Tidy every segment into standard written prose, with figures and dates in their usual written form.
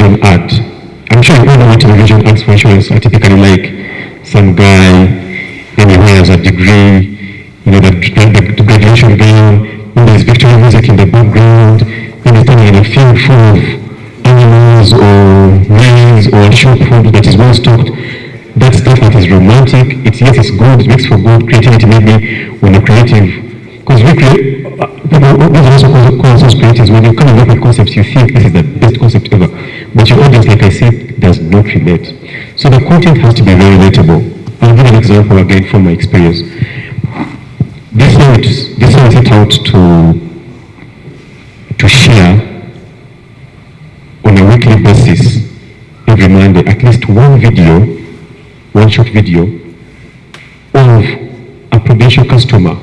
television ad. I'm sure you all know what television ads for insurance are typically like. Some guy anywhere has a degree, the graduation gown, there's victory music in the background, then standing in a field full of animals or maize or shop food that is well stocked. That stuff that is romantic, it's good, it makes for good creativity maybe when you're creative. Because we create, those are also concepts creatives. When you come up with concepts, you think this is the best concept ever. But your audience, like I said, does not relate. So the content has to be very relatable. I'll give an example again from my experience. This one I set out to share on a weekly basis, every Monday, at least one short video of a Prudential customer,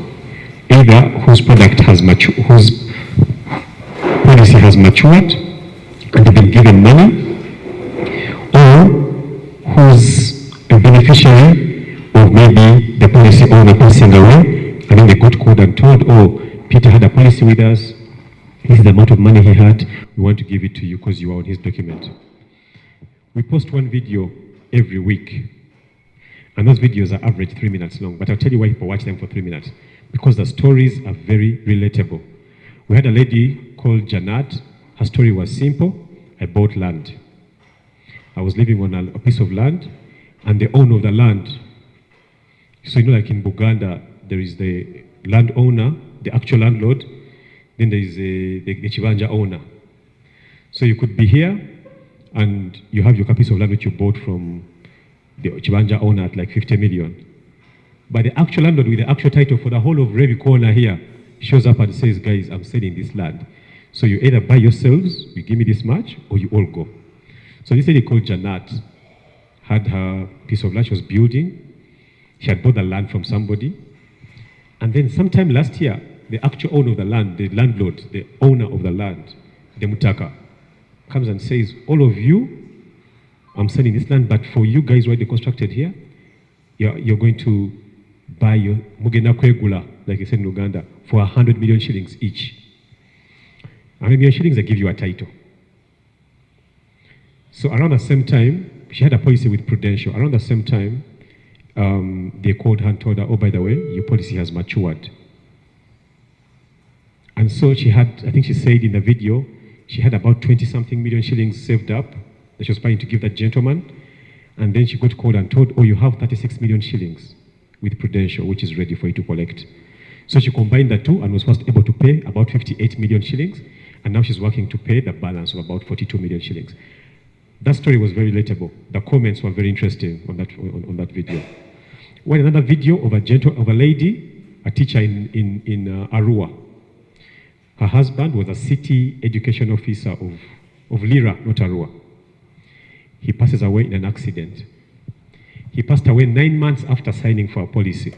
either whose product has matured, whose policy has matured and they've been given money, or who's a beneficiary of maybe the policy owner passing away, and then they got called and told, oh, Peter had a policy with us, this is the amount of money he had, we want to give it to you because you are on his document. We post one video every week, and those videos are average 3 minutes long, but I'll tell you why people watch them for 3 minutes. Because the stories are very relatable. We had a lady called Janat. Her story was simple. I bought land. I was living on a piece of land, and the owner of the land, so like in Buganda, there is the landowner, the actual landlord, then there is the Chibanja owner. So you could be here, and you have your piece of land which you bought from the Chibanja owner at like 50 million. But the actual landlord with the actual title for the whole of Revi Corner here shows up and says, guys, I'm selling this land. So you either buy yourselves, you give me this much, or you all go. So this lady called Janat had her piece of land she was building. She had bought the land from somebody. And then sometime last year, the actual owner of the land, the landlord, the owner of the land, the Mutaka, comes and says, all of you, I'm selling this land, but for you guys already constructed here, you're going to buy your Mugena Kwegula, like I said in Uganda, for 100 million shillings each. 100 million shillings, they give you a title. So around the same time, she had a policy with Prudential. Around the same time, they called her and told her, oh, by the way, your policy has matured. And so she had, I think she said in the video, she had about 20-something million shillings saved up that she was planning to give that gentleman. And then she got called and told, oh, you have 36 million shillings with Prudential, which is ready for you to collect. So she combined the two and was first able to pay about 58 million shillings. And now she's working to pay the balance of about 42 million shillings. That story was very relatable. The comments were very interesting on that video. Well, another video of a lady, a teacher in Arua. Her husband was a city education officer of Lira, not Arua. He passes away in an accident. He passed away 9 months after signing for a policy.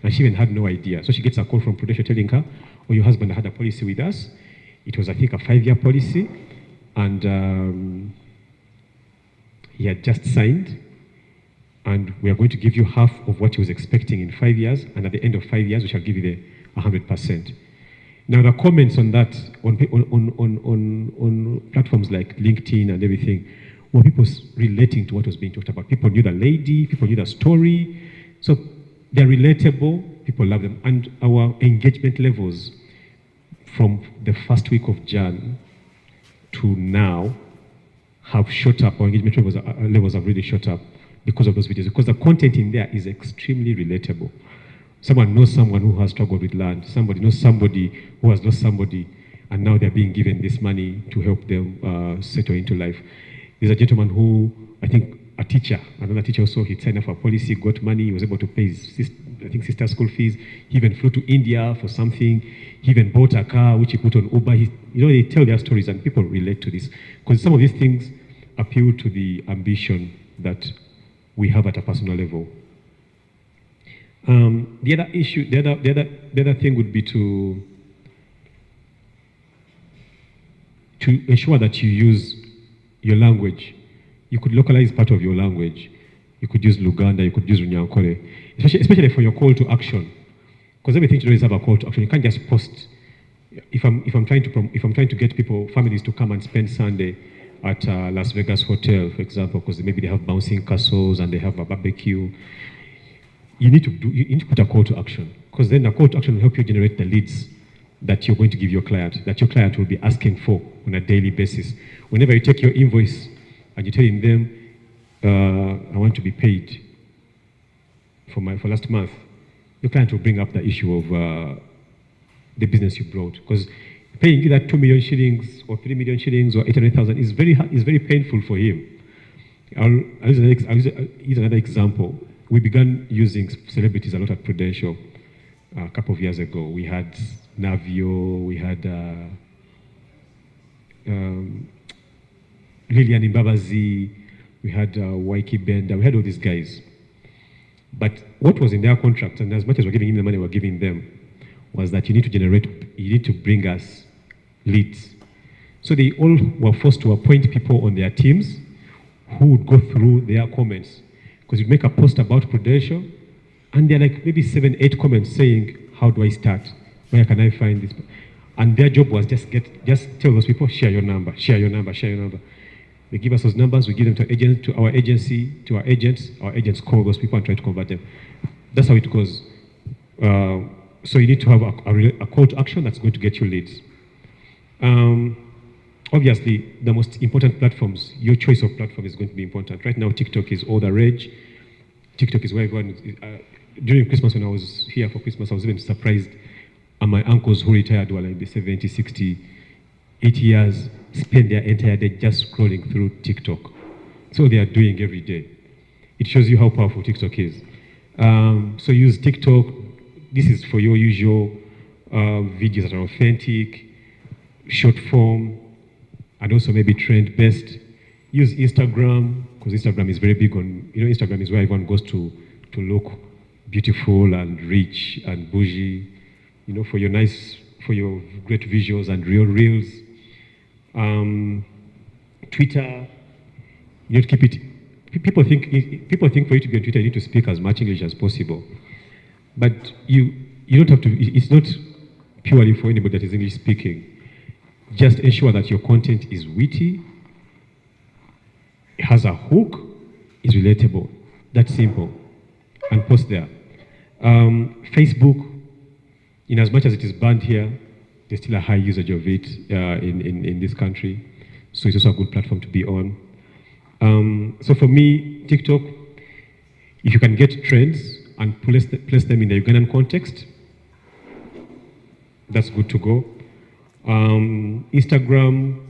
And she even had no idea. So she gets a call from Prudential telling her, oh, your husband had a policy with us. It was, I think, a 5-year policy. And he had just signed. And we are going to give you half of what he was expecting in 5 years. And at the end of 5 years, we shall give you the 100%. Now, the comments on that, on platforms like LinkedIn and everything, were people relating to what was being talked about. People knew the lady, people knew the story. So they're relatable, people love them. And our engagement levels from the first week of Jan to now have shot up. Our engagement levels have really shot up because of those videos. Because the content in there is extremely relatable. Someone knows someone who has struggled with land. Somebody knows somebody who has lost somebody, and now they're being given this money to help them settle into life. There's a gentleman who, I think, a teacher, another teacher also, he signed up for a policy, got money, he was able to pay his sister's school fees. He even flew to India for something. He even bought a car, which he put on Uber. They tell their stories, and people relate to this. Because some of these things appeal to the ambition that we have at a personal level. The other issue, the other thing would be to ensure that you use your language. You could localize part of your language. You could use Luganda, you could use Runyankore, especially for your call to action. Because everything today is have a call to action. You can't just post. If I'm trying to get families to come and spend Sunday at Las Vegas Hotel, for example, because maybe they have bouncing castles and they have a barbecue. You need to put a call to action, because then the call to action will help you generate the leads that you're going to give your client, that your client will be asking for on a daily basis. Whenever you take your invoice and you're telling them, I want to be paid for last month, your client will bring up the issue of the business you brought, because paying either 2 million shillings or 3 million shillings or 800,000 is very painful for him. I'll use another example. We began using celebrities a lot at Prudential a couple of years ago. We had Navio, we had Lilian Mbabazi, we had Waiki Benda, we had all these guys. But what was in their contract, and as much as we're giving them the money we're giving them, was that you need to bring us leads. So they all were forced to appoint people on their teams who would go through their comments. Because you'd make a post about Prudential, and there are like maybe 7, 8 comments saying, how do I start? Where can I find this? And their job was just tell those people, share your number, share your number, share your number. They give us those numbers, we give them to our agency, to our agents call those people and try to convert them. That's how it goes. So you need to have a call to action that's going to get you leads. Obviously, the most important platforms, your choice of platform is going to be important. Right now, TikTok is all the rage. TikTok is where everyone during Christmas, when I was here for Christmas, I was even surprised at my uncles who retired were like 70, 60, 80 years, spend their entire day just scrolling through TikTok. So they are doing every day. It shows you how powerful TikTok is. So use TikTok. This is for your usual videos that are authentic, short form, and also maybe trend-based. Use Instagram, because Instagram is very big on, Instagram is where everyone goes to look beautiful and rich and bougie, for your great visuals and reels. Twitter, you need to keep it. People think for you to be on Twitter, you need to speak as much English as possible. But you don't have to, it's not purely for anybody that is English speaking. Just ensure that your content is witty, it has a hook, is relatable. That's simple. And post there. Facebook, in as much as it is banned here, there's still a high usage of it in this country. So it's also a good platform to be on. So for me, TikTok, if you can get trends and place them in the Ugandan context, that's good to go. Instagram,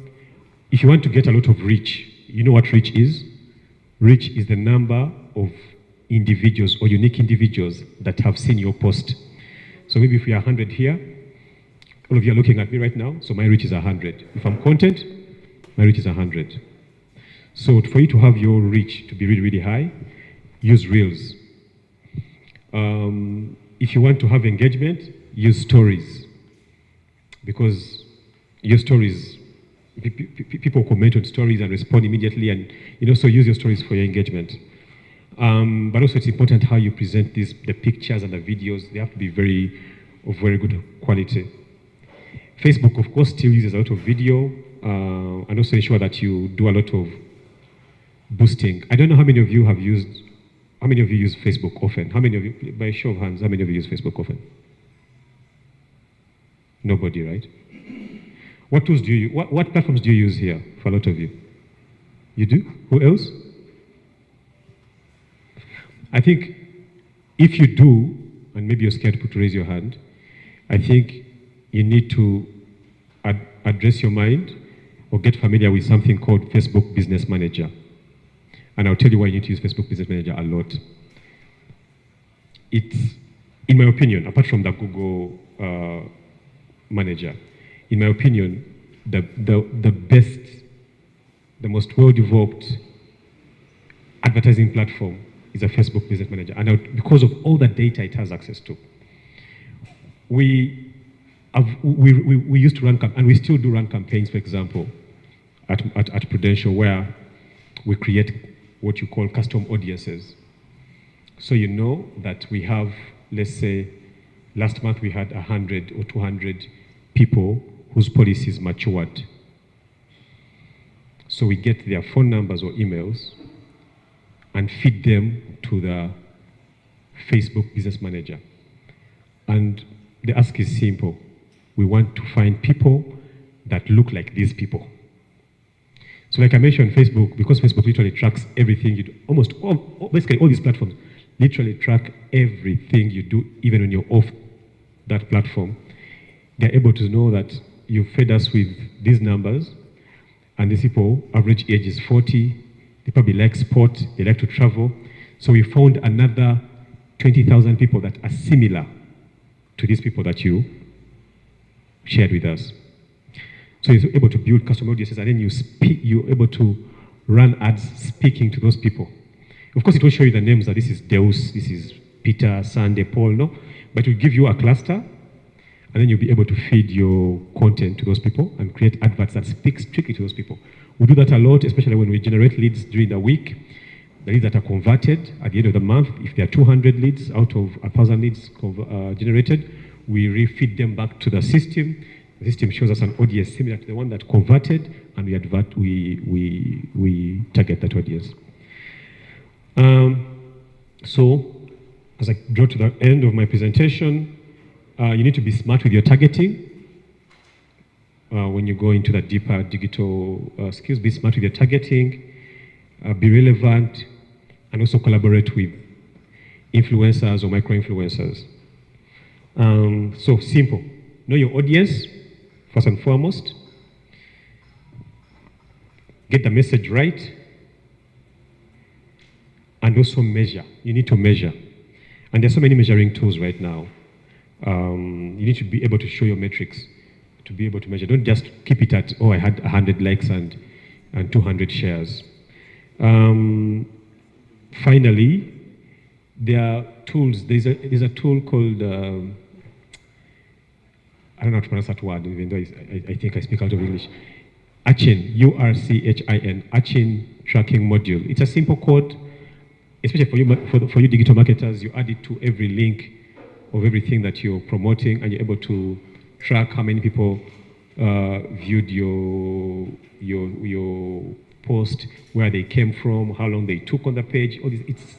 if you want to get a lot of reach, you know what reach is? Reach is the number of individuals or unique individuals that have seen your post. So maybe if we are 100 here, all of you are looking at me right now, so my reach is 100. If I'm content, my reach is 100. So for you to have your reach to be really, really high, use Reels. If you want to have engagement, use stories. Because your stories, people comment on stories and respond immediately, and so use your stories for your engagement. But also it's important how you present the pictures and the videos. They have to be of very good quality. Facebook, of course, still uses a lot of video, and also ensure that you do a lot of boosting. I don't know how many of you use Facebook often? How many of you, by show of hands, how many of you use Facebook often? Nobody, right? What tools do you use? What platforms do you use here for a lot of you? You do? Who else? I think if you do, and maybe you're scared to raise your hand, I think you need to address your mind or get familiar with something called Facebook Business Manager. And I'll tell you why you need to use Facebook Business Manager a lot. It's, in my opinion, apart from the Google Manager, in my opinion, the best, the most well-developed advertising platform is a Facebook Business Manager, and because of all the data it has access to. We used to run, and we still do run campaigns, for example, at Prudential, where we create what you call custom audiences. So you know that we have, let's say, last month we had 100 or 200 people whose policies matured. So we get their phone numbers or emails and feed them to the Facebook Business Manager. And the ask is simple. We want to find people that look like these people. So like I mentioned, Facebook, because Facebook literally tracks everything you do, basically all these platforms literally track everything you do, even when you're off that platform. They're able to know that you fed us with these numbers, and these people, average age is 40, they probably like sport, they like to travel. So we found another 20,000 people that are similar to these people that you shared with us. So you're able to build customer audiences, and then you're able to run ads speaking to those people. Of course, it will show you the names that this is Deus, this is Peter, Sunday, Paul, no? But it will give you a cluster, and then you'll be able to feed your content to those people and create adverts that speak strictly to those people. We do that a lot, especially when we generate leads during the week. The leads that are converted at the end of the month, if there are 200 leads out of 1,000 leads generated, we refeed them back to the system. The system shows us an audience similar to the one that converted, and we target that audience. So, as I draw to the end of my presentation, you need to be smart with your targeting. When you go into the deeper digital skills, be smart with your targeting, be relevant, and also collaborate with influencers or micro-influencers. So simple. Know your audience, first and foremost. Get the message right. And also measure. You need to measure. And there's so many measuring tools right now. You need to be able to show your metrics to be able to measure. Don't just keep it at, oh, I had 100 likes and 200 shares. Finally, there are tools. There's a tool called, I don't know how to pronounce that word, even though I think I speak out of English. Urchin, U-R-C-H-I-N, Urchin tracking module. It's a simple code, especially for you digital marketers. You add it to every link of everything that you're promoting, and you're able to track how many people viewed your post, where they came from, how long they took on the page. All this, it's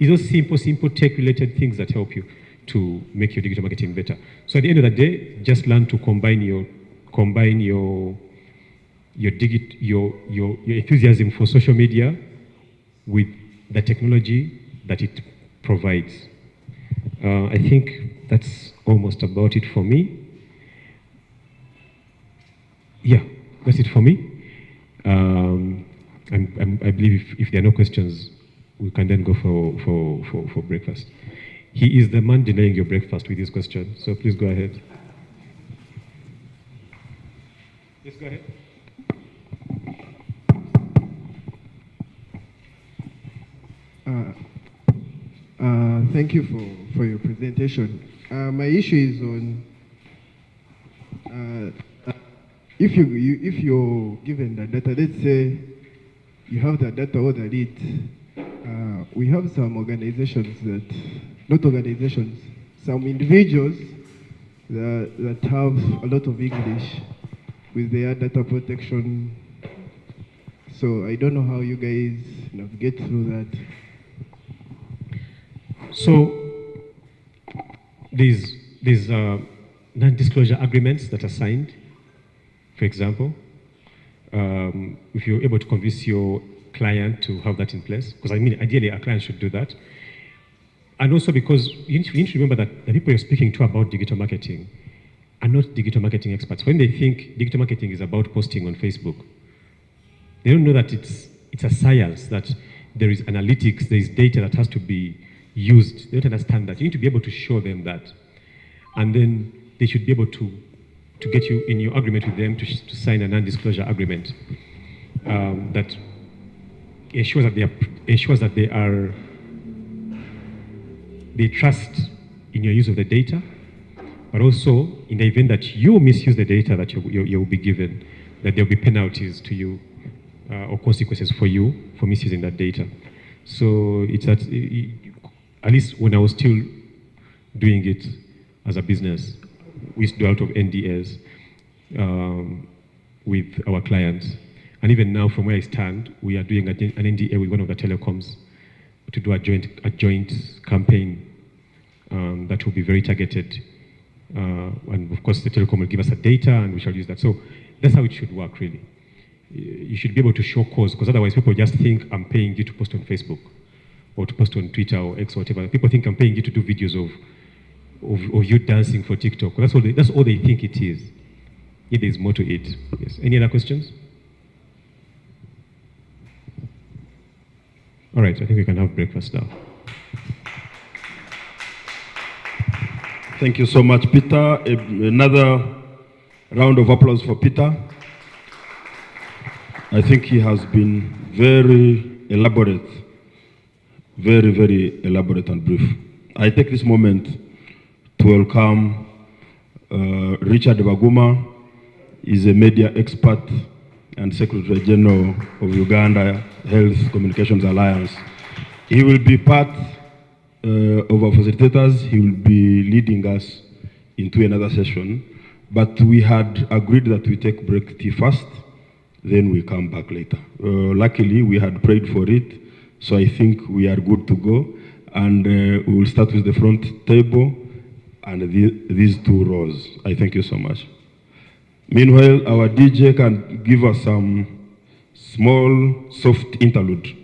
those simple tech-related things that help you to make your digital marketing better. So at the end of the day, just learn to combine your enthusiasm for social media with the technology that it provides. I think that's almost about it for me. Yeah, that's it for me. I believe if there are no questions, we can then go for breakfast. He is the man delaying your breakfast with his question, so please go ahead. Yes, go ahead. Thank you for your presentation. My issue is on if you're given the data. Let's say you have the data or the lead. We have some organizations some individuals that have a lot of English with their data protection. So I don't know how you guys navigate through that. So these non-disclosure agreements that are signed, for example, if you're able to convince your client to have that in place, because I mean, ideally, a client should do that. And also because you need to remember that the people you're speaking to about digital marketing are not digital marketing experts. When they think digital marketing is about posting on Facebook, they don't know that it's a science, that there is analytics, there is data that has to be used. They don't understand that. You need to be able to show them that. And then they should be able to get you in your agreement with them to sign a non-disclosure agreement that ensures that they trust in your use of the data, but also in the event that you misuse the data that you will be given, that there will be penalties to you or consequences for you for misusing that data. So it's at least when I was still doing it as a business, we used to do a lot of NDAs with our clients. And even now, from where I stand, we are doing an NDA with one of the telecoms to do a joint campaign that will be very targeted. And of course, the telecom will give us the data, and we shall use that. So that's how it should work, really. You should be able to show cause, because otherwise people just think I'm paying you to post on Facebook or to post on Twitter or X or whatever. People think I'm paying you to do videos of you dancing for TikTok. That's all they think it is. Yet there's more to it. Yes. Any other questions? All right, I think we can have breakfast now. Thank you so much, Peter. Another round of applause for Peter. I think he has been very elaborate, very, very elaborate and brief. I take this moment to welcome Richard Baguma. He's a media expert and Secretary General of Uganda Health Communications Alliance. He will be part of our facilitators. He will be leading us into another session, but we had agreed that we take break tea first, then we come back later. Luckily, we had prayed for it, so I think we are good to go, and we will start with the front table and these two rows. I thank you so much. Meanwhile, our DJ can give us some small, soft interlude.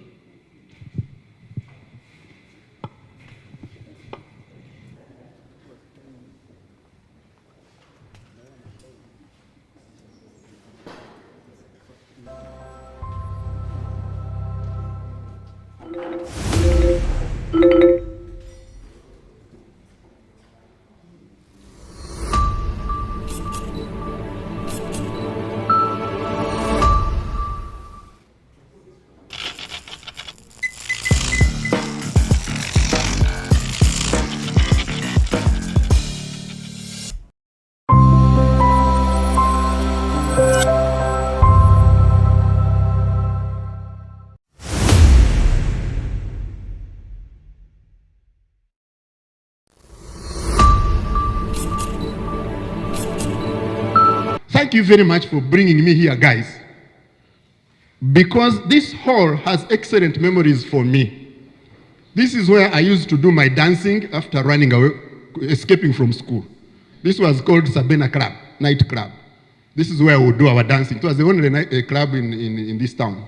Thank you very much for bringing me here, guys. Because this hall has excellent memories for me. This is where I used to do my dancing after running away, escaping from school. This was called Sabena Club, night club. This is where we would do our dancing. It was the only night club in this town.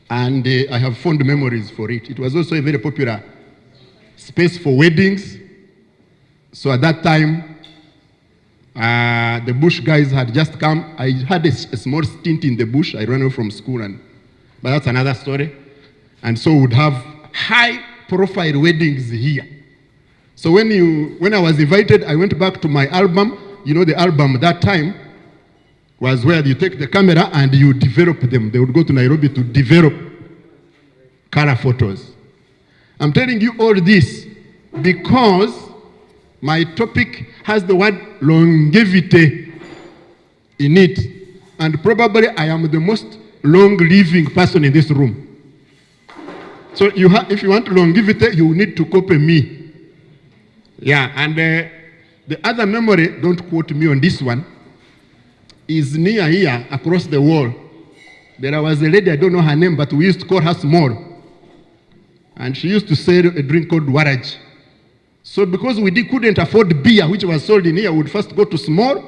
And I have fond memories for it. It was also a very popular space for weddings. So at that time, the bush guys had just come. I had a small stint in the bush. I ran away from school, but that's another story. And so we would have high-profile weddings here. So when I was invited, I went back to my album. You know, the album that time was where you take the camera and you develop them. They would go to Nairobi to develop color photos. I'm telling you all this because my topic has the word longevity in it. And probably I am the most long-living person in this room. So if you want longevity, you need to copy me. Yeah, and the other memory, don't quote me on this one, is near here, across the wall. There was a lady, I don't know her name, but we used to call her Small. And she used to sell a drink called Waraj. So because we couldn't afford beer, which was sold in here, we would first go to Small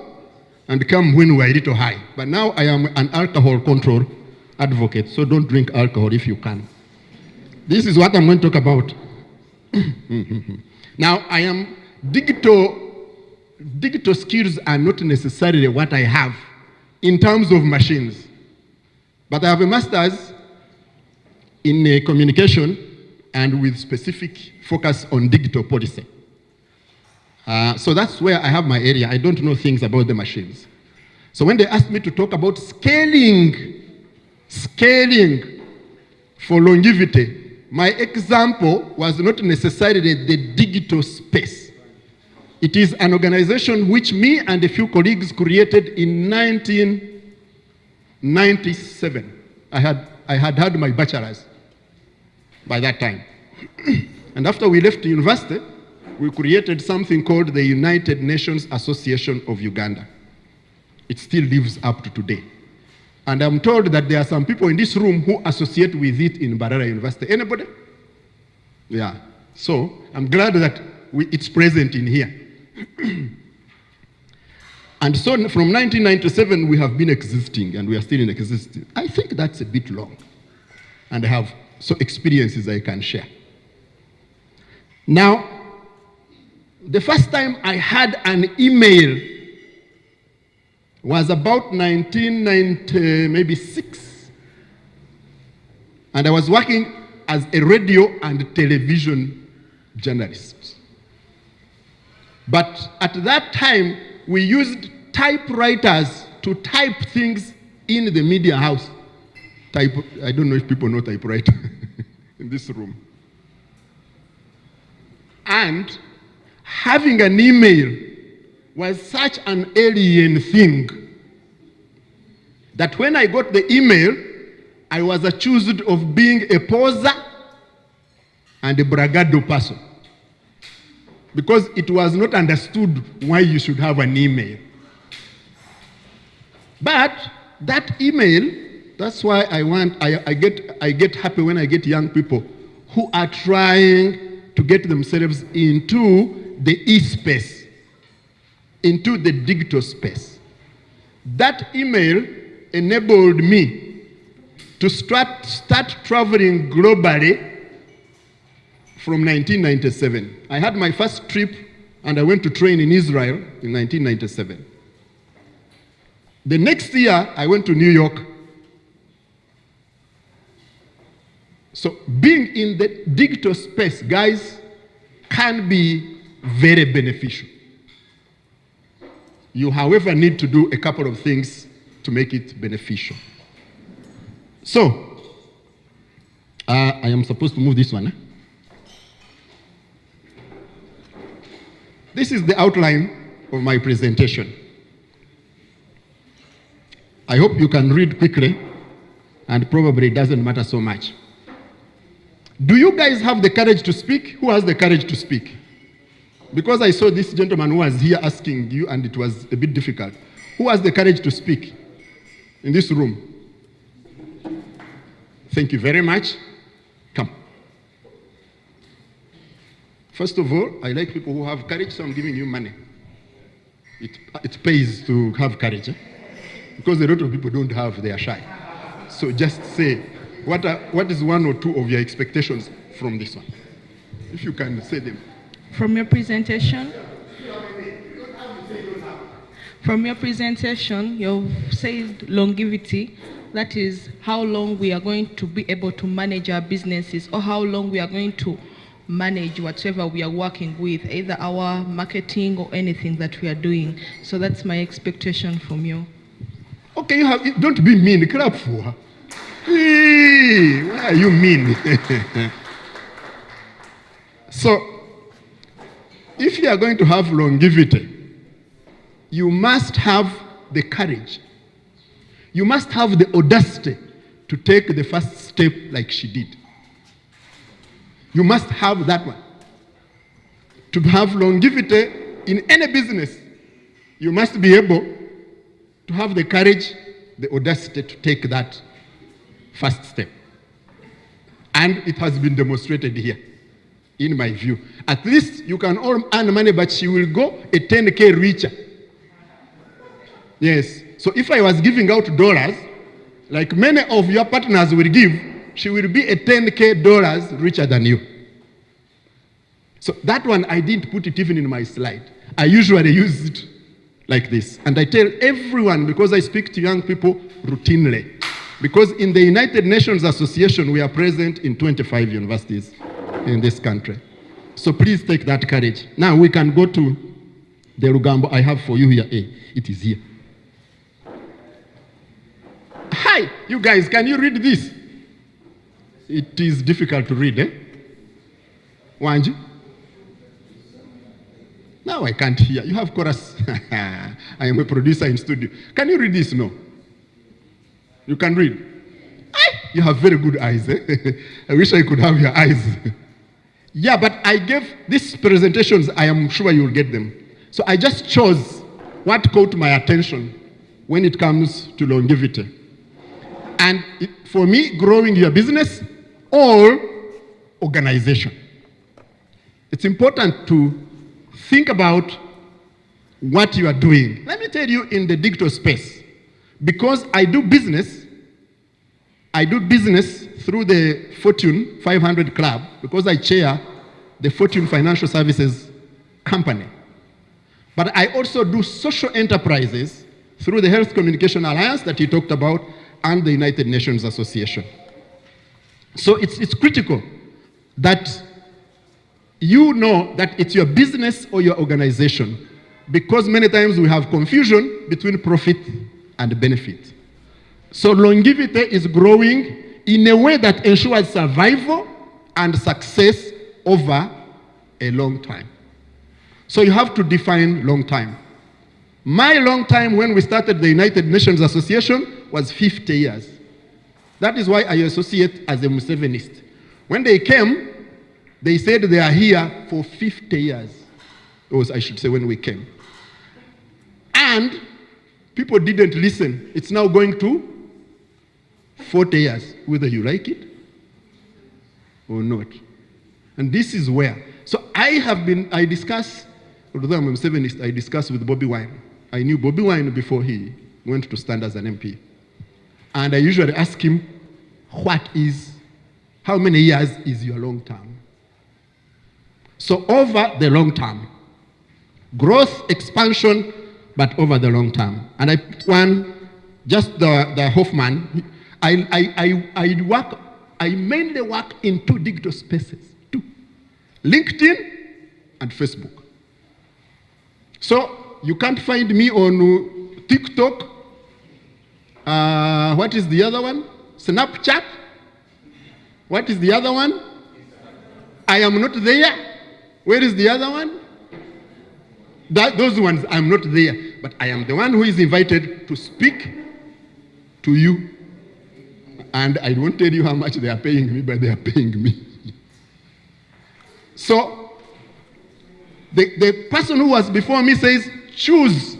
and come when we were a little high. But now I am an alcohol control advocate, so don't drink alcohol if you can. This is what I'm going to talk about. Now, I am digital skills are not necessarily what I have in terms of machines. But I have a master's in communication and with specific focus on digital policy. So that's where I have my area. I don't know things about the machines. So when they asked me to talk about scaling for longevity, my example was not necessarily the digital space. It is an organization which me and a few colleagues created in 1997. I had my bachelor's by that time. And after we left university, we created something called the United Nations Association of Uganda. It still lives up to today. And I'm told that there are some people in this room who associate with it in Mbarara University. Anybody? Yeah. So I'm glad that it's present in here. And so from 1997, we have been existing, and we are still in existence. I think that's a bit long. And I have experiences I can share. Now, the first time I had an email was about 1996. And I was working as a radio and television journalist. But at that time, we used typewriters to type things in the media house. I don't know if people know typewriter in this room. And having an email was such an alien thing that when I got the email, I was accused of being a poser and a bragado person, because it was not understood why you should have an email. But that email, that's why I get happy when I get young people who are trying to get themselves into the e-space, into the digital space. That email enabled me to start traveling globally from 1997. I had my first trip and I went to train in Israel in 1997. The next year, I went to New York. So being in the digital space, guys, can be very beneficial. You, however, need to do a couple of things to make it beneficial. So, I am supposed to move this one. This is the outline of my presentation. I hope you can read quickly, and probably it doesn't matter so much. Do you guys have the courage to speak? Who has the courage to speak? Because I saw this gentleman who was here asking you, and it was a bit difficult. Who has the courage to speak in this room? Thank you very much. Come. First of all, I like people who have courage, so I'm giving you money. It pays to have courage, because a lot of people don't have, they are shy. So just say, what is one or two of your expectations from this one? If you can say them. From your presentation, you've said longevity. That is how long we are going to be able to manage our businesses, or how long we are going to manage whatever we are working with, either our marketing or anything that we are doing. So that's my expectation from you. Okay, don't be mean. Clap for her. Hey, why are you mean? So, if you are going to have longevity, you must have the courage. You must have the audacity to take the first step like she did. You must have that one. To have longevity in any business, you must be able to have the courage, the audacity to take that first step. And it has been demonstrated here, in my view. At least you can all earn money, but she will go a 10K richer. Yes. So if I was giving out dollars, like many of your partners will give, she will be a 10K dollars richer than you. So that one, I didn't put it even in my slide. I usually use it like this. And I tell everyone, because I speak to young people routinely, because in the United Nations Association, we are present in 25 universities in this country. So please take that courage. Now we can go to the Rugambo I have for you here. Hey, it is here. Hi, you guys, can you read this? It is difficult to read, eh? Wanji? Now I can't hear. You have chorus. I am a producer in studio. Can you read this? No. You can read. You have very good eyes. Eh? I wish I could have your eyes. Yeah, but I gave these presentations, I am sure you will get them. So I just chose what caught my attention when it comes to longevity. And for me, growing your business or organization. It's important to think about what you are doing. Let me tell you, in the digital space, because I do business through the Fortune 500 Club, because I chair the Fortune Financial Services company. But I also do social enterprises through the Health Communication Alliance that you talked about and the United Nations Association. So it's critical that you know that it's your business or your organization, because many times we have confusion between profit and benefit. So longevity is growing in a way that ensures survival and success over a long time. So you have to define long time. My long time when we started the United Nations Association was 50 years. That is why I associate as a Musevenist. When they came, they said they are here for 50 years. Or I should say when we came. And people didn't listen. It's now going to 40 years, whether you like it or not. And this is where. So I discuss, although I'm a Musevenist, I discuss with Bobby Wine. I knew Bobby Wine before he went to stand as an MP. And I usually ask him, how many years is your long term? So over the long term, growth, expansion, but over the long term. And I put one, just the Hoffman. I mainly work in 2 digital spaces, 2, LinkedIn and Facebook. So you can't find me on TikTok. What is the other one? Snapchat. What is the other one? I am not there. Where is the other one? Those ones, I'm not there. But I am the one who is invited to speak to you. And I won't tell you how much they are paying me, but they are paying me. So, the person who was before me says, choose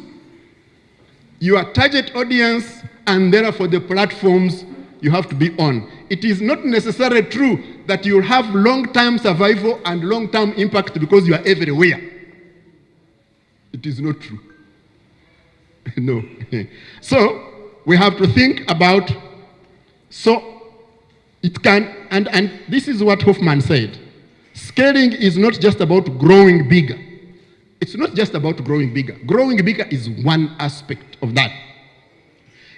your target audience and therefore the platforms you have to be on. It is not necessarily true that you'll have long-term survival and long-term impact because you are everywhere. It is not true. No. So, we have to think about, so it can, and this is what Hoffman said. Scaling is not just about growing bigger. It's not just about growing bigger. Growing bigger is one aspect of that.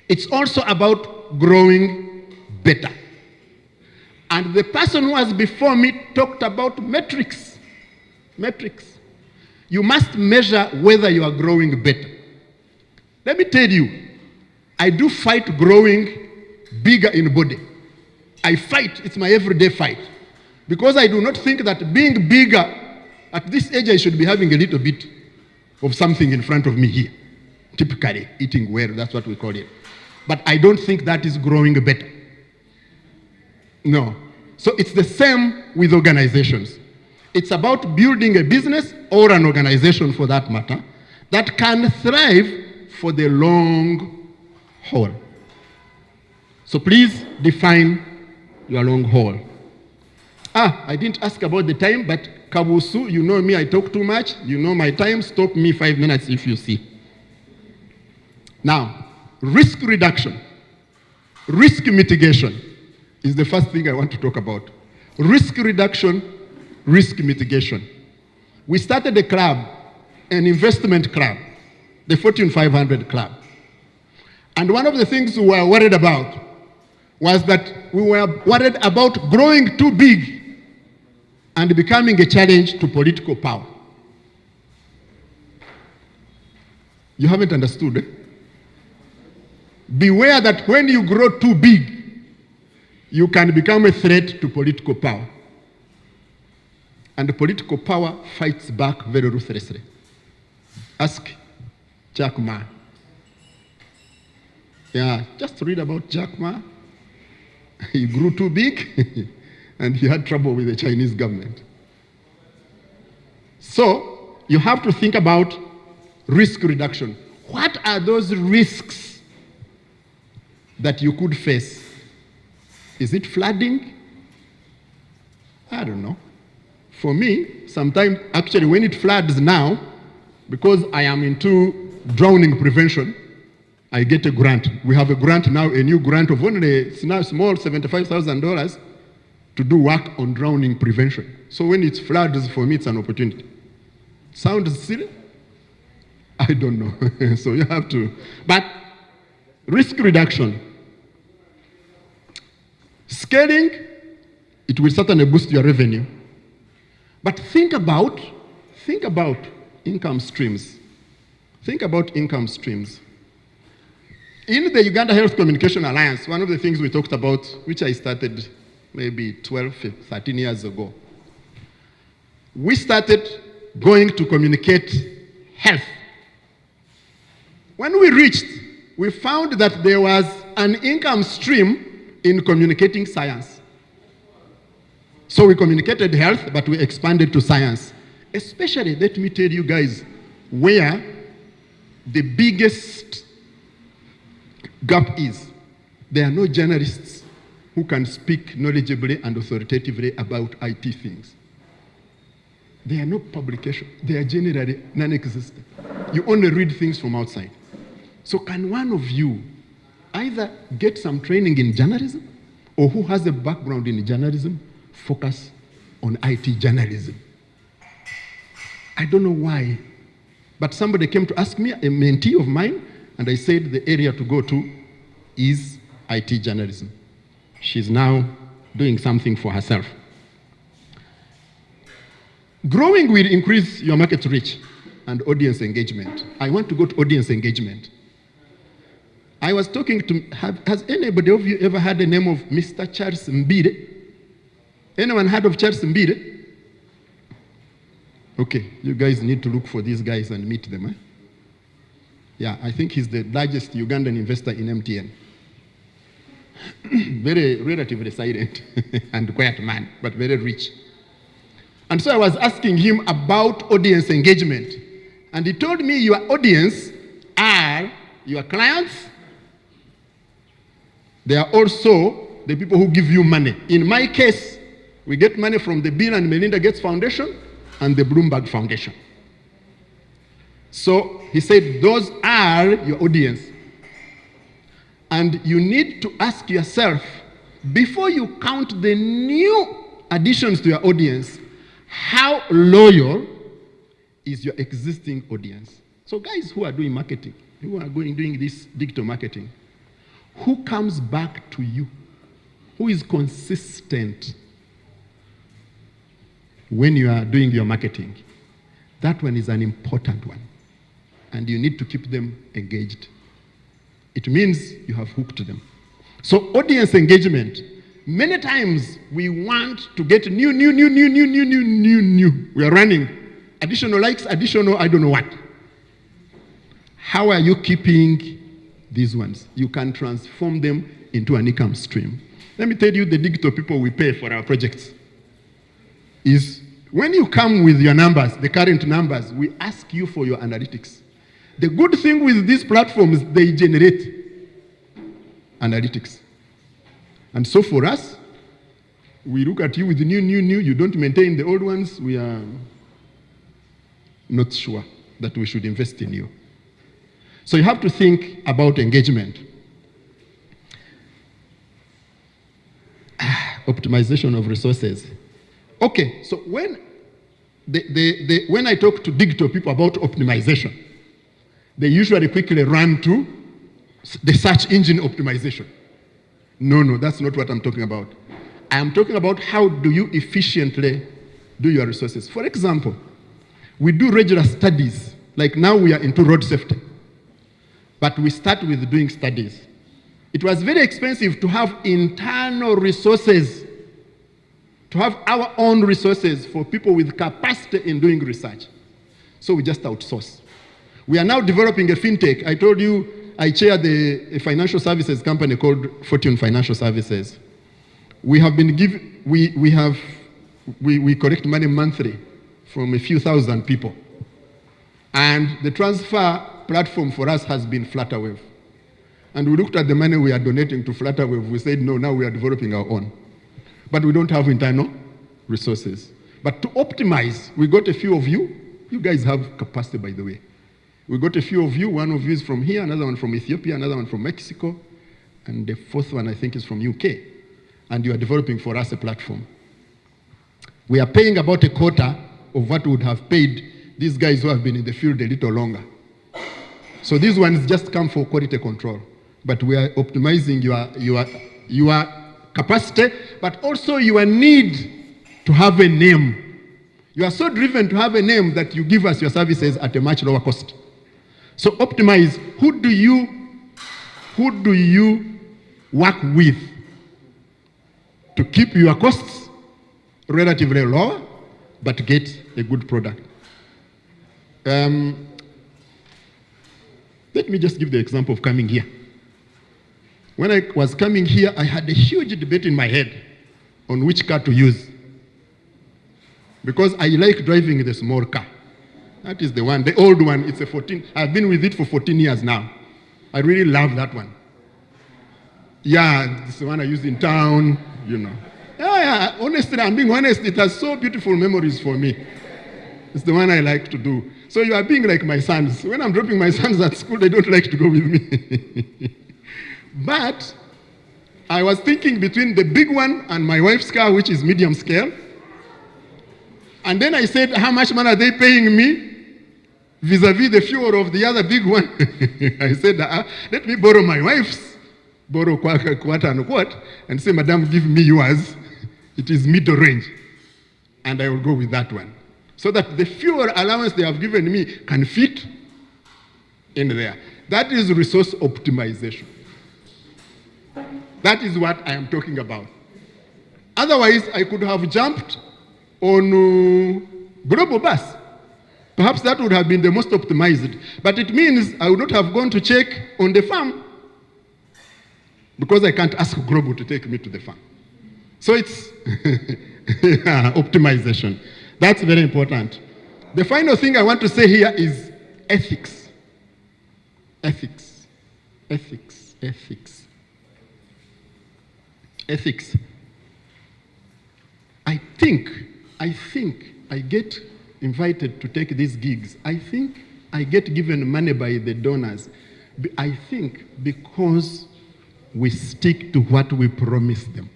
It's also about growing better. And the person who was before me talked about metrics. Metrics. You must measure whether you are growing better. Let me tell you, I do fight growing bigger in body. I fight, it's my everyday fight. Because I do not think that being bigger, at this age I should be having a little bit of something in front of me here. Typically, eating well, that's what we call it. But I don't think that is growing better. No. So it's the same with organizations. It's about building a business or an organization for that matter that can thrive for the long haul. So please define your long haul. I didn't ask about the time, but Kabusu, you know me, I talk too much. You know my time, stop me 5 minutes if you see. Now, risk reduction, risk mitigation is the first thing I want to talk about. Risk reduction, risk mitigation. We started a club, an investment club, the Fortune 500 Club. And one of the things we were worried about was that we were worried about growing too big and becoming a challenge to political power. You haven't understood, eh? Beware that when you grow too big, you can become a threat to political power. And the political power fights back very ruthlessly. Ask Jack Ma. Yeah, just read about Jack Ma. He grew too big and he had trouble with the Chinese government. So, you have to think about risk reduction. What are those risks that you could face Is it flooding? I don't know. For me, sometimes, actually, when it floods now, because I am into drowning prevention, I get a grant. We have a grant now, a new grant of only small $75,000 to do work on drowning prevention. So when it floods, for me, it's an opportunity. Sounds silly? I don't know. So you have to. But risk reduction. Scaling, it will certainly boost your revenue. But think about income streams. Think about income streams. In the Uganda Health Communication Alliance, one of the things we talked about, which I started maybe 12, 13 years ago, we started going to communicate health. When we reached, we found that there was an income stream in communicating science. So we communicated health, but we expanded to science. Especially, let me tell you guys, where the biggest gap is. There are no journalists who can speak knowledgeably and authoritatively about IT things. There are no publications. They are generally non-existent. You only read things from outside. So can one of you either get some training in journalism, or who has a background in journalism, focus on IT journalism? I don't know why, but somebody came to ask me, a mentee of mine, and I said the area to go to is IT journalism. She's now doing something for herself. Growing will increase your market reach and audience engagement. I want to go to audience engagement. I was talking to, has anybody of you ever heard the name of Mr. Charles Mbire? Anyone heard of Charles Mbire? Okay, you guys need to look for these guys and meet them. Yeah, I think he's the largest Ugandan investor in MTN. Very relatively silent and quiet man, but very rich. And so I was asking him about audience engagement. And he told me your audience are your clients. They are also the people who give you money. In my case, we get money from the Bill and Melinda Gates Foundation and the Bloomberg Foundation. So he said, those are your audience. And you need to ask yourself, before you count the new additions to your audience, how loyal is your existing audience? So guys who are doing marketing, who are doing this digital marketing, who comes back to you? Who is consistent when you are doing your marketing? That one is an important one. And you need to keep them engaged. It means you have hooked them. So audience engagement. Many times we want to get new. We are running additional likes, additional I don't know what. How are you keeping these ones? You can transform them into an income stream. Let me tell you the digital people we pay for our projects. Is when you come with your numbers, the current numbers, we ask you for your analytics. The good thing with these platforms, they generate analytics. And so for us, we look at you with new. You don't maintain the old ones. We are not sure that we should invest in you. So you have to think about engagement. Optimization of resources. Okay, so when when I talk to digital people about optimization, they usually quickly run to the search engine optimization. No, that's not what I'm talking about. I am talking about how do you efficiently do your resources. For example, we do regular studies, like now we are into road safety. But we start with doing studies. It was very expensive to have internal resources, to have our own resources for people with capacity in doing research. So we just outsource. We are now developing a fintech. I told you I chair a financial services company called Fortune Financial Services. We have been given, we collect money monthly from a few thousand people. And the transfer platform for us has been Flutterwave. And we looked at the money we are donating to Flutterwave. We said, no, now we are developing our own. But we don't have internal resources. But to optimize, we got a few of you. You guys have capacity, by the way. We got a few of you. One of you is from here, another one from Ethiopia, another one from Mexico, and the fourth one, I think, is from UK. And you are developing for us a platform. We are paying about a quarter of what we would have paid these guys who have been in the field a little longer. So these ones just come for quality control. But we are optimizing your capacity, but also your need to have a name. You are so driven to have a name that you give us your services at a much lower cost. So optimize, who do you work with to keep your costs relatively lower, but get a good product? Let me just give the example of coming here. When I was coming here, I had a huge debate in my head on which car to use. Because I like driving the small car. That is the one, the old one. It's a 14. I've been with it for 14 years now. I really love that one. Yeah, it's the one I use in town, you know. Yeah, honestly, I'm being honest. It has so beautiful memories for me. It's the one I like to do. So you are being like my sons. When I'm dropping my sons at school, they don't like to go with me. But I was thinking between the big one and my wife's car, which is medium scale. And then I said, how much money are they paying me vis-a-vis the fuel of the other big one? I said, let me borrow my wife's, borrow quarter and quarter, and say, Madam, give me yours. It is middle range. And I will go with that one. So that the fuel allowance they have given me can fit in there. That is resource optimization. That is what I am talking about. Otherwise, I could have jumped on Global Bus. Perhaps that would have been the most optimized. But it means I would not have gone to check on the farm because I can't ask Global to take me to the farm. So it's optimization. That's very important. The final thing I want to say here is ethics. Ethics. Ethics. Ethics. Ethics. I think I get invited to take these gigs. I think I get given money by the donors. I think because we stick to what we promise them.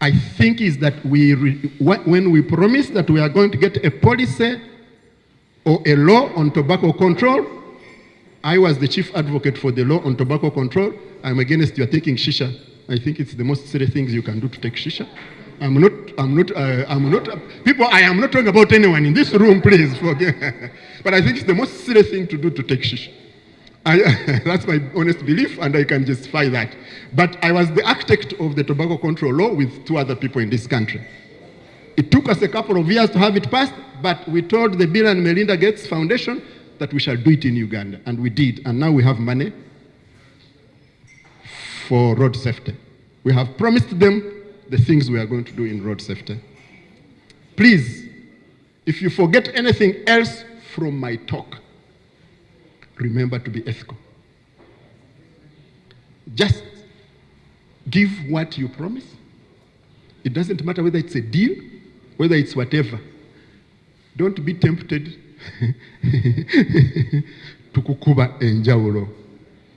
I think is that when we promise that we are going to get a policy or a law on tobacco control, I was the chief advocate for the law on tobacco control. I'm against your taking shisha. I think it's the most silly things you can do to take shisha. I am not talking about anyone in this room, please forget. But I think it's the most silly thing to do to take shisha. That's my honest belief, and I can justify that. But I was the architect of the tobacco control law with 2 other people in this country. It took us a couple of years to have it passed, but we told the Bill and Melinda Gates Foundation that we shall do it in Uganda, and we did. And now we have money for road safety. We have promised them the things we are going to do in road safety. Please, if you forget anything else from my talk, remember to be ethical. Just give what you promise. It doesn't matter whether it's a deal, whether it's whatever. Don't be tempted to kukuba enjawulo.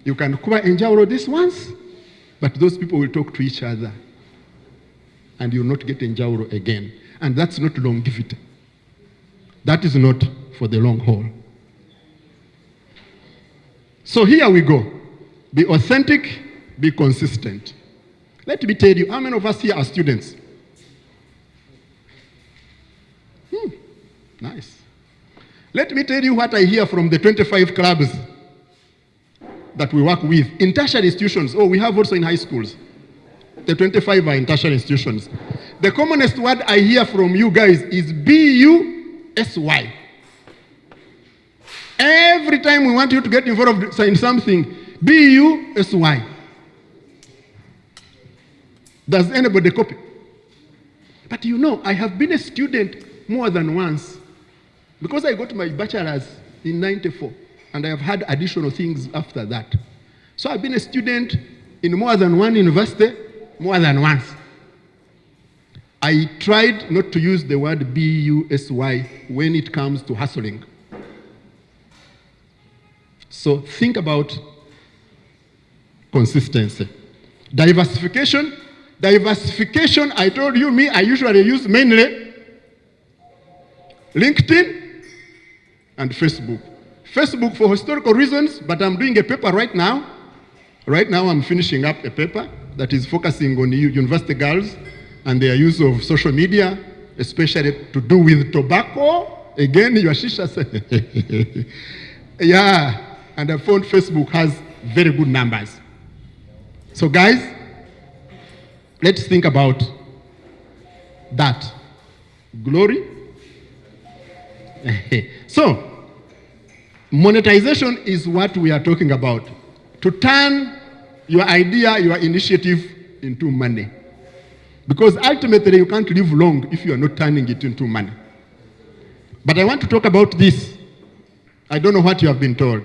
You can kuba enjawulo this once, but those people will talk to each other. And you'll not get enjawulo again. And that's not longevity. That is not for the long haul. So here we go. Be authentic, be consistent. Let me tell you, how many of us here are students? Nice. Let me tell you what I hear from the 25 clubs that we work with in tertiary institutions. Oh, we have also in high schools. The 25 are in tertiary institutions. The commonest word I hear from you guys is BUSY. Every time we want you to get involved in something, BUSY. Does anybody copy? But you know, I have been a student more than once because I got my bachelor's in '94 and I have had additional things after that. So I've been a student in more than one university, more than once. I tried not to use the word BUSY when it comes to hustling. So think about consistency. Diversification. Diversification, I told you, I usually use mainly LinkedIn and Facebook. Facebook for historical reasons, but I'm doing a paper right now. Right now I'm finishing up a paper that is focusing on university girls and their use of social media, especially to do with tobacco. Again, your shisha. Yeah, and I found Facebook has very good numbers. So guys, let's think about that. Glory. So, monetization is what we are talking about. To turn your idea, your initiative into money. Because ultimately you can't live long if you are not turning it into money. But I want to talk about this. I don't know what you have been told.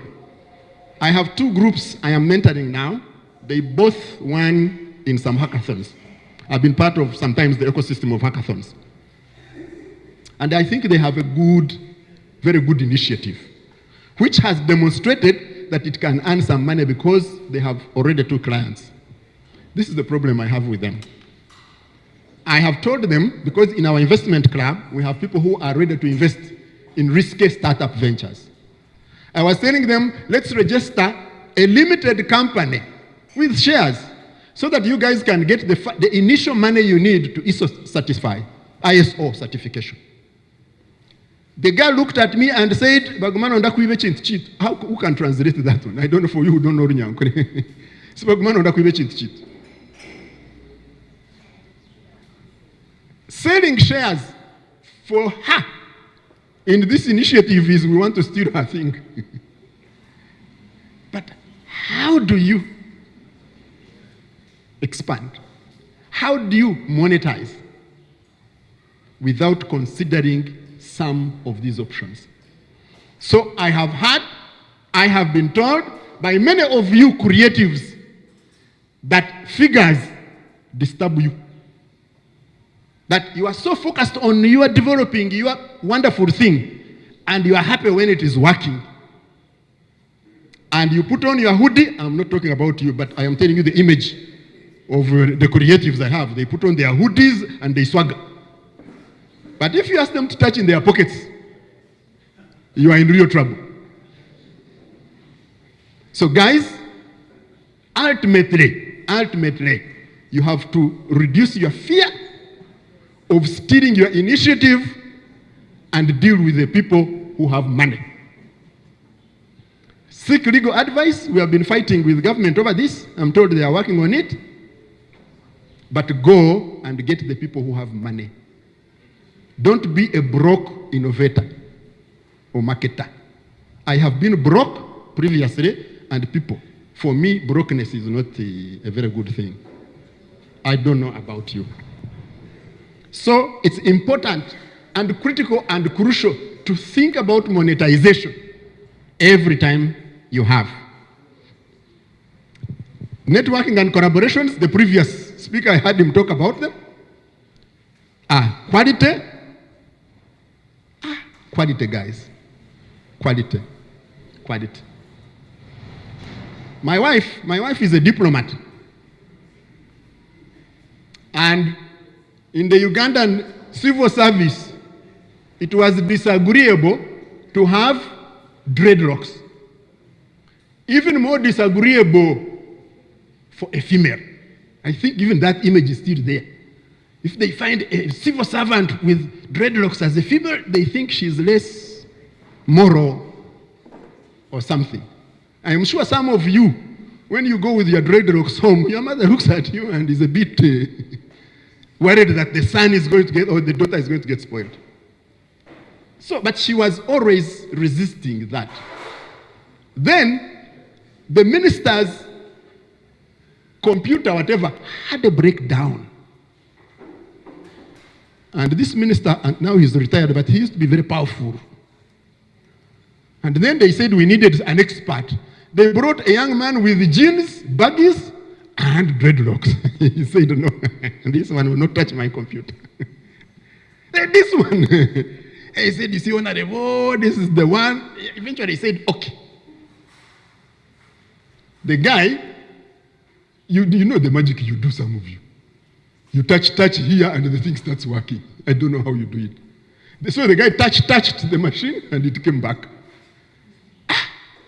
I have two groups I am mentoring now. They both won in some hackathons. I've been part of sometimes the ecosystem of hackathons. And I think they have a good, very good initiative, which has demonstrated that it can earn some money because they have already 2 clients. This is the problem I have with them. I have told them, because in our investment club, we have people who are ready to invest in risky startup ventures. I was telling them, let's register a limited company with shares so that you guys can get the initial money you need to ISO certification. The guy looked at me and said, Bagumano ndakuibe cheat. Who can translate that one? I don't know for you who don't know Runyankore. So Bagumano ndakuibe cheat. Selling shares for her in this initiative is we want to steal her thing. But how do you expand? How do you monetize without considering some of these options? So I have been told by many of you creatives that figures disturb you. That you are so focused on you are developing your wonderful thing and you are happy when it is working. And you put on your hoodie, I'm not talking about you, but I am telling you the image of the creatives I have. They put on their hoodies and they swagger. But if you ask them to touch in their pockets, you are in real trouble. So guys, ultimately, you have to reduce your fear of stealing your initiative and deal with the people who have money. Seek legal advice. We have been fighting with government over this. I'm told they are working on it. But go and get the people who have money. Don't be a broke innovator or marketer. I have been broke previously, and people, for me, brokenness is not a very good thing. I don't know about you. So it's important and critical and crucial to think about monetization every time you have. Networking and collaborations, the previous speaker, I heard him talk about them. Quality. Quality, guys. Quality. My wife is a diplomat. And in the Ugandan civil service, it was disagreeable to have dreadlocks. Even more disagreeable for a female. I think even that image is still there. If they find a civil servant with dreadlocks as a female, they think she's less moral or something. I am sure some of you, when you go with your dreadlocks home, your mother looks at you and is a bit worried that the son is going to get, or the daughter is going to get spoiled. So, but she was always resisting that. Then, the minister's computer, whatever, had a breakdown. And this minister, and now he's retired, but he used to be very powerful. And then they said we needed an expert. They brought a young man with jeans, baggies, and dreadlocks. He said, no, this one will not touch my computer. This one. He said, you see, Honorable, this is the one. Eventually he said, okay. The guy, you know the magic you do, some of you. You touch here and the thing starts working. I don't know how you do it. So the guy touched the machine and it came back.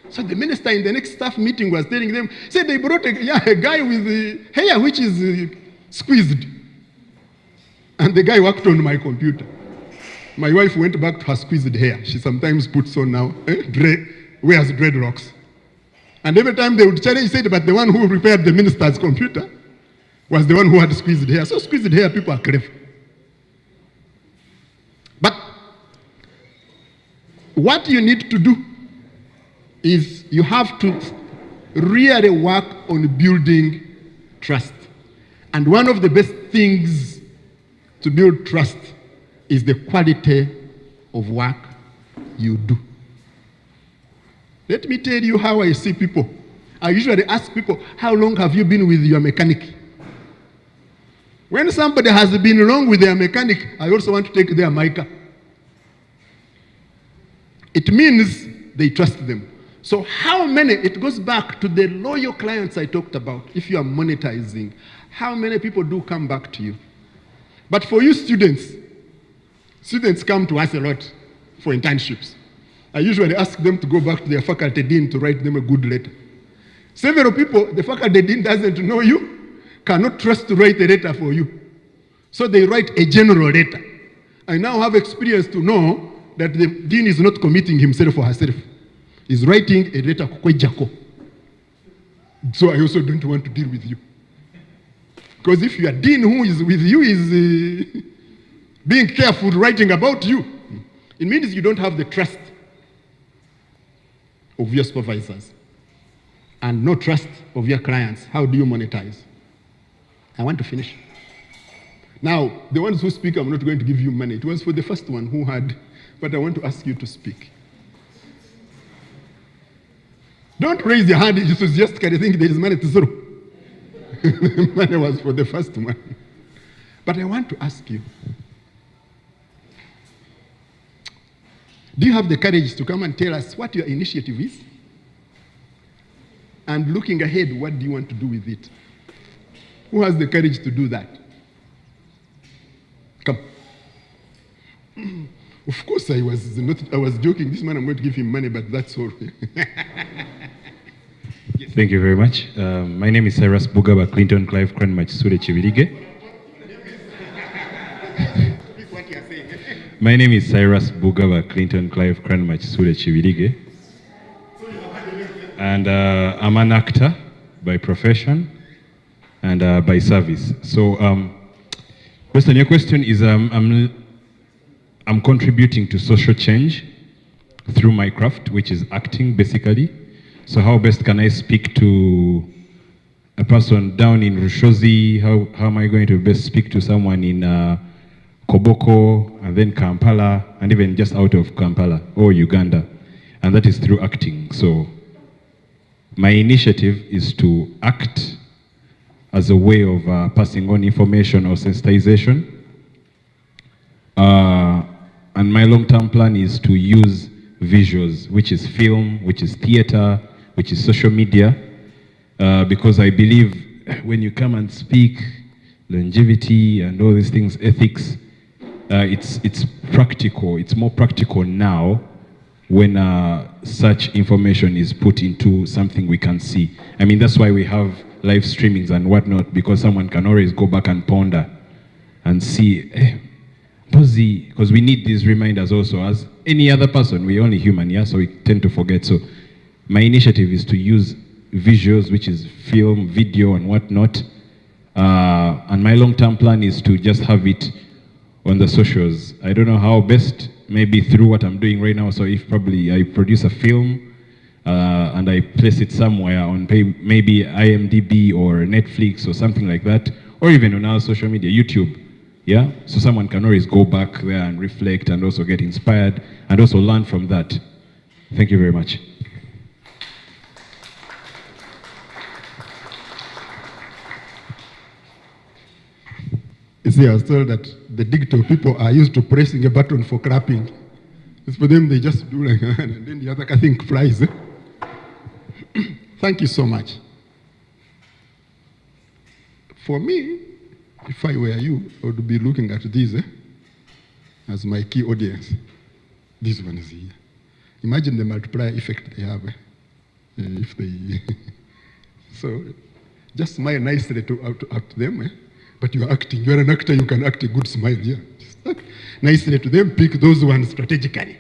So the minister in the next staff meeting was telling them, said they brought a guy with the hair which is squeezed. And the guy worked on my computer. My wife went back to her squeezed hair. She sometimes puts on now, wears dreadlocks. And every time they would challenge, said, but the one who repaired the minister's computer was the one who had squeezed hair. So squeezed hair, people are clever. But what you need to do is you have to really work on building trust. And one of the best things to build trust is the quality of work you do. Let me tell you how I see people. I usually ask people, how long have you been with your mechanic? When somebody has been long with their mechanic, I also want to take their mica. It means they trust them. So how many, it goes back to the loyal clients I talked about, if you are monetizing, how many people do come back to you? But for you students come to us a lot for internships. I usually ask them to go back to their faculty dean to write them a good letter. Several people, the faculty dean doesn't know you, cannot trust to write a letter for you. So they write a general letter. I now have experience to know that the dean is not committing himself or herself. He's writing a letter kwejako. So I also don't want to deal with you. Because if your dean who is with you is being careful writing about you, it means you don't have the trust of your supervisors and no trust of your clients. How do you monetize? I want to finish. Now, the ones who speak, I'm not going to give you money. It was for the first one who had, but I want to ask you to speak. Don't raise your hand enthusiastically think there is money to throw. The money was for the first one. But I want to ask you, do you have the courage to come and tell us what your initiative is? And looking ahead, what do you want to do with it? Who has the courage to do that? Come. Of course, I was joking. This man, I'm going to give him money, but that's all. Yes. Thank you very much. My name is Cyrus Bugaba Clinton Clive Cranmach Sule Chivirige. My name is Cyrus Bugaba Clinton Clive Cranmach Sule Chivirige. And I'm an actor by profession and by service. So, your question is, I'm contributing to social change through my craft, which is acting, basically. So how best can I speak to a person down in Rushozi? How am I going to best speak to someone in Koboko, and then Kampala, and even just out of Kampala or Uganda? And that is through acting. So my initiative is to act as a way of passing on information or sensitization. And my long-term plan is to use visuals, which is film, which is theater, which is social media, because I believe when you come and speak longevity and all these things, ethics, it's practical. It's more practical now when such information is put into something we can see. I mean, that's why we have live streamings and whatnot, because someone can always go back and ponder and see, because we need these reminders also. As any other person, we're only human, yeah, so we tend to forget. So my initiative is to use visuals, which is film, video, and whatnot. And my long-term plan is to just have it on the socials. I don't know how best, maybe through what I'm doing right now. So if probably I produce a film and I place it somewhere on maybe IMDb or Netflix or something like that, or even on our social media, YouTube. Yeah, so someone can always go back there and reflect and also get inspired and also learn from that. Thank you very much. see, I was told that the digital people are used to pressing a button for clapping. It's for them, they just do like, and then the other, I think, flies. Eh? Thank you so much. For me, if I were you, I would be looking at these as my key audience. This one is here. Imagine the multiplier effect they have. If they so just smile nicely to them. But you are acting. You are an actor. You can act a good smile. Yeah. Just nicely to them. Pick those ones strategically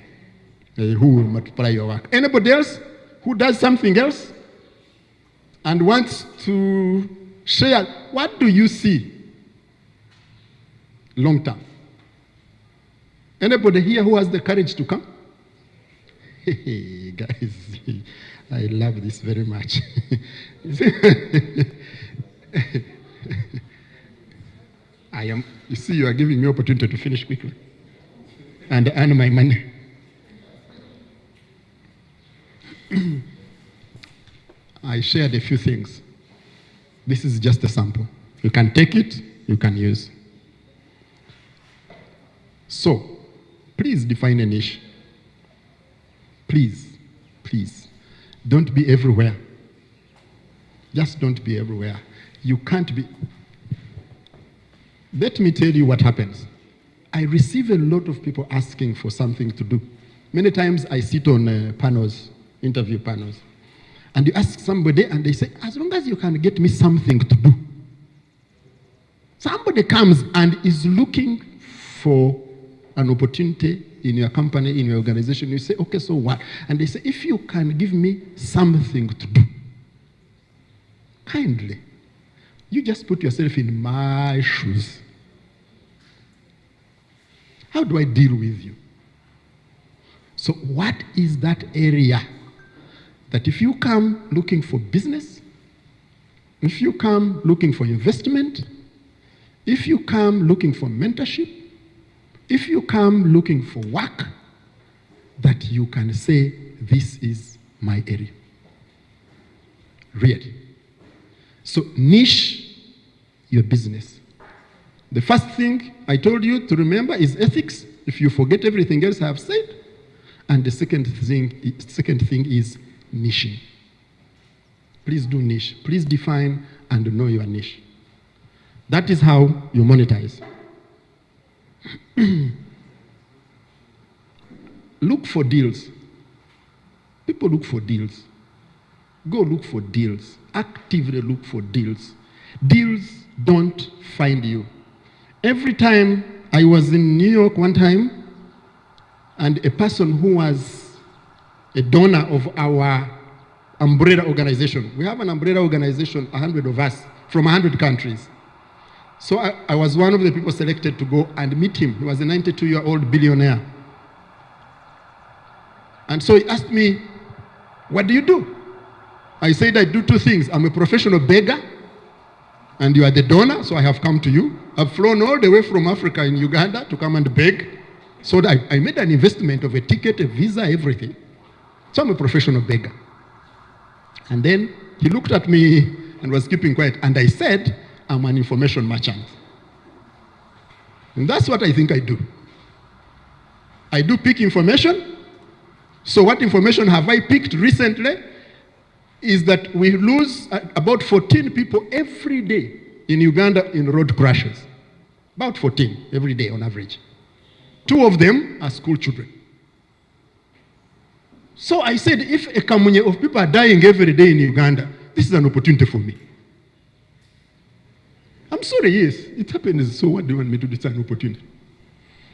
who will multiply your work. Anybody else who does something else and wants to share? What do you see long term? Anybody here who has the courage to come? Hey, guys, I love this very much. You see, you are giving me opportunity to finish quickly and earn my money. I shared a few things. This is just a sample. You can take it, you can use. So, please define a niche. Please, please, don't be everywhere. Just don't be everywhere. You can't be. Let me tell you what happens. I receive a lot of people asking for something to do. Many times I sit on panels, interview panels, and you ask somebody and they say, as long as you can get me something to do. Somebody comes and is looking for an opportunity in your company, in your organization. You say, okay, so what? And they say, if you can give me something to do, kindly, you just put yourself in my shoes. How do I deal with you? So what is that area that if you come looking for business, if you come looking for investment, if you come looking for mentorship, if you come looking for work, that you can say, this is my area. Really. So niche your business. The first thing I told you to remember is ethics. If you forget everything else I have said. And the second thing is niching. Please do niche. Please define and know your niche. That is how you monetize. Look for deals. People look for deals. Go look for deals. Actively look for deals. Deals don't find you. Every time I was in New York one time, and a person who was a donor of our umbrella organization. We have an umbrella organization, 100 of us, from 100 countries. So I was one of the people selected to go and meet him. He was a 92-year-old billionaire. And so he asked me, what do you do? I said, I do two things. I'm a professional beggar, and you are the donor, so I have come to you. I've flown all the way from Africa in Uganda to come and beg. So I made an investment of a ticket, a visa, everything. So I'm a professional beggar. And then he looked at me and was keeping quiet. And I said, I'm an information merchant. And that's what I think I do. I do pick information. So what information have I picked recently is that we lose about 14 people every day in Uganda in road crashes. About 14 every day on average. 2 of them are school children. So I said, if a community of people are dying every day in Uganda, this is an opportunity for me. I'm sorry, yes, it happens. So what do you want me to do? It's an opportunity.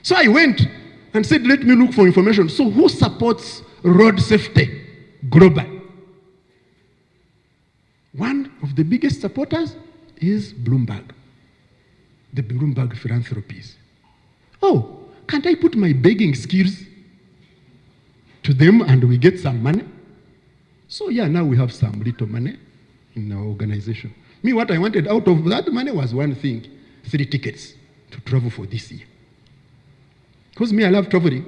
So I went and said, let me look for information. So who supports road safety globally? One of the biggest supporters is Bloomberg, the Bloomberg Philanthropies. Oh, can't I put my begging skills to them and we get some money? So yeah, now we have some little money in our organization. Me, what I wanted out of that money was one thing, 3 tickets to travel for this year. Because me, I love traveling.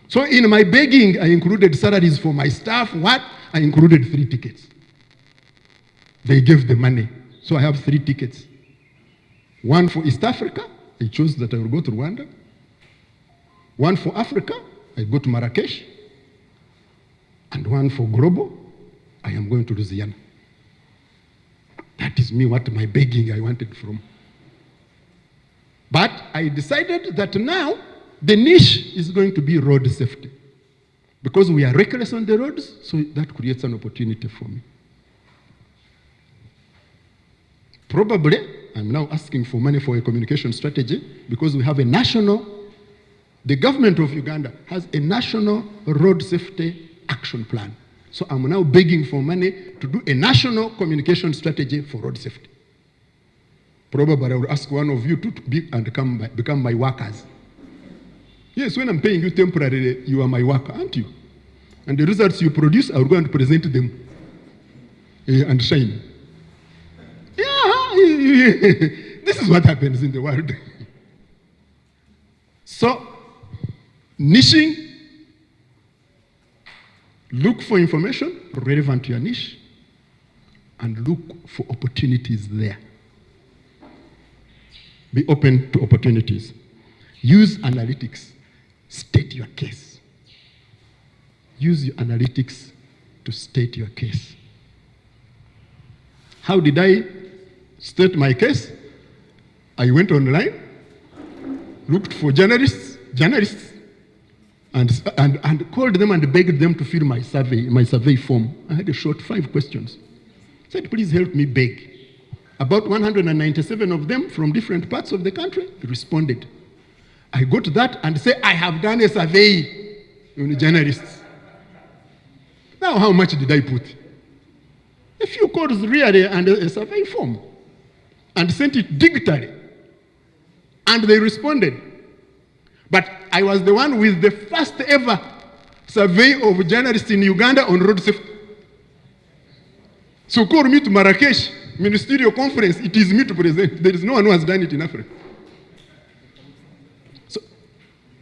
So in my begging, I included salaries for my staff. What? I included 3 tickets. They gave the money. So I have 3 tickets. One for East Africa, I chose that I will go to Rwanda. One for Africa, I go to Marrakesh. And one for global, I am going to Louisiana. That is me, what my begging I wanted from. But I decided that now the niche is going to be road safety. Because we are reckless on the roads, so that creates an opportunity for me. Probably, I'm now asking for money for a communication strategy because we have a national, the government of Uganda has a national road safety action plan. So I'm now begging for money to do a national communication strategy for road safety. Probably I will ask one of you to be and become my workers. Yes, when I'm paying you temporarily, you are my worker, aren't you? And the results you produce, I will go and present them and shine. Yeah, this is what happens in the world. So, niching, look for information relevant to your niche, and look for opportunities there. Be open to opportunities. Use analytics. State your case. Use your analytics to state your case. How did I state my case? I went online, looked for journalists, and called them and begged them to fill my survey form. I had a short 5 questions. I said, please help me beg. About 197 of them from different parts of the country responded. I got that and said, I have done a survey on journalists. Now, how much did I put? A few codes really and a survey form, and sent it digitally. And they responded. But I was the one with the first ever survey of journalists in Uganda on road safety. So call me to Marrakesh, ministerial conference, it is me to present. There is no one who has done it in Africa. So,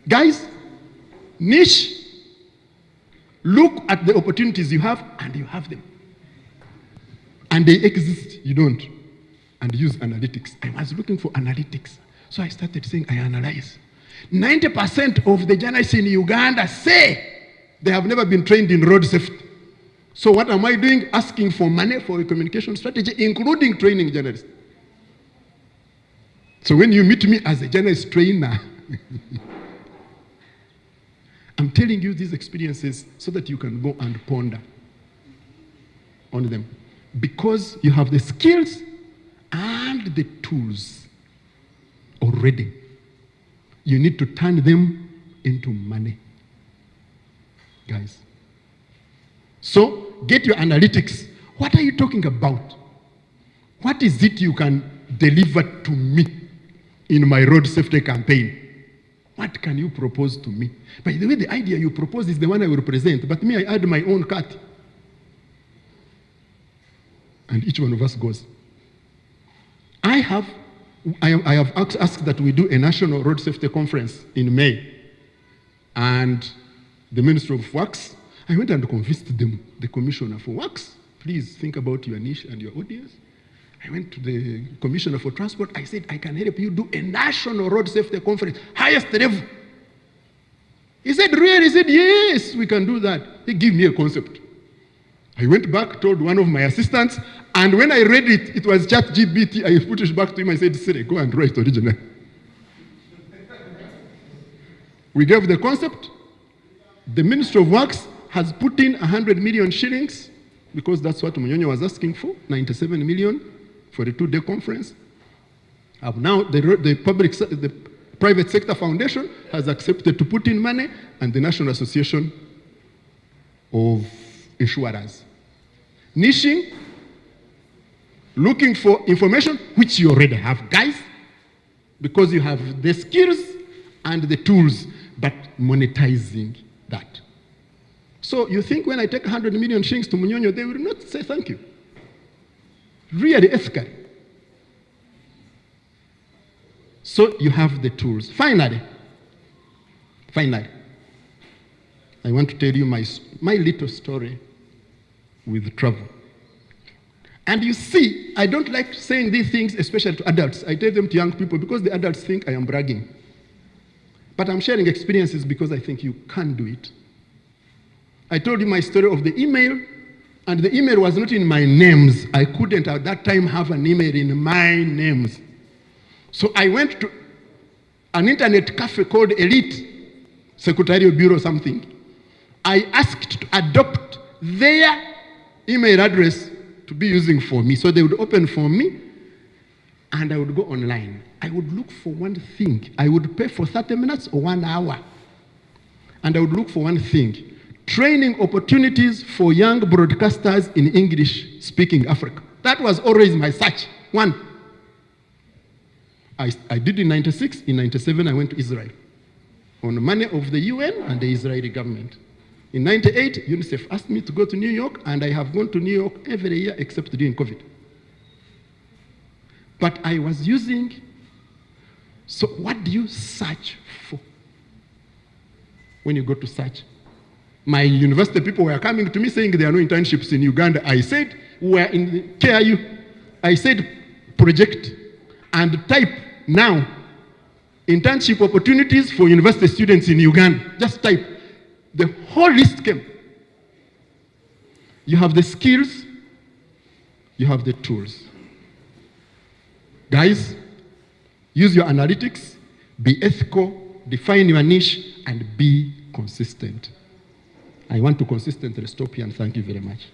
guys, niche, look at the opportunities you have, and you have them. And they exist, you don't. And use analytics. I was looking for analytics. So I started saying, I analyze. 90% of the journalists in Uganda say they have never been trained in road safety. So what am I doing? Asking for money for a communication strategy, including training journalists. So when you meet me as a journalist trainer, I'm telling you these experiences so that you can go and ponder on them. Because you have the skills and the tools already. You need to turn them into money, guys. So get your analytics. What are you talking about? What is it you can deliver to me in my road safety campaign? What can you propose to me? By the way, the idea you propose is the one I will present, but me, I add my own cut. And each one of us goes. I have asked that we do a national road safety conference in May. And the Ministry of Works, I went and convinced them, the Commissioner for Works, please think about your niche and your audience. I went to the Commissioner for Transport. I said, I can help you do a national road safety conference, highest level. He said, really? He said, yes, we can do that. He gave me a concept. I went back, told one of my assistants, and when I read it, it was ChatGPT. I put it back to him. I said, Siri, go and write original. We gave the concept. The Ministry of Works has put in 100 million shillings, because that's what Munyonyo was asking for, 97 million for a 2-day conference. Now the private sector foundation has accepted to put in money, and the National Association of Insurers. Niching, looking for information which you already have, guys, because you have the skills and the tools, but monetizing that. So you think when I take 100 million shillings to Munyonyo, they will not say thank you. Really, ethically. So you have the tools. Finally, I want to tell you my little story with travel. And you see, I don't like saying these things, especially to adults. I tell them to young people because the adults think I am bragging. But I'm sharing experiences because I think you can do it. I told you my story of the email, and the email was not in my names. I couldn't at that time have an email in my names. So I went to an internet cafe called Elite, Secretarial Bureau something. I asked to adopt their email address to be using for me. So they would open for me, and I would go online. I would look for one thing. I would pay for 30 minutes or 1 hour. And I would look for one thing. Training opportunities for young broadcasters in English-speaking Africa. That was always my search. One. I did in 96. In 97, I went to Israel on the money of the UN and the Israeli government. In 98, UNICEF asked me to go to New York, and I have gone to New York every year except during COVID. But I was using, so what do you search for when you go to search? My university people were coming to me saying there are no internships in Uganda. I said, we're in KIU. I said, project, and type now, internship opportunities for university students in Uganda. Just type. The whole list came. You have the skills, you have the tools. Guys, use your analytics, be ethical, define your niche, and be consistent. I want to consistently stop here, and thank you very much.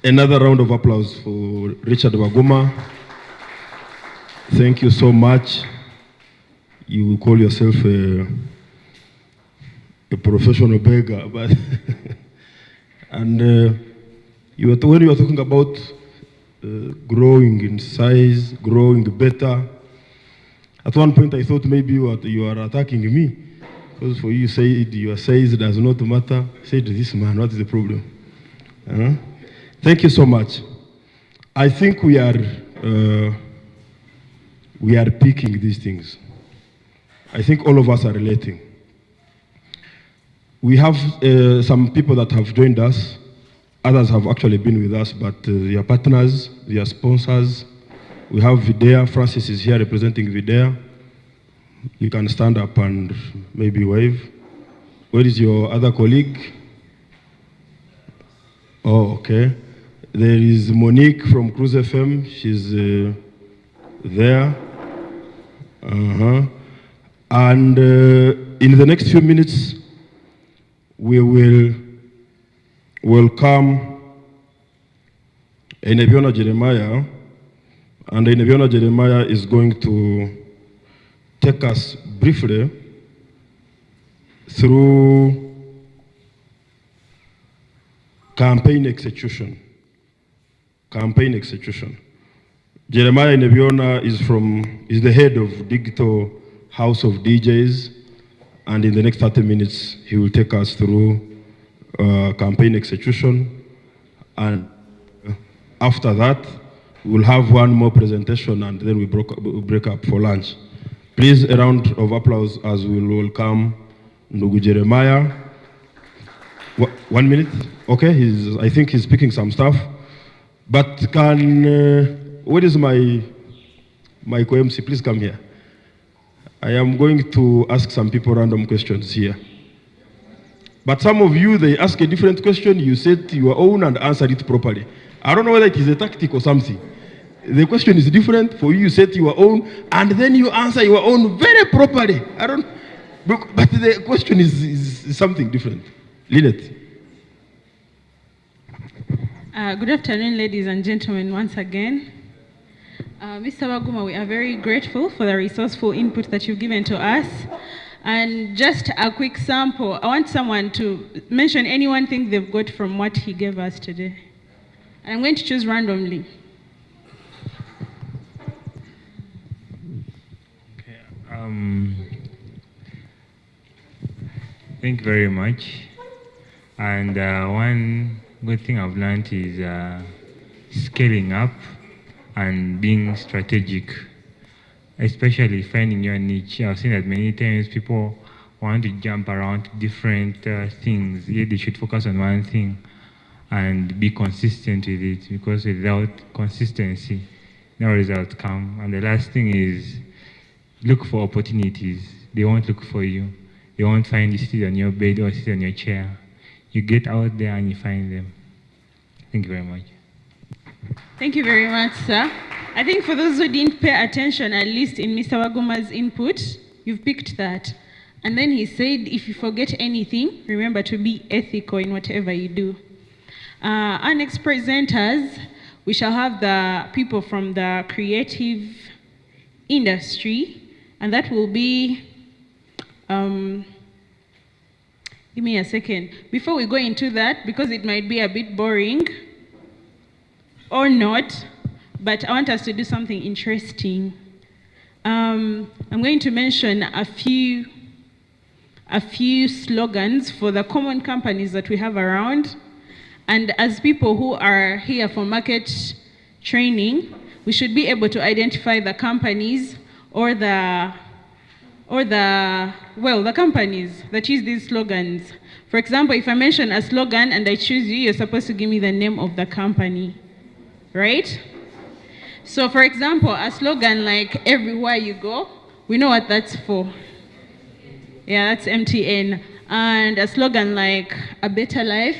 Another round of applause for Richard Waguma. Thank you so much. You call yourself a professional beggar, but and when you were talking about growing in size, growing better, at one point I thought maybe you are attacking me, because for you said your size does not matter. I said, this man, what is the problem? Thank you so much. I think we are picking these things. I think all of us are relating. We have some people that have joined us. Others have actually been with us, but they are partners, they are sponsors. We have Videa. Francis is here representing Videa. You can stand up and maybe wave. Where is your other colleague? Oh, okay. There is Monique from Cruise FM. She's there. And in the next few minutes, we will welcome Enebiona Jeremiah. And Enebiona Jeremiah is going to take us briefly through campaign execution. Campaign execution. Jeremiah Enebiona is the head of Digital House of DJs, and in the next 30 minutes, he will take us through campaign execution. And after that, we'll have one more presentation, and then we break up for lunch. Please, a round of applause as we will welcome Ndugu Jeremiah. 1 minute? Okay, I think he's picking some stuff. But where is my co-MC? Please come here. I am going to ask some people random questions here. But some of you, they ask a different question, you said your own and answer it properly. I don't know whether it is a tactic or something. The question is different. For you, you set your own, and then you answer your own very properly. But the question is something different. Lynette. Good afternoon, ladies and gentlemen, once again. Mr. Waguma, we are very grateful for the resourceful input that you've given to us. And just a quick sample, I want someone to mention any one thing they've got from what he gave us today. And I'm going to choose randomly. Thank you very much. And one good thing I've learned is scaling up and being strategic, especially finding your niche. I've seen that many times people want to jump around different things. Yet they should focus on one thing and be consistent with it, because without consistency, no results come. And the last thing is look for opportunities. They won't look for you. They won't find you sit on your bed or sit on your chair. You get out there and you find them. Thank you very much. Thank you very much, sir. I think for those who didn't pay attention, at least in Mr. Waguma's input, you've picked that. And then he said, if you forget anything, remember to be ethical in whatever you do. Our next presenters, we shall have the people from the creative industry, and that will be, give me a second. Before we go into that, because it might be a bit boring, or not, but I want us to do something interesting. I'm going to mention a few slogans for the common companies that we have around. And as people who are here for market training, we should be able to identify the companies or the companies that use these slogans. For example, if I mention a slogan and I choose you, you're supposed to give me the name of the company, right? So for example, a slogan like everywhere you go, we know what that's for. Yeah, that's MTN. And a slogan like a better life.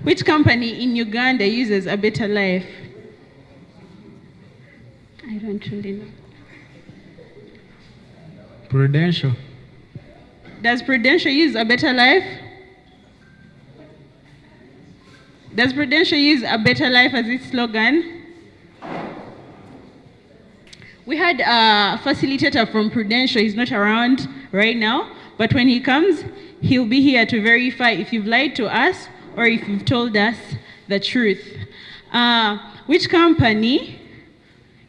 Which company in Uganda uses a better life? I don't really know. Prudential. Does Prudential use a better life? Does Prudential use a better life as its slogan? We had a facilitator from Prudential. He's not around right now, but when he comes, he'll be here to verify if you've lied to us or if you've told us the truth. Which company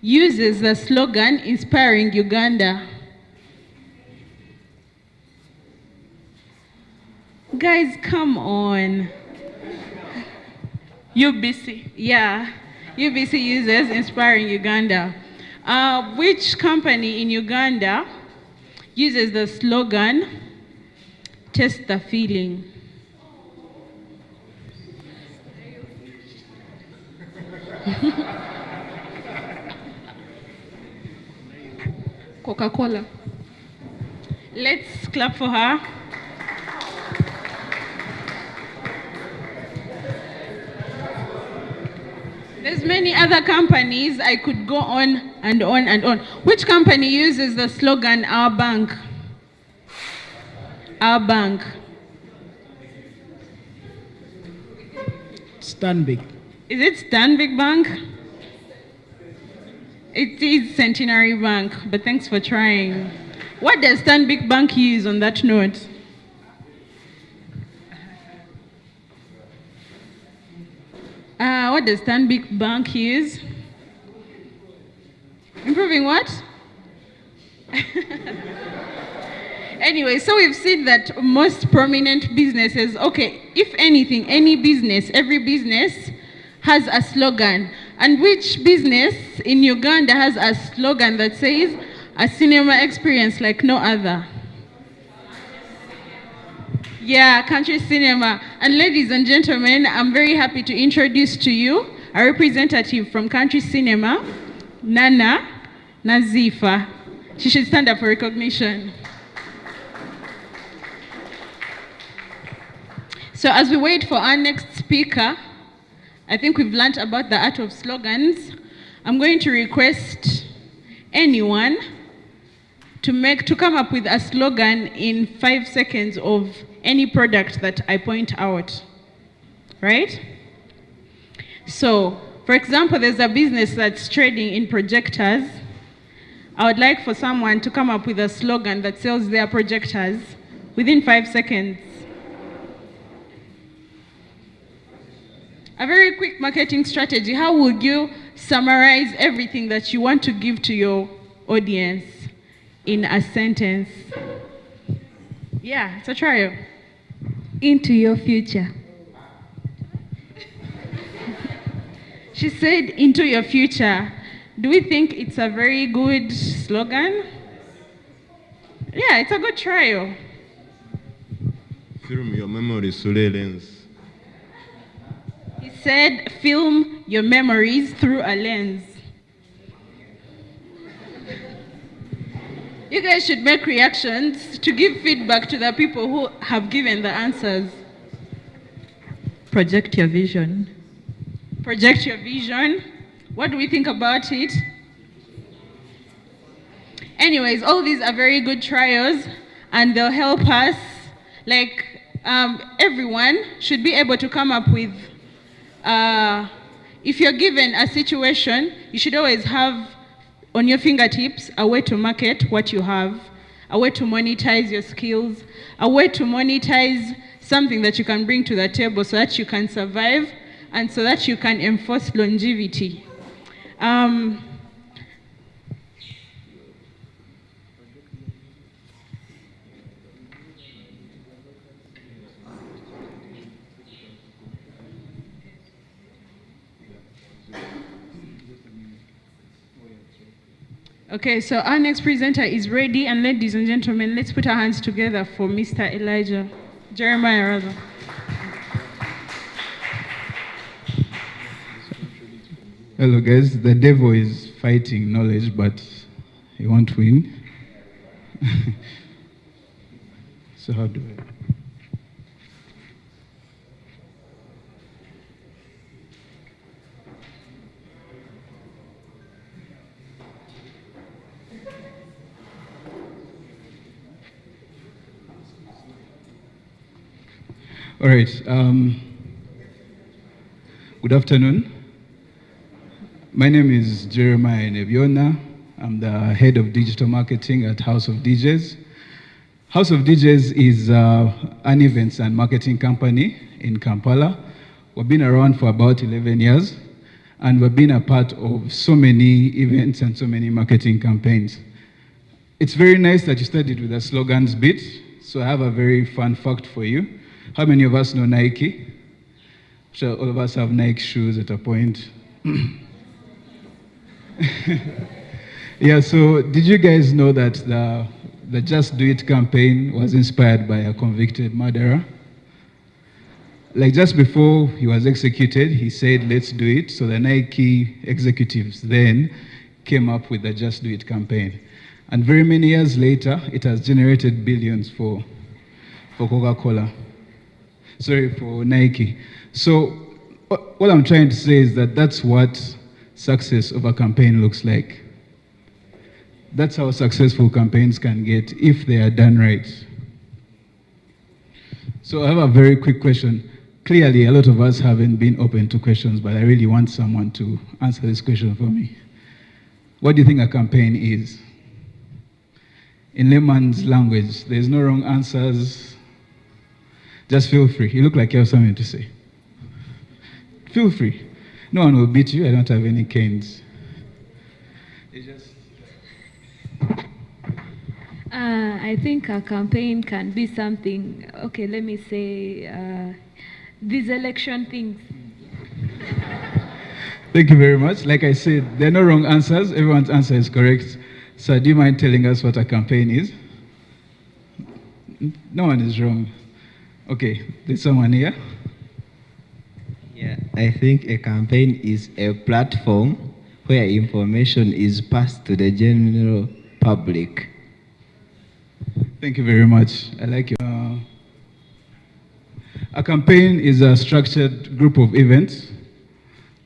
uses the slogan inspiring Uganda? Guys, come on. UBC. Yeah, UBC uses inspiring Uganda. Which company in Uganda uses the slogan, test the feeling? Coca-Cola. Let's clap for her. There's many other companies. I could go on and on and on. Which company uses the slogan, our bank? Our bank. Stanbic. Is it Stanbic Bank? It is Centenary Bank, but thanks for trying. What does Stanbic Bank use on that note? What does Stanbic Bank use? Improving what? Anyway, so we've seen that most prominent businesses, okay, if anything, any business, every business has a slogan. And which business in Uganda has a slogan that says, a cinema experience like no other? Yeah, Country Cinema. And ladies and gentlemen, I'm very happy to introduce to you a representative from Country Cinema, Nana Nazifa. She should stand up for recognition. So as we wait for our next speaker, I think we've learned about the art of slogans. I'm going to request anyone to come up with a slogan in 5 seconds of any product that I point out, right? So, for example, there's a business that's trading in projectors. I would like for someone to come up with a slogan that sells their projectors within 5 seconds. A very quick marketing strategy. How would you summarize everything that you want to give to your audience in a sentence? Yeah, it's a trial. Into your future. She said, into your future. Do we think it's a very good slogan? Yeah, it's a good trial. Film your memories through a lens. He said, film your memories through a lens. You guys should make reactions to give feedback to the people who have given the answers. Project your vision. Project your vision. What do we think about it? Anyways, all these are very good trials, and they'll help us. Like, everyone should be able to come up with, if you're given a situation, you should always have on your fingertips a way to market what you have, a way to monetize your skills, a way to monetize something that you can bring to the table so that you can survive and so that you can enforce longevity. Okay, so our next presenter is ready, and ladies and gentlemen, let's put our hands together for Mr. Jeremiah rather. Hello guys, the devil is fighting knowledge, but he won't win. So how do I? All right. Good afternoon. My name is Jeremiah Nebiona. I'm the head of digital marketing at House of DJs. House of DJs is an events and marketing company in Kampala. We've been around for about 11 years, and we've been a part of so many events and so many marketing campaigns. It's very nice that you started with a slogans bit, so I have a very fun fact for you. How many of us know Nike? Sure, all of us have Nike shoes at a point. Yeah, so did you guys know that the Just Do It campaign was inspired by a convicted murderer? Like just before he was executed, he said, let's do it. So the Nike executives then came up with the Just Do It campaign. And very many years later, it has generated billions for Coca-Cola. Sorry, for Nike. So what I'm trying to say is that that's what success of a campaign looks like. That's how successful campaigns can get if they are done right. So I have a very quick question. Clearly, a lot of us haven't been open to questions, but I really want someone to answer this question for me. What do you think a campaign is? In layman's language, there's no wrong answers. Just feel free. You look like you have something to say. Feel free. No one will beat you. I don't have any canes. I think a campaign can be something, okay, let me say, these election things. Thank you very much. Like I said, there are no wrong answers. Everyone's answer is correct. So do you mind telling us what a campaign is? No one is wrong. Okay, there's someone here. Yeah, I think a campaign is a platform where information is passed to the general public. Thank you very much. I like you. A campaign is a structured group of events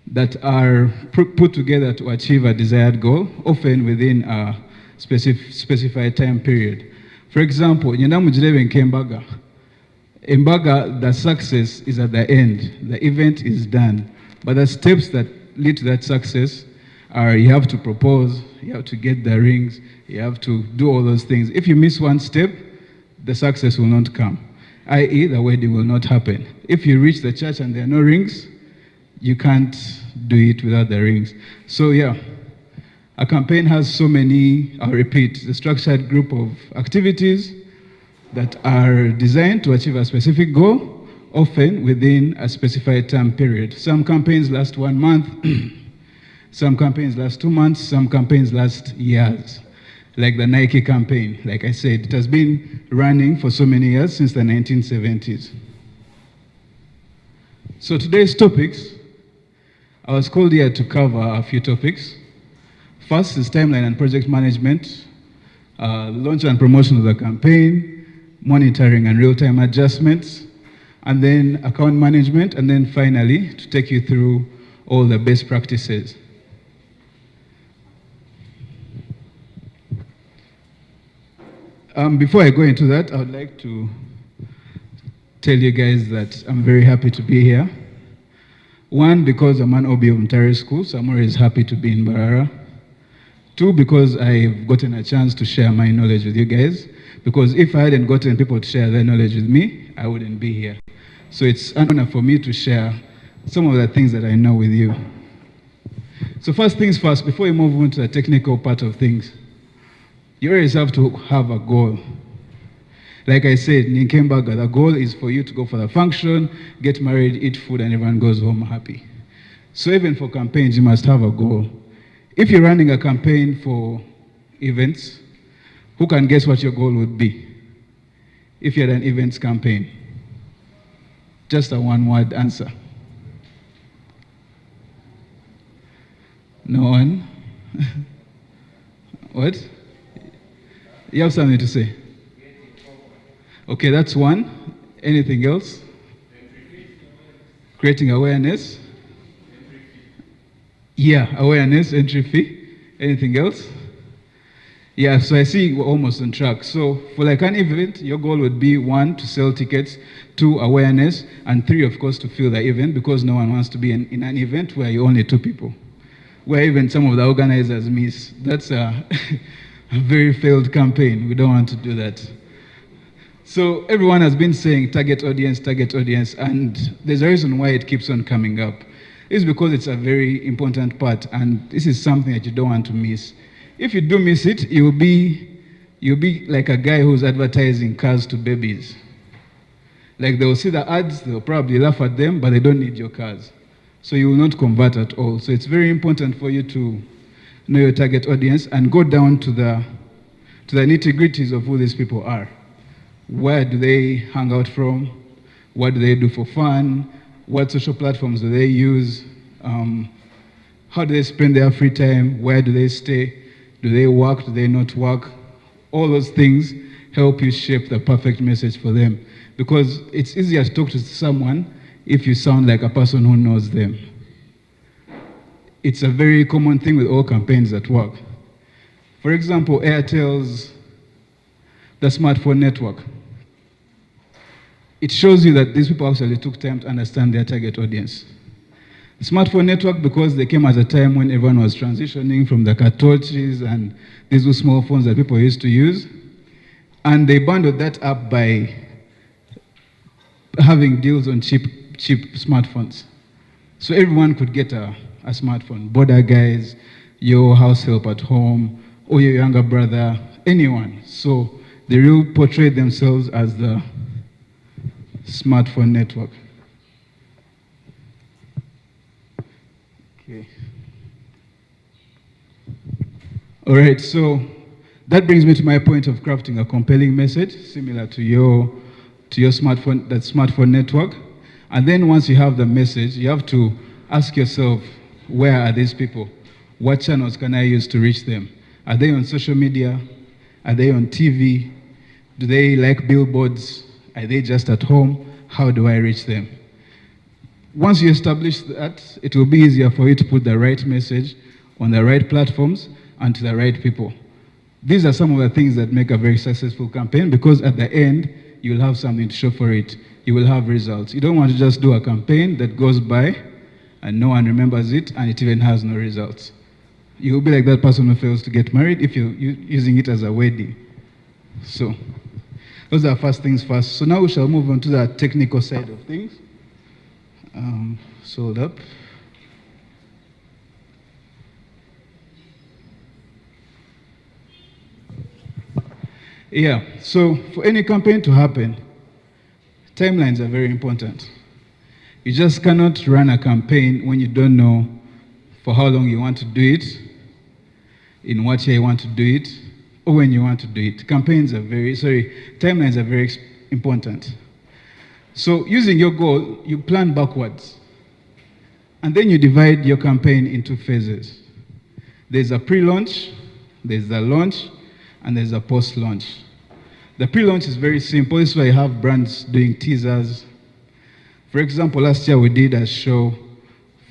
that are put together to achieve a desired goal, often within a specified time period. For example, Nyandamujirebe Nkembaga. Embaga, the success is at the end. The event is done. But the steps that lead to that success are you have to propose, you have to get the rings, you have to do all those things. If you miss one step, the success will not come, i.e. the wedding will not happen. If you reach the church and there are no rings, you can't do it without the rings. So yeah, a campaign has so many, I'll repeat, the structured group of activities that are designed to achieve a specific goal, often within a specified time period. Some campaigns last 1 month, some campaigns last 2 months, some campaigns last years. like the Nike campaign. Like I said, it has been running for so many years, since the 1970s. So today's topics, I was called here to cover a few topics. First is timeline and project management, launch and promotion of the campaign, monitoring and real-time adjustments, and then account management, and then finally, to take you through all the best practices. Before I go into that, I would like to tell you guys that I'm very happy to be here. One, because I'm an OB of Mutare School, so I'm always happy to be in Mbarara. Two, because I've gotten a chance to share my knowledge with you guys, because if I hadn't gotten people to share their knowledge with me, I wouldn't be here. So it's an honor for me to share some of the things that I know with you. So first things first, before we move on to the technical part of things, you always have to have a goal. Like I said, Ninkembaga, the goal is for you to go for the function, get married, eat food, and everyone goes home happy. So even for campaigns, you must have a goal. If you're running a campaign for events, who can guess what your goal would be? If you had an events campaign. Just a one-word answer. No one? What? You have something to say? Okay, that's one. Anything else? Creating awareness? Yeah, awareness, entry fee. Anything else? Yeah, so I see we're almost on track. So for like an event, your goal would be 1, to sell tickets, 2, awareness, and 3, of course, to fill the event, because no one wants to be in an event where you're only 2 people. Where even some of the organizers miss. That's a very failed campaign. We don't want to do that. So everyone has been saying target audience, and there's a reason why it keeps on coming up. It's because it's a very important part, and this is something that you don't want to miss. If you do miss it, you'll be like a guy who's advertising cars to babies. Like they'll see the ads, they'll probably laugh at them, but they don't need your cars. So you will not convert at all. So it's very important for you to know your target audience and go down to the nitty-gritties of who these people are. Where do they hang out from? What do they do for fun? What social platforms do they use? How do they spend their free time? Where do they stay? Do they work? Do they not work? All those things help you shape the perfect message for them. Because it's easier to talk to someone if you sound like a person who knows them. It's a very common thing with all campaigns that work. For example, Airtel's the smartphone network. It shows you that these people actually took time to understand their target audience. The smartphone network, because they came at a time when everyone was transitioning from the cartouches and these were small phones that people used to use. And they bundled that up by having deals on cheap smartphones. So everyone could get a smartphone. Border guys, your house help at home, or your younger brother, anyone. So they really portrayed themselves as the smartphone network. Okay. All right, so that brings me to my point of crafting a compelling message similar to your smartphone, that smartphone network. And then once you have the message, you have to ask yourself, where are these people? What channels can I use to reach them? Are they on social media? Are they on TV? Do they like billboards? Are they just at home? How do I reach them? Once you establish that, it will be easier for you to put the right message on the right platforms and to the right people. These are some of the things that make a very successful campaign, because at the end, you'll have something to show for it. You will have results. You don't want to just do a campaign that goes by and no one remembers it and it even has no results. You'll be like that person who fails to get married if you're using it as a wedding. So those are first things first. So now we shall move on to the technical side of things. Hold up. Yeah, so for any campaign to happen, timelines are very important. You just cannot run a campaign when you don't know for how long you want to do it, in what year you want to do it, or when you want to do it. Timelines are very important. So using your goal, you plan backwards. And then you divide your campaign into phases. There's a pre-launch, there's a launch, and there's a post-launch. The pre-launch is very simple. This is why you have brands doing teasers. For example, last year we did a show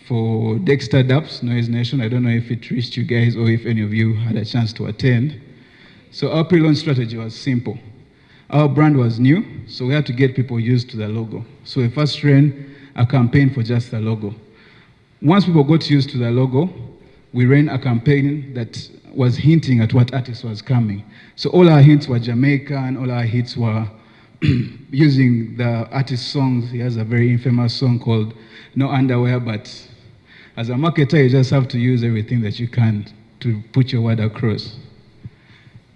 for Dexter Daps, Noise Nation. I don't know if it reached you guys or if any of you had a chance to attend. So our pre-launch strategy was simple. Our brand was new, so we had to get people used to the logo. So we first ran a campaign for just the logo. Once people got used to the logo, we ran a campaign that was hinting at what artist was coming. So all our hints were Jamaican, all our hits were using the artist's songs. He has a very infamous song called No Underwear, but as a marketer, you just have to use everything that you can to put your word across.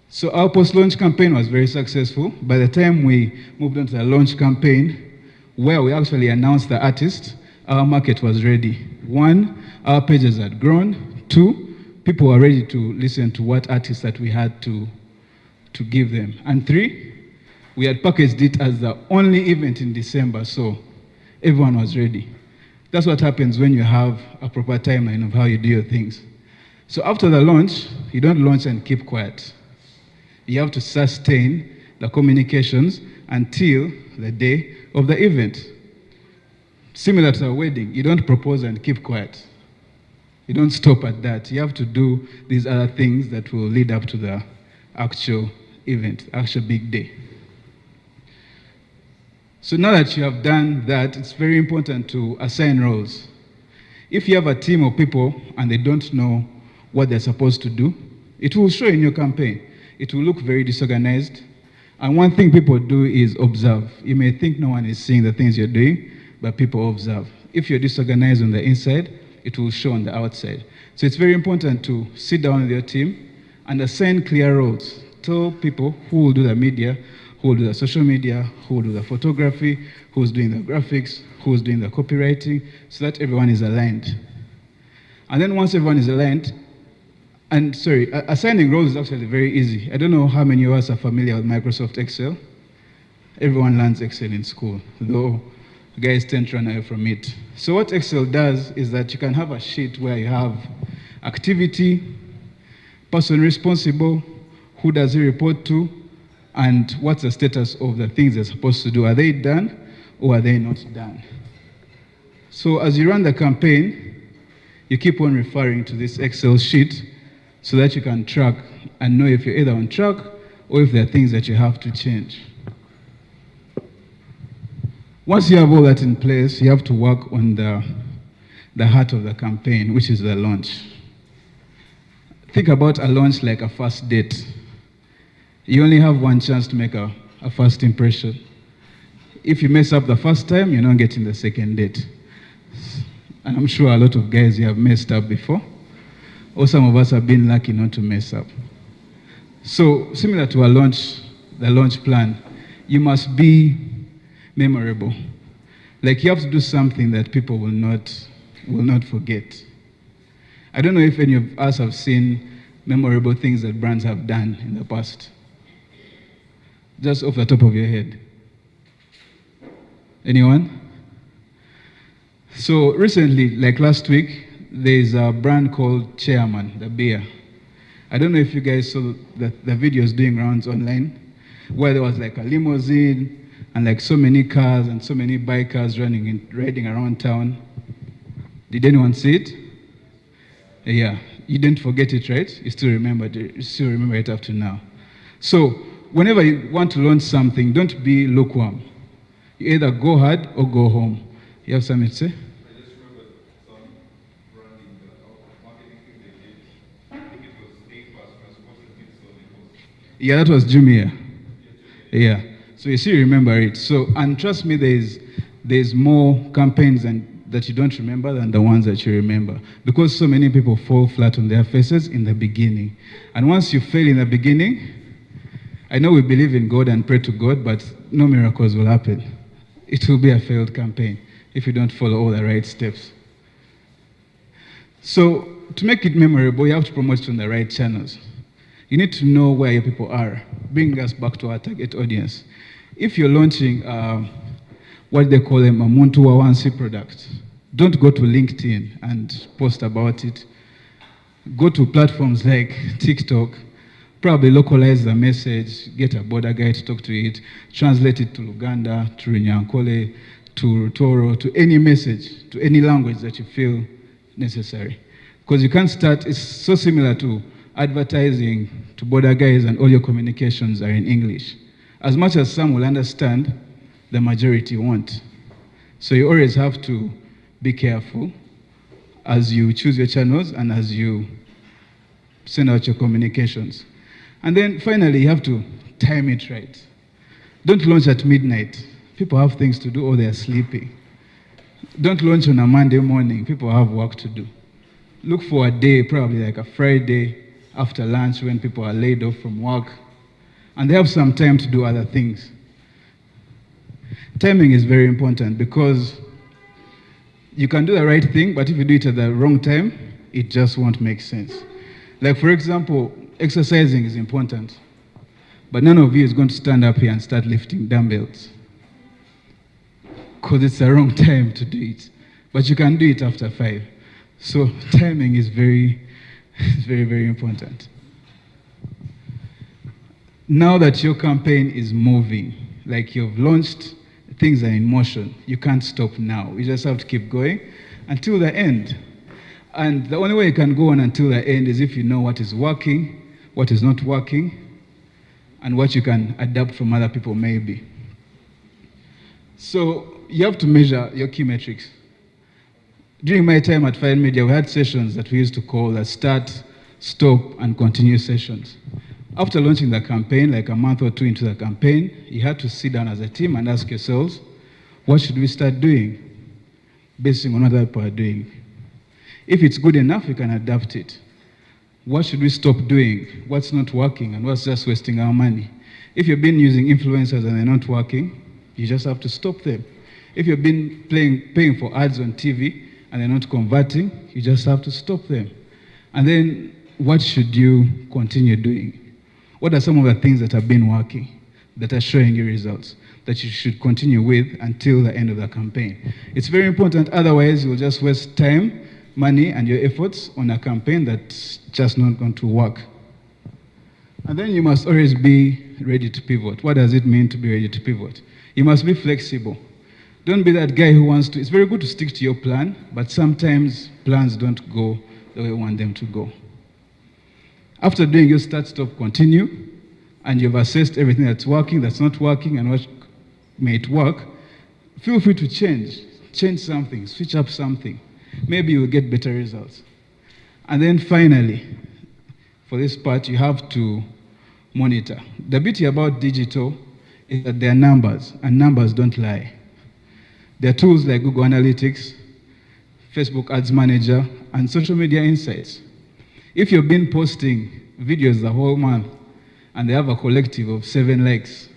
So our post-launch campaign was very successful. By the time we moved on to the launch campaign, where we actually announced the artist, our market was ready. 1, our pages had grown. 2, people were ready to listen to what artists that we had to give them. And 3, we had packaged it as the only event in December, so everyone was ready. That's what happens when you have a proper timeline of how you do your things. So after the launch, you don't launch and keep quiet. You have to sustain the communications until the day of the event. Similar to a wedding, you don't propose and keep quiet. You don't stop at that. You have to do these other things that will lead up to the actual event, actual big day. So now that you have done that, it's very important to assign roles. If you have a team of people and they don't know what they're supposed to do, it will show in your campaign. It will look very disorganized. And one thing people do is observe. You may think no one is seeing the things you're doing, but people observe. If you're disorganized on the inside, it will show on the outside. So it's very important to sit down with your team and assign clear roles. Tell people who will do the media, who will do the social media, who will do the photography, who's doing the graphics, who's doing the copywriting, so that everyone is aligned. And then once everyone is aligned, assigning roles is actually very easy. I don't know how many of us are familiar with Microsoft Excel. Everyone learns Excel in school, though guys tend to run away from it. So what Excel does is that you can have a sheet where you have activity, person responsible, who does he report to, and what's the status of the things they're supposed to do. Are they done or are they not done? So as you run the campaign, you keep on referring to this Excel sheet so that you can track and know if you're either on track or if there are things that you have to change. Once you have all that in place, you have to work on the heart of the campaign, which is the launch. Think about a launch like a first date. You only have one chance to make a first impression. If you mess up the first time, you're not getting the second date. And I'm sure a lot of guys here have messed up before, or some of us have been lucky not to mess up. So similar to the launch plan, you must be memorable. Like you have to do something that people will not forget. I don't know if any of us have seen memorable things that brands have done in the past. Just off the top of your head. Anyone? So recently, like last week, there's a brand called Chairman, the beer. I don't know if you guys saw the videos doing rounds online, where there was like a limousine and like so many cars and so many bikers riding around town. Did anyone see it? Yeah, you didn't forget it, right? You still remember it up to now. So whenever you want to launch something, don't be lukewarm. You either go hard or go home. You have something to say? Yeah, that was Jumia. Yeah. So you still remember it. So, and trust me, there's more campaigns that you don't remember than the ones that you remember. Because so many people fall flat on their faces in the beginning. And once you fail in the beginning, I know we believe in God and pray to God, but no miracles will happen. It will be a failed campaign if you don't follow all the right steps. So to make it memorable, you have to promote it on the right channels. You need to know where your people are, bringing us back to our target audience. If you're launching what they call a Muntu Wawansi product, don't go to LinkedIn and post about it. Go to platforms like TikTok, probably localize the message, get a border guy to talk to it, translate it to Luganda, to Runyankole, to Rutoro, to any message, to any language that you feel necessary. Because you can't start, it's so similar to advertising to border guys and all your communications are in English. As much as some will understand, the majority won't. So you always have to be careful as you choose your channels and as you send out your communications. And then finally, you have to time it right. Don't launch at midnight. People have things to do or they're sleeping. Don't launch on a Monday morning. People have work to do. Look for a day, probably like a Friday after lunch when people are laid off from work and they have some time to do other things. Timing is very important because you can do the right thing, but if you do it at the wrong time, it just won't make sense. Like for example, exercising is important, but none of you is going to stand up here and start lifting dumbbells because it's the wrong time to do it. But you can do it after 5. So timing is very, very important. Now that your campaign is moving, like you've launched, things are in motion, you can't stop now. You just have to keep going until the end. And the only way you can go on until the end is if you know what is working, what is not working, and what you can adapt from other people maybe. So you have to measure your key metrics. During my time at Fine Media, we had sessions that we used to call the start, stop, and continue sessions. After launching the campaign, like a month or 2 into the campaign, you had to sit down as a team and ask yourselves, what should we start doing based on what other people are doing? If it's good enough, we can adapt it. What should we stop doing? What's not working and what's just wasting our money? If you've been using influencers and they're not working, you just have to stop them. If you've been paying for ads on TV and they're not converting, you just have to stop them. And then what should you continue doing? What are some of the things that have been working, that are showing you results, that you should continue with until the end of the campaign? It's very important, otherwise you'll just waste time, money, and your efforts on a campaign that's just not going to work. And then you must always be ready to pivot. What does it mean to be ready to pivot? You must be flexible. Don't be that guy who wants to, it's very good to stick to your plan, but sometimes plans don't go the way you want them to go. After doing your start, stop, continue, and you've assessed everything that's working, that's not working, and what may it work, feel free to change something, switch up something. Maybe you'll get better results. And then finally, for this part, you have to monitor. The beauty about digital is that there are numbers, and numbers don't lie. There are tools like Google Analytics, Facebook Ads Manager, and social media insights. If you've been posting videos the whole month and they have a collective of 7 likes,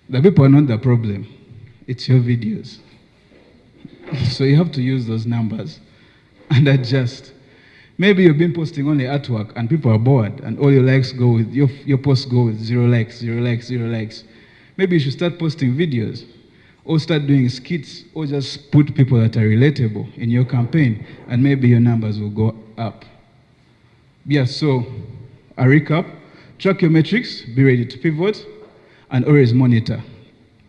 the people are not the problem, it's your videos. So you have to use those numbers and adjust. Maybe you've been posting only artwork and people are bored and all your likes go with, your posts go with 0 likes, 0 likes, 0 likes. Maybe you should start posting videos or start doing skits or just put people that are relatable in your campaign and maybe your numbers will go up. Yeah, so a recap, track your metrics, be ready to pivot, and always monitor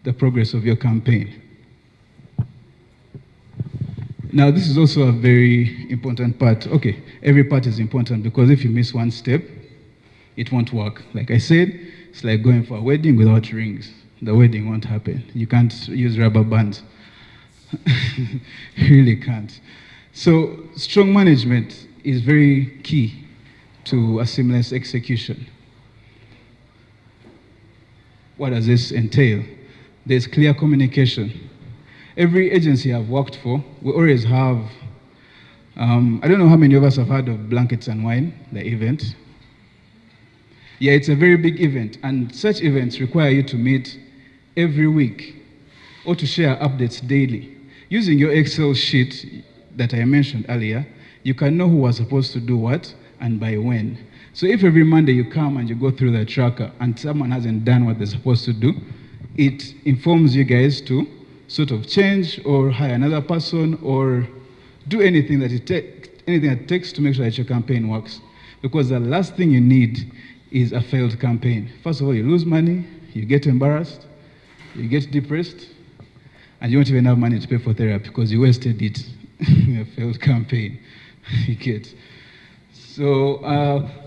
the progress of your campaign. Now, this is also a very important part. Okay, every part is important because if you miss one step, it won't work. Like I said, it's like going for a wedding without rings. The wedding won't happen. You can't use rubber bands. You really can't. So strong management is very key to a seamless execution. What does this entail? There's clear communication. Every agency I've worked for, we always have, I don't know how many of us have heard of Blankets and Wine, the event. Yeah, it's a very big event, and such events require you to meet every week or to share updates daily. Using your Excel sheet that I mentioned earlier, you can know who was supposed to do what and by when. So if every Monday you come and you go through the tracker and someone hasn't done what they're supposed to do, it informs you guys to sort of change or hire another person or do anything that it takes to make sure that your campaign works. Because the last thing you need is a failed campaign. First of all, you lose money, you get embarrassed, you get depressed, and you won't even have money to pay for therapy because you wasted it in a failed campaign. You get. So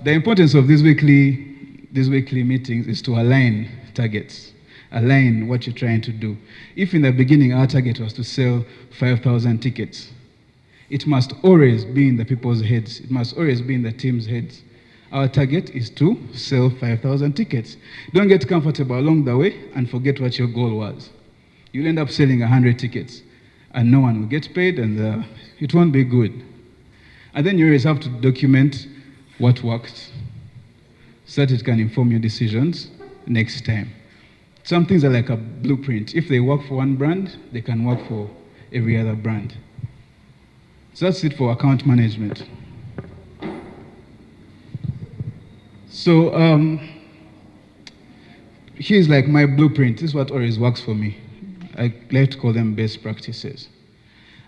the importance of these weekly meetings is to align targets, align what you're trying to do. If in the beginning our target was to sell 5,000 tickets, it must always be in the people's heads. It must always be in the team's heads. Our target is to sell 5,000 tickets. Don't get comfortable along the way and forget what your goal was. You'll end up selling 100 tickets and no one will get paid and it won't be good. And then you always have to document what worked so that it can inform your decisions next time. Some things are like a blueprint. If they work for one brand, they can work for every other brand. So that's it for account management. So here's like my blueprint. This is what always works for me. I like to call them best practices.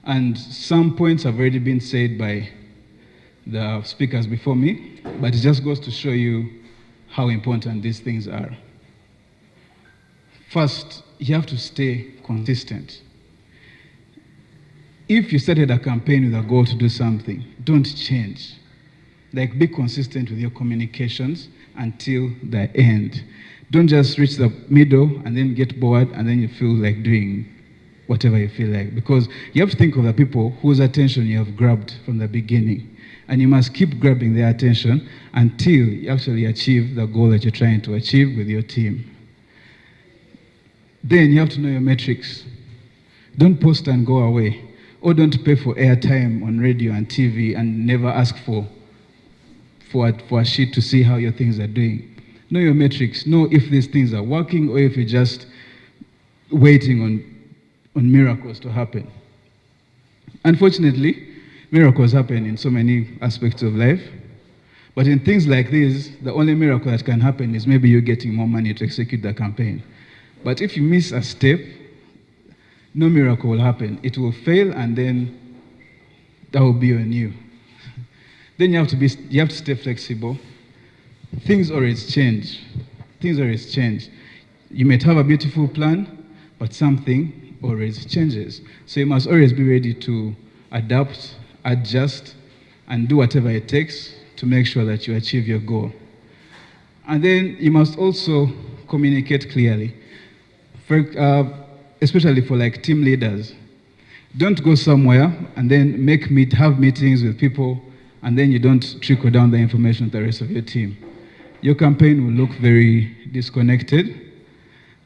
And some points have already been said by the speakers before me, but it just goes to show you how important these things are. First, you have to stay consistent. If you started a campaign with a goal to do something, don't change. Like, be consistent with your communications until the end. Don't just reach the middle and then get bored and then you feel like doing whatever you feel like. Because you have to think of the people whose attention you have grabbed from the beginning. And you must keep grabbing their attention until you actually achieve the goal that you're trying to achieve with your team. Then you have to know your metrics. Don't post and go away. Or don't pay for airtime on radio and TV and never ask for a sheet to see how your things are doing. Know your metrics. Know if these things are working or if you're just waiting on miracles to happen. Unfortunately, miracles happen in so many aspects of life. But in things like this, the only miracle that can happen is maybe you getting more money to execute the campaign. But if you miss a step, no miracle will happen. It will fail and then that will be on you. Then you have to stay flexible. Things always change. Things always change. You might have a beautiful plan, but something always changes. So you must always be ready to adapt, adjust, and do whatever it takes to make sure that you achieve your goal. And then you must also communicate clearly, especially for like team leaders. Don't go somewhere and then have meetings with people and then you don't trickle down the information to the rest of your team. Your campaign will look very disconnected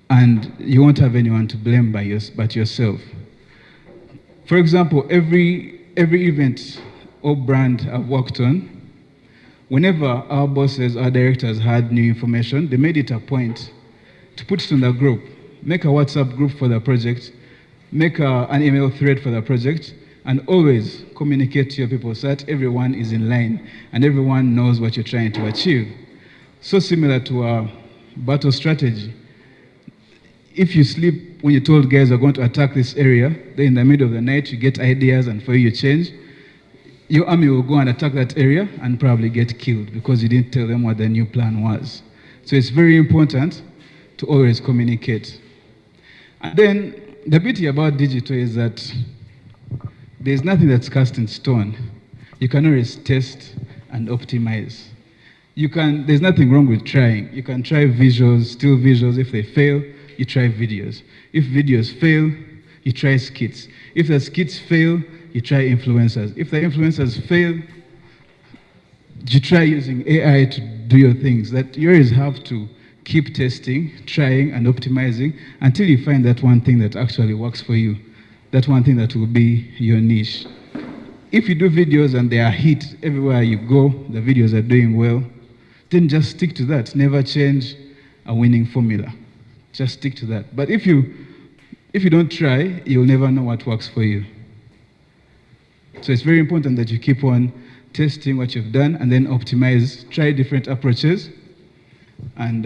and you won't have anyone to blame but yourself. For example, every event or brand I've worked on, whenever our bosses, our directors had new information, they made it a point to put it in the group. Make a WhatsApp group for the project, make an email thread for the project, and always communicate to your people so that everyone is in line and everyone knows what you're trying to achieve. So similar to our battle strategy. If you sleep when you told guys are going to attack this area, then in the middle of the night you get ideas and for you change, your army will go and attack that area and probably get killed because you didn't tell them what the new plan was. So it's very important to always communicate. And then the beauty about digital is that there's nothing that's cast in stone. You can always test and optimize. There's nothing wrong with trying. You can try visuals, still visuals. If they fail, you try videos. If videos fail, you try skits. If the skits fail, you try influencers. If the influencers fail, you try using AI to do your things. That you always have to keep testing, trying, and optimizing until you find that one thing that actually works for you. That one thing that will be your niche. If you do videos and they are hit everywhere you go, the videos are doing well, then just stick to that. Never change a winning formula. Just stick to that. But if you don't try, you'll never know what works for you. So it's very important that you keep on testing what you've done, and then optimize, try different approaches, and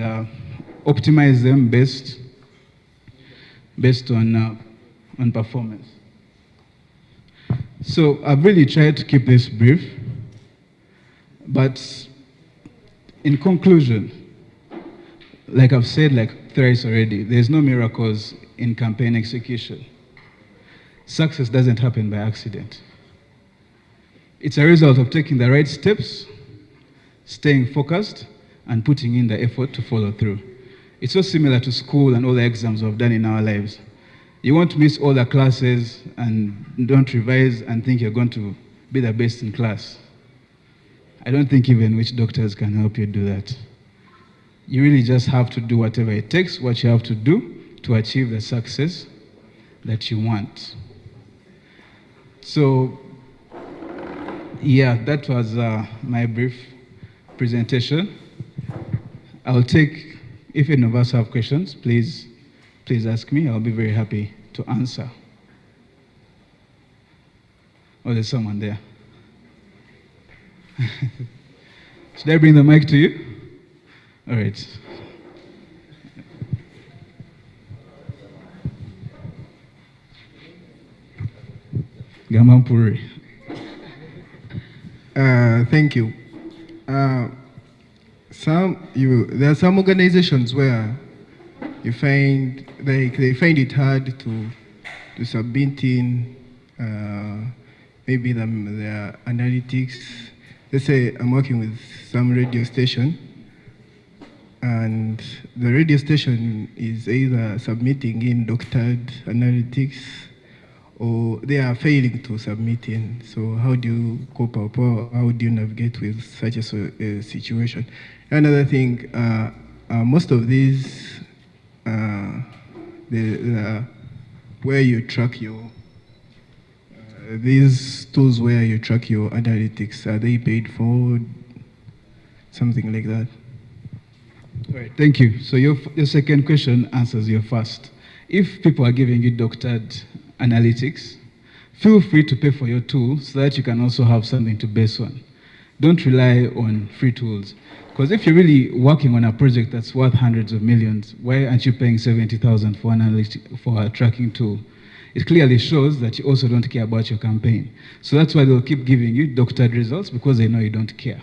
optimize them based on performance. So I've really tried to keep this brief, but in conclusion, like I've said like thrice already, there's no miracles in campaign execution. Success doesn't happen by accident. It's a result of taking the right steps, staying focused, and putting in the effort to follow through. It's so similar to school and all the exams we've done in our lives. You won't miss all the classes and don't revise and think you're going to be the best in class. I don't think even witch doctors can help you do that. You really just have to do whatever it takes, what you have to do to achieve the success that you want. So, yeah, that was my brief presentation. I'll take, if any of us have questions, please ask me. I'll be very happy to answer. Oh, there's someone there. Should I bring the mic to you? All right. Gamampuri. Thank you. There are some organizations where you find they find it hard to submit in maybe their analytics. Let's say I'm working with some radio station, and the radio station is either submitting in doctored analytics or they are failing to submit in. So how do you cope up, or how do you navigate with such a situation? Another thing, most of these, where you track your, these tools where you track your analytics, are they paid for? Something like that. All right, thank you. So your second question answers your first. If people are giving you doctored analytics, feel free to pay for your tool so that you can also have something to base on. Don't rely on free tools. Because if you're really working on a project that's worth hundreds of millions, why aren't you paying 70,000 for a tracking tool? It clearly shows that you also don't care about your campaign. So that's why they'll keep giving you doctored results, because they know you don't care.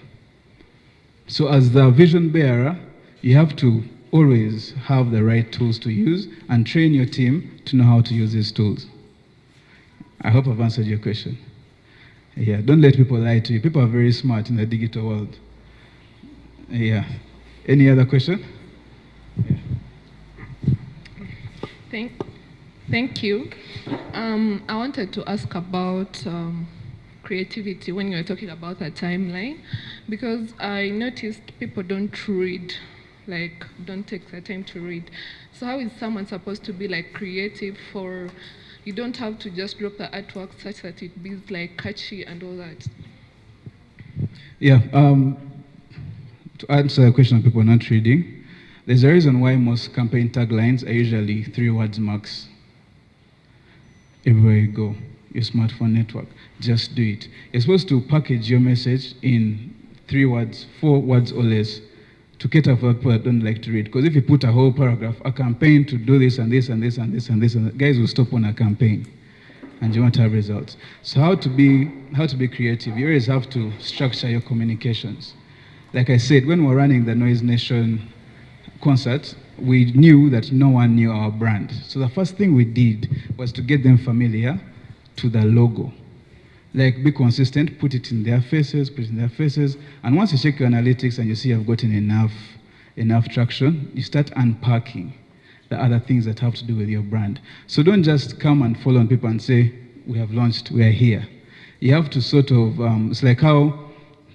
So as the vision bearer, you have to always have the right tools to use and train your team to know how to use these tools. I hope I've answered your question. Yeah, don't let people lie to you. People are very smart in the digital world. Yeah. Any other question? Yeah. Thank you. I wanted to ask about creativity when you were talking about a timeline, because I noticed people don't read, like don't take the time to read. So how is someone supposed to be like creative for, you don't have to just drop the artwork such that it be like catchy and all that? Yeah, to answer the question of people not reading, there's a reason why most campaign taglines are usually 3 words max. Everywhere you go, your smartphone network, just do it. You're supposed to package your message in 3 words, 4 words or less, to cater for people that don't like to read. Because if you put a whole paragraph, a campaign to do this and this and this and this and this, and guys will stop on a campaign, and you won't have results. So how to be creative? You always have to structure your communications. Like I said, when we were running the Noise Nation concert, we knew that no one knew our brand. So the first thing we did was to get them familiar to the logo. Like, be consistent, put it in their faces, and once you check your analytics and you see you've gotten enough traction, you start unpacking the other things that have to do with your brand. So don't just come and fall on people and say, we have launched, we are here. You have to sort of, it's like how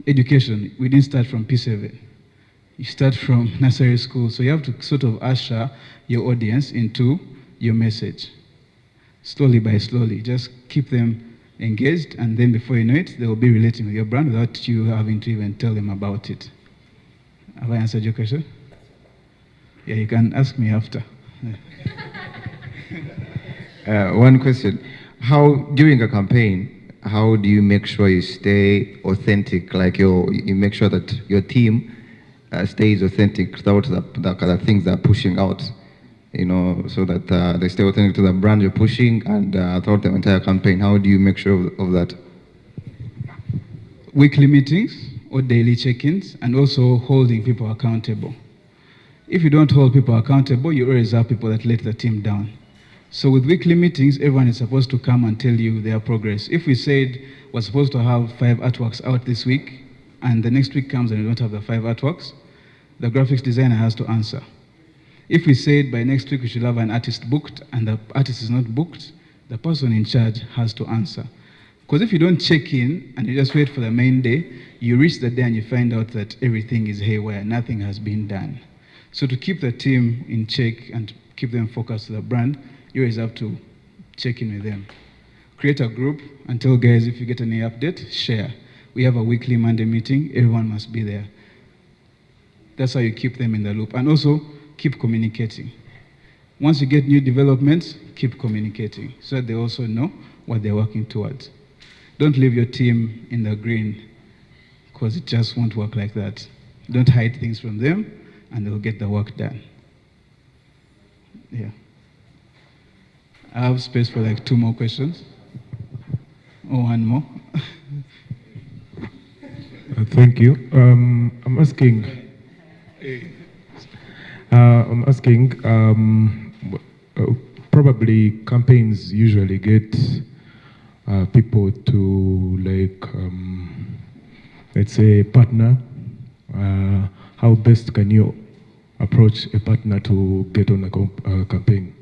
education, we didn't start from P7. You start from nursery school, so you have to sort of usher your audience into your message. Slowly by slowly, just keep them engaged, and then before you know it, they will be relating with your brand without you having to even tell them about it. Have I answered your question? Yeah, you can ask me after. One question. How, during a campaign, how do you make sure you stay authentic? Like you make sure that your team stays authentic throughout the things they're pushing out, you know, so that they stay authentic to the brand you're pushing and throughout the entire campaign. How do you make sure of that? Weekly meetings or daily check-ins, and also holding people accountable. If you don't hold people accountable, you always have people that let the team down. So with weekly meetings, everyone is supposed to come and tell you their progress. If we said we're supposed to have 5 artworks out this week, and the next week comes and we don't have the 5 artworks, the graphics designer has to answer. If we said by next week we should have an artist booked, and the artist is not booked, the person in charge has to answer. Because if you don't check in and you just wait for the main day, you reach the day and you find out that everything is haywire, nothing has been done. So to keep the team in check and keep them focused to the brand, you always have to check in with them. Create a group and tell guys, if you get any update, share. We have a weekly Monday meeting, everyone must be there. That's how you keep them in the loop. And also, keep communicating. Once you get new developments, keep communicating so that they also know what they're working towards. Don't leave your team in the green, because it just won't work like that. Don't hide things from them, and they'll get the work done. Yeah. I have space for like 2 more questions. Or 1 more. Thank you. I'm asking, probably campaigns usually get people to, like, let's say, partner. How best can you approach a partner to get on a campaign?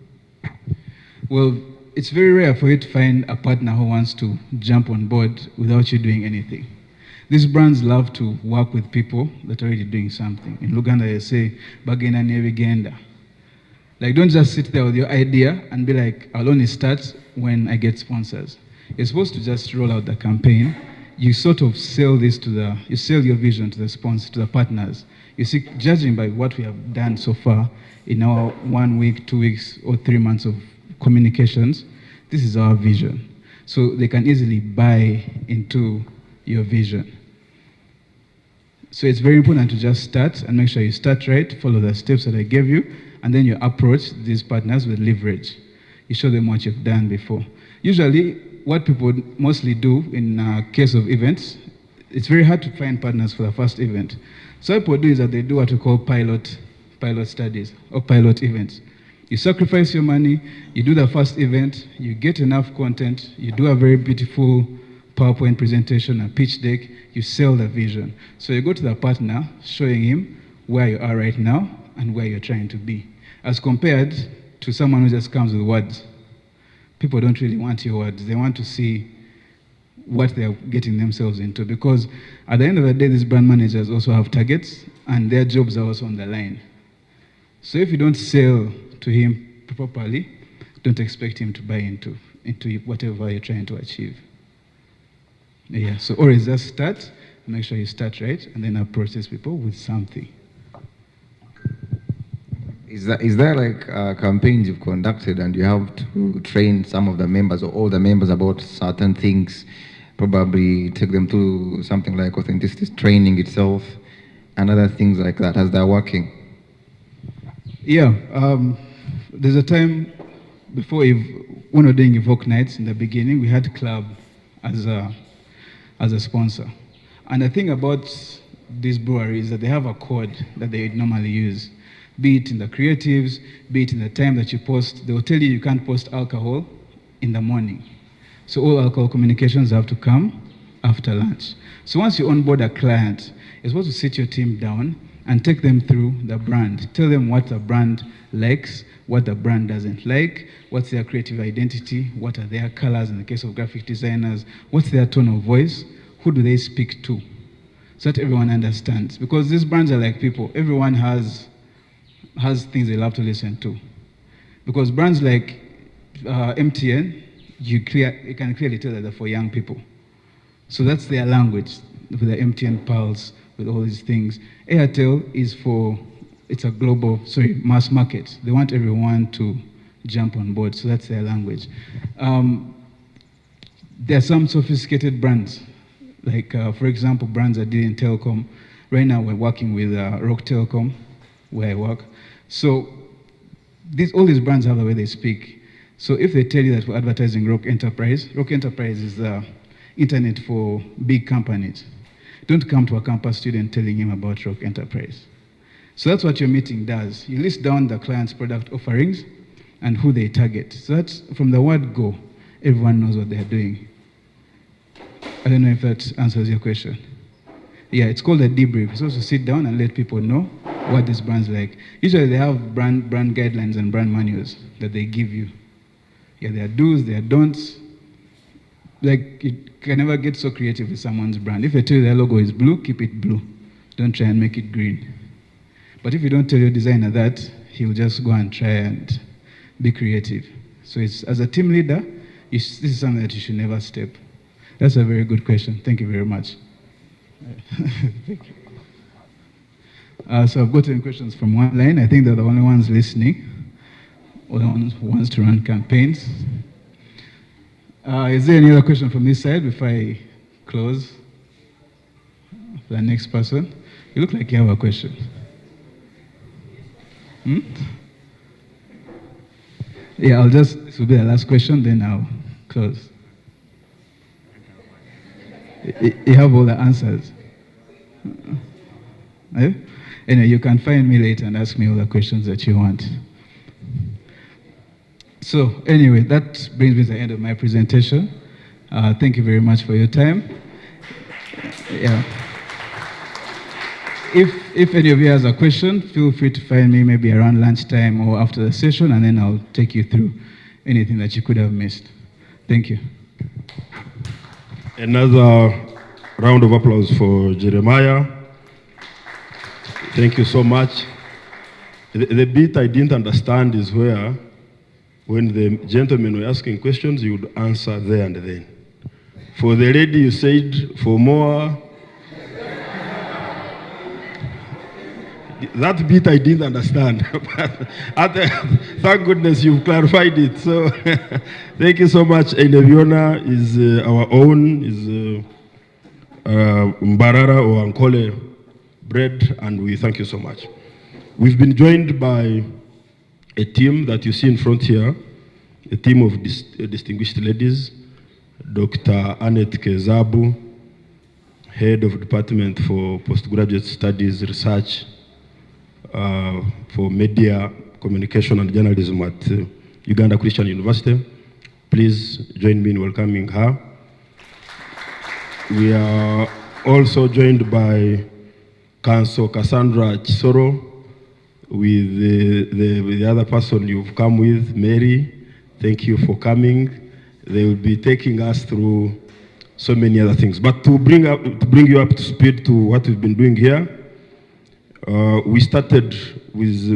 Well, it's very rare for you to find a partner who wants to jump on board without you doing anything. These brands love to work with people that are already doing something. In Luganda, they say, bagenda nebigenda. Like, don't just sit there with your idea and be like, I'll only start when I get sponsors. You're supposed to just roll out the campaign. You sort of sell this to you sell your vision to the sponsors, to the partners. You see, judging by what we have done so far in our 1 week, 2 weeks, or 3 months of communications, this is our vision. So they can easily buy into your vision. So it's very important to just start and make sure you start right, follow the steps that I gave you, and then you approach these partners with leverage. You show them what you've done before. Usually, what people mostly do in case of events, it's very hard to find partners for the first event. So what people do is that they do what we call pilot studies or pilot events. You sacrifice your money, you do the first event, you get enough content, you do a very beautiful PowerPoint presentation, a pitch deck, you sell the vision. So you go to the partner, showing him where you are right now and where you're trying to be, as compared to someone who just comes with words. People don't really want your words. They want to see what they're getting themselves into, because at the end of the day, these brand managers also have targets and their jobs are also on the line. So if you don't sell to him properly, don't expect him to buy into whatever you're trying to achieve. Yeah, so always just start, make sure you start right, and then approach these people with something. Is there like campaigns you've conducted and you have to train some of the members or all the members about certain things, probably take them through something like authenticity training itself and other things like that as they're working? Yeah, there's a time before when we were doing Evoke Nights in the beginning, we had Club as a sponsor. And the thing about these breweries is that they have a code that they normally use. Be it in the creatives, be it in the time that you post. They will tell you can't post alcohol in the morning. So all alcohol communications have to come after lunch. So once you onboard a client, you're supposed to sit your team down and take them through the brand. Tell them what the brand likes, what the brand doesn't like, what's their creative identity, what are their colors in the case of graphic designers, what's their tone of voice, who do they speak to, so that everyone understands. Because these brands are like people. Everyone has things they love to listen to. Because brands like MTN, you can clearly tell that they're for young people. So that's their language, with the MTN Pulse, with all these things. Airtel is it's a global, mass market. They want everyone to jump on board, so that's their language. there are some sophisticated brands, like for example, brands that deal in telecom. Right now we're working with Rock Telecom, where I work. So all these brands have the way they speak. So if they tell you that we're advertising Rock Enterprise is the internet for big companies. Don't come to a campus student telling him about Rock Enterprise. So that's what your meeting does. You list down the client's product offerings and who they target. So that's from the word go, everyone knows what they're doing. I don't know if that answers your question. Yeah, it's called a debrief. It's also sit down and let people know what these brands like. Usually they have brand guidelines and brand manuals that they give you. Yeah, there are do's, there are don'ts. Like, you can never get so creative with someone's brand. If they tell you their logo is blue, keep it blue. Don't try and make it green. But if you don't tell your designer that, he'll just go and try and be creative. So it's, as a team leader, this is something that you should never step. That's a very good question. Thank you very much. Thank you. So I've gotten questions from online. I think they're the only ones listening, or the ones who wants to run campaigns. Is there any other question from this side before I close? The next person. You look like you have a question. Yeah, this will be the last question, then I'll close. You have all the answers. Anyway, you can find me later and ask me all the questions that you want. So anyway, that brings me to the end of my presentation. Thank you very much for your time. Yeah. If any of you has a question, feel free to find me maybe around lunchtime or after the session, and then I'll take you through anything that you could have missed. Thank you. Another round of applause for Jeremiah. Thank you so much. The bit I didn't understand is where, when the gentlemen were asking questions, you would answer there and then. For the lady, you said, for more. That bit I didn't understand. Thank goodness you've clarified it. So thank you so much. Eneviona is our own, is Mbarara or Ankole bread, and we thank you so much. We've been joined by a team that you see in front here, a team of distinguished ladies, Dr. Annette Kezabu, Head of Department for Postgraduate Studies Research for Media, Communication and Journalism at Uganda Christian University. Please join me in welcoming her. We are also joined by Council Cassandra Chisoro, with the other person you've come with, Mary. Thank you for coming. They will be taking us through so many other things. But to bring you up to speed to what we've been doing here, we started with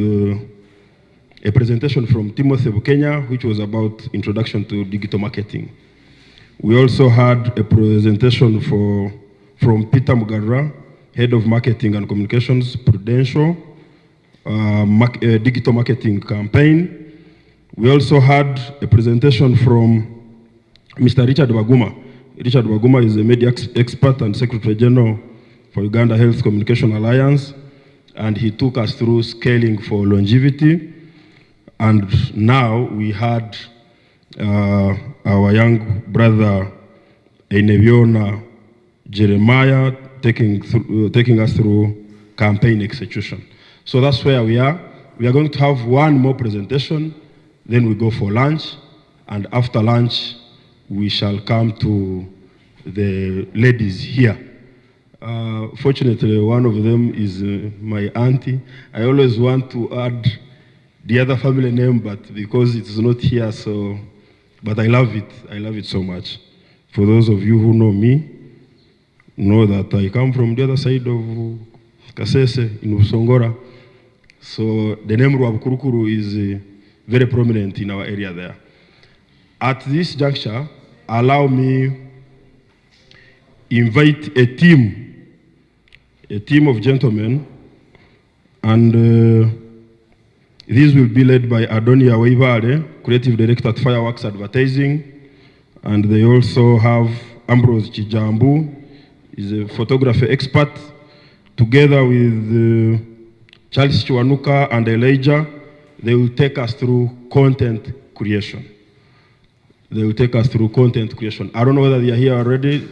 a presentation from Timothy Bukenya, which was about introduction to digital marketing. We also had a presentation from Peter Mugarra, Head of Marketing and Communications, Prudential, digital marketing campaign. We also had a presentation from Mr. Richard Baguma. Richard Baguma is a media expert and Secretary General for Uganda Health Communication Alliance, and he took us through scaling for longevity. And now we had our young brother Eneviona Jeremiah taking us through campaign execution. So that's where we are. We are going to have one more presentation, then we go for lunch, and after lunch, we shall come to the ladies here. Fortunately, one of them is my auntie. I always want to add the other family name, but because it's not here, so, but I love it. I love it so much. For those of you who know me, know that I come from the other side of Kasese in Usongora. So the name Rwabukurukuru is very prominent in our area there. At this juncture, allow me invite a team of gentlemen, and this will be led by Adonia Waivare, Creative Director at Fireworks Advertising, And they also have Ambrose Chijambu, is a photography expert, together with Charles Chiwanuka and Elijah. They will take us through content creation. They will take us through content creation. I don't know whether they are here already.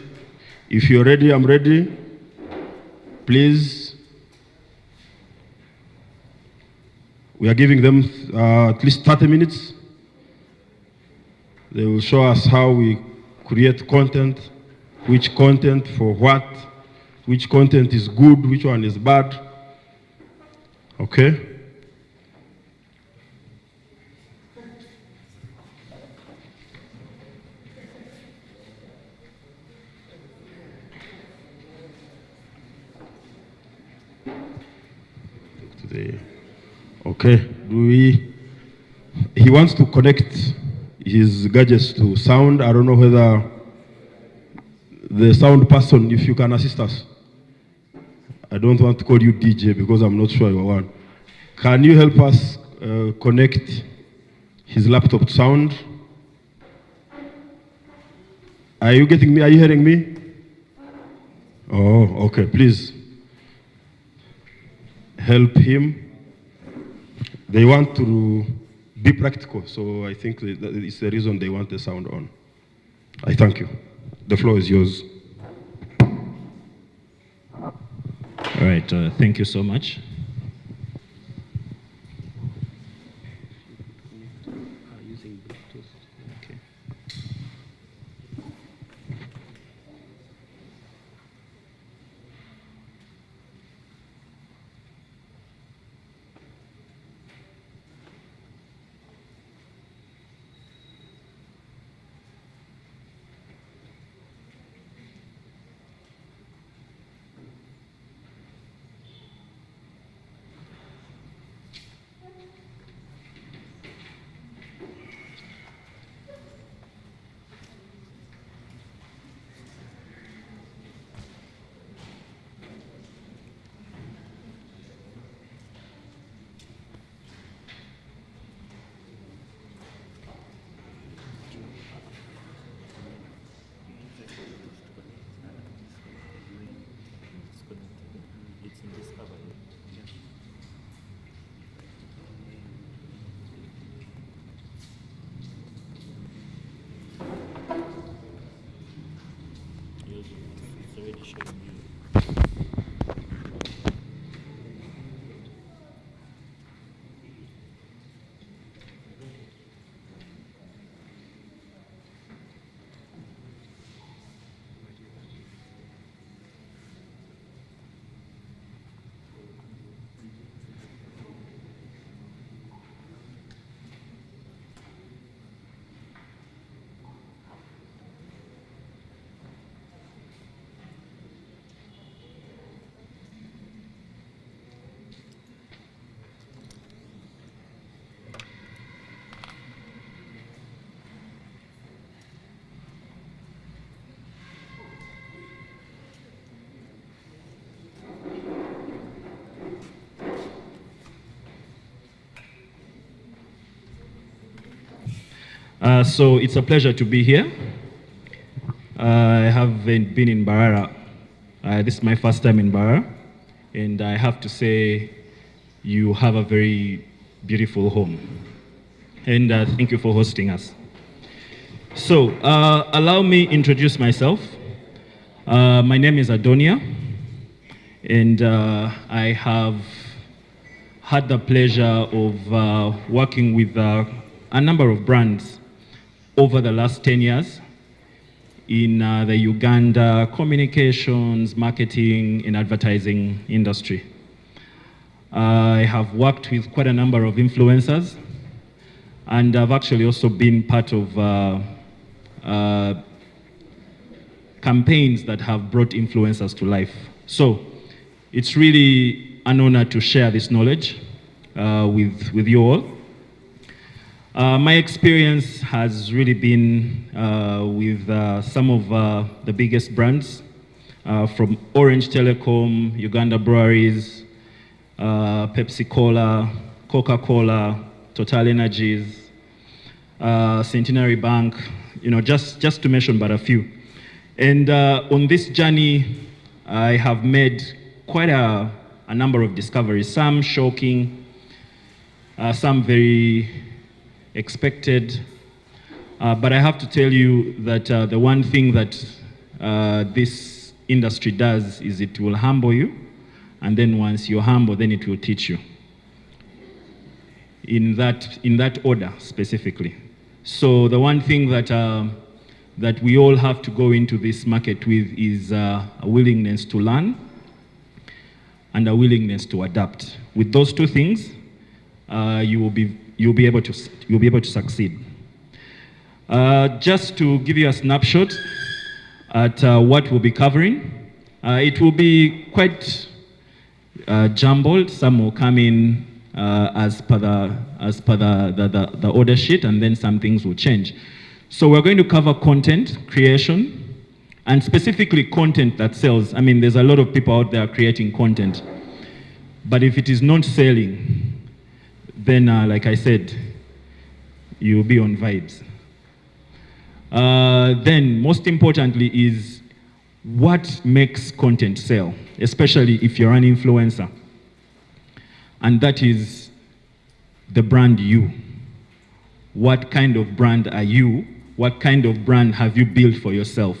If you're ready, I'm ready. Please. We are giving them at least 30 minutes. They will show us how we create content, which content for what, which content is good, which one is bad. Okay? Okay, he wants to connect his gadgets to sound. I don't know whether the sound person, if you can assist us. I don't want to call you DJ because I'm not sure you are one. Can you help us connect his laptop to sound? Are you getting me? Are you hearing me? Oh, okay, please help him. They want to be practical, so I think that it's the reason they want the sound on. I thank you. The floor is yours. All right, thank you so much. So it's a pleasure to be here. I haven't been in Mbarara. This is my first time in Mbarara, and I have to say you have a very beautiful home. And thank you for hosting us. So allow me introduce myself. My name is Adonia, and I have had the pleasure of working with a number of brands over the last 10 years in the Uganda communications, marketing, and advertising industry. I have worked with quite a number of influencers, and I've actually also been part of campaigns that have brought influencers to life. So it's really an honor to share this knowledge with you all. My experience has really been with some of the biggest brands, from Orange Telecom, Uganda Breweries, Pepsi Cola, Coca-Cola, Total Energies, Centenary Bank, just to mention but a few. And on this journey, I have made quite a number of discoveries, some shocking, some very expected. But I have to tell you that the one thing that this industry does is it will humble you, and then once you're humble, then it will teach you. In that order specifically. So the one thing that that we all have to go into this market with is a willingness to learn and a willingness to adapt. With those two things, you'll be able to succeed. Just to give you a snapshot at what we'll be covering, it will be quite jumbled. Some will come in as per the order sheet, and then some things will change. So we're going to cover content creation, and specifically content that sells. I mean, there's a lot of people out there creating content, but if it is not selling, then like I said, you'll be on vibes. Then most importantly is what makes content sell, especially if you're an influencer. And that is the brand you. What kind of brand are you? What kind of brand have you built for yourself?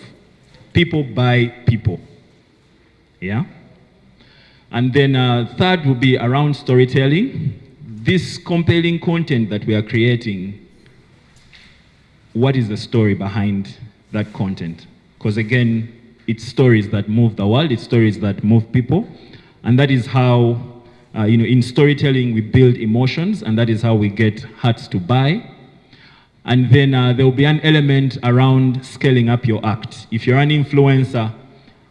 People buy people. Yeah? And then third will be around storytelling. This compelling content that we are creating, what is the story behind that content? Because again, it's stories that move the world, it's stories that move people, and that is how, in storytelling we build emotions, and that is how we get hearts to buy. And then there will be an element around scaling up your act. If you're an influencer,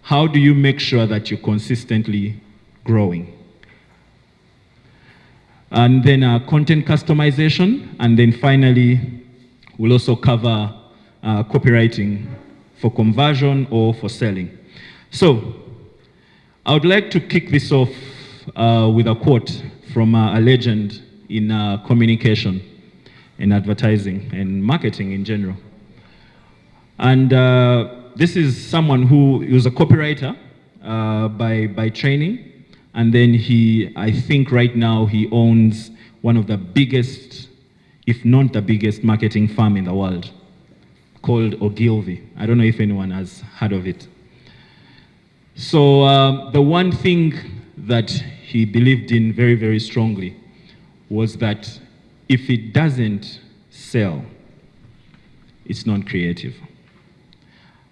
how do you make sure that you're consistently growing? And then content customization, and then finally, we'll also cover copywriting for conversion or for selling. So, I would like to kick this off with a quote from a legend in communication and advertising and marketing in general. And this is someone who was a copywriter by training, and then I think right now he owns one of the biggest, if not the biggest, marketing firm in the world, called Ogilvy. I don't know if anyone has heard of it. So the one thing that he believed in very, very strongly was that if it doesn't sell, it's not creative.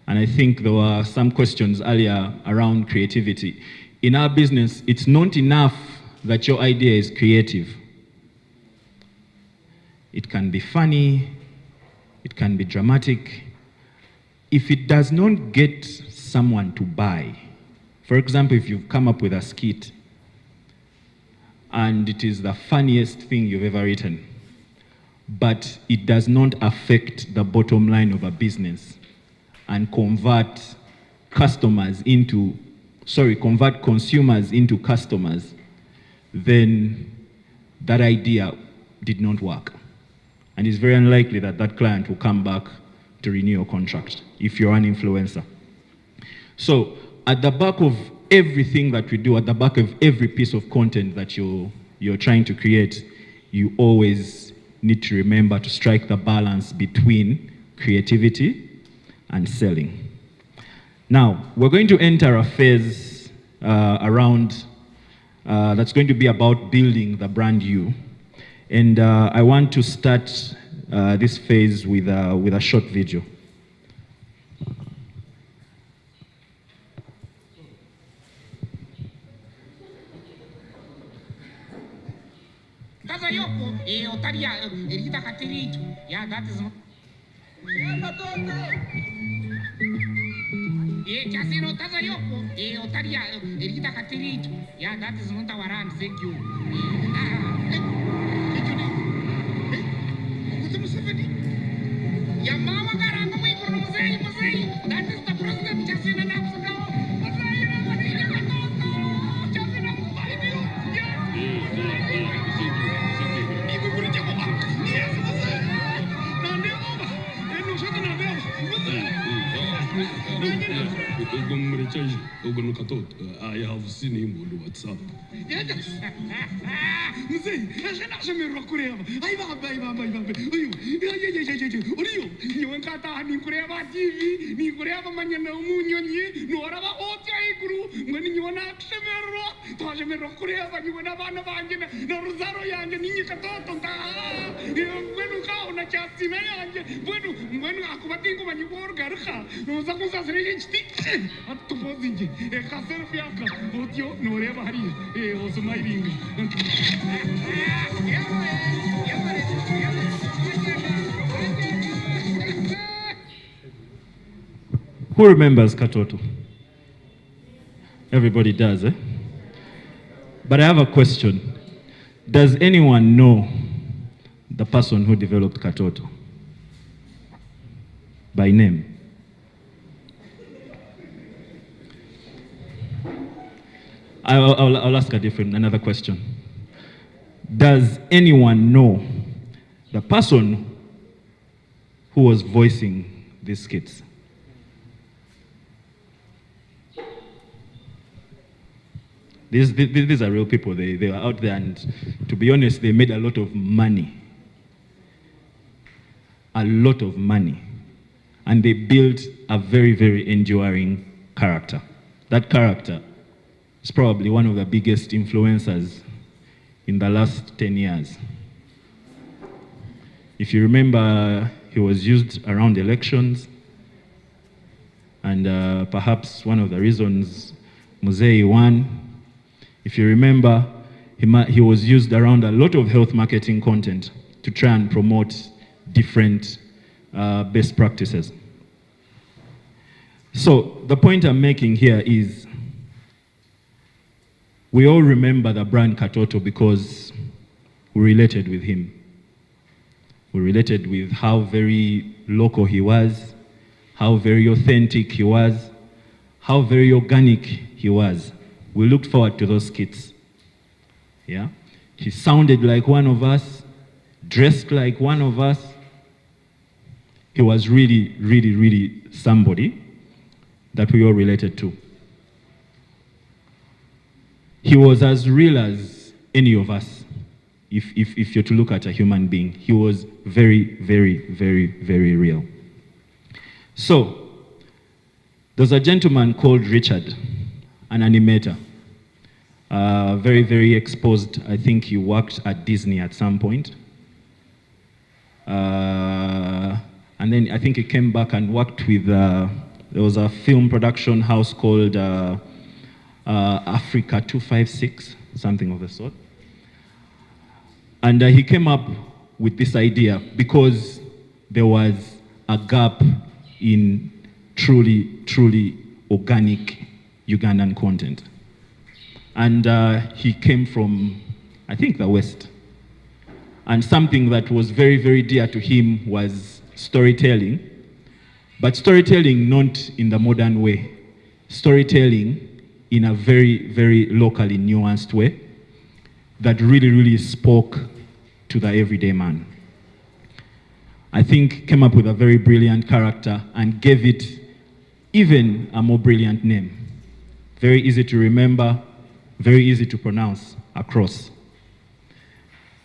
And I think there were some questions earlier around creativity. In our business, it's not enough that your idea is creative. It can be funny, it can be dramatic. If it does not get someone to buy, for example, if you've come up with a skit and it is the funniest thing you've ever written, but it does not affect the bottom line of a business and convert consumers into customers, then that idea did not work. And it's very unlikely that that client will come back to renew your contract if you're an influencer. So at the back of everything that we do, at the back of every piece of content that you're trying to create, you always need to remember to strike the balance between creativity and selling. Now, we're going to enter a phase that's going to be about building the brand you. And I want to start this phase with a short video. Yeah, that is not our hand, thank you. That is the president just in an change Ogono Katot. I have seen him on WhatsApp. Who remembers Katoto? Everybody does, eh? But I have a question. Does anyone know the person who developed Katoto? By name? I'll ask another question. Does anyone know the person who was voicing these skits? These are real people. They are out there, and to be honest, they made a lot of money. A lot of money. And they built a very, very enduring character. That character is probably one of the biggest influencers in the last 10 years. If you remember, he was used around elections, and perhaps one of the reasons Muzei won. If you remember, he was used around a lot of health marketing content to try and promote different best practices. So the point I'm making here is we all remember the brand Katoto because we related with him. We related with how very local he was, how very authentic he was, how very organic he was. We looked forward to those skits. Yeah? He sounded like one of us, dressed like one of us. He was really, really, really somebody that we all related to. He was as real as any of us, if you're to look at a human being. He was very, very, very, very real. So, there's a gentleman called Richard, an animator. Very, very exposed. I think he worked at Disney at some point. And then I think he came back and worked with, there was a film production house called Africa 256, something of the sort. And he came up with this idea because there was a gap in truly, truly organic Ugandan content. And he came from, I think, the West. And something that was very, very dear to him was storytelling. But storytelling not in the modern way. Storytelling in a very, very locally nuanced way that really, really spoke to the everyday man. I think came up with a very brilliant character and gave it even a more brilliant name. Very easy to remember, very easy to pronounce, Across.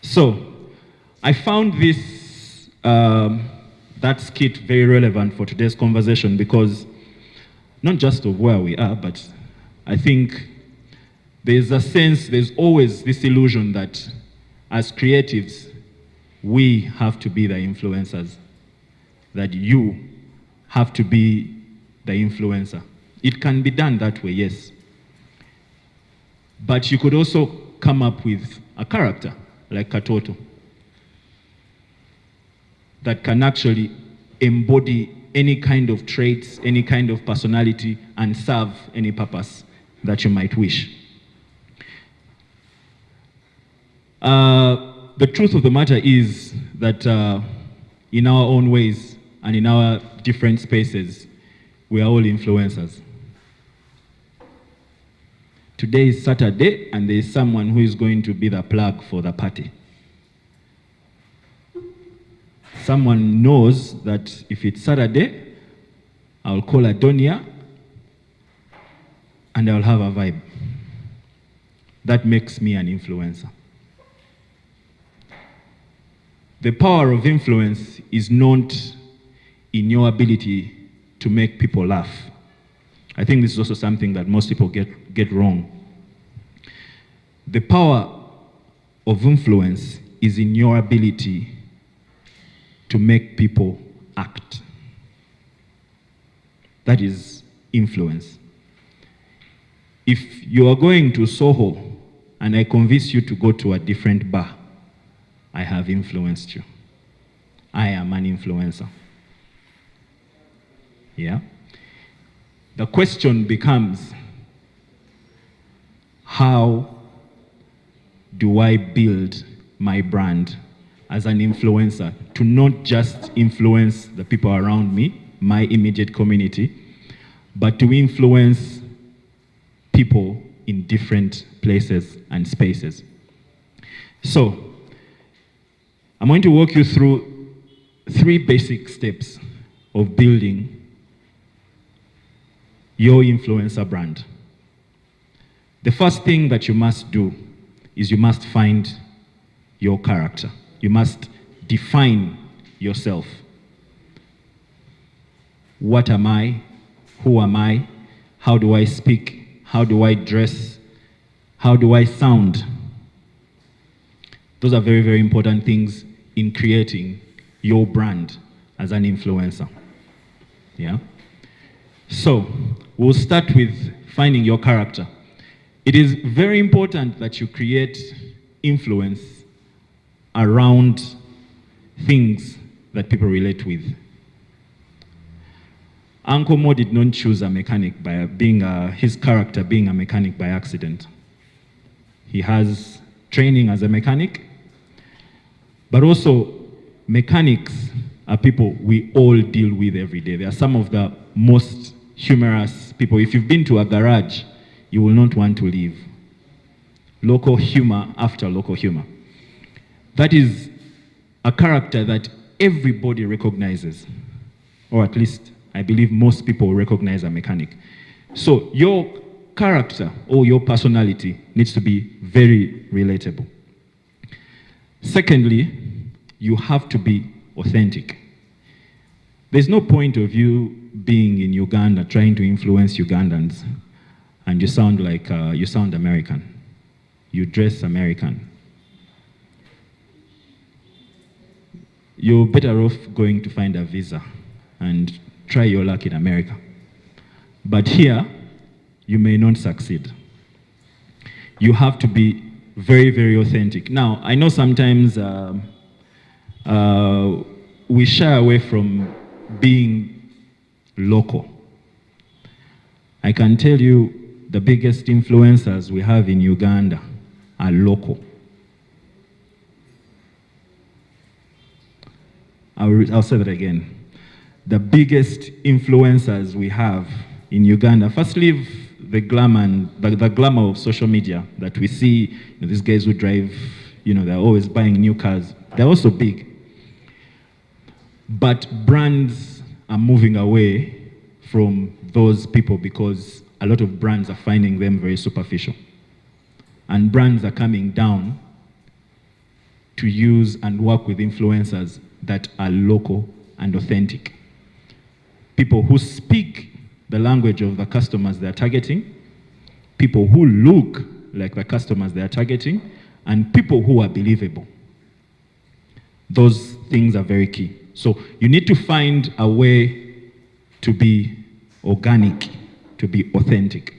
So, I found this, that skit very relevant for today's conversation because not just of where we are, but I think there's a sense, there's always this illusion that as creatives, we have to be the influencers, that you have to be the influencer. It can be done that way, yes. But you could also come up with a character like Katoto that can actually embody any kind of traits, any kind of personality, and serve any purpose that you might wish. The truth of the matter is that in our own ways and in our different spaces, we are all influencers. Today is Saturday, and there is someone who is going to be the plug for the party. Someone knows that if it's Saturday, I'll call Adonia, and I'll have a vibe. That makes me an influencer. The power of influence is not in your ability to make people laugh. I think this is also something that most people get wrong. The power of influence is in your ability to make people act. That is influence. If you are going to Soho and I convince you to go to a different bar, I have influenced you. I am an influencer. Yeah? The question becomes, how do I build my brand as an influencer to not just influence the people around me, my immediate community, but to influence people in different places and spaces? So, I'm going to walk you through 3 basic steps of building your influencer brand. The first thing that you must do is you must find your character. You must define yourself. What am I? Who am I? How do I speak? How do I dress? How do I sound? Those are very, very important things in creating your brand as an influencer. Yeah? So, we'll start with finding your character. It is very important that you create influence around things that people relate with. Uncle Mo did not choose a mechanic by his character being a mechanic by accident. He has training as a mechanic, but also mechanics are people we all deal with every day. They are some of the most humorous people. If you've been to a garage, you will not want to leave. Local humor after local humor. That is a character that everybody recognizes, or at least I believe most people recognize a mechanic. So your character or your personality needs to be very relatable. Secondly, you have to be authentic. There's no point of you being in Uganda trying to influence Ugandans and you sound like, you sound American. You dress American. You're better off going to find a visa and try your luck in America. But here, you may not succeed. You have to be very, very authentic. Now, I know sometimes we shy away from being local. I can tell you the biggest influencers we have in Uganda are local. I'll say that again. The biggest influencers we have in Uganda, first leave the glamour the glamour of social media that we see, these guys who drive, they're always buying new cars. They're also big. But brands are moving away from those people because a lot of brands are finding them very superficial. And brands are coming down to use and work with influencers that are local and authentic. People who speak the language of the customers they're targeting, people who look like the customers they're targeting, and people who are believable. Those things are very key. So you need to find a way to be organic, to be authentic.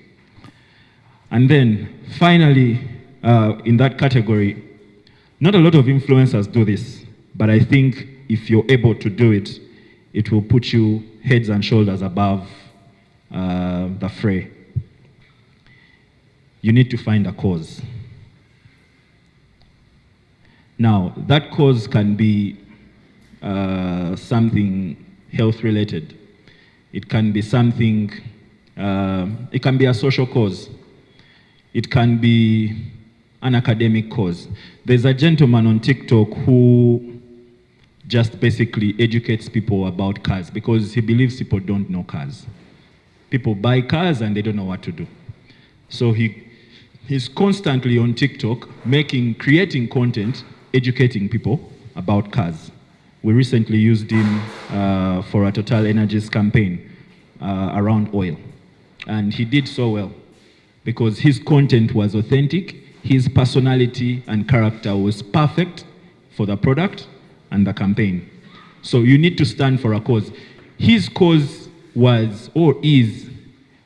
And then finally, in that category, not a lot of influencers do this, but I think if you're able to do it, it will put you heads and shoulders above the fray. You need to find a cause. Now, that cause can be something health related. It can be something, it can be a social cause. It can be an academic cause. There's a gentleman on TikTok who just basically educates people about cars because he believes people don't know cars. People buy cars and they don't know what to do. So he's constantly on TikTok creating content, educating people about cars. We recently used him for a Total Energies campaign around oil. And he did so well because his content was authentic, his personality and character was perfect for the product and the campaign. So you need to stand for a cause. His cause was or is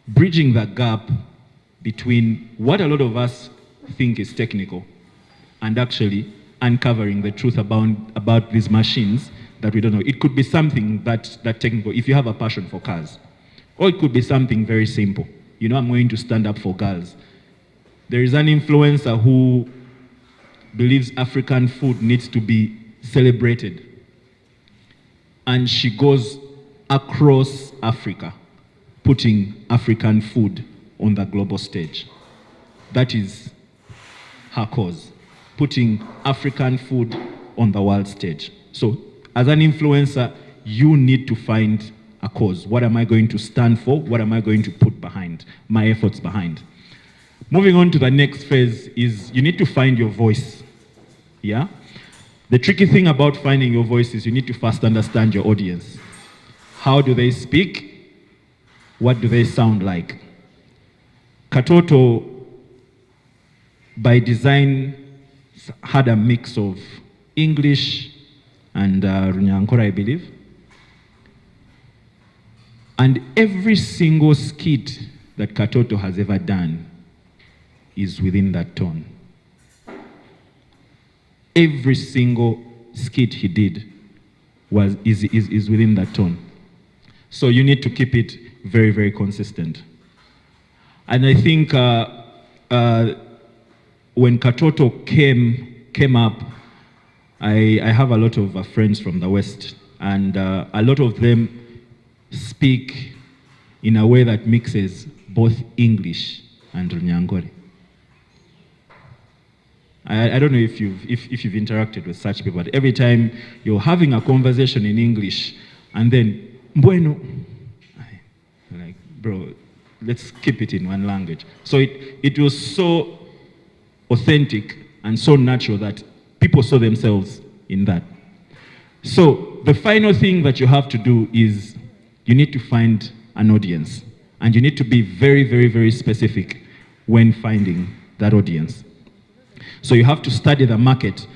bridging the gap between what a lot of us think is technical and actually uncovering the truth about these machines that we don't know. It could be something that technical, if you have a passion for cars. Or it could be something very simple. You know, I'm going to stand up for girls. There is an influencer who believes African food needs to be celebrated. And she goes across Africa, putting African food on the global stage. That is her cause, putting African food on the world stage. So as an influencer, you need to find a cause. What am I going to stand for? What am I going to put behind, my efforts behind? Moving on to the next phase is you need to find your voice. Yeah? The tricky thing about finding your voice is you need to first understand your audience. How do they speak? What do they sound like? Katoto, by design, had a mix of English and Runyankore, I believe. And every single skit that Katoto has ever done is within that tone. Every single skit he did is within that tone. So you need to keep it very, very consistent. And I think when Katoto came up, I have a lot of friends from the West, and a lot of them speak in a way that mixes both English and Runyankore. I don't know if you've interacted with such people, but every time you're having a conversation in English and then, bueno, like, bro, let's keep it in one language. So it was so authentic and so natural that people saw themselves in that. So the final thing that you have to do is you need to find an audience, and you need to be very, very, very specific when finding that audience. So you have to study the market.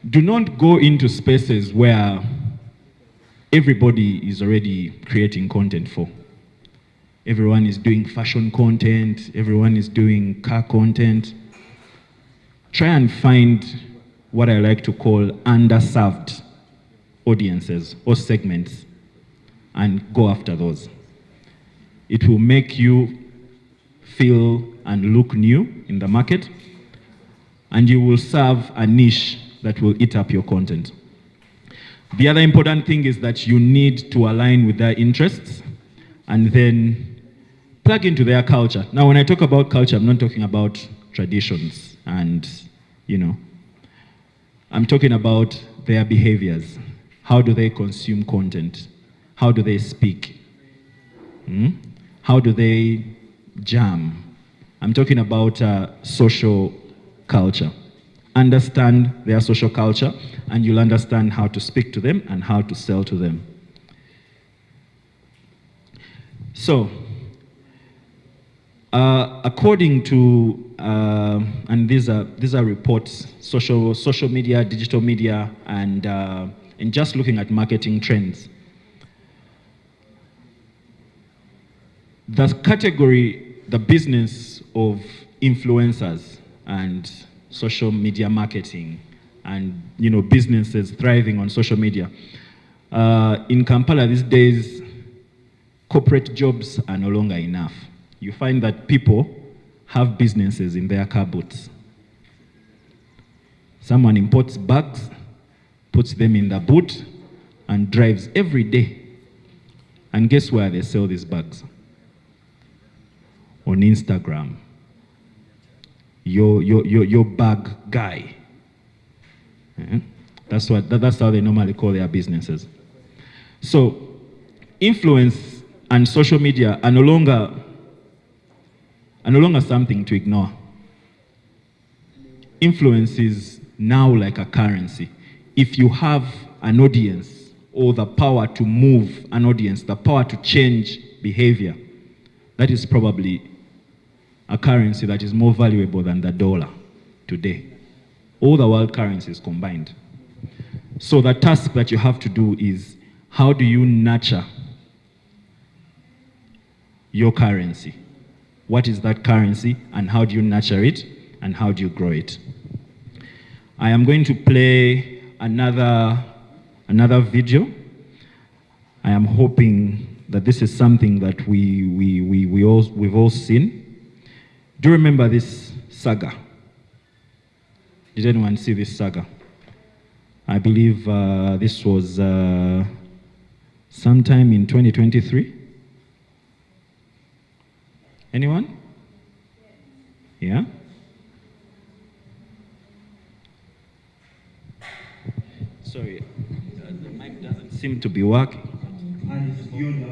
Do not go into spaces where everybody is already creating content for. Everyone is doing fashion content, everyone is doing car content. Try and find what I like to call underserved audiences or segments and go after those. It will make you feel and look new in the market, and you will serve a niche that will eat up your content. The other important thing is that you need to align with their interests and then plug into their culture. Now, when I talk about culture, I'm not talking about traditions and, I'm talking about their behaviors. How do they consume content? How do they speak? How do they jam? I'm talking about social culture. Understand their social culture, and you'll understand how to speak to them and how to sell to them. So, according to, and these are reports, social media, digital media, and just looking at marketing trends. The category, the business of influencers and social media marketing and businesses thriving on social media. In Kampala these days, corporate jobs are no longer enough. You find that people have businesses in their car boots. Someone imports bags, puts them in the boot, and drives every day. And guess where they sell these bags? On Instagram. Your bag guy. That's how they normally call their businesses. So influence and social media are no longer and no longer something to ignore. Influence is now like a currency. If you have an audience or the power to move an audience, the power to change behavior, that is probably a currency that is more valuable than the dollar today. All the world currencies combined. So the task that you have to do is, how do you nurture your currency? What is that currency, and how do you nurture it, and how do you grow it? I am going to play another video. I am hoping that this is something that we've all seen. Do you remember this saga? Did anyone see this saga? I believe this was sometime in 2023. Anyone? Yeah? Sorry, the mic doesn't seem to be working. Where is the rule?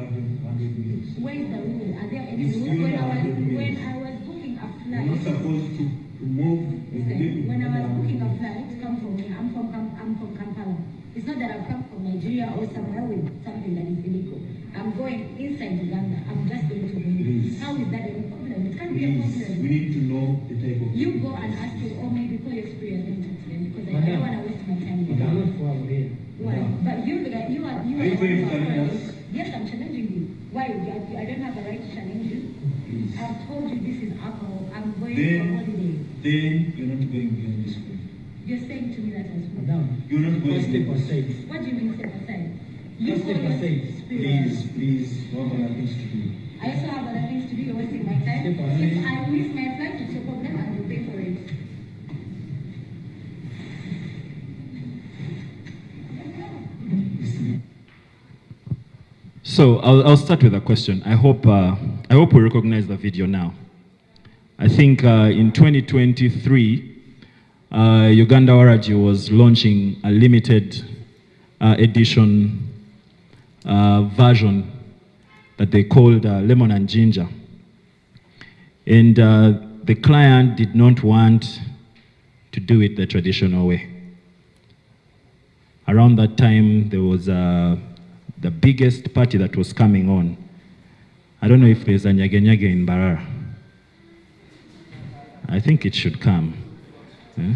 Are there any rules? When I was booking a flight, you're not supposed to move. When I was booking a flight, come from me. I'm from Kampala. It's not that I've come from Nigeria or somewhere with something that is illegal. I'm going inside Uganda. I'm just going to move. How is that a problem? It can't be a problem. We need to know the type of. You go and ask your, or maybe call your experience and talk to them, because I don't want to waste my time with you. Why? But you are. Are you going to challenge us? Yes, I'm challenging you. Why? I don't have the right to challenge you. I've told you this is alcohol. I'm going for holiday. Then you're not going beyond this point. You're saying to me that as well. Madam, you're not going step aside. What do you mean step aside? You step aside. Please, you have other things to do. I also have other things to do. You're wasting my time. If I miss my flight, it's your problem, and you pay for it. So I'll start with a question. I hope we recognize the video now. I think in 2023, Uganda Waraji was launching a limited edition version that they called Lemon and Ginger. And the client did not want to do it the traditional way. Around that time, there was the biggest party that was coming on. I don't know if there's a Nyage Nyage in Mbarara. I think it should come. Yeah?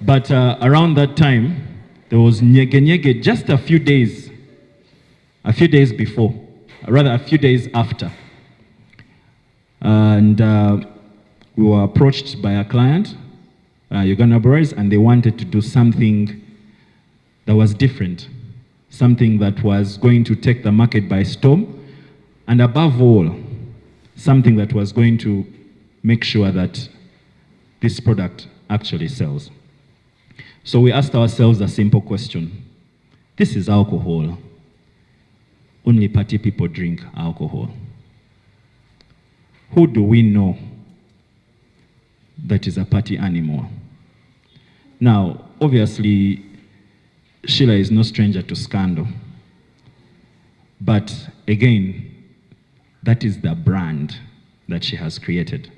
But around that time, there was Nyage Nyage just a few days before, rather a few days after. And we were approached by a client, Uganda Boys, and they wanted to do something that was different, something that was going to take the market by storm, and above all, something that was going to make sure that this product actually sells. So we asked ourselves a simple question. This is alcohol. Only party people drink alcohol. Who do we know that is a party animal? Now, obviously, Sheila is no stranger to scandal. But again, that is the brand that she has created.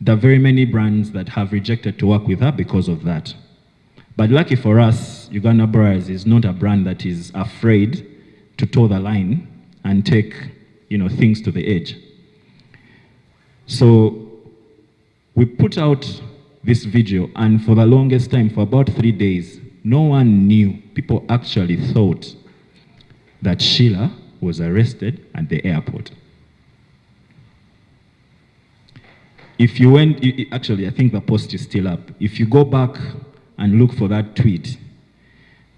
There are very many brands that have rejected to work with her because of that. But lucky for us, Uganda Breweries is not a brand that is afraid to toe the line and take, things to the edge. So we put out this video, and for the longest time, for about 3 days, no one knew. People actually thought that Sheila was arrested at the airport. If you went, actually, I think the post is still up. If you go back and look for that tweet,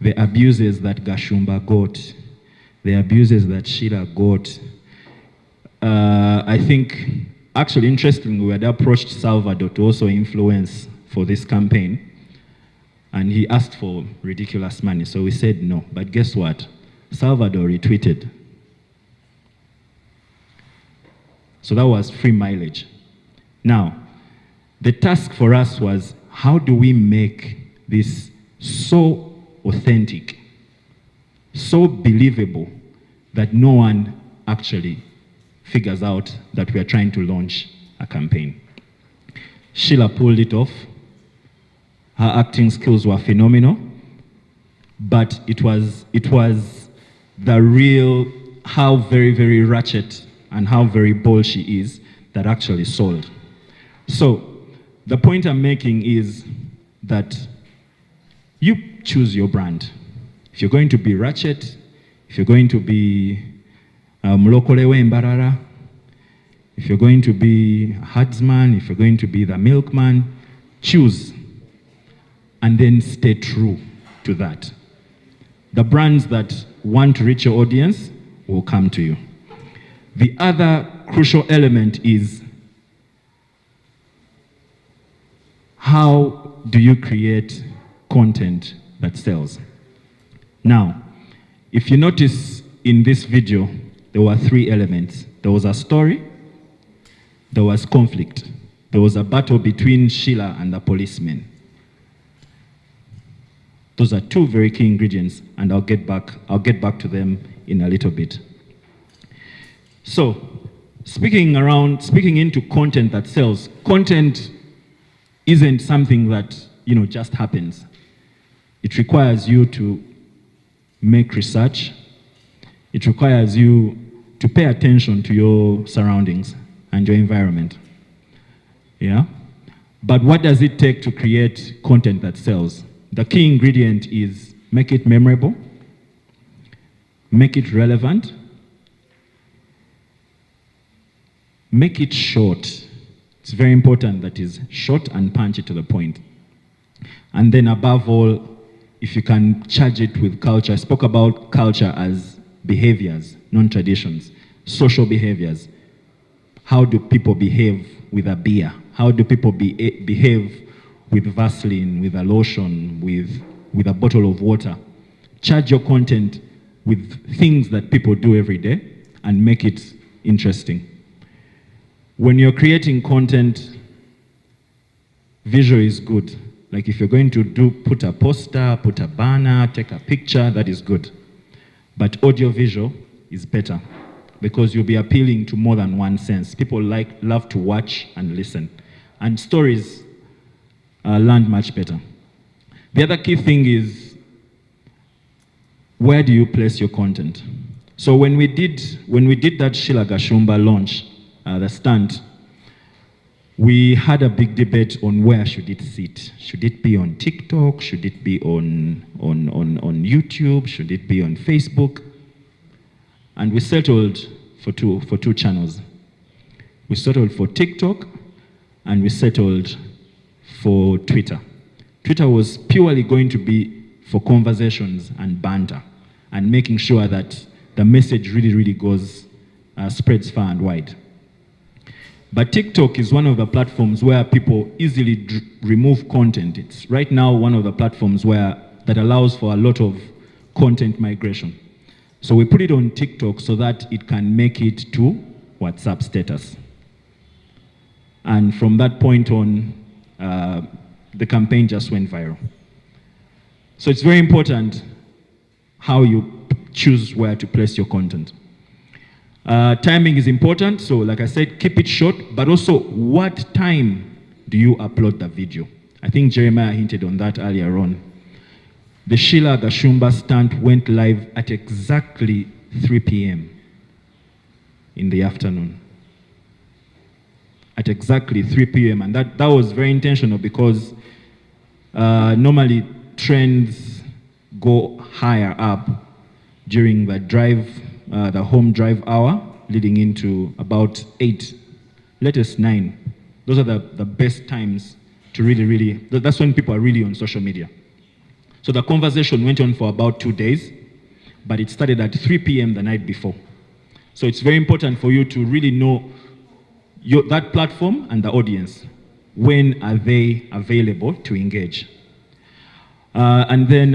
the abuses that Gashumba got, the abuses that Sheila got, I think, actually, interestingly, we had approached Salvador to also influence for this campaign, and he asked for ridiculous money, so we said no. But guess what? Salvador retweeted. So that was free mileage. Now, the task for us was, how do we make this so authentic, so believable, that no one actually figures out that we are trying to launch a campaign. Sheila pulled it off. Her acting skills were phenomenal, but it was the real, how very, very ratchet and how very bold she is that actually sold. So the point I'm making is that you choose your brand. If you're going to be ratchet, if you're going to be Mlokolewe Mbarara, if you're going to be a herdsman, if you're going to be the milkman, choose and then stay true to that. The brands that want to reach your audience will come to you. The other crucial element is how do you create content that sells? Now, if you notice in this video, there were 3 elements. There was a story, there was conflict, there was a battle between Sheila and the policeman. Those are 2 very key ingredients, and I'll get back to them in a little bit. So, speaking into content that sells, content isn't something that, just happens. It requires you to make research. It requires you to pay attention to your surroundings and your environment. Yeah? But what does it take to create content that sells? The key ingredient is make it memorable, make it relevant, make it short. It's very important that is short and punchy to the point. And then above all, if you can charge it with culture. I spoke about culture as behaviors, non-traditions, social behaviors. How do people behave with a beer? How do people behave with Vaseline, with a lotion, with a bottle of water? Charge your content with things that people do every day and make it interesting. When you're creating content, visual is good. Like if you're going to put a poster, put a banner, take a picture, that is good. But audio visual is better because you'll be appealing to more than one sense. People love to watch and listen. And stories land much better. The other key thing is, where do you place your content? So when we did that Sheila Gashumba launch, the stunt, we had a big debate on where should it sit. Should it be on TikTok? Should it be on YouTube? Should it be on Facebook? And we settled for two channels. We settled for TikTok and we settled for Twitter. Twitter was purely going to be for conversations and banter and making sure that the message really goes, spreads far and wide. But TikTok is one of the platforms where people easily remove content. It's right now one of the platforms that allows for a lot of content migration. So we put it on TikTok so that it can make it to WhatsApp status. And from that point on, the campaign just went viral. So it's very important how you choose where to place your content. Timing is important, so like I said, keep it short, but also what time do you upload the video? I think Jeremiah hinted on that earlier on. The Sheila Gashumba stunt went live at exactly 3 p.m. in the afternoon. At exactly 3 p.m. And that was very intentional because normally trends go higher up during the home drive hour, leading into about 8, latest 9. Those are the best times to really, that's when people are really on social media. So the conversation went on for about 2 days, but it started at 3 p.m. the night before. So it's very important for you to really know that platform and the audience. When are they available to engage? And then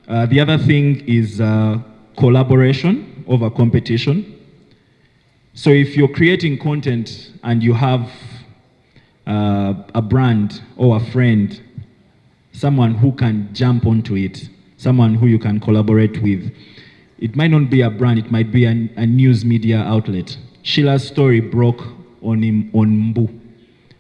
the other thing is collaboration over competition. So if you're creating content and you have a brand or a friend, someone who can jump onto it, someone who you can collaborate with, it might not be a brand, it might be a news media outlet. Sheila's story broke on Mbu.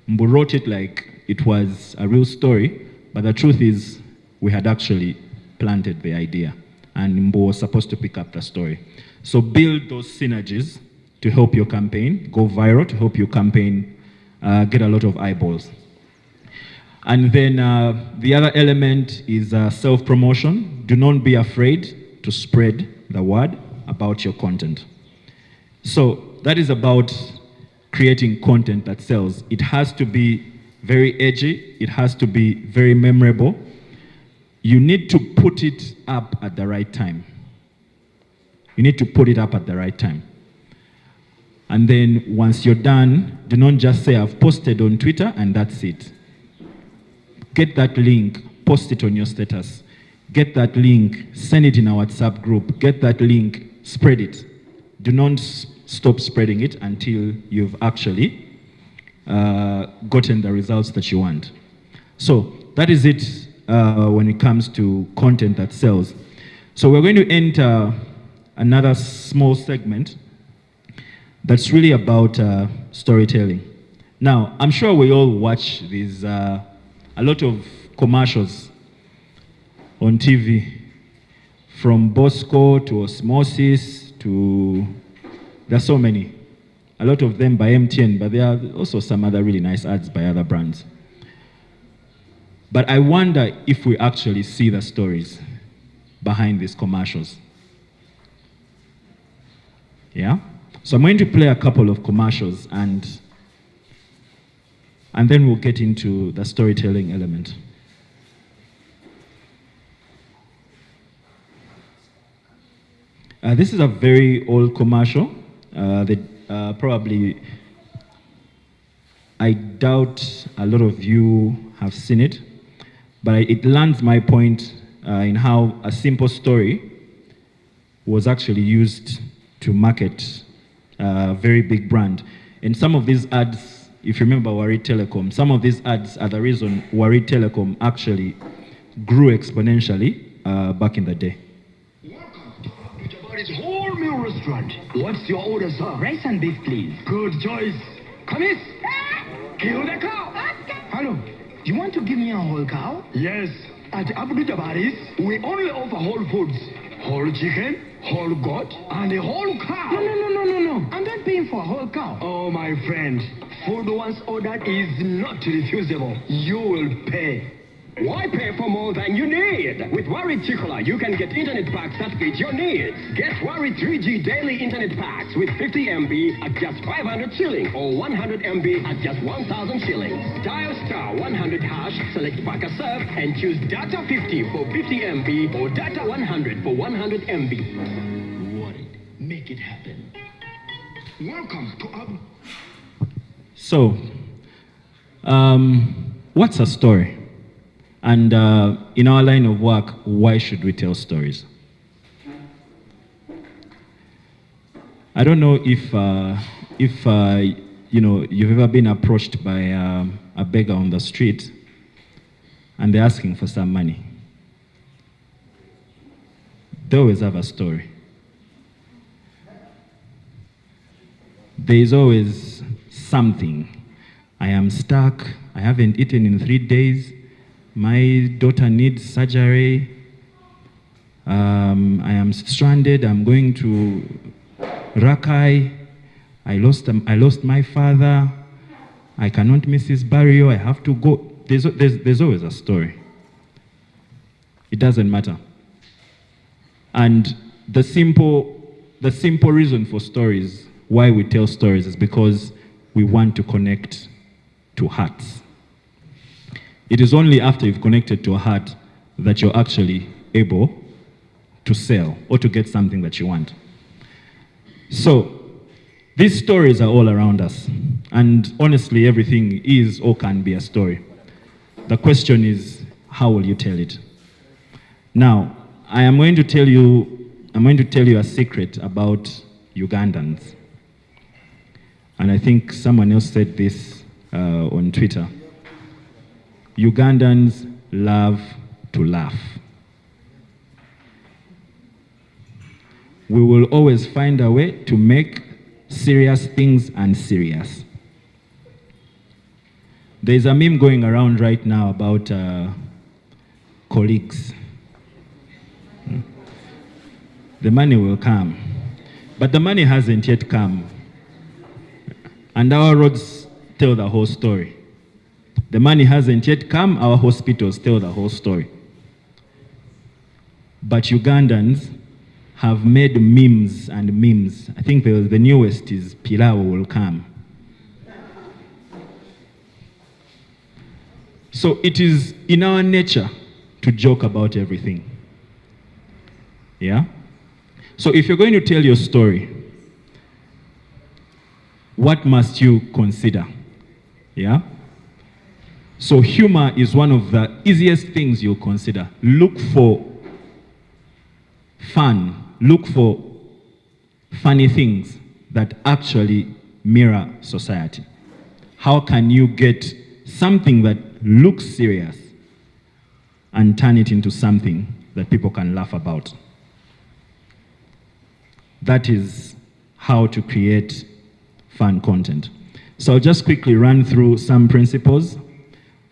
Mbu wrote it like it was a real story, but the truth is we had actually planted the idea, and Mbu was supposed to pick up the story. So build those synergies to help your campaign go viral, to help your campaign get a lot of eyeballs. And then the other element is self-promotion. Do not be afraid to spread the word about your content. So that is about creating content that sells. It has to be very edgy. It has to be very memorable. You need to put it up at the right time. You need to put it up at the right time. And then once you're done, do not just say, I've posted on Twitter and that's it. Get that link, post it on your status. Get that link, send it in our WhatsApp group. Get that link, spread it. Do not stop spreading it until you've actually gotten the results that you want. So that is it when it comes to content that sells. So we're going to enter another small segment that's really about storytelling. Now, I'm sure we all watch these, a lot of commercials on TV, from Bosco to Osmosis to, there's so many. A lot of them by MTN, but there are also some other really nice ads by other brands. But I wonder if we actually see the stories behind these commercials. Yeah? So I'm going to play a couple of commercials and then we'll get into the storytelling element. This is a very old commercial. Probably, I doubt a lot of you have seen it, but it lands my point in how a simple story was actually used to market a very big brand. And some of these ads, if you remember Warid Telecom, some of these ads are the reason Warid Telecom actually grew exponentially back in the day. It's whole meal restaurant. What's your order, sir? Rice and beef, please. Good choice. Kamis, kill the cow. Hello, do you want to give me a whole cow? Yes. At Abu Jabari's, we only offer whole foods. Whole chicken, whole goat, and a whole cow. No. I'm not paying for a whole cow. Oh, my friend. Food once ordered is not refusable. You will pay. Why pay for more than you need? With Warid Chikola, you can get internet packs that fit your needs. Get Warid 3G daily internet packs with 50 MB at just 500 shillings or 100 MB at just 1,000 shillings. Dial star 100 hash, select pack a serve, and choose data 50 for 50 MB or data 100 for 100 MB. Warid, make it happen. Welcome to Abu. So, what's a story? And in our line of work, why should we tell stories? I don't know if you know, you've ever been approached by a beggar on the street and they're asking for some money. They always have a story. There is always something. I am stuck. I haven't eaten in 3 days. My daughter needs surgery. I am stranded. I'm going to Rakai. I lost my father. I cannot miss his burial. I have to go. There's always a story. It doesn't matter. And the simple reason for stories, why we tell stories, is because we want to connect to hearts. It is only after you've connected to a heart that you're actually able to sell or to get something that you want. So, these stories are all around us. And honestly, everything is or can be a story. The question is, how will you tell it? Now, I'm going to tell you a secret about Ugandans. And I think someone else said this on Twitter. Ugandans love to laugh. We will always find a way to make serious things and serious. There's a meme going around right now about colleagues. The money will come, but the money hasn't yet come. And our roads tell the whole story. The money hasn't yet come, our hospitals tell the whole story. But Ugandans have made memes and memes. I think the newest is Pilau will come. So it is in our nature to joke about everything. Yeah? So if you're going to tell your story, what must you consider? Yeah? So humor is one of the easiest things you'll consider. Look for fun. Look for funny things that actually mirror society. How can you get something that looks serious and turn it into something that people can laugh about? That is how to create fun content. So I'll just quickly run through some principles.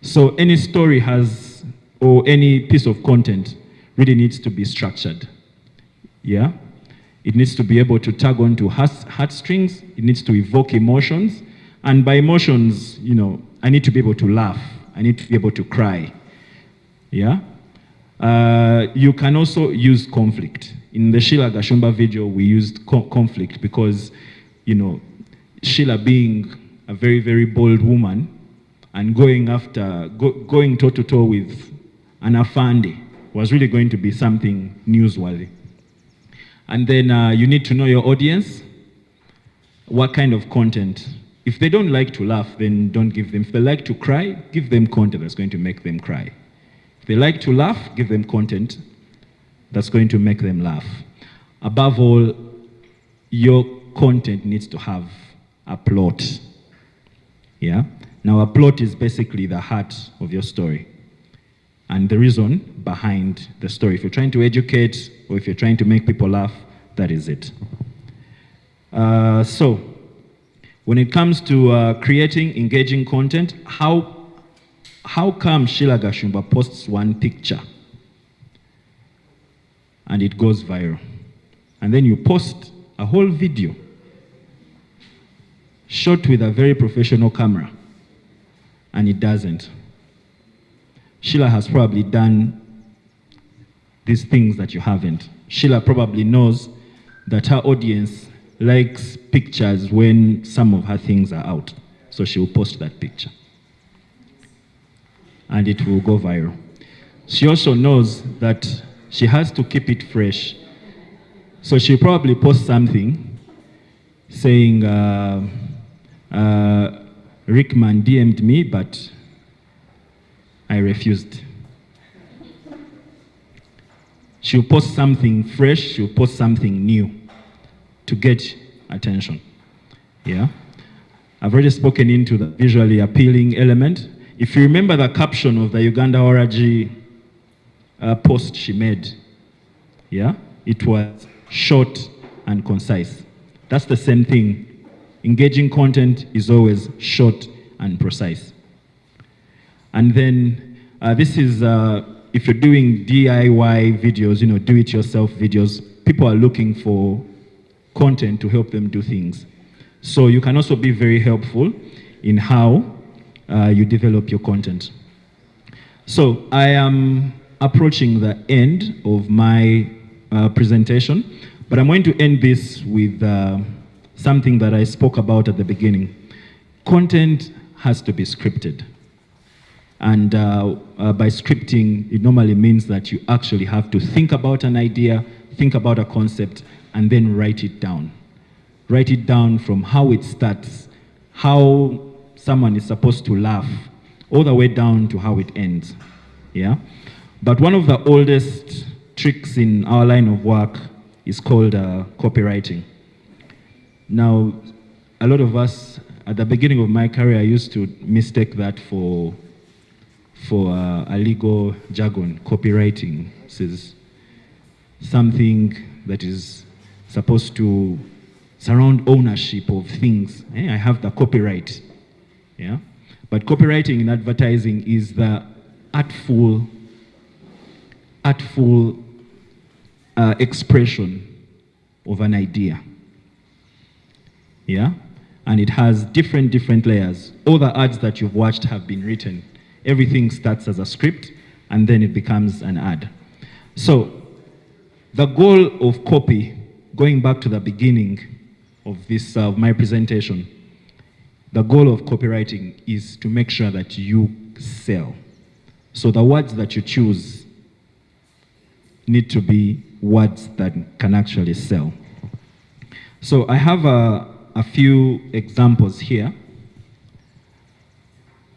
So any story has, or any piece of content really needs to be structured. Yeah? It needs to be able to tug onto heartstrings. It needs to evoke emotions. And by emotions, you know, I need to be able to laugh. I need to be able to cry. Yeah? You can also use conflict. In the Sheila Gashumba video, we used conflict because, you know, Sheila being a very, very bold woman and going toe-to-toe with an Afande was really going to be something newsworthy. And then you need to know your audience, what kind of content. If they don't like to laugh, then don't give them. If they like to cry, give them content that's going to make them cry. If they like to laugh, give them content that's going to make them laugh. Above all, your content needs to have a plot. Yeah? Now, a plot is basically the heart of your story and the reason behind the story. If you're trying to educate or if you're trying to make people laugh, that is it. So, when it comes to creating engaging content, how come Sheila Gashumba posts one picture and it goes viral? And then you post a whole video shot with a very professional camera and it doesn't. Sheila has probably done these things that you haven't. Sheila probably knows that her audience likes pictures when some of her things are out. So she will post that picture. And it will go viral. She also knows that she has to keep it fresh. So she'll probably post something saying, Rickman DM'd me, but I refused. She'll post something fresh, she'll post something new to get attention. Yeah? I've already spoken into the visually appealing element. If you remember the caption of the Uganda Oraji post she made, yeah? It was short and concise. That's the same thing. Engaging content is always short and precise. And then this is, if you're doing DIY videos, you know, do-it-yourself videos, people are looking for content to help them do things. So you can also be very helpful in how you develop your content. So I am approaching the end of my presentation, but I'm going to end this with something that I spoke about at the beginning. Content has to be scripted. And by scripting, it normally means that you actually have to think about an idea, think about a concept, and then write it down. Write it down from how it starts, how someone is supposed to laugh, all the way down to how it ends. Yeah? But one of the oldest tricks in our line of work is called copywriting. Now, a lot of us, at the beginning of my career, I used to mistake that for a legal jargon. Copywriting. This is something that is supposed to It's around ownership of things. I have the copyright. Yeah? But copywriting in advertising is the artful expression of an idea. Yeah? And it has different layers. All the ads that you've watched have been written. Everything starts as a script, and then it becomes an ad. So, the goal of copy, going back to the beginning of this, my presentation, the goal of copywriting is to make sure that you sell. So the words that you choose need to be words that can actually sell. So I have a few examples here.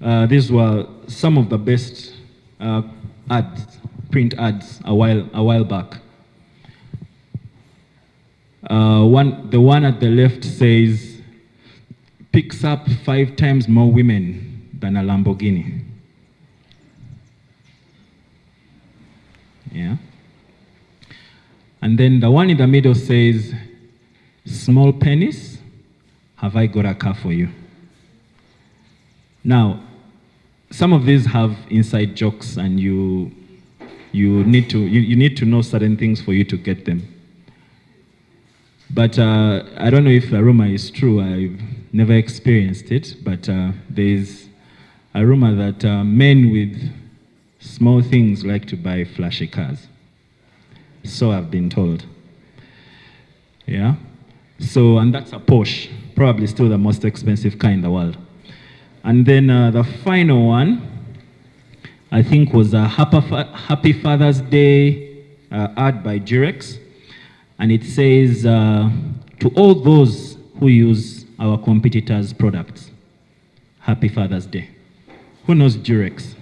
These were some of the best ads, print ads a while back. The one at the left says, picks up 5 times more women than a Lamborghini. Yeah. And then the one in the middle says, small penis, have I got a car for you? Now, some of these have inside jokes, and you need to know certain things for you to get them. But I don't know if a rumor is true. I've never experienced it, but there's a rumor that men with small things like to buy flashy cars. So I've been told. Yeah? So, and that's a Porsche, probably still the most expensive car in the world. And then the final one, I think, was a Happy Father's Day ad by Durex. And it says, to all those who use our competitors' products, Happy Father's Day. Who knows Durex?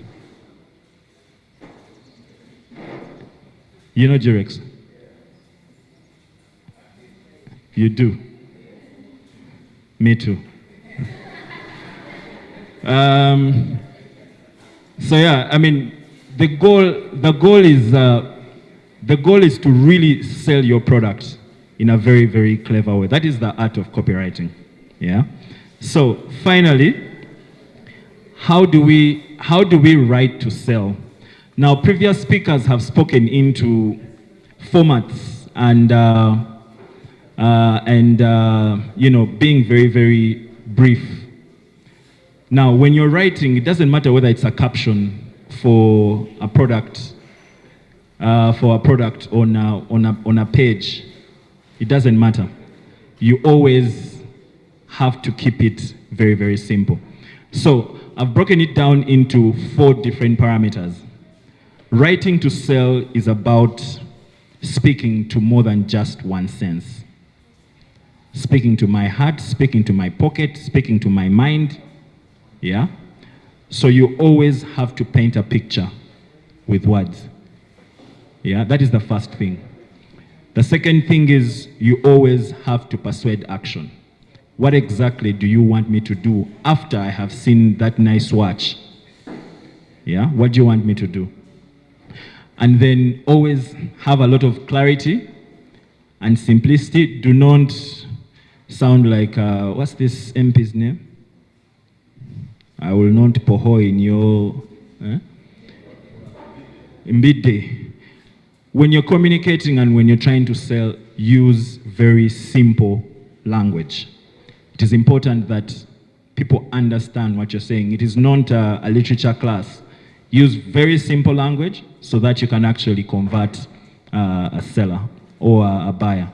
You know Durex? You do? Me too. So yeah, I mean, the goal is to really sell your product in a very, very clever way. That is the art of copywriting. Yeah. So finally, how do we write to sell? Now, previous speakers have spoken into formats and being very, very brief. Now, when you're writing, it doesn't matter whether it's a caption for a product. On a page, it doesn't matter. You always have to keep it very, very simple. So I've broken it down into 4 different parameters. Writing to sell is about speaking to more than just one sense. Speaking to my heart, speaking to my pocket, speaking to my mind. Yeah? So you always have to paint a picture with words. Yeah, that is the first thing. The second thing is you always have to persuade action. What exactly do you want me to do after I have seen that nice watch? Yeah, what do you want me to do? And then always have a lot of clarity and simplicity. Do not sound like, what's this MP's name? I will not poho in your midday. When you're communicating and when you're trying to sell, use very simple language. It is important that people understand what you're saying. It is not a literature class. Use very simple language so that you can actually convert a seller or a buyer.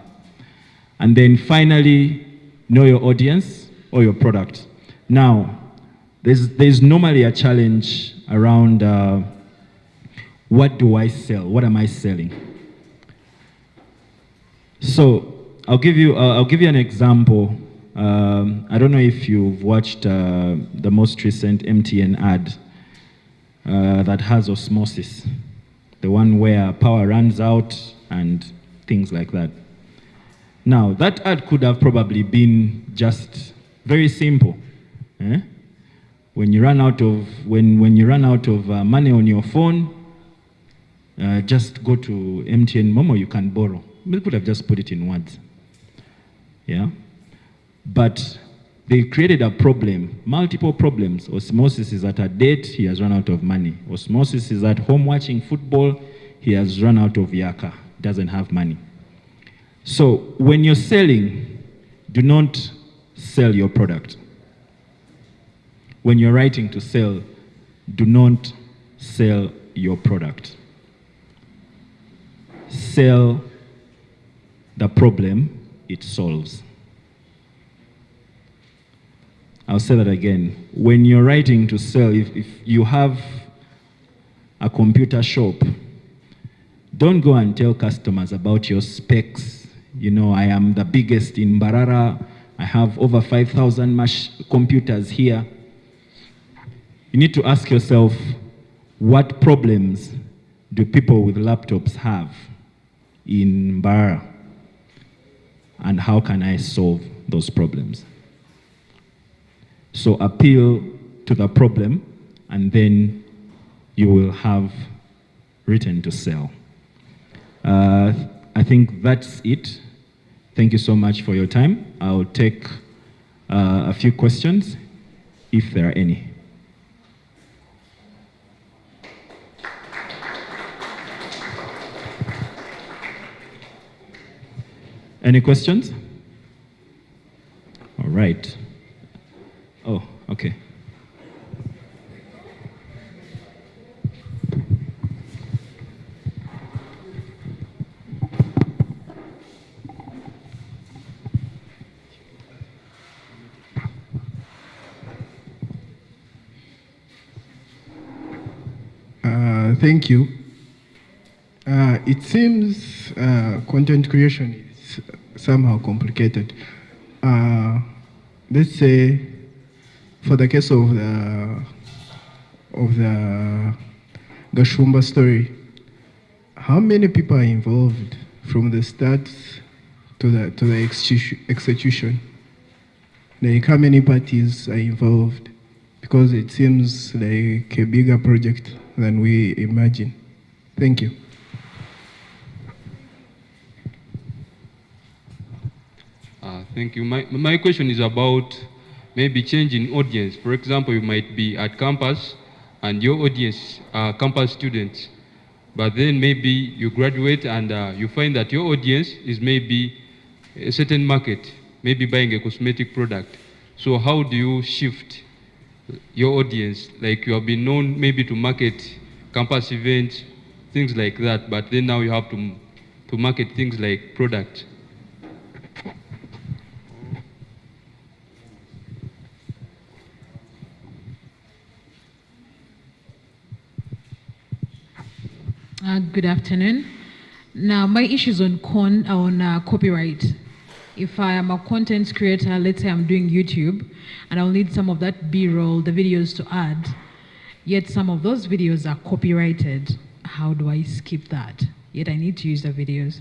And then finally, know your audience or your product. Now, there's normally a challenge around what do I sell? What am I selling? So I'll give you an example. I don't know if you've watched the most recent MTN ad that has osmosis, the one where power runs out and things like that. Now that ad could have probably been just very simple. When you run out of money on your phone, just go to MTN Momo, you can borrow. We could have just put it in words. Yeah? but they created a problem, multiple problems. Osmosis is at a date, he has run out of money. Osmosis is at home watching football, he has run out of yaka, doesn't have money. So when you're selling, do not sell your product. When you're writing to sell, do not sell your product. Sell the problem it solves. I'll say that again. When you're writing to sell, if you have a computer shop, don't go and tell customers about your specs. You know, I am the biggest in Mbarara. I have over 5,000 computers here. You need to ask yourself, what problems do people with laptops have in Mbarara? And how can I solve those problems? So appeal to the problem, and then you will have written to sell. I think that's it. Thank you so much for your time. I'll take a few questions, if there are any. Any questions? All right. Oh, okay. Thank you. It seems content creation is somehow complicated. Let's say, for the case of the Gashumba story, how many people are involved from the start to the execution? Like, how many parties are involved? Because it seems like a bigger project than we imagine. Thank you. Thank you. My question is about maybe changing audience. For example, you might be at campus and your audience are campus students, but then maybe you graduate and you find that your audience is maybe a certain market, maybe buying a cosmetic product. So how do you shift your audience? Like, you have been known maybe to market campus events, things like that, but then now you have to market things like product. Good afternoon. Now, my issue is on copyright. If I am a content creator, let's say I'm doing YouTube, and I'll need some of that B-roll, the videos to add, yet some of those videos are copyrighted. How do I skip that? Yet I need to use the videos.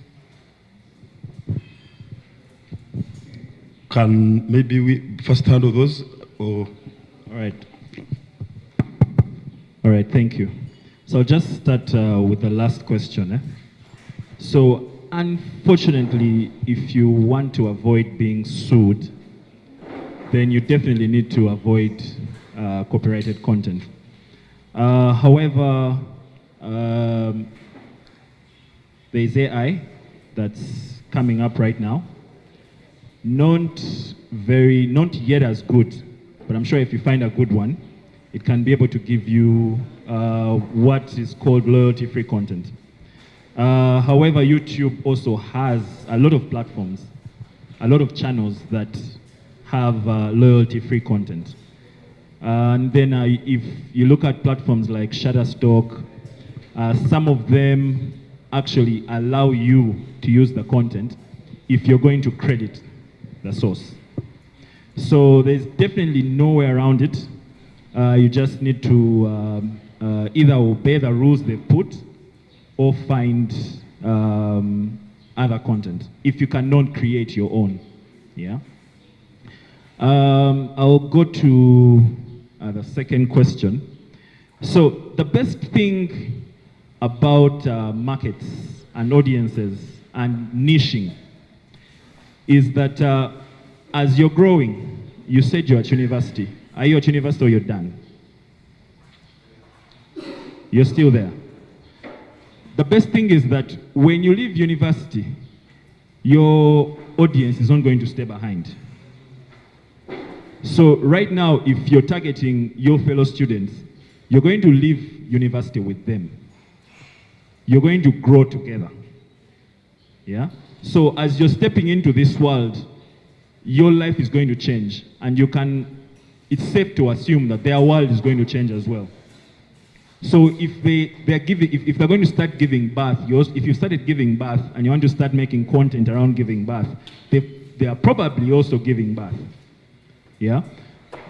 Can maybe we first handle those? Or? All right. All right, thank you. So I'll just start with the last question. So unfortunately, if you want to avoid being sued, then you definitely need to avoid copyrighted content. However, there's AI that's coming up right now. Not yet as good, but I'm sure if you find a good one, it can be able to give you what is called loyalty-free content. However, YouTube also has a lot of platforms, a lot of channels that have loyalty-free content. And then if you look at platforms like Shutterstock, some of them actually allow you to use the content if you're going to credit the source. So there's definitely no way around it. You just need to either obey the rules they put or find other content if you cannot create your own. Yeah. I'll go to the second question. So the best thing about markets and audiences and niching is that as you're growing, you said you're at university. Are you at university or you're done? You're still there. The best thing is that when you leave university, your audience is not going to stay behind. So right now, if you're targeting your fellow students, you're going to leave university with them. You're going to grow together. Yeah? So as you're stepping into this world, your life is going to change. And it's safe to assume that their world is going to change as well. So if they're going to start giving birth, if you started giving birth and you want to start making content around giving birth, they are probably also giving birth. Yeah?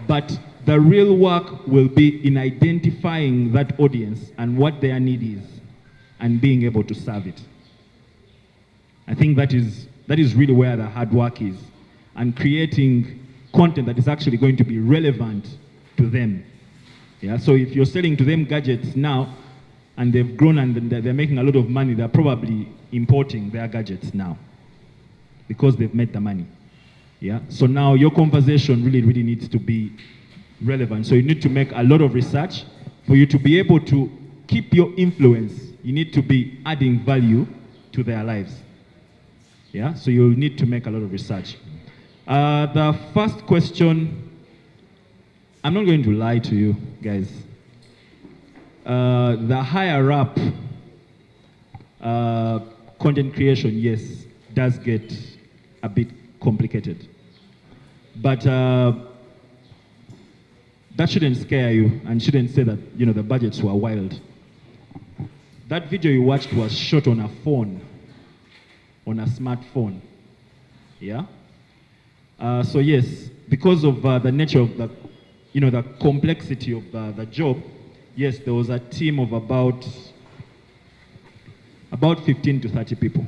But the real work will be in identifying that audience and what their need is and being able to serve it. I think that is really where the hard work is, and creating content that is actually going to be relevant to them. Yeah? So if you're selling to them gadgets now and they've grown and they're making a lot of money, they're probably importing their gadgets now because they've made the money. Yeah? So now your conversation really needs to be relevant. So you need to make a lot of research. For you to be able to keep your influence, you need to be adding value to their lives. Yeah? So you'll need to make a lot of research. The first question, I'm not going to lie to you guys. The higher up content creation, yes, does get a bit complicated. But that shouldn't scare you and shouldn't say that, the budgets were wild. That video you watched was shot on a phone, on a smartphone. Yeah? So yes, because of the nature of the complexity of the job, yes, there was a team of about 15 to 30 people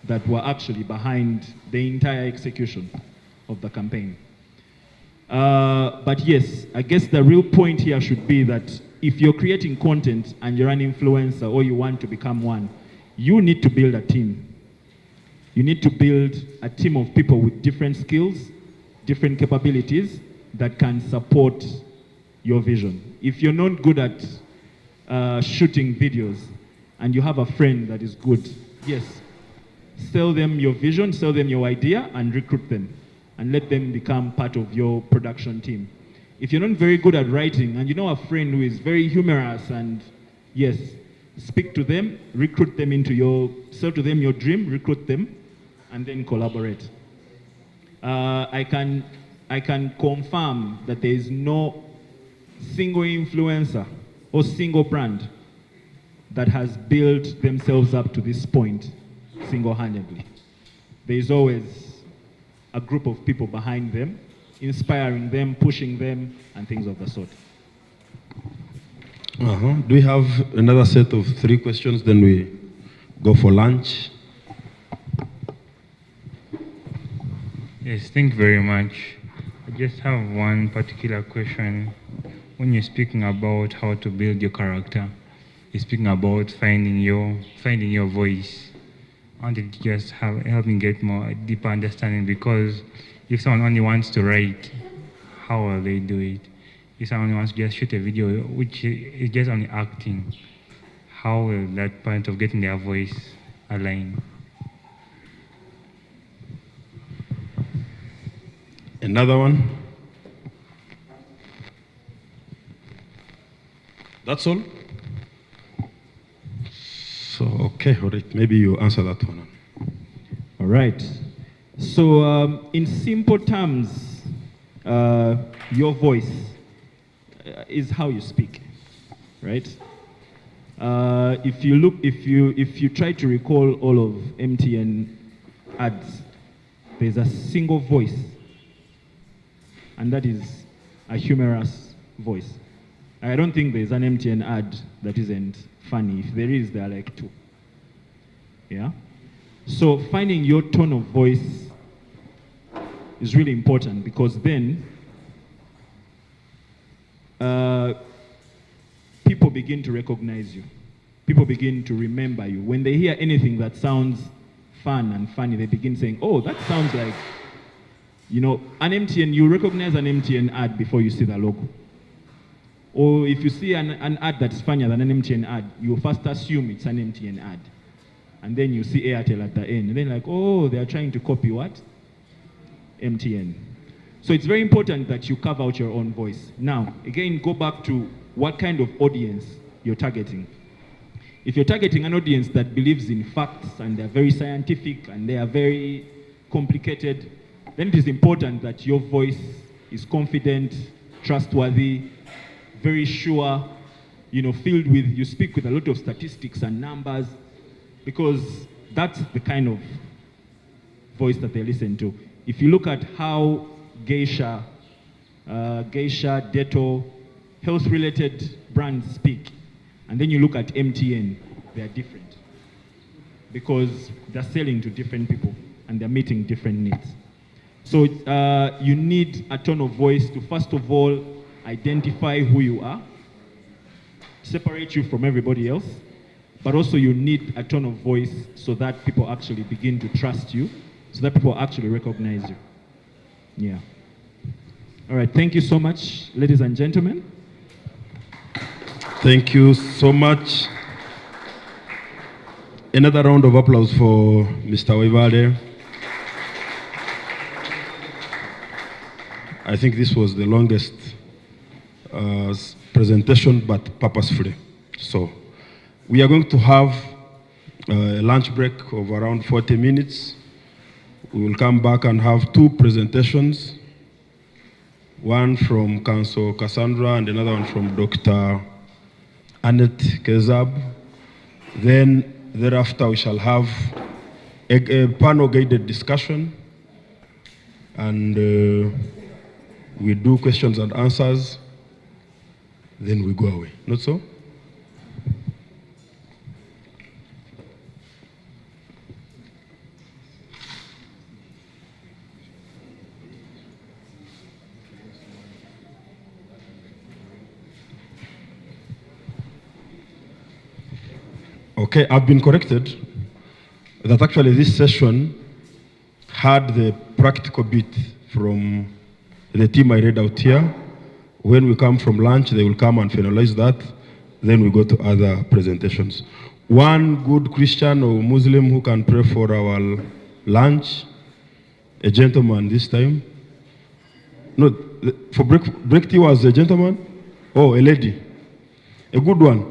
that were actually behind the entire execution of the campaign. But yes, I guess the real point here should be that if you're creating content and you're an influencer or you want to become one, you need to build a team. You need to build a team of people with different skills, different capabilities that can support your vision. If you're not good at shooting videos and you have a friend that is good, yes, sell them your vision, sell them your idea, and recruit them, and let them become part of your production team. If you're not very good at writing, and you know a friend who is very humorous, and yes, speak to them, recruit them sell to them your dream, recruit them, and then collaborate. I can confirm that there is no single influencer or single brand that has built themselves up to this point single-handedly. There is always a group of people behind them, inspiring them, pushing them, and things of the sort. Do we have another set of 3 questions, then we go for lunch? Yes, thank you very much. I just have one particular question. When you're speaking about how to build your character, you're speaking about finding your voice. I wanted to just help me get more deeper understanding, because if someone only wants to write, how will they do it? If someone wants to just shoot a video, which is just only acting, how will that point of getting their voice align? Another one? That's all? So, okay, all right, maybe you answer that one. All right. So, in simple terms, your voice is how you speak, right? If you try to recall all of MTN ads, there's a single voice, and that is a humorous voice. I don't think there's an MTN ad that isn't funny. If there is, there are like 2. Yeah? So finding your tone of voice is really important, because then people begin to recognize you. People begin to remember you. When they hear anything that sounds fun and funny, they begin saying, oh, that sounds like You know, an MTN, you recognize an MTN ad before you see the logo. Or if you see an ad that's funnier than an MTN ad, you first assume it's an MTN ad. And then you see Airtel at the end. And then like, oh, they are trying to copy what? MTN. So it's very important that you carve out your own voice. Now, again, go back to what kind of audience you're targeting. If you're targeting an audience that believes in facts and they're very scientific and they are very complicated, then it is important that your voice is confident, trustworthy, very sure, you know, filled with, you speak with a lot of statistics and numbers, because that's the kind of voice that they listen to. If you look at how Geisha, Dettol, health-related brands speak, and then you look at MTN, they are different. Because they're selling to different people and they're meeting different needs. So you need a tone of voice to, first of all, identify who you are, separate you from everybody else, but also you need a tone of voice so that people actually begin to trust you, so that people actually recognize you. Yeah. All right, thank you so much, ladies and gentlemen. Thank you so much. Another round of applause for Mr. Waibale. I think this was the longest presentation, but purposefully. So we are going to have a lunch break of around 40 minutes. We will come back and have two presentations, one from Council Cassandra and another one from Dr. Annette Kezab. Then thereafter we shall have a panel-guided discussion, and we do questions and answers, then we go away. Not so? Okay, I've been corrected that actually this session had the practical bit from the team I read out here. When we come from lunch, they will come and finalize that. Then we go to other presentations. One good Christian or Muslim who can pray for our lunch, a gentleman this time. No, for break tea was a gentleman? Oh, a lady. A good one.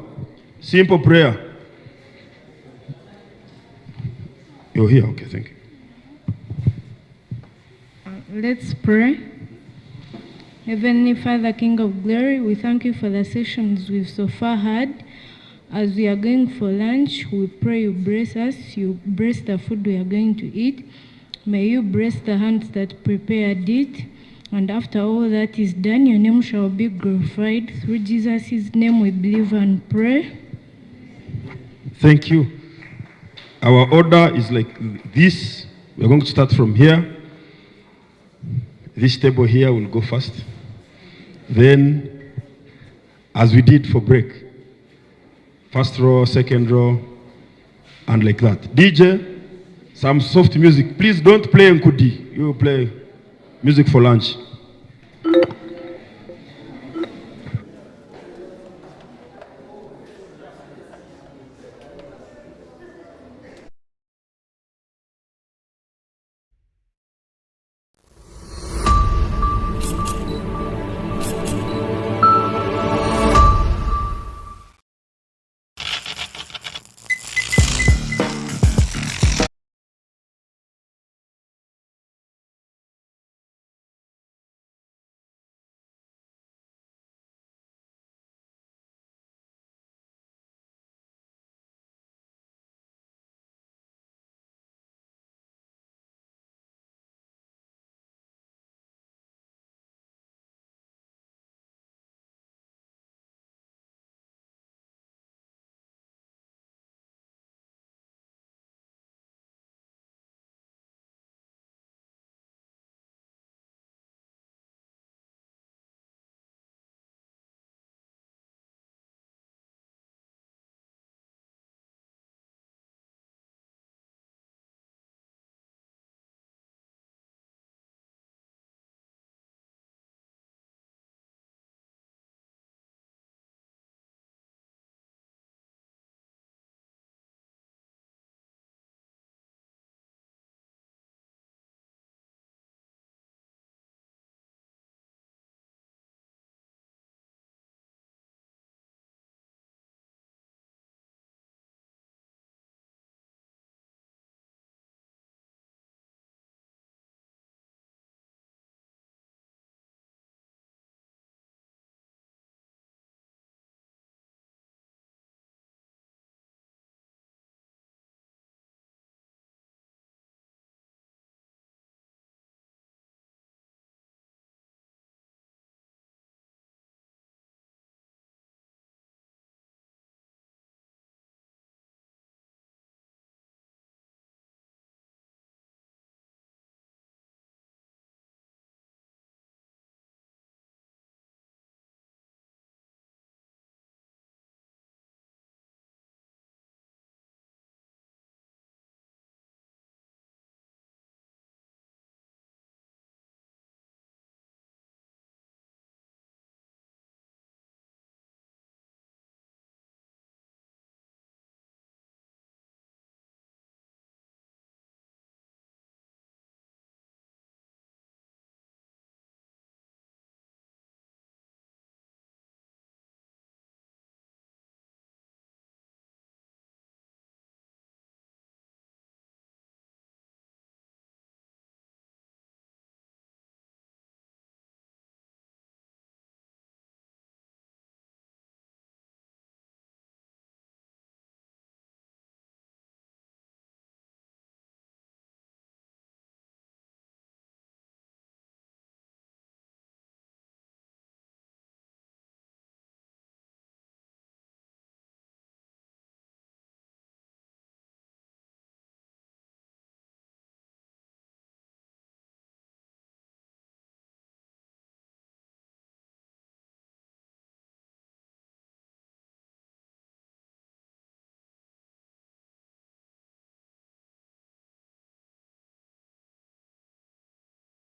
Simple prayer. You're here, okay, thank you. Let's pray. Heavenly Father, King of Glory, we thank you for the sessions we've so far had. As we are going for lunch, we pray you bless us, you bless the food we are going to eat. May you bless the hands that prepared it. And after all that is done, your name shall be glorified. Through Jesus' name we believe and pray. Thank you. Our order is like this. We're going to start from here. This table here will go first. Then, as we did for break, first row, second row, and like that. DJ, some soft music. Please don't play Nkudi. You play music for lunch.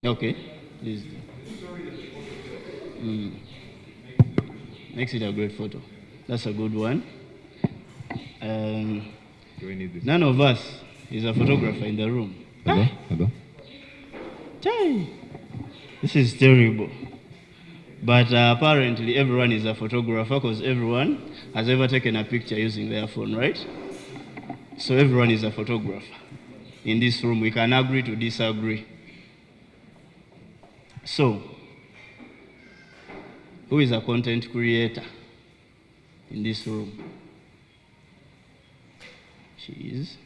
Okay, please. Makes it a great photo. That's a good one. None of us is a photographer in the room. Hello? Chai. This is terrible. But apparently everyone is a photographer because everyone has ever taken a picture using their phone, right? So everyone is a photographer. In this room, we can agree to disagree. So, who is a content creator in this room? She is.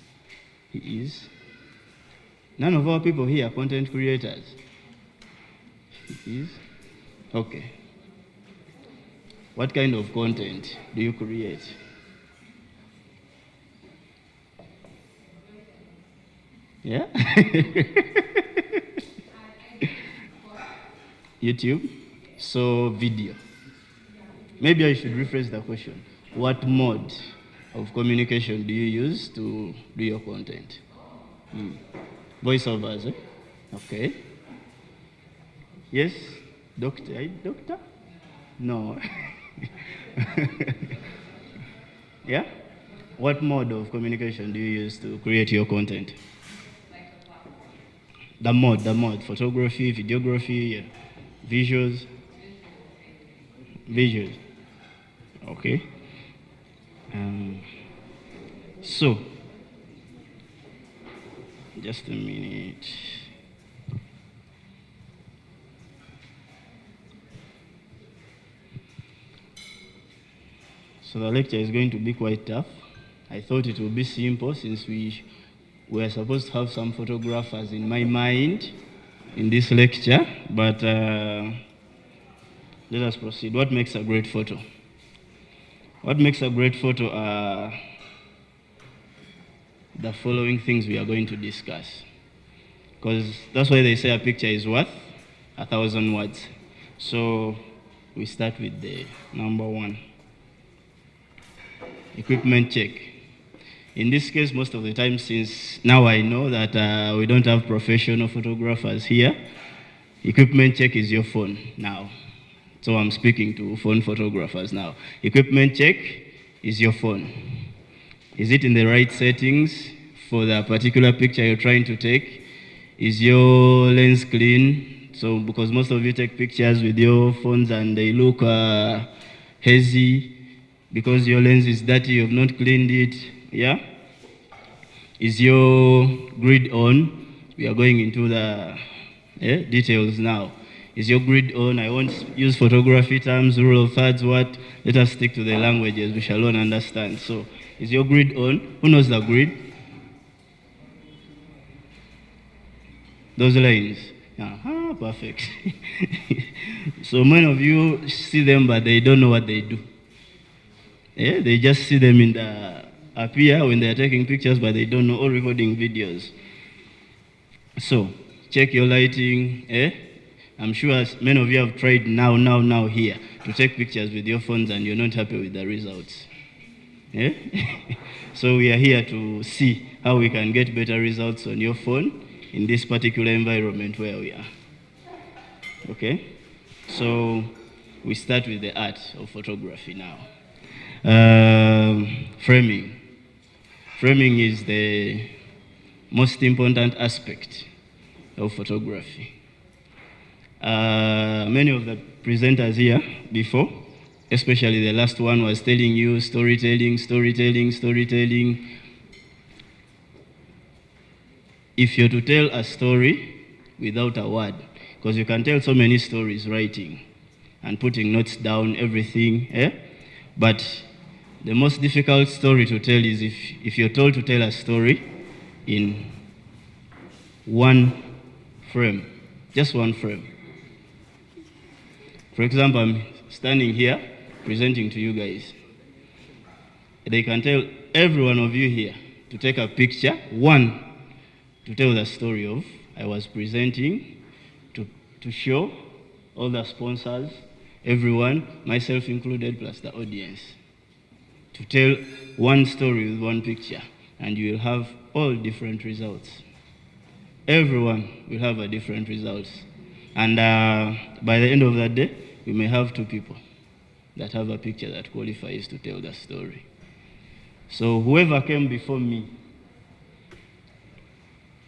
He is. None of our people here are content creators. She is. Okay. What kind of content do you create? Yeah? YouTube? So, video. Maybe I should rephrase the question. What mode of communication do you use to do your content? Voiceovers, eh? Okay. Yes? Doctor? Doctor? No. Yeah? What mode of communication do you use to create your content? The mode. Photography, videography, visuals. Visuals. Okay. So, just a minute. So the lecture is going to be quite tough. I thought it would be simple since we were supposed to have some photographers in my mind in this lecture, but let us proceed. What makes a great photo? What makes a great photo are the following things we are going to discuss. Because that's why they say a picture is worth 1,000 words. So we start with the number one. Equipment check. In this case, most of the time, since now I know that we don't have professional photographers here, equipment check is your phone now. So I'm speaking to phone photographers now. Equipment check is your phone. Is it in the right settings for the particular picture you're trying to take? Is your lens clean? So because most of you take pictures with your phones and they look hazy because your lens is dirty, you've not cleaned it. Yeah? Is your grid on? We are going into the details now. Is your grid on? I won't use photography terms, rule of thirds, what? Let us stick to the languages we shall all understand. So, is your grid on? Who knows the grid? Those lines. Perfect. So many of you see them, but they don't know what they do. Yeah, they just see them in the appear when they are taking pictures, but they don't know, or recording videos. So, check your lighting. I'm sure many of you have tried now here to take pictures with your phones and you're not happy with the results. Yeah? So we are here to see how we can get better results on your phone in this particular environment where we are. Okay? So we start with the art of photography now. Framing. Framing is the most important aspect of photography. Many of the presenters here before, especially the last one, was telling you storytelling. If you're to tell a story without a word, because you can tell so many stories writing and putting notes down, everything, but the most difficult story to tell is if you're told to tell a story in one frame, just one frame. For example, I'm standing here presenting to you guys. They can tell every one of you here to take a picture, one, to tell the story of I was presenting, to show all the sponsors, everyone, myself included, plus the audience. To tell one story with one picture, and you will have all different results. everyone will have a different result. And by the end of that day, we may have 2 people that have a picture that qualifies to tell the story. So whoever came before me,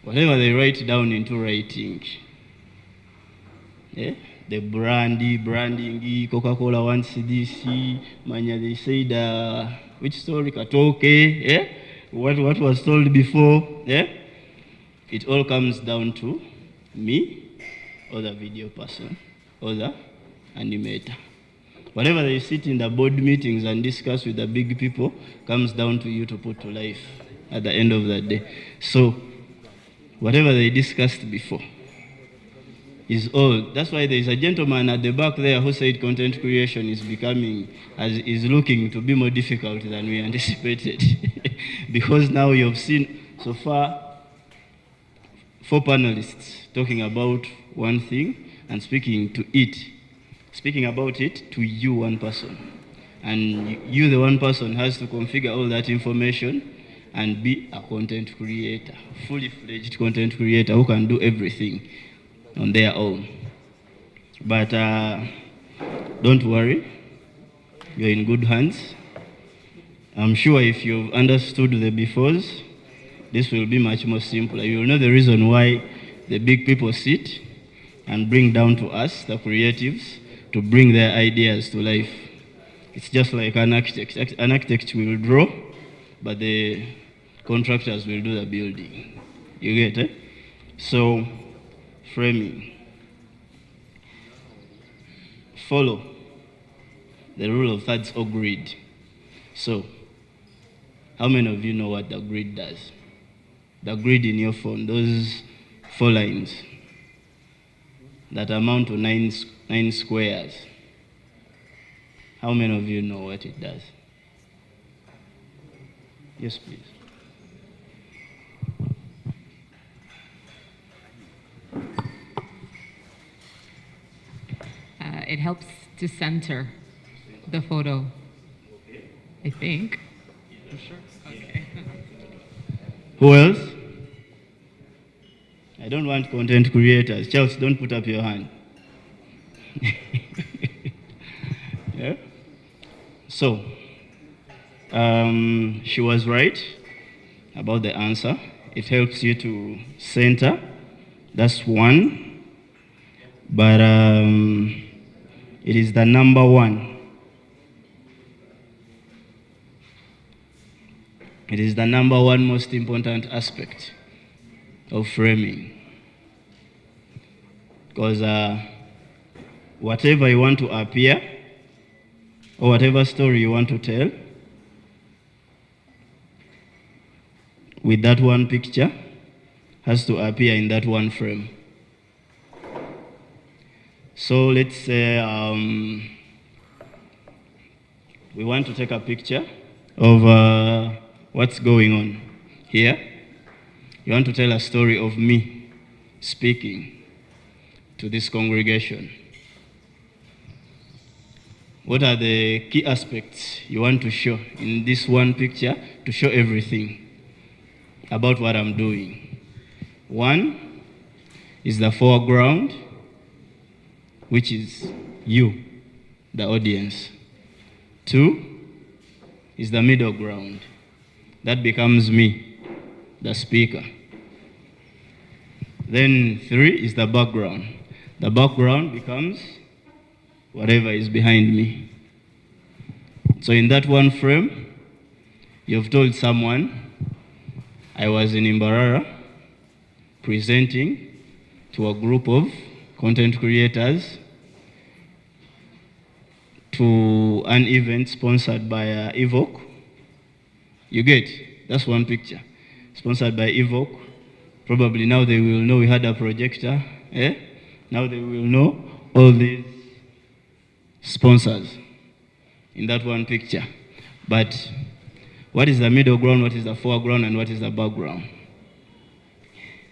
whatever they write down into writing, the branding, Coca-Cola wants this, Manya, they said, which story, Katoke, what was told before, it all comes down to me, or the video person, or the animator. Whatever they sit in the board meetings and discuss with the big people comes down to you to put to life at the end of the day. So, whatever they discussed before is all. That's why there is a gentleman at the back there who said content creation is looking to be more difficult than we anticipated. Because now you've seen so far 4 panelists talking about one thing and speaking about it to you, one person. And you, the one person, has to configure all that information and be a content creator, fully fledged content creator who can do everything on their own. But don't worry, you're in good hands. I'm sure if you've understood the befores, this will be much more simpler. You'll know the reason why the big people sit and bring down to us, the creatives, to bring their ideas to life. It's just like an architect. An architect will draw, but the contractors will do the building. You get it? So, framing. Follow the rule of thirds or grid. So, how many of you know what the grid does? The grid in your phone, those 4 lines that amount to 9 squares. How many of you know what it does? Yes, please. It helps to center the photo, I think. Sure. Okay. Who else? I don't want content creators. Charles, don't put up your hand. Yeah? So, she was right about the answer. It helps you to center. That's 1. But it is the number 1. It is the number 1 most important aspect of framing. Because whatever you want to appear, or whatever story you want to tell, with that one picture, has to appear in that one frame. So let's say we want to take a picture of what's going on here. You want to tell a story of me speaking to this congregation. What are the key aspects you want to show in this one picture to show everything about what I'm doing? 1 is the foreground, which is you, the audience. 2 is the middle ground. That becomes me, the speaker. Then 3 is the background. The background becomes whatever is behind me. So in that one frame, you've told someone, I was in Mbarara presenting to a group of content creators to an event sponsored by Evoke. You get? That's one picture. Sponsored by Evoke. Probably now they will know we had a projector. Now they will know all these sponsors in that one picture. But what is the middle ground, what is the foreground, and what is the background?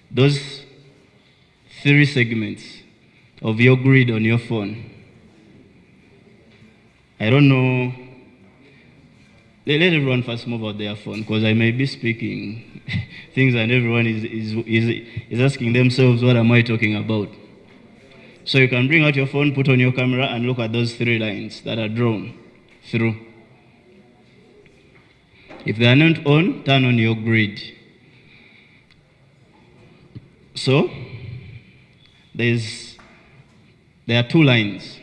Those 3 segments of your grid on your phone. I don't know let everyone first move out their phone, because I may be speaking things and everyone is asking themselves, what am I talking about? So you can bring out your phone, put on your camera, and look at those 3 lines that are drawn through. If they are not on, turn on your grid. So there are 2 lines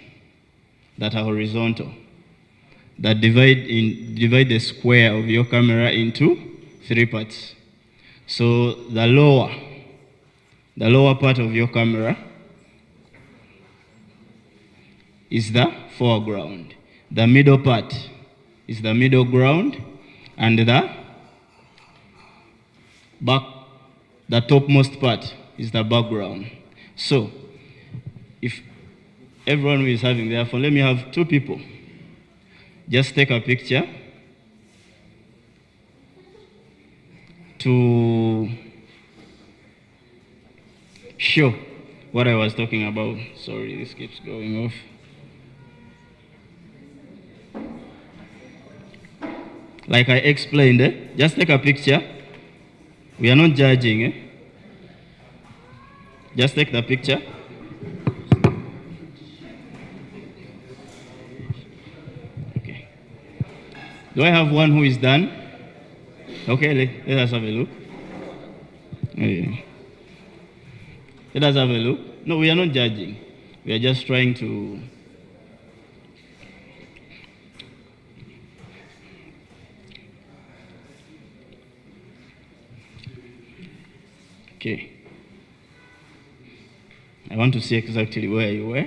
that are horizontal that divide the square of your camera into 3 parts. So the lower part of your camera is the foreground. The middle part is the middle ground, and the topmost part is the background. So if everyone who is having their phone, let me have 2 people. Just take a picture to show what I was talking about. Sorry, this keeps going off. Like I explained, just take a picture. We are not judging. Just take the picture. Okay. Do I have one who is done? Okay, let us have a look. Okay. Let us have a look. No, we are not judging. We are just trying to... Okay. I want to see exactly where you were.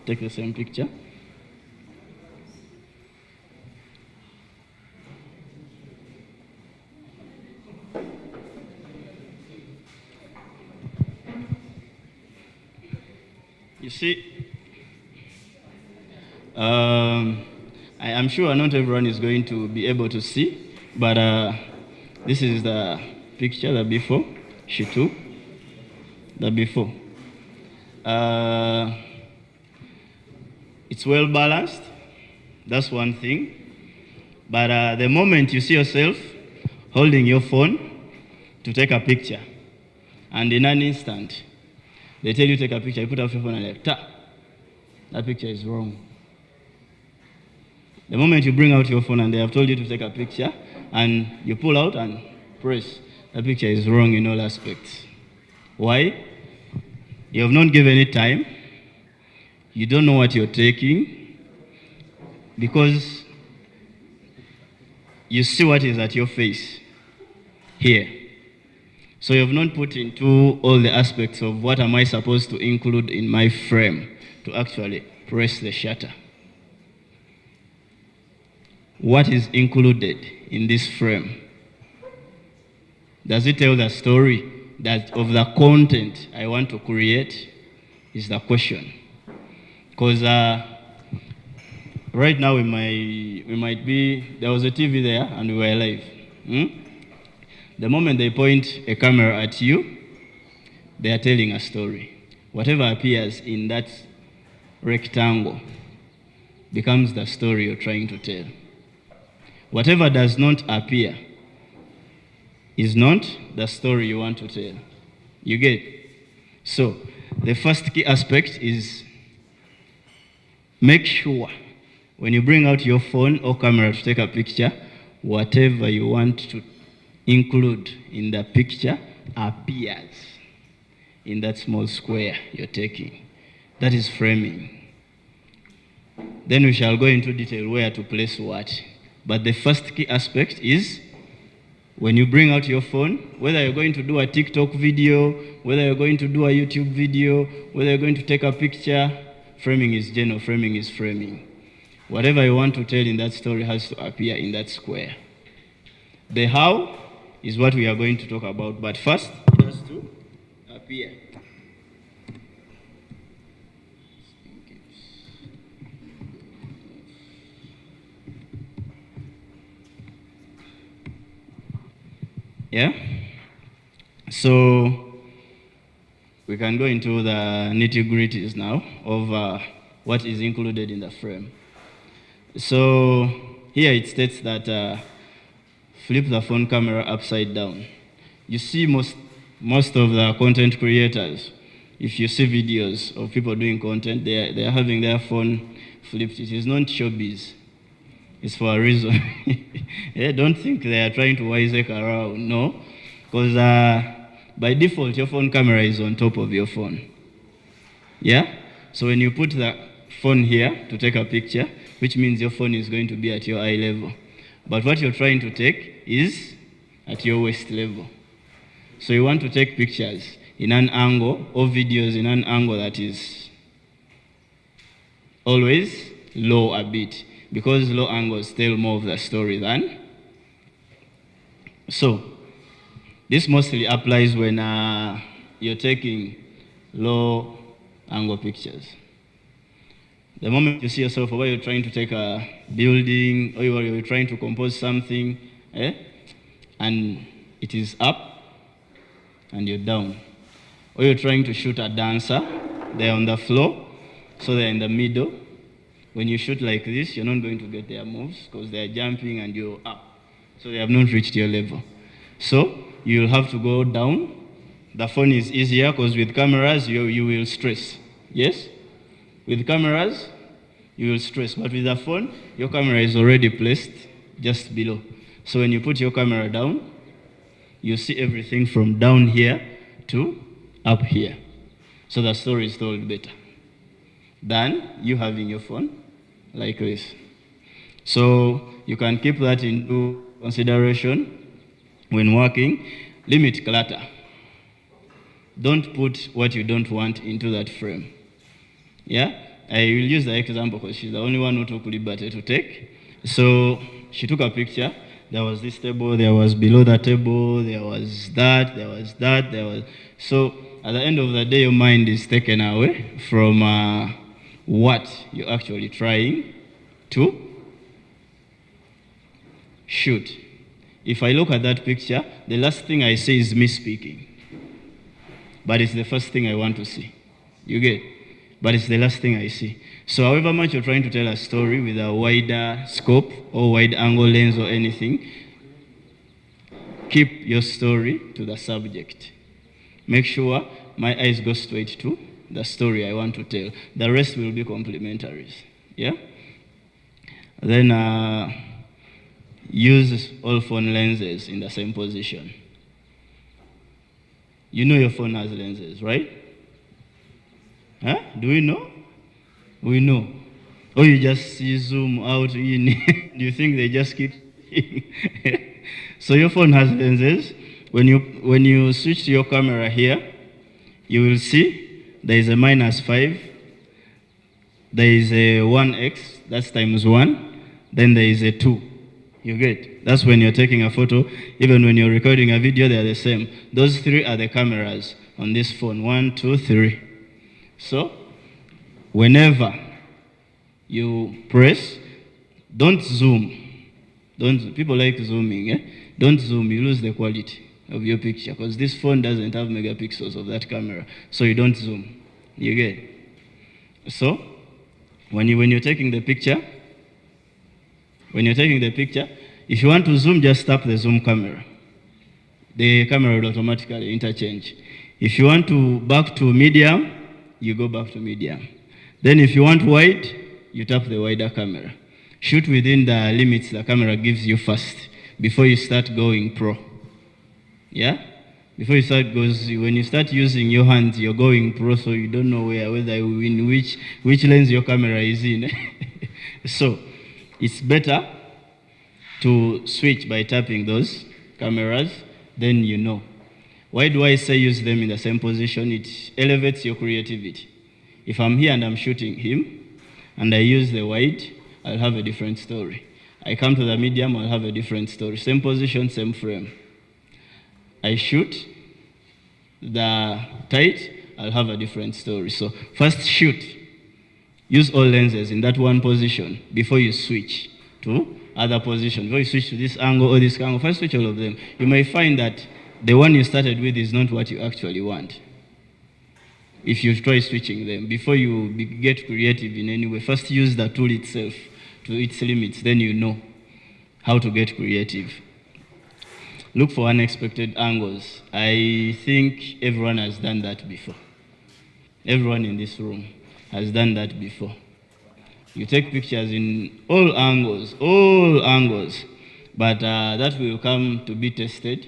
Take the same picture. You see, I am sure not everyone is going to be able to see, but this is the picture, the before, she took, the before. It's well balanced, that's one thing. But the moment you see yourself holding your phone to take a picture, and in an instant, they tell you to take a picture, you put up your phone and like, ta, that picture is wrong. The moment you bring out your phone and they have told you to take a picture, and you pull out and press, the picture is wrong in all aspects. Why? You have not given it time. You don't know what you're taking, because you see what is at your face here. So you have not put into all the aspects of what am I supposed to include in my frame to actually press the shutter. What is included in this frame? Does it tell the story that of the content I want to create? Is the question. Because right now we might be, there was a TV there and we were live. The moment they point a camera at you, they are telling a story. Whatever appears in that rectangle becomes the story you're trying to tell. Whatever does not appear is not the story you want to tell. You get? So, the first key aspect is make sure when you bring out your phone or camera to take a picture, whatever you want to include in the picture appears in that small square you're taking. That is framing. Then we shall go into detail where to place what. But the first key aspect is when you bring out your phone, whether you're going to do a TikTok video, whether you're going to do a YouTube video, whether you're going to take a picture, framing is general, framing is framing. Whatever you want to tell in that story has to appear in that square. The how is what we are going to talk about, but first it has to appear. Yeah? So we can go into the nitty-gritties now of what is included in the frame. So here it states that flip the phone camera upside down. You see most of the content creators, if you see videos of people doing content, they are having their phone flipped. It is not showbiz. It's for a reason. Yeah, don't think they are trying to wisecrack around. No, because by default, your phone camera is on top of your phone. Yeah? So when you put the phone here to take a picture, which means your phone is going to be at your eye level. But what you're trying to take is at your waist level. So you want to take pictures in an angle or videos in an angle that is always low a bit, because low angles tell more of the story than. So this mostly applies when you're taking low angle pictures. The moment you see yourself, or you're trying to take a building, or you're trying to compose something, and it is up and you're down. Or you're trying to shoot a dancer, they're on the floor, so they're in the middle. When you shoot like this, you're not going to get their moves because they're jumping and you're up. So they have not reached your level. So you'll have to go down. The phone is easier because with cameras, you will stress. Yes? With cameras, you will stress. But with the phone, your camera is already placed just below. So when you put your camera down, you see everything from down here to up here. So the story is told better than you having your phone like this. So you can keep that into consideration when working. Limit clutter. Don't put what you don't want into that frame. Yeah? I will use the example because she's the only one who took liberty to take. So she took a picture. There was this table, there was below the table, there was that, there was that, there was... So at the end of the day, your mind is taken away from what you're actually trying to shoot. If I look at that picture, the last thing I see is me speaking. But it's the first thing I want to see. You get? But it's the last thing I see. So however much you're trying to tell a story with a wider scope or wide angle lens or anything, keep your story to the subject. Make sure my eyes go straight to the story I want to tell. The rest will be complementaries. Yeah? Then use all phone lenses in the same position. You know your phone has lenses, right? Huh? Do we know? We know. Or you just see zoom out in. Do you think they just keep? So your phone has lenses. When you switch to your camera here, you will see there is a -5. There is a 1x, that's times 1. Then there is a 2. You get? That's when you're taking a photo. Even when you're recording a video, they're the same. Those 3 are the cameras on this phone. 1, 2, 3. So, whenever you press, don't zoom. People like zooming. Don't zoom, you lose the quality of your picture because this phone doesn't have megapixels of that camera. So you don't zoom. You get? So, when you're taking the picture, if you want to zoom, just tap the zoom camera. The camera will automatically interchange. If you want to back to medium, you go back to medium. Then if you want wide, you tap the wider camera. Shoot within the limits the camera gives you first before you start going pro. Yeah? Before you start when you start using your hands, you're going pro, so you don't know whether in which lens your camera is in. So it's better to switch by tapping those cameras, then you know. Why do I say use them in the same position? It elevates your creativity. If I'm here and I'm shooting him, and I use the wide, I'll have a different story. I come to the medium, I'll have a different story. Same position, same frame. I shoot the tight, I'll have a different story. So first shoot. Use all lenses in that one position before you switch to other position. Before you switch to this angle or this angle, first switch all of them. You may find that the one you started with is not what you actually want. If you try switching them, before you get creative in any way, first use the tool itself to its limits, then you know how to get creative. Look for unexpected angles. I think everyone has done that before. Everyone in this room has done that before. You take pictures in all angles, but that will come to be tested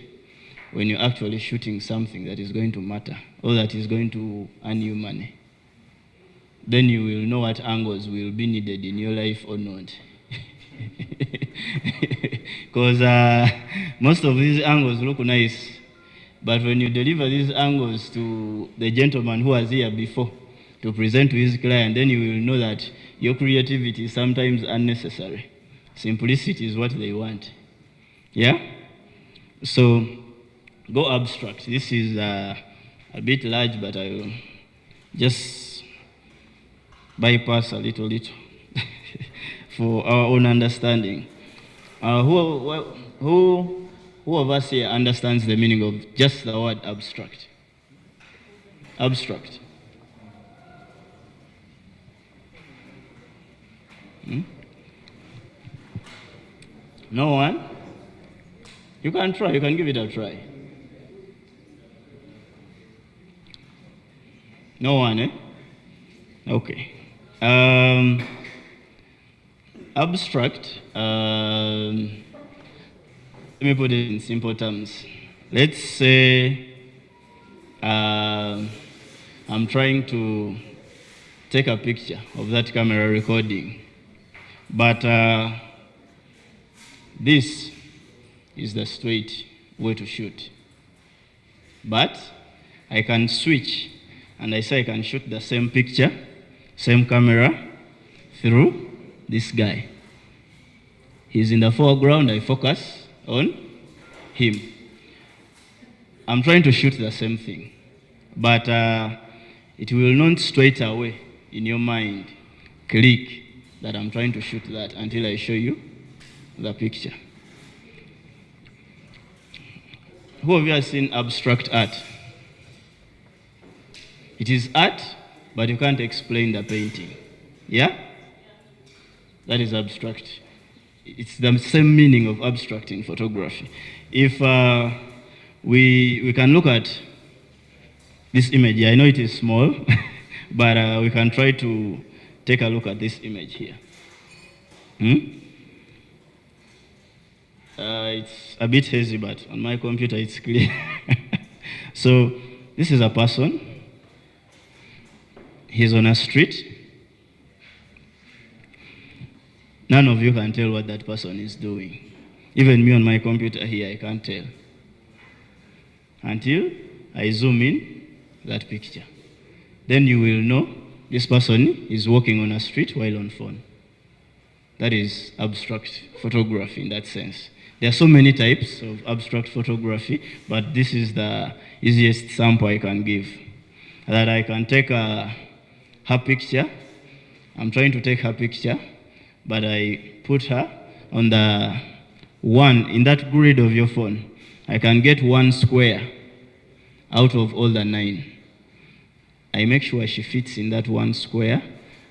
when you're actually shooting something that is going to matter or that is going to earn you money. Then you will know what angles will be needed in your life or not. Because most of these angles look nice, but when you deliver these angles to the gentleman who was here before to present to his client, then you will know that your creativity is sometimes unnecessary. Simplicity is what they want. Yeah? So go abstract. This is a bit large, but I will just bypass a little for our own understanding. Who of us here understands the meaning of just the word abstract? Abstract. No one? You can try, you can give it a try. No one, eh? Okay. Abstract, let me put it in simple terms. Let's say I'm trying to take a picture of that camera recording, but this is the straight way to shoot. But I can switch and I say I can shoot the same picture, same camera through this guy. He's in the foreground, I focus on him. I'm trying to shoot the same thing, but it will not straight away in your mind click that I'm trying to shoot that until I show you the picture. Who of you has seen abstract art? It is art, but you can't explain the painting. Yeah? That is abstract. It's the same meaning of abstract in photography. If we can look at this image, I know it is small, but we can try to take a look at this image here. It's a bit hazy, but on my computer it's clear. So this is a person. He's on a street. None of you can tell what that person is doing. Even me on my computer here, I can't tell. Until I zoom in that picture. Then you will know this person is walking on a street while on phone. That is abstract photography in that sense. There are so many types of abstract photography, but this is the easiest sample I can give. That I can take her picture. I'm trying to take her picture, but I put her on the one, in that grid of your phone. I can get one square out of all the 9. I make sure she fits in that one square,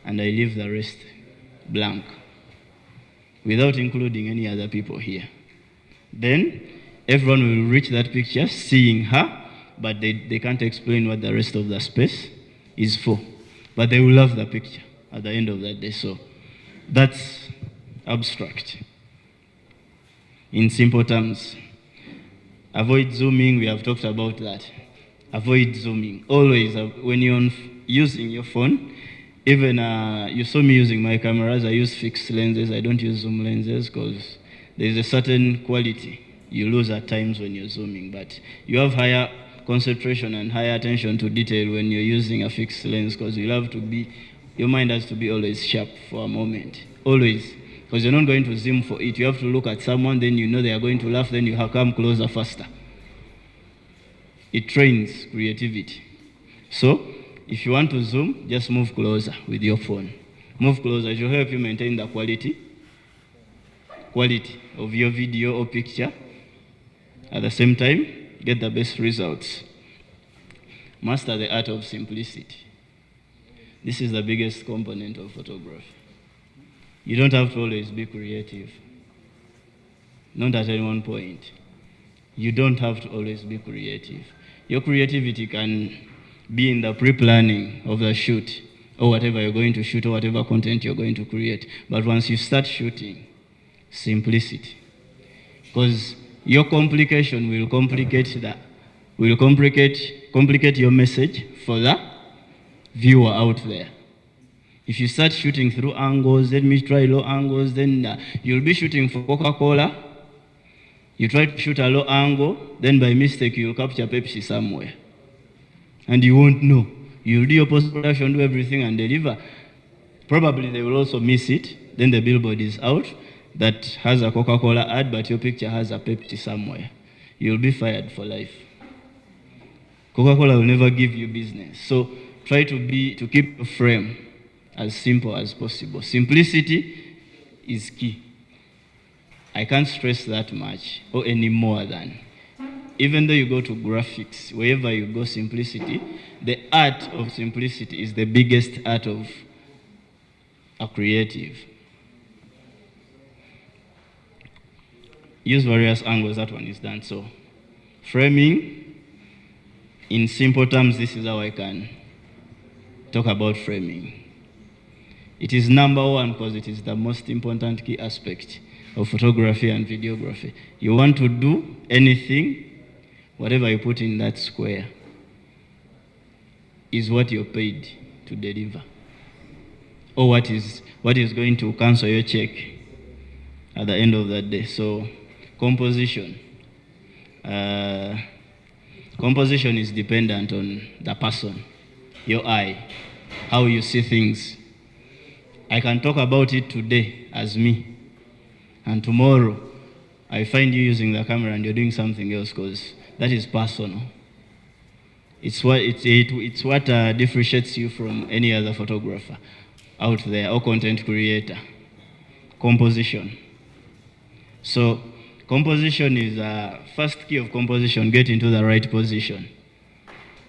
and I leave the rest blank, without including any other people here. Then everyone will reach that picture seeing her, but they can't explain what the rest of the space is for. But they will love the picture at the end of that day. So that's abstract. In simple terms, avoid zooming. We have talked about that. Avoid zooming. Always, when you're using your phone, even you saw me using my cameras, I use fixed lenses. I don't use zoom lenses because there's a certain quality you lose at times when you're zooming, but you have higher concentration and higher attention to detail when you're using a fixed lens, because your mind has to be always sharp for a moment. Always. Because you're not going to zoom for it. You have to look at someone, then you know they are going to laugh, then you have come closer faster. It trains creativity. So, if you want to zoom, just move closer with your phone. Move closer. It will help you maintain the quality of your video or picture. At the same time, get the best results. Master the art of simplicity. This is the biggest component of photography. You don't have to always be creative. not at any one point. You don't have to always be creative. Your creativity can be in the pre-planning of the shoot, or whatever you're going to shoot, or whatever content you're going to create. But once you start shooting, simplicity. Because your complication will complicate your message for the viewer out there. If you start shooting through angles, let me try low angles, then you'll be shooting for Coca-Cola. You try to shoot a low angle, then by mistake you'll capture Pepsi somewhere. And you won't know. You'll do your post-production, do everything and deliver. Probably they will also miss it. Then the billboard is out that has a Coca-Cola ad, but your picture has a Pepsi somewhere. You'll be fired for life. Coca-Cola will never give you business. So try to keep your frame as simple as possible. Simplicity is key. I can't stress that much or any more than. Even though you go to graphics, wherever you go, simplicity, the art of simplicity is the biggest art of a creative. Use various angles, that one is done. So framing, in simple terms, this is how I can talk about framing. It is number one because it is the most important key aspect of photography and videography. You want to do anything, whatever you put in that square is what you're paid to deliver, or what is going to cancel your check at the end of that day. So composition. Composition is dependent on the person, your eye, how you see things. I can talk about it today as me, and tomorrow I find you using the camera and you're doing something else, because that is personal. It's what differentiates you from any other photographer out there or content creator. Composition. So composition is first key of composition, get into the right position.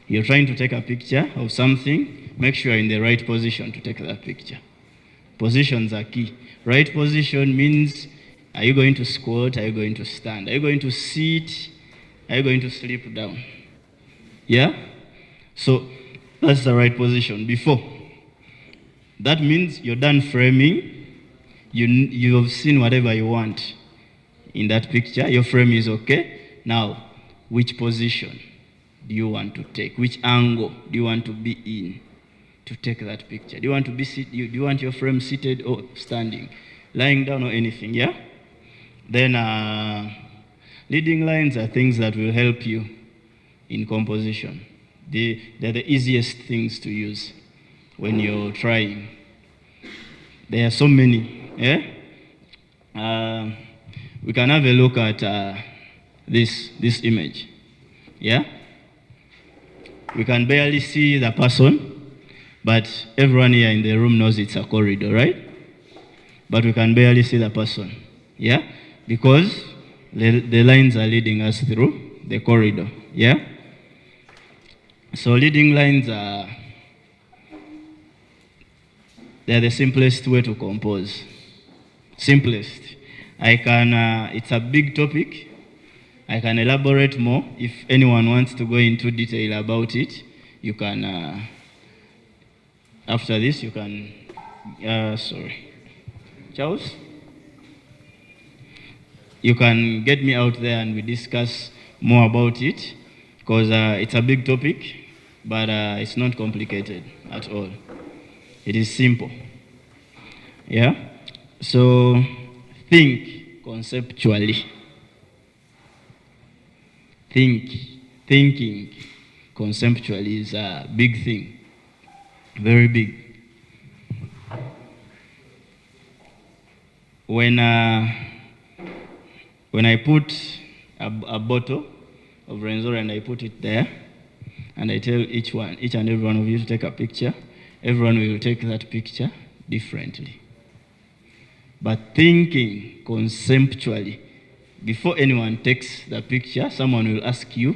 You're trying to take a picture of something, make sure you're in the right position to take that picture. Positions are key. Right position means, are you going to squat? Are you going to stand? Are you going to sit? Are you going to sleep down? Yeah? So that's the right position. Before. That means you're done framing. You have seen whatever you want in that picture. Your frame is okay. Now, which position do you want to take? Which angle do you want to be in to take that picture? Do you want to be do you want your frame seated or standing, lying down or anything? Yeah. Then leading lines are things that will help you in composition. They're the easiest things to use when you're trying. There are so many. Yeah. We can have a look at this image. Yeah. We can barely see the person, but everyone here in the room knows it's a corridor, right? But we can barely see the person. Yeah. Because the lines are leading us through the corridor. Yeah. So leading lines they're the simplest way to compose. Simplest. It's a big topic. I can elaborate more. If anyone wants to go into detail about it, you can, after this, you can, Charles? You can get me out there and we discuss more about it, because it's a big topic, but it's not complicated at all. It is simple. Yeah? So, think conceptually. Thinking conceptually is a big thing. Very big. When I put a bottle of Renzor and I put it there, and I tell each and every one of you to take a picture, everyone will take that picture differently. But thinking conceptually, before anyone takes the picture, someone will ask you,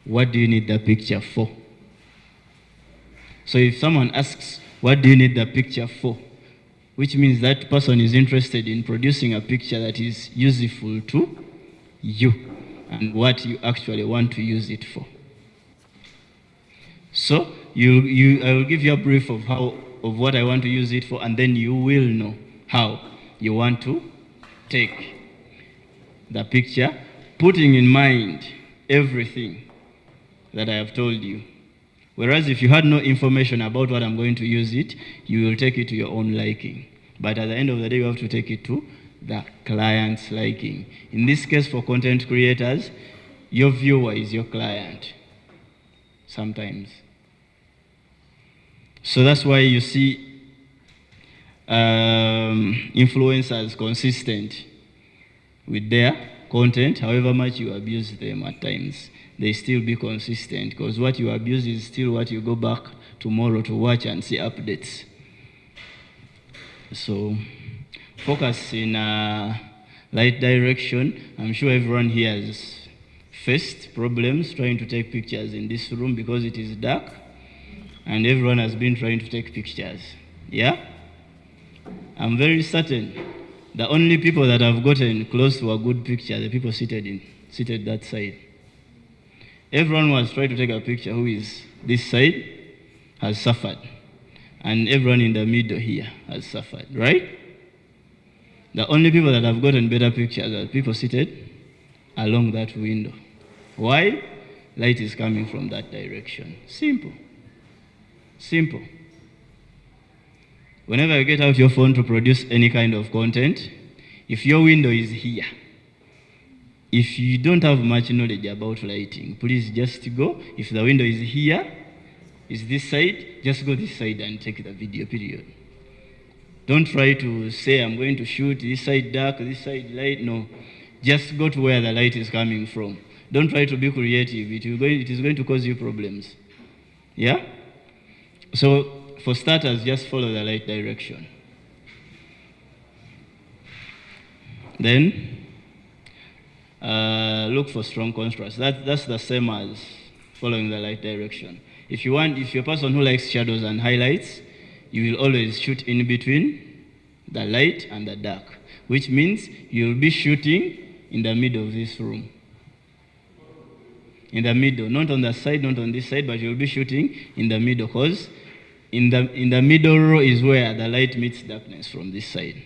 what do you need the picture for? So if someone asks, what do you need the picture for? which means that person is interested in producing a picture that is useful to you and what you actually want to use it for. So I will give you a brief of what I want to use it for, and then you will know how you want to take the picture, putting in mind everything that I have told you. Whereas if you had no information about what I'm going to use it, you will take it to your own liking. But at the end of the day, you have to take it to the client's liking. In this case, for content creators, your viewer is your client sometimes. So that's why you see influencers consistent with their content. However much you abuse them at times, they still be consistent, because what you abuse is still what you go back tomorrow to watch and see updates. So focus in a light direction. I'm sure everyone here has faced problems trying to take pictures in this room because it is dark, and everyone has been trying to take pictures. Yeah? I'm very certain the only people that have gotten close to a good picture are the people seated that side. Everyone who has tried to take a picture who is this side has suffered. And everyone in the middle here has suffered, right? The only people that have gotten better pictures are people seated along that window. Why? Light is coming from that direction. Simple. Simple. Whenever you get out your phone to produce any kind of content, if your window is here, if you don't have much knowledge about lighting, please just go. If the window is here, is this side, just go this side and take the video, period. Don't try to say, I'm going to shoot this side dark, this side light. No. Just go to where the light is coming from. Don't try to be creative. It is going to cause you problems. Yeah? So, for starters, just follow the light direction. Then, look for strong contrast. That's the same as following the light direction. If you're a person who likes shadows and highlights, you will always shoot in between the light and the dark, which means you'll be shooting in the middle of this room. In the middle, not on the side, not on this side, but you'll be shooting in the middle, because in the middle row is where the light meets darkness from this side.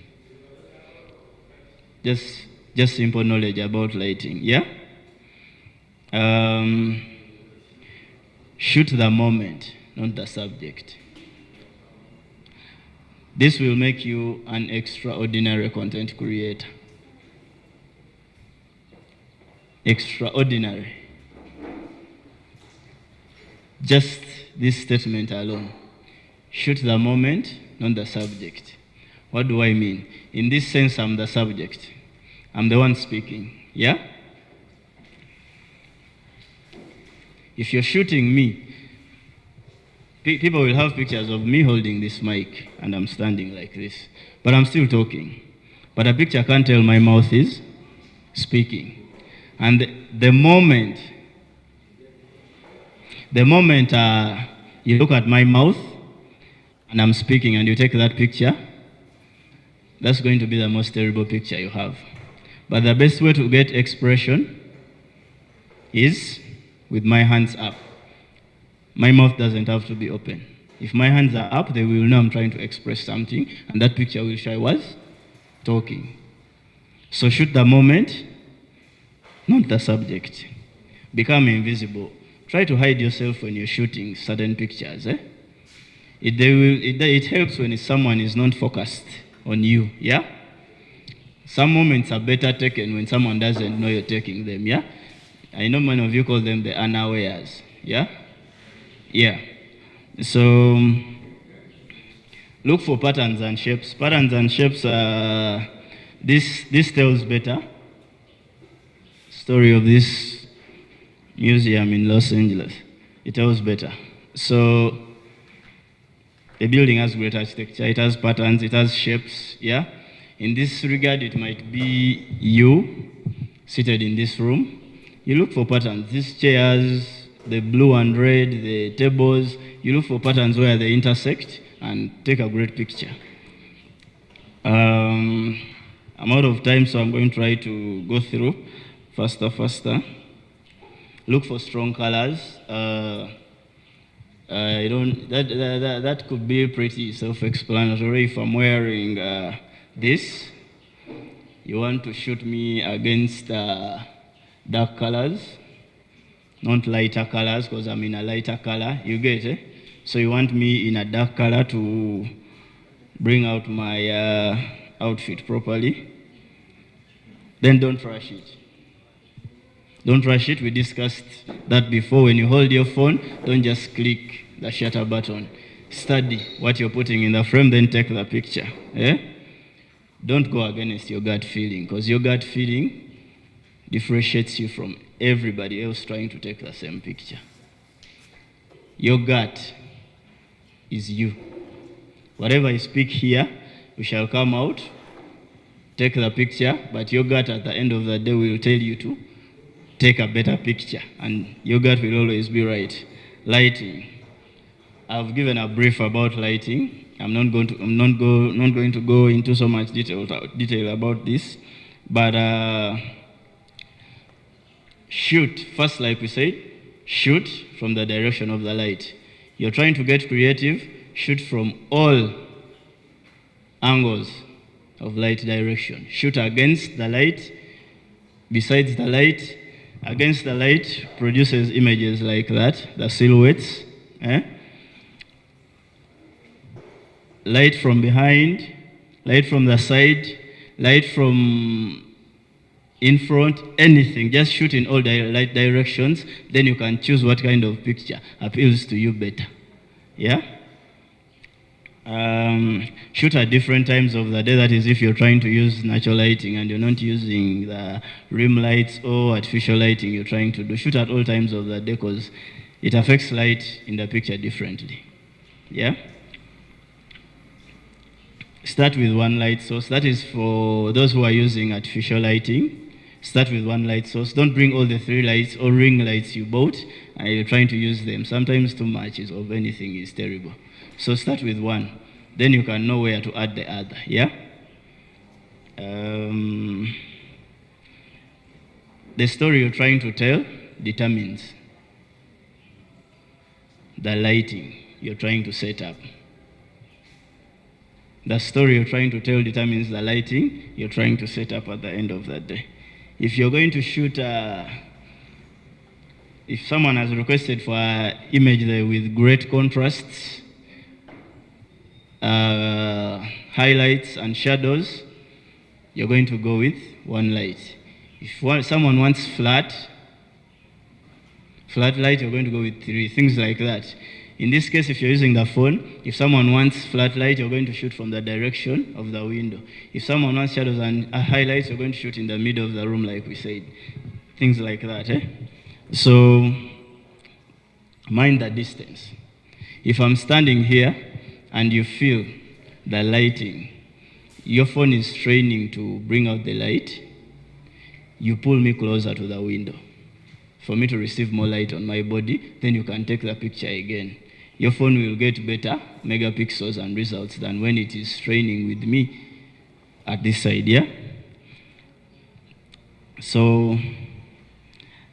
Just simple knowledge about lighting, yeah? Shoot the moment, not the subject. This will make you an extraordinary content creator. Extraordinary. Just this statement alone. Shoot the moment, not the subject. What do I mean? In this sense, I'm the subject. I'm the one speaking, yeah? If you're shooting me, people will have pictures of me holding this mic and I'm standing like this, but I'm still talking. But a picture can't tell my mouth is speaking. And the moment you look at my mouth and I'm speaking and you take that picture, that's going to be the most terrible picture you have. But the best way to get expression is with my hands up. My mouth doesn't have to be open. If my hands are up, they will know I'm trying to express something, and that picture will show I was talking. So shoot the moment, not the subject. Become invisible. Try to hide yourself when you're shooting certain pictures. It helps when someone is not focused on you, yeah? Some moments are better taken when someone doesn't know you're taking them, yeah? I know many of you call them the unawares, yeah? Yeah. So, look for patterns and shapes. Patterns and shapes, this tells better. Story of this museum in Los Angeles. It tells better. So, the building has great architecture. It has patterns, it has shapes, yeah? In this regard, it might be you seated in this room. You look for patterns. These chairs, the blue and red, the tables, you look for patterns where they intersect and take a great picture. I'm out of time, so I'm going to try to go through faster. Look for strong colors. That could be pretty self-explanatory. If I'm wearing this, you want to shoot me against dark colors, not lighter colors, because I'm in a lighter color. You get it? So you want me in a dark color to bring out my outfit properly. Then don't rush it. Don't rush it. We discussed that before. When you hold your phone, don't just click the shutter button. Study what you're putting in the frame, then take the picture. Don't go against your gut feeling, because your gut feeling differentiates you from everybody else trying to take the same picture. Your gut is you. Whatever I speak here, we shall come out, take the picture, but your gut at the end of the day will tell you to take a better picture, and your gut will always be right. Lighting. I've given a brief about lighting. I'm not going to go into so much detail about this, but shoot first, like we said, shoot from the direction of the light. You're trying to get creative. Shoot from all angles of light direction. Shoot against the light, besides the light. Against the light produces images like that, the silhouettes. Light from behind, light from the side, light from in front, anything. Just shoot in all light directions, then you can choose what kind of picture appeals to you better. Yeah? Shoot at different times of the day. That is, if you're trying to use natural lighting and you're not using the rim lights or artificial lighting you're trying to do. Shoot at all times of the day, because it affects light in the picture differently. Yeah? Start with one light source. That is for those who are using artificial lighting. Start with one light source. Don't bring all the 3 lights or ring lights you bought and you're trying to use them. Sometimes too much of anything is terrible. So start with one. Then you can know where to add the other. Yeah? The story you're trying to tell determines the lighting you're trying to set up. The story you're trying to tell determines the lighting you're trying to set up at the end of the day. If you're going to shoot, if someone has requested for an image there with great contrasts, highlights and shadows, you're going to go with one light. If someone wants flat light, you're going to go with 3, things like that. In this case, if you're using the phone, if someone wants flat light, you're going to shoot from the direction of the window. If someone wants shadows and highlights, you're going to shoot in the middle of the room, like we said. Things like that. So, mind the distance. If I'm standing here and you feel the lighting, your phone is training to bring out the light, you pull me closer to the window for me to receive more light on my body, then you can take the picture again. Your phone will get better megapixels and results than when it is training with me at this side, yeah? So,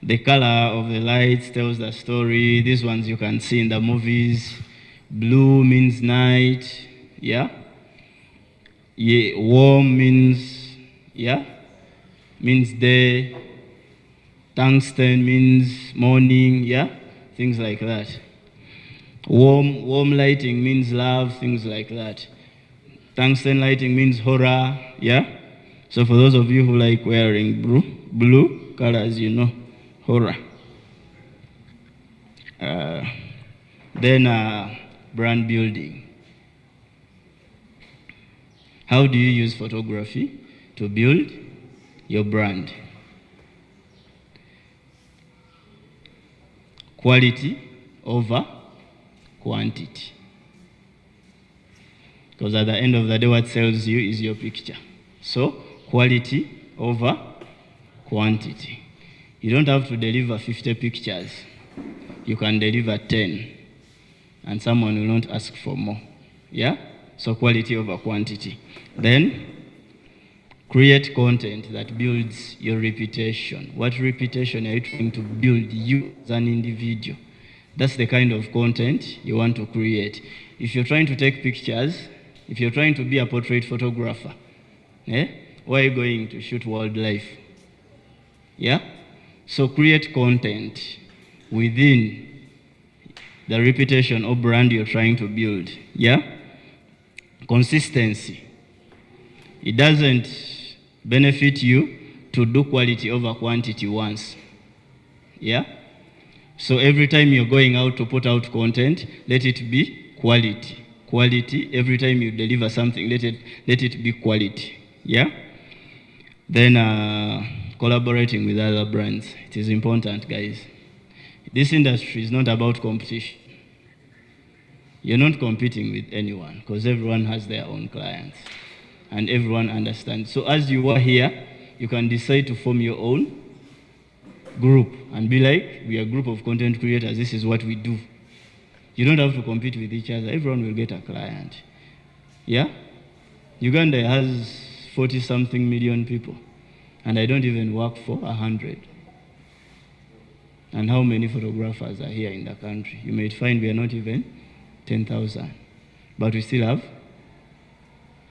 the color of the lights tells the story. These ones you can see in the movies. Blue means night, yeah? Warm means, means day. Tungsten means morning, yeah? Things like that. Warm lighting means love, things like that. Tungsten lighting means horror, yeah? So for those of you who like wearing blue colors, you know, horror. Then brand building. How do you use photography to build your brand? Quality over quantity. Because at the end of the day, what sells you is your picture. So, quality over quantity. You don't have to deliver 50 pictures. You can deliver 10. And someone will not ask for more. Yeah? So quality over quantity. Then create content that builds your reputation. What reputation are you trying to build you as an individual? That's the kind of content you want to create. If you're trying to take pictures, if you're trying to be a portrait photographer, where are you going to shoot wildlife? Yeah? So create content within the reputation or brand you're trying to build. Yeah? Consistency. It doesn't benefit you to do quality over quantity once. Yeah? So every time you're going out to put out content, let it be quality. Quality, every time you deliver something, let it be quality. Yeah? Then collaborating with other brands. It is important, guys. This industry is not about competition. You're not competing with anyone because everyone has their own clients and everyone understands. So as you are here, you can decide to form your own group and be like, we are a group of content creators, this is what we do. You don't have to compete with each other, everyone will get a client. Yeah? Uganda has 40-something million people and I don't even work for 100. And how many photographers are here in the country? You might find we are not even 10,000, but we still have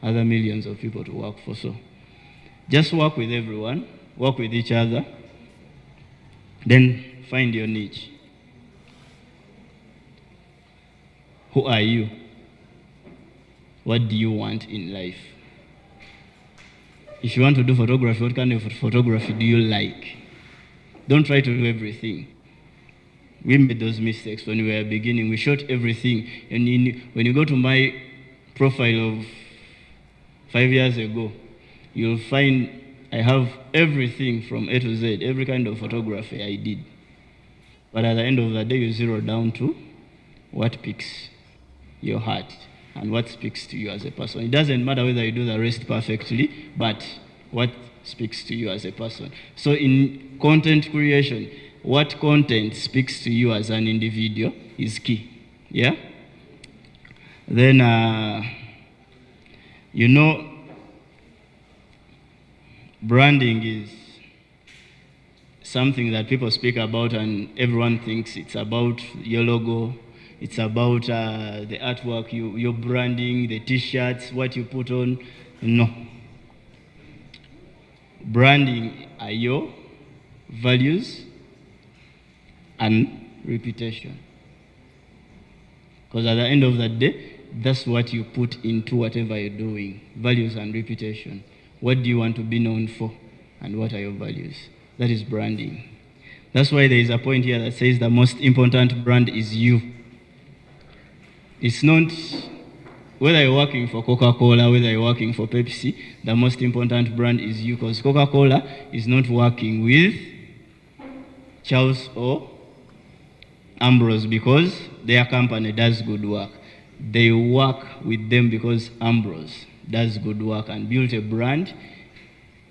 other millions of people to work for. So just work with everyone, work with each other, then find your niche. Who are you? What do you want in life? If you want to do photography, what kind of photography do you like? Don't try to do everything. We made those mistakes when we were beginning. We shot everything. And when you go to my profile of 5 years ago, you'll find I have everything from A to Z, every kind of photography I did. But at the end of the day, you zero down to what piques your heart and what speaks to you as a person. It doesn't matter whether you do the rest perfectly, but what speaks to you as a person. So in content creation, what content speaks to you as an individual is key. Yeah? Then, you know, branding is something that people speak about and everyone thinks it's about your logo, it's about the artwork, your branding, the t-shirts, what you put on. No. Branding are your values and reputation. Because at the end of the day, that's what you put into whatever you're doing. Values and reputation. What do you want to be known for? And what are your values? That is branding. That's why there is a point here that says the most important brand is you. It's not whether you're working for Coca-Cola, whether you're working for Pepsi, the most important brand is you, because Coca-Cola is not working with Charles or Ambrose because their company does good work. They work with them because Ambrose does good work and built a brand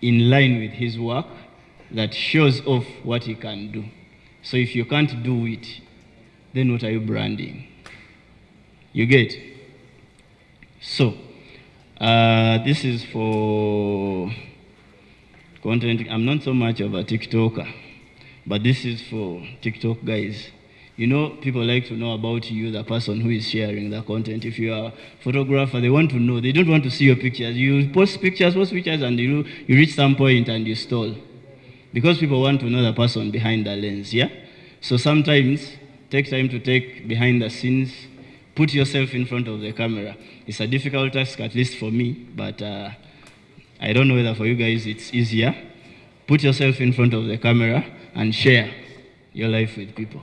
in line with his work that shows off what he can do. So if you can't do it, then what are you branding? You get? So, this is for content. I'm not so much of a TikToker, but this is for TikTok guys. You know, people like to know about you, the person who is sharing the content. If you are a photographer, they want to know. They don't want to see your pictures. You post pictures, and you reach some point and you stall. Because people want to know the person behind the lens, yeah? So sometimes, take time to take behind the scenes, put yourself in front of the camera. It's a difficult task, at least for me, but I don't know whether for you guys it's easier. Put yourself in front of the camera and share your life with people.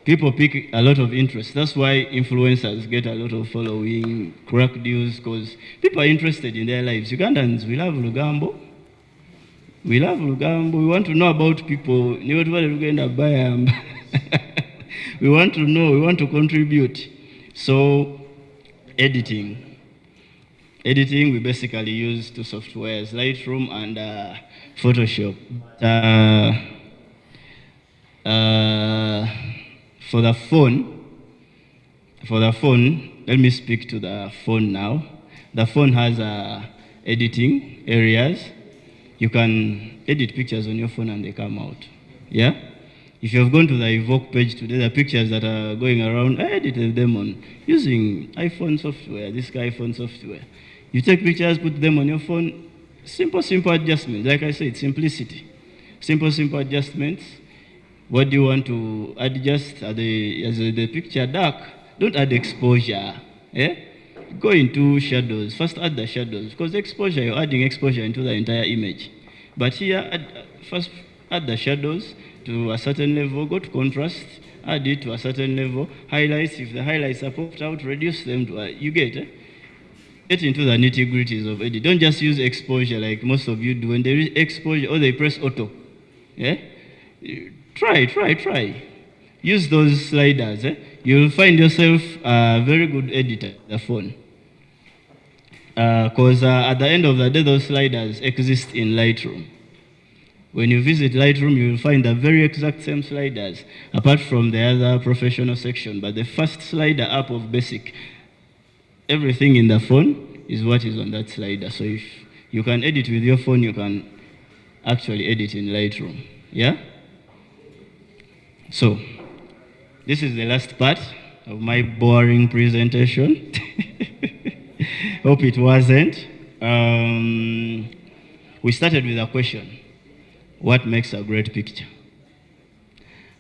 People pick a lot of interest. That's why influencers get a lot of following, crack deals, because people are interested in their lives. Ugandans, we love Lugambo. We love Lugambo. We want to know about people. We want to know, we want to contribute. So, editing. Editing, we basically use two softwares, Lightroom and Photoshop. For the phone, let me speak to the phone now. The phone has editing areas. You can edit pictures on your phone and they come out. Yeah? If you have gone to the Evoke page today, the pictures that are going around, I edited them on using iPhone software, this iPhone software. You take pictures, put them on your phone, simple adjustments. Like I said, simplicity. Simple adjustments. What do you want to adjust? Is the picture dark? Don't add exposure. Eh? Go into shadows. First add the shadows, because exposure, you're adding exposure into the entire image. But here, first add the shadows to a certain level, go to contrast, add it to a certain level, highlights, if the highlights are popped out, reduce them to, you get it? Get into the nitty-gritties of edit. Don't just use exposure like most of you do. When there is exposure, or they press auto. Yeah? Try. Use those sliders. You'll find yourself a very good editor, the phone. Because at the end of the day, those sliders exist in Lightroom. When you visit Lightroom, you will find the very exact same sliders, apart from the other professional section. But the first slider up of basic, everything in the phone is what is on that slider. So if you can edit with your phone, you can actually edit in Lightroom. Yeah? So, this is the last part of my boring presentation. Hope it wasn't. We started with a question. What makes a great picture?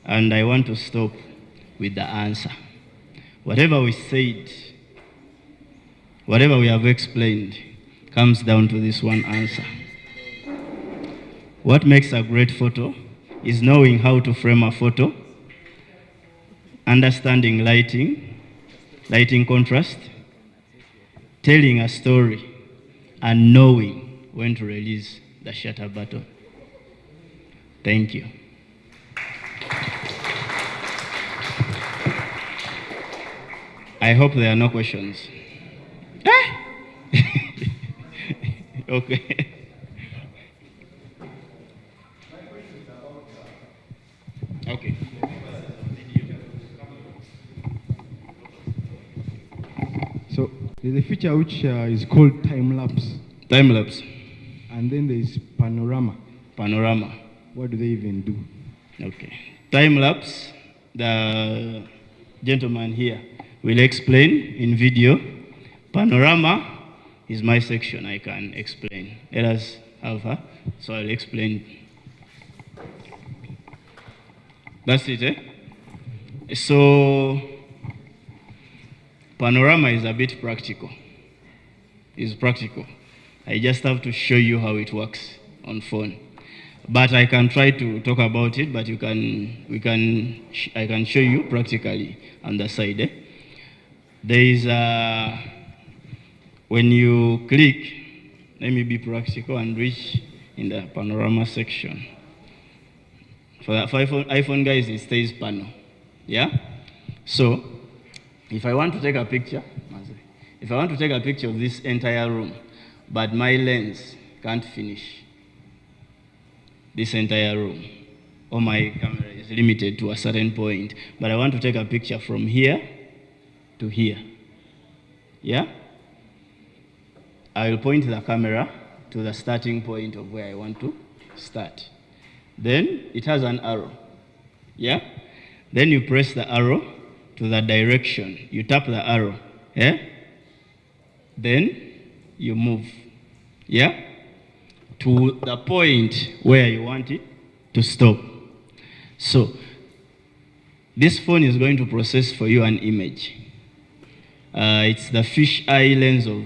And I want to stop with the answer. Whatever we said, whatever we have explained, comes down to this one answer. What makes a great photo is knowing how to frame a photo, understanding lighting contrast, telling a story, and knowing when to release the shutter button. Thank you. I hope there are no questions. Okay. Okay. So there's a feature which is called time lapse. Time lapse. And then there's panorama. Panorama. What do they even do? Okay. Time lapse, the gentleman here will explain in video. Panorama is my section, I can explain. Let us have her, so I'll explain. That's it, eh? So, panorama is a bit practical. It's practical. I just have to show you how it works on phone. But I can try to talk about it, but I can show you practically on the side. Eh? There is when you click, let me be practical and reach in the panorama section. For iPhone guys, it stays panel. Yeah? So, if I want to take a picture of this entire room, but my lens can't finish this entire room, or my camera is limited to a certain point, but I want to take a picture from here to here. Yeah? I will point the camera to the starting point of where I want to start. Then it has an arrow. Yeah? Then you press the arrow to the direction. You tap the arrow. Yeah? Then you move. Yeah? To the point where you want it to stop. So, this phone is going to process for you an image. It's the fisheye lens of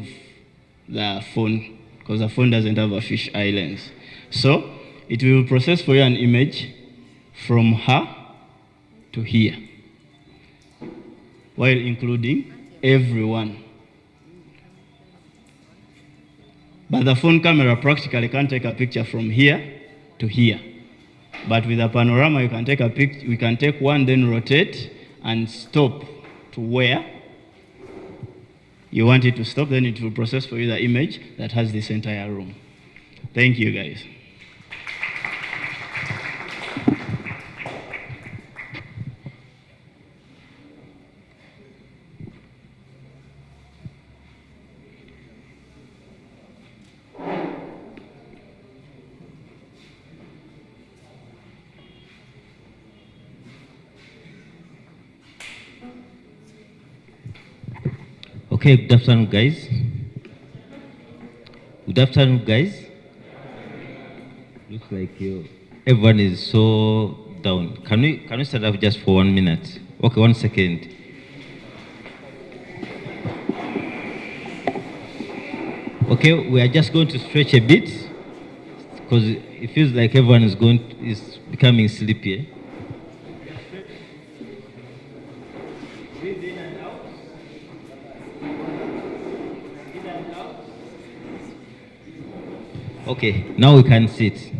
the phone, because the phone doesn't have a fisheye lens. So, it will process for you an image from here to here, while including everyone. But the phone camera practically can't take a picture from here to here. But with a panorama, you can take a picture. We can take one, then rotate and stop to where you want it to stop. Then it will process for you the image that has this entire room. Thank you, guys. Okay, good afternoon, guys. Good afternoon, guys. Looks like everyone is so down. Can we stand up just for 1 minute? Okay, 1 second. Okay, we are just going to stretch a bit because it feels like everyone is becoming sleepy. Breathe in and out. In and out. Okay, now we can sit.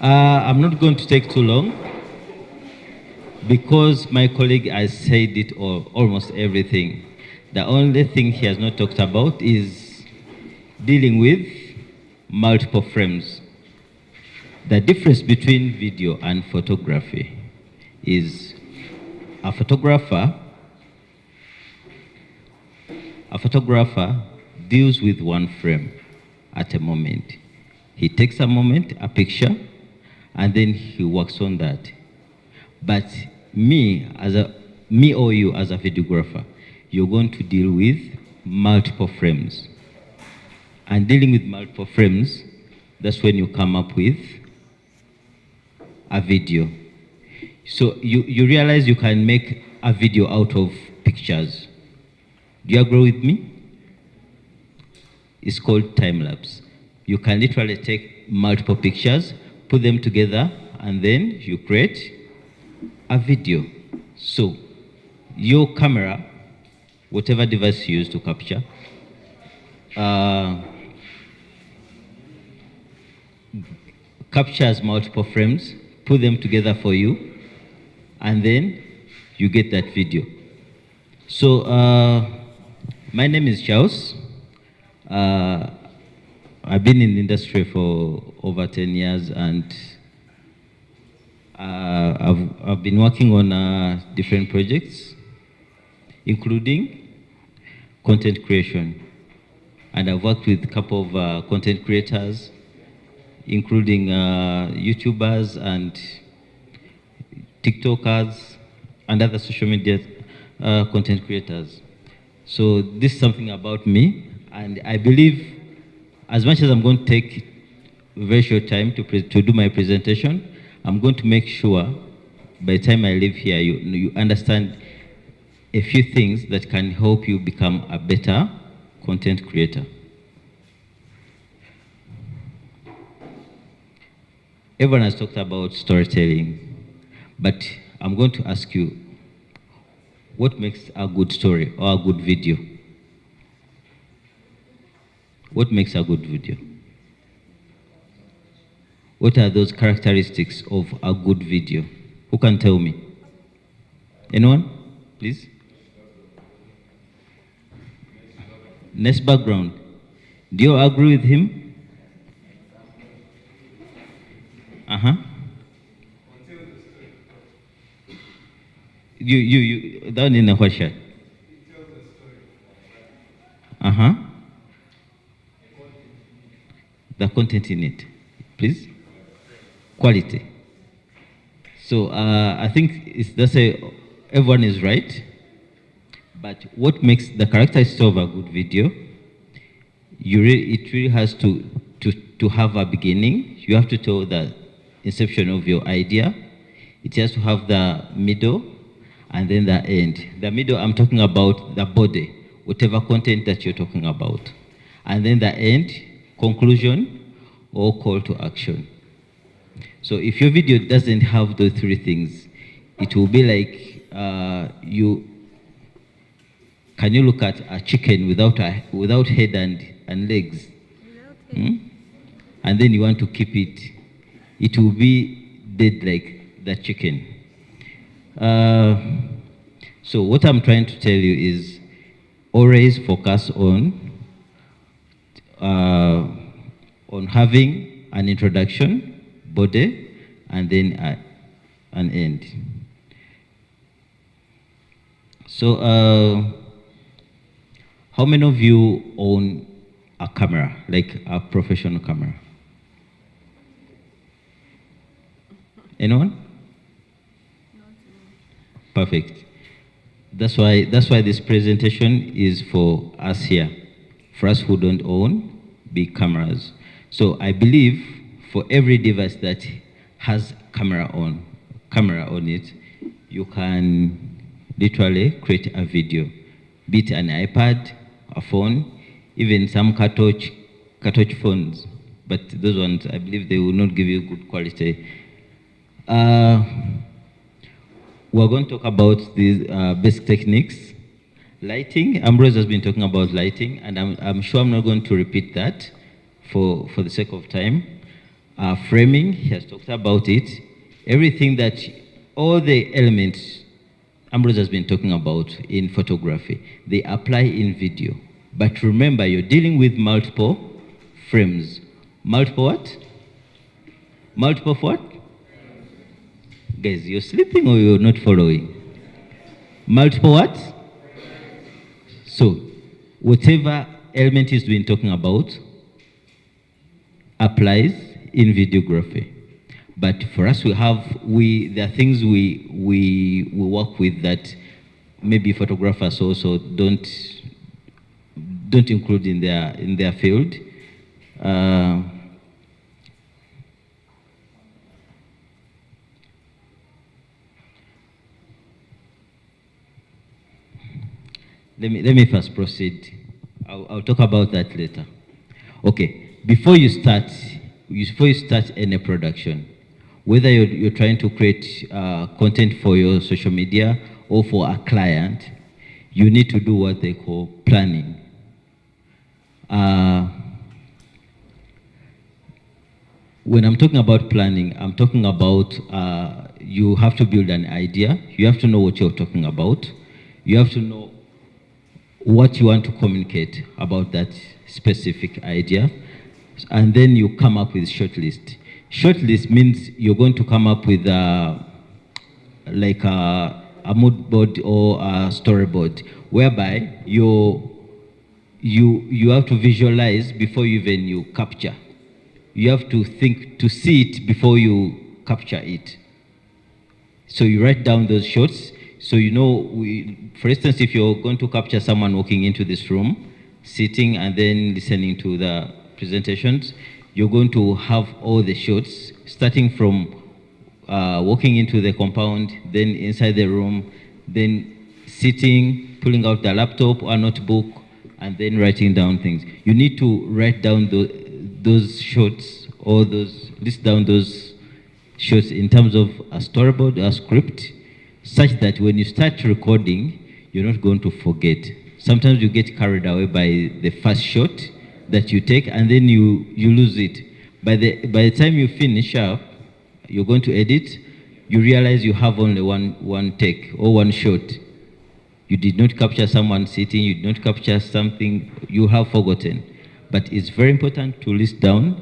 I'm not going to take too long because my colleague has said it all, almost everything. The only thing he has not talked about is dealing with multiple frames. The difference between video and photography is a photographer deals with one frame at a moment. He takes a moment, a picture, and then he works on that. But me or you as a videographer, you're going to deal with multiple frames. And dealing with multiple frames, that's when you come up with a video. So you realize you can make a video out of pictures. Do you agree with me? It's called time-lapse. You can literally take multiple pictures, put them together, and then you create a video. So your camera, whatever device you use to capture, captures multiple frames, put them together for you, and then you get that video. So my name is Charles. I've been in the industry for over 10 years, and I've been working on different projects, including content creation. And I've worked with a couple of content creators, including YouTubers and TikTokers and other social media content creators. So this is something about me, and I believe as much as I'm going to take a very short time to do my presentation, I'm going to make sure by the time I leave here, you understand a few things that can help you become a better content creator. Everyone has talked about storytelling, but I'm going to ask you, what makes a good story or a good video? What makes a good video? What are those characteristics of a good video? Who can tell me? Anyone, please? Next background. Do you agree with him? You down in the white shirt. The content in it, please. Quality. So I think everyone is right. But what makes the characteristics of a good video? It really has to have a beginning. You have to tell the inception of your idea. It has to have the middle and then the end. The middle, I'm talking about the body, whatever content that you're talking about. And then the end, conclusion or call to action. So if your video doesn't have those three things, it will be like can you look at a chicken without head and legs? And then you want to keep it. It will be dead like the chicken. So what I'm trying to tell you is always focus on having an introduction, body, and then an end. So how many of you own a camera, like a professional camera? Anyone? Perfect. That's why this presentation is for us here, for us who don't own big cameras. So I believe for every device that has camera on it, you can literally create a video, be it an iPad, a phone, even some cartouch phones. But those ones, I believe they will not give you good quality. We're going to talk about these basic techniques. Lighting, Ambrose has been talking about lighting, and I'm sure I'm not going to repeat that for the sake of time. Framing, he has talked about it. Everything that, all the elements Ambrose has been talking about in photography, they apply in video. But remember, you're dealing with multiple frames. Multiple what? Multiple what? Guys, you're sleeping or you're not following? Multiple what? So, whatever element he's been talking about applies in videography. But for us, there are things we work with that maybe photographers also don't include in their field. Let me first proceed. I'll talk about that later. Okay, before you start any production, whether you're trying to create content for your social media or for a client, you need to do what they call planning. When I'm talking about planning, I'm talking about you have to build an idea. You have to know what you're talking about. You have to know what you want to communicate about that specific idea. And then you come up with shortlist. Shortlist means you're going to come up with like a mood board or a storyboard, whereby you have to visualize before you capture. You have to think to see it before you capture it. So you write down those shots. So you know, for instance, if you're going to capture someone walking into this room, sitting and then listening to the presentations, you're going to have all the shots, starting from walking into the compound, then inside the room, then sitting, pulling out the laptop or notebook, and then writing down things. You need to write down those shots, or list down those shots in terms of a storyboard, a script, such that when you start recording, you're not going to forget. Sometimes you get carried away by the first shot that you take, and then you lose it. By the time you finish up, you're going to edit, you realize you have only one take or one shot. You did not capture someone sitting, you did not capture something you have forgotten. But it's very important to list down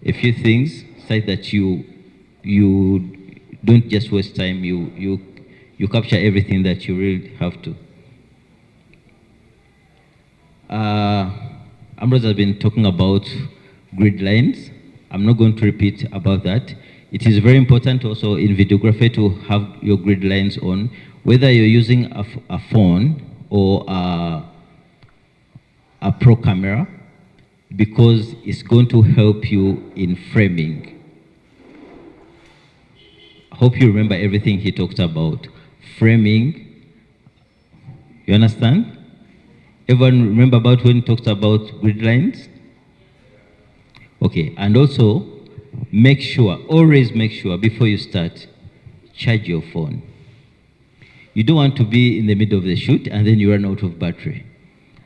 a few things such that you don't just waste time, you capture everything that you really have to. Ambrose has been talking about grid lines. I'm not going to repeat about that. It is very important also in videography to have your grid lines on, whether you're using a phone or a pro camera, because it's going to help you in framing. I hope you remember everything he talked about. Framing, you understand? Everyone remember about when he talked about grid lines? Okay, and also make sure, always make sure before you start, charge your phone. You don't want to be in the middle of the shoot and then you run out of battery.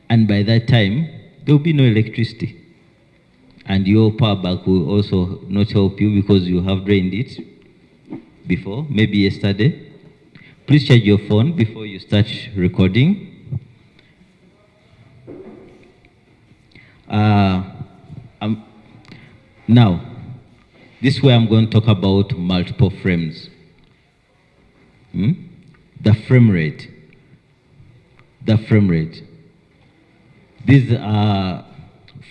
And by that time, there will be no electricity. And your power bank will also not help you because you have drained it before, maybe yesterday. Please charge your phone before you start recording. Now, this is where I'm going to talk about multiple frames. The frame rate. The frame rate. These are,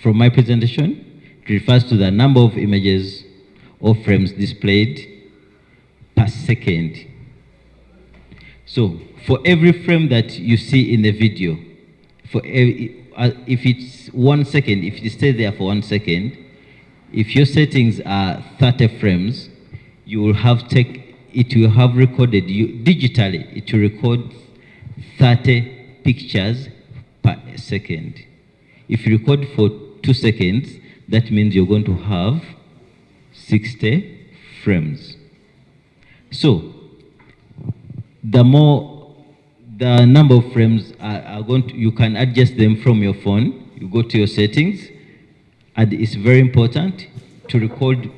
from my presentation, it refers to the number of images or frames displayed per second. So, for every frame that you see in the video, if it's 1 second, if it stays there for 1 second, if your settings are 30 frames, you will have it will have recorded digitally. It will record 30 pictures per second. If you record for 2 seconds, that means you're going to have 60 frames. So the number of frames are going to, you can adjust them from your phone. You go to your settings, and it's very important to record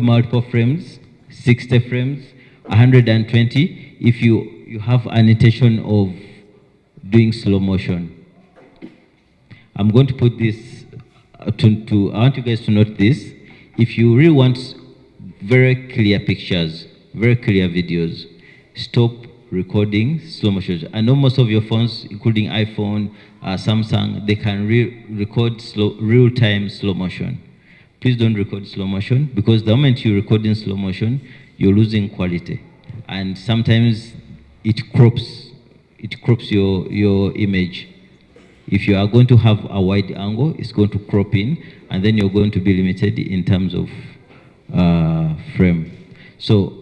multiple frames, 60 frames, 120 if you have an intention of doing slow motion. I'm going to put this I want you guys to note this. If you really want very clear pictures, very clear videos, stop recording slow motion. I know most of your phones, including iPhone, Samsung, they can record real-time slow motion. Please don't record slow motion, because the moment you record in slow motion, you're losing quality. And sometimes it crops your image. If you are going to have a wide angle, it's going to crop in, and then you're going to be limited in terms of frame. So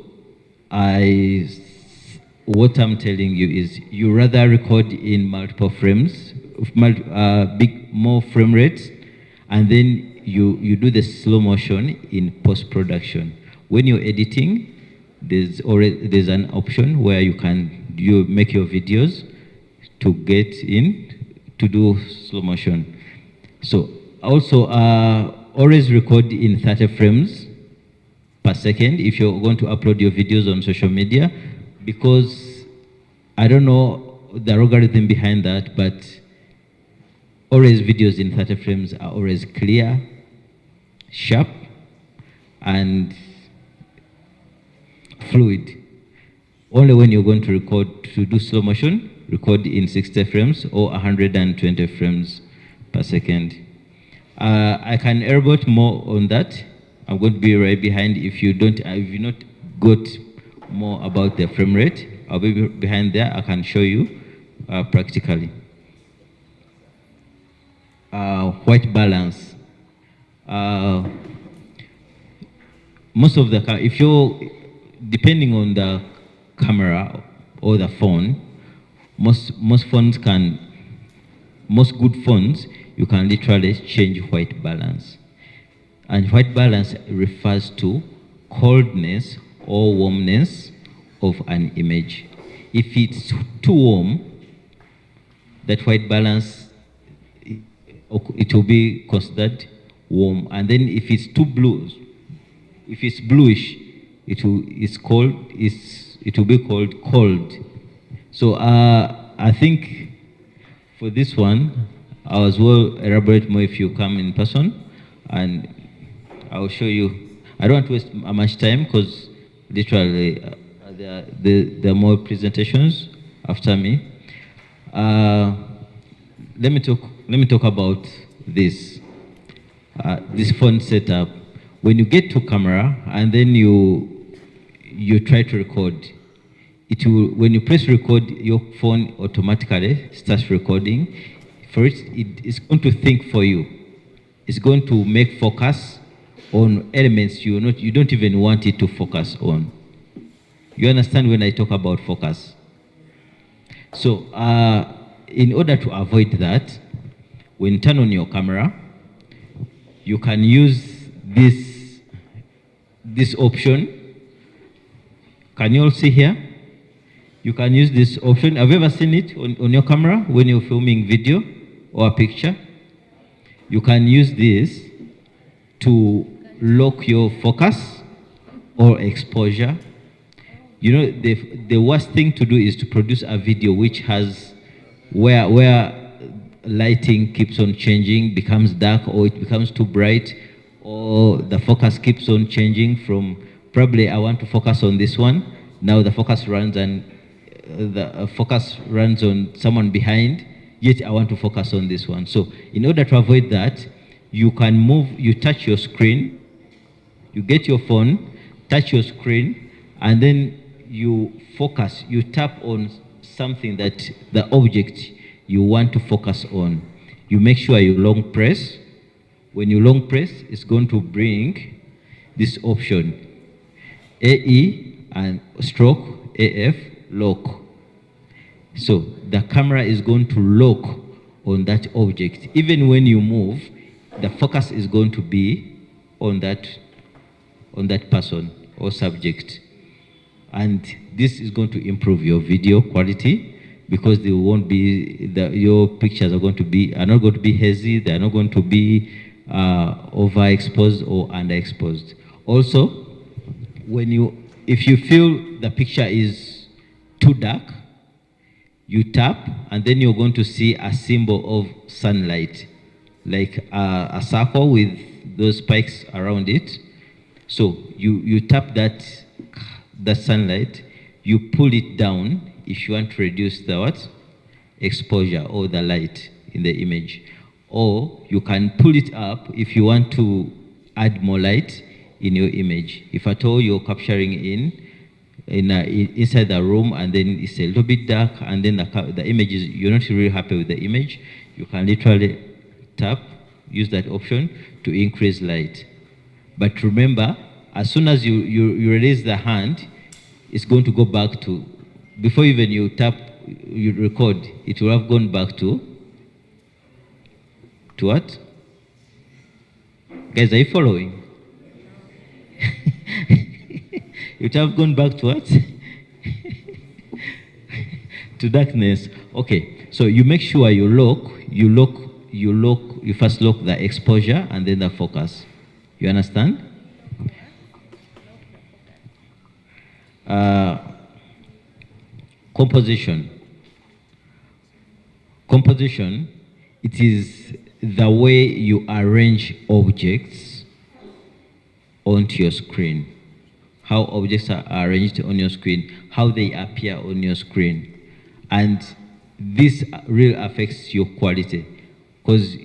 what I'm telling you is, you rather record in multiple frames, more frame rates, and then you do the slow motion in post-production. When you're editing, there's an option where you make your videos to get in to do slow motion. So also always record in 30 frames per second if you're going to upload your videos on social media, because I don't know the algorithm behind that, but always videos in 30 frames are always clear, sharp, and fluid. Only when you're going to record to do slow motion, record in 60 frames or 120 frames per second. I can elaborate more on that. I'm going to be right behind. If you not got more about the frame rate, I'll be behind there. I can show you practically. White balance. Most of the, if you're, depending on the camera or the phone, most good phones, you can literally change white balance. And white balance refers to coldness or warmness of an image. If it's too warm, that white balance, it will be considered warm. And then if it's too blue, if it's bluish, it will be called cold. So I think for this one, I was will elaborate more if you come in person, and I'll show you. I don't want to waste much time, because literally there are more presentations after me. Let me talk about this phone setup. When you get to camera and then you try to record, it will, when you press record, your phone automatically starts recording. For it's going to think for you. It's going to make focus on elements you don't even want it to focus on. You understand when I talk about focus? So in order to avoid that, when you turn on your camera, you can use this option. Can you all see here? You can use this option. Have you ever seen it on your camera when you're filming video or a picture? You can use this to lock your focus or exposure. You know, the worst thing to do is to produce a video which has where lighting keeps on changing, becomes dark, or it becomes too bright, or the focus keeps on changing from, probably I want to focus on this one, now the focus runs and the focus runs on someone behind, yet I want to focus on this one. So in order to avoid that, you can you touch your screen, you get your phone, touch your screen, and then you focus, you tap on something that the object you want to focus on. You make sure you long press. When you long press, it's going to bring this option, AE and stroke AF lock. So the camera is going to lock on that object. Even when you move, the focus is going to be on that person or subject. And this is going to improve your video quality, because they won't be, your pictures are not going to be hazy, they are not going to be overexposed or underexposed. Also, if you feel the picture is too dark, you tap and then you're going to see a symbol of sunlight, like a circle with those spikes around it. So you tap that sunlight, you pull it down if you want to reduce the exposure or the light in the image. Or you can pull it up if you want to add more light in your image. If at all you're capturing inside the room and then it's a little bit dark and then the image is, you're not really happy with the image, you can literally tap, use that option to increase light. But remember, as soon as you release the hand, it's going to go back to, before even you tap, you record, it will have gone back to what? Guys, are you following? It have gone back to what? To darkness. Okay, so you make sure you first lock the exposure and then the focus. You understand? Composition. Composition, it is the way you arrange objects onto your screen. How objects are arranged on your screen, how they appear on your screen. And this really affects your quality. Because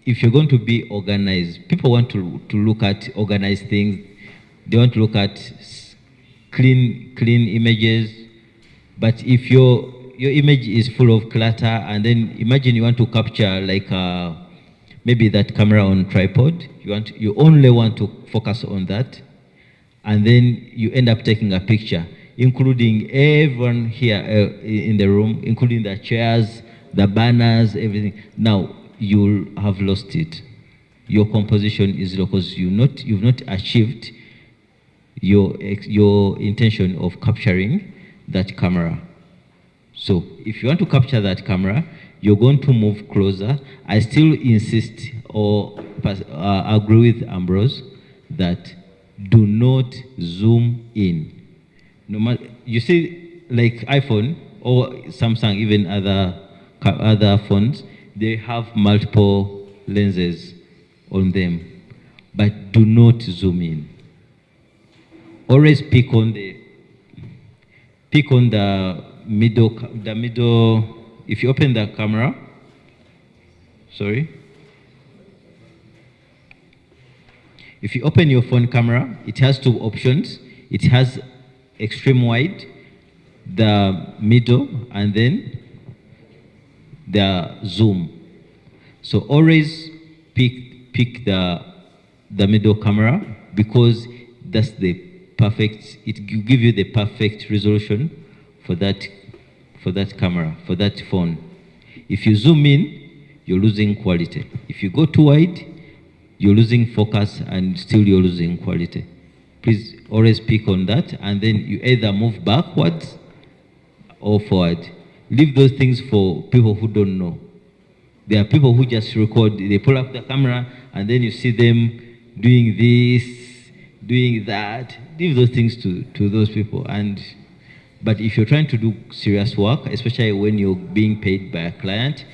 if you're going to be organized, people want to look at organized things. They want to look at clean images. But if your image is full of clutter, and then imagine you want to capture like maybe that camera on tripod, you only want to focus on that, and then you end up taking a picture, including everyone here in the room, including the chairs, the banners, everything. Now you'll have lost it. Your composition is low because you've not achieved your intention of capturing that camera. So if you want to capture that camera, you're going to move closer. I still insist or agree with Ambrose that do not zoom in. No matter, you see, like iPhone or Samsung, even other phones, they have multiple lenses on them, but do not zoom in. Always pick on the middle. If you open the camera, if you open your phone camera, it has two options. It has extreme wide, the middle, and then the zoom. So always pick the middle camera, because that's the perfect, it will give you the perfect resolution for that camera, for that phone. If you zoom in, you're losing quality. If you go too wide, you're losing focus and still you're losing quality. Please always pick on that, and then you either move backwards or forward. Leave those things for people who don't know. There are people who just record, they pull up the camera and then you see them doing this, doing that. Leave those things to those people. But if you're trying to do serious work, especially when you're being paid by a client,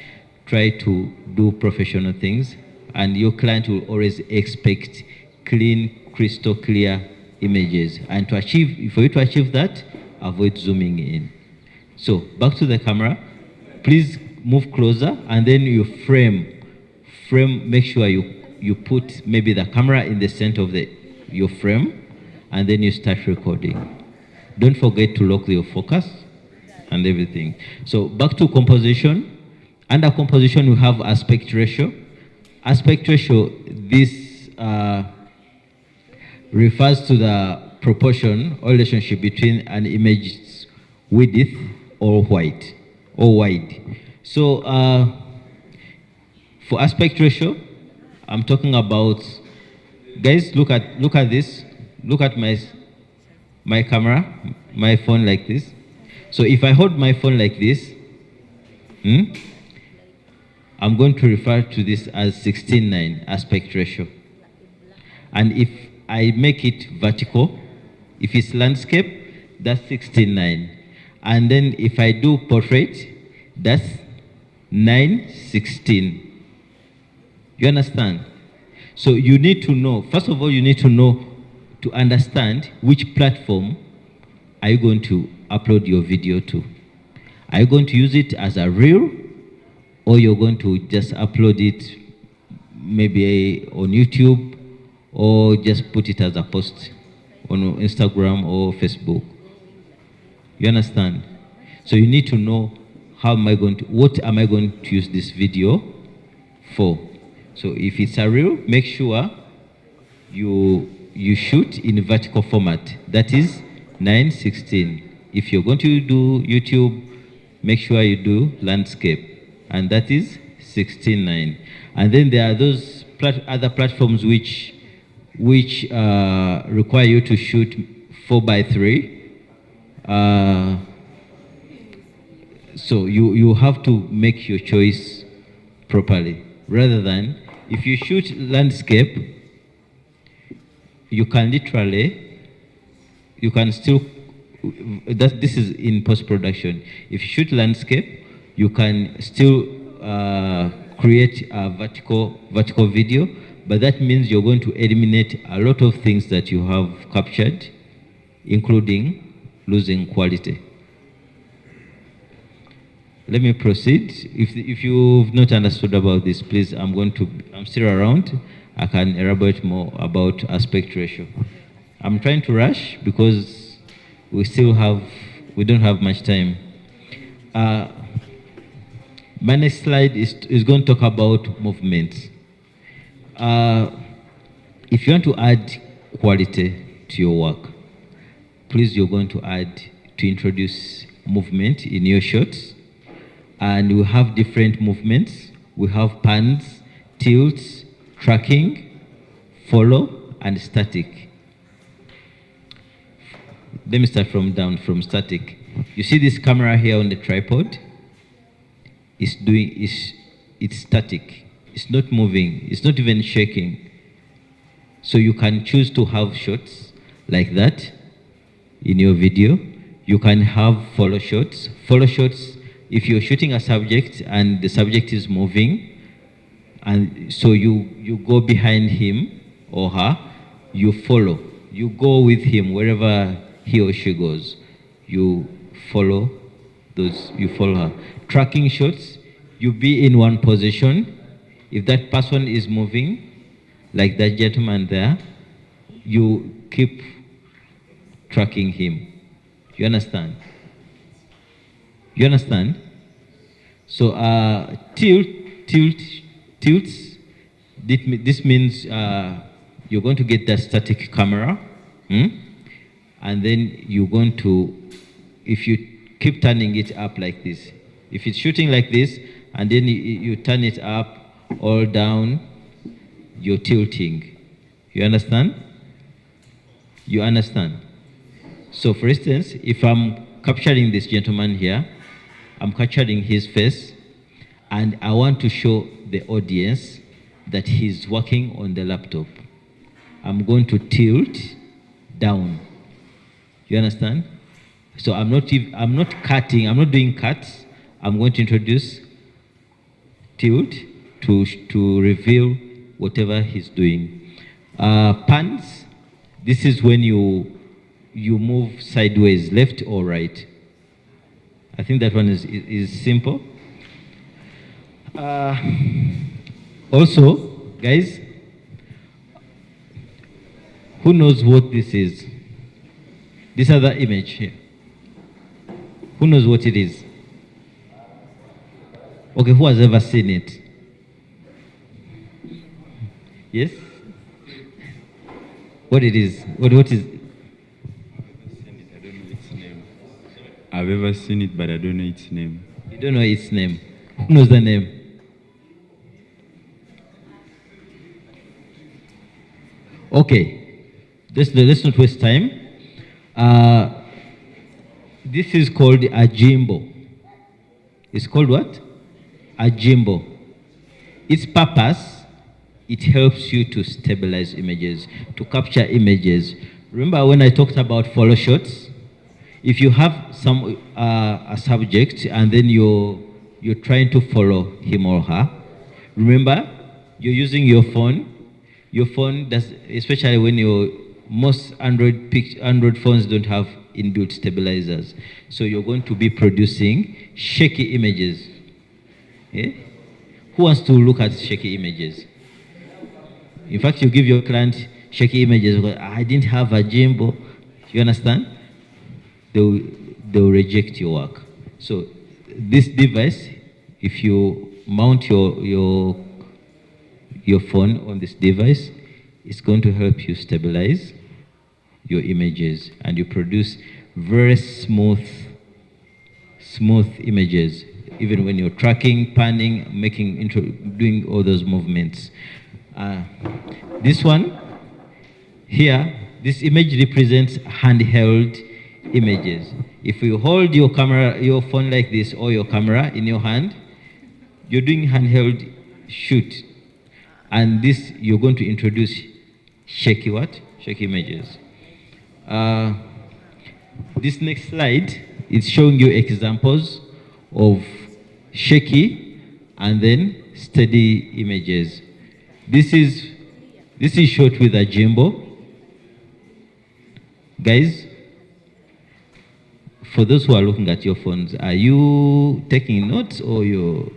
try to do professional things, and your client will always expect clean, crystal clear images. And for you to achieve that, avoid zooming in. So back to the camera, please move closer, and then you frame, make sure you put maybe the camera in the center of your frame, and then you start recording. Don't forget to lock your focus and everything. So back to composition. Under composition, we have aspect ratio. Aspect ratio, this refers to the proportion or relationship between an image's width or wide. So for aspect ratio, I'm talking about, guys, look at this. Look at my camera, my phone like this. So if I hold my phone like this, I'm going to refer to this as 16:9 aspect ratio. And if I make it vertical, if it's landscape, that's 16:9. And then if I do portrait, that's 9:16. You understand? So you need to know, first of all, you need to know, to understand which platform are you going to upload your video to. Are you going to use it as a reel, or you're going to just upload it maybe on YouTube, or just put it as a post on Instagram or Facebook? You understand? So you need to know what am I going to use this video for. So if it's a reel, make sure you shoot in vertical format. That is 9:16. If you're going to do YouTube, make sure you do landscape, and that is 16:9. And then there are those other platforms which require you to shoot 4:3. So you have to make your choice properly. Rather than, if you shoot landscape, you can still, this is in post-production. If you shoot landscape, you can still create a vertical video, but that means you're going to eliminate a lot of things that you have captured, including losing quality. Let me proceed. If you've not understood about this, please, I'm still around. I can elaborate more about aspect ratio. I'm trying to rush because we don't have much time. My next slide is going to talk about movements. If you want to add quality to your work, please, you're going to introduce movement in your shots. And we have different movements. We have pans, tilts, tracking, follow, and static. Let me start from static. You see this camera here on the tripod? It's static. It's not moving. It's not even shaking. So you can choose to have shots like that in your video. You can have follow shots. Follow shots, if you're shooting a subject and the subject is moving, and so you go behind him or her, you follow. You go with him wherever he or she goes. You follow her. Tracking shots, you be in one position. If that person is moving, like that gentleman there, you keep tracking him. You understand? You understand? So tilts, this means you're going to get that static camera, and then you're going to, if you keep turning it up like this, if it's shooting like this, and then you turn it up or down, you're tilting. You understand? You understand? So for instance, if I'm capturing this gentleman here, I'm capturing his face, and I want to show the audience that he's working on the laptop. I'm going to tilt down. You understand? So I'm not cutting, I'm not doing cuts. I'm going to introduce tilt to reveal whatever he's doing. Pans, this is when you move sideways, left or right. I think that one is simple. Also, guys, who knows what this is? This other image here. Who knows what it is? Okay, who has ever seen it? Yes? What it is? What is? I've ever seen it, but I don't know its name. You don't know its name. Who knows the name? Okay, let's not waste time. This is called a Jimbo. It's called what? A Jimbo. Its purpose, it helps you to stabilize images, to capture images. Remember when I talked about follow shots? If you have a subject and then you're trying to follow him or her, remember you're using your phone. Your phone does, especially when most Android phones don't have inbuilt stabilizers. So you're going to be producing shaky images. Yeah? Who wants to look at shaky images? In fact, you give your client shaky images because I didn't have a Jimbo. You understand? They'll reject your work. So this device, if you mount your phone on this device, it's going to help you stabilize your images, and you produce very smooth images, even when you're tracking, panning, doing all those movements. This one here, this image represents handheld images. If you hold your phone like this, or your camera in your hand, you're doing handheld shoot, and this you're going to introduce shaky images. This next slide is showing you examples of shaky and then steady images. This is shot with a Jimbo. Guys, for those who are looking at your phones, are you taking notes or you're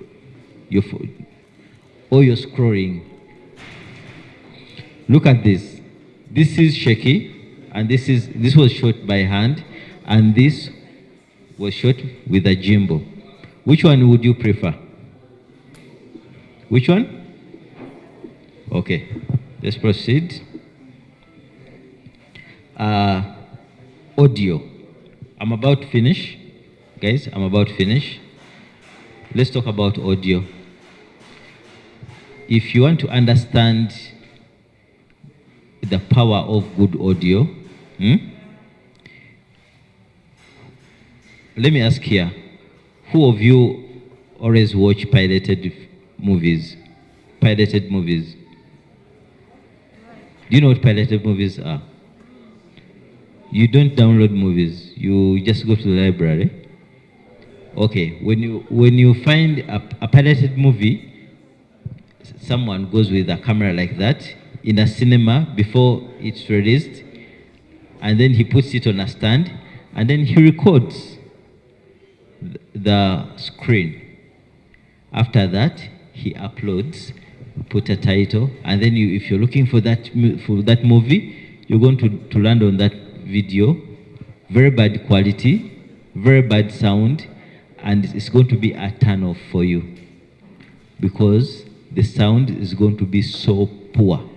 scrolling? Look at this. This is shaky, and this was shot by hand, and this was shot with a Jimbo. Which one would you prefer? Which one? Okay, let's proceed. Audio. I'm about to finish. Guys, I'm about to finish. Let's talk about audio. If you want to understand the power of good audio, let me ask here, who of you always watch pirated movies? Pirated movies. Do you know what pirated movies are? You don't download movies, you just go to the library. Okay, when you find a pirated movie, someone goes with a camera like that in a cinema before it's released, and then he puts it on a stand, and then he records the screen. After that, he uploads, put a title, and then if you're looking for that movie, you're going to land on that video. Very bad quality, very bad sound, and it's going to be a turn off for you because the sound is going to be so poor.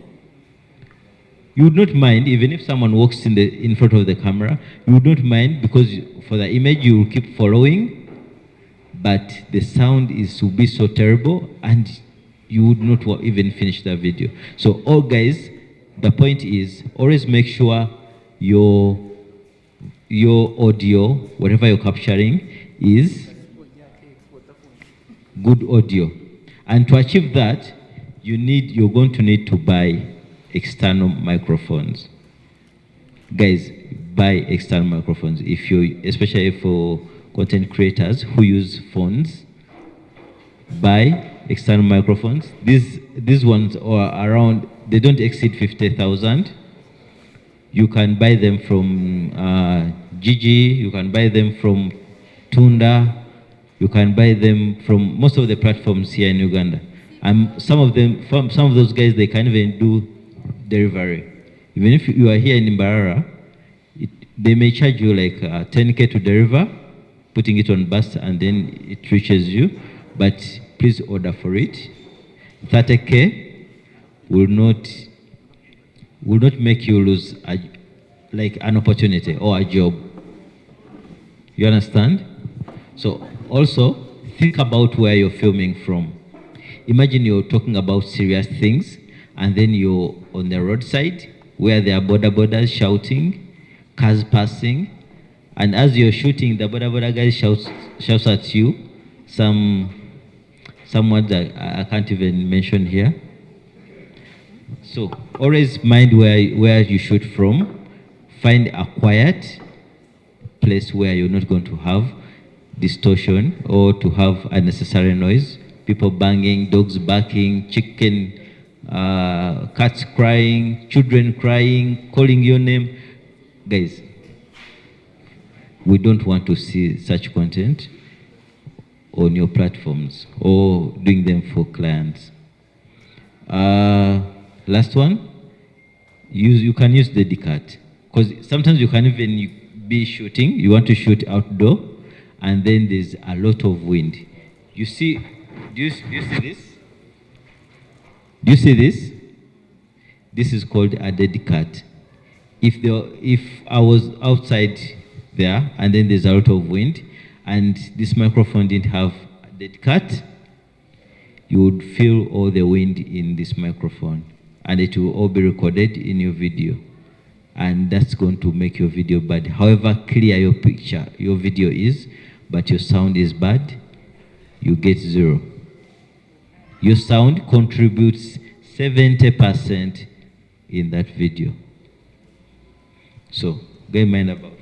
You would not mind even if someone walks in front of the camera. You would not mind because for the image you will keep following, but the sound will be so terrible and you would not even finish the video. So all guys, the point is always make sure your audio, whatever you're capturing, is good audio. And to achieve that, you're going to need to buy external microphones. Guys, buy external microphones. Especially for content creators who use phones, buy external microphones. These ones are around, they don't exceed 50,000. You can buy them from Gigi, you can buy them from Tunda, you can buy them from most of the platforms here in Uganda. And some of those guys, they can even do delivery. Even if you are here in Mbarara, They may charge you like 10K to deliver, putting it on bus, and then it reaches you. But please order for it. 30K will not make you lose like an opportunity or a job. You understand? So also think about where you're filming from. Imagine you're talking about serious things, and then you're on the roadside where there are borders shouting, cars passing, and as you're shooting, the border guy shouts at you some words that I can't even mention here. So always mind where you shoot from. Find a quiet place where you're not going to have distortion or to have unnecessary noise. People banging, dogs barking, chicken, cats crying, children crying, calling your name. Guys, we don't want to see such content on your platforms or doing them for clients. Last one, you can use the Dedicat, because sometimes you can even be shooting, you want to shoot outdoor, and then there's a lot of wind. You see, do you see this? Do you see this? This is called a Dedicat. If I was outside there and then there's a lot of wind and this microphone didn't have a Dedicat, you would feel all the wind in this microphone, and it will all be recorded in your video, and that's going to make your video bad. However clear your video is, but your sound is bad, you get 0. Your sound contributes 70% in that video. So get in mind about it.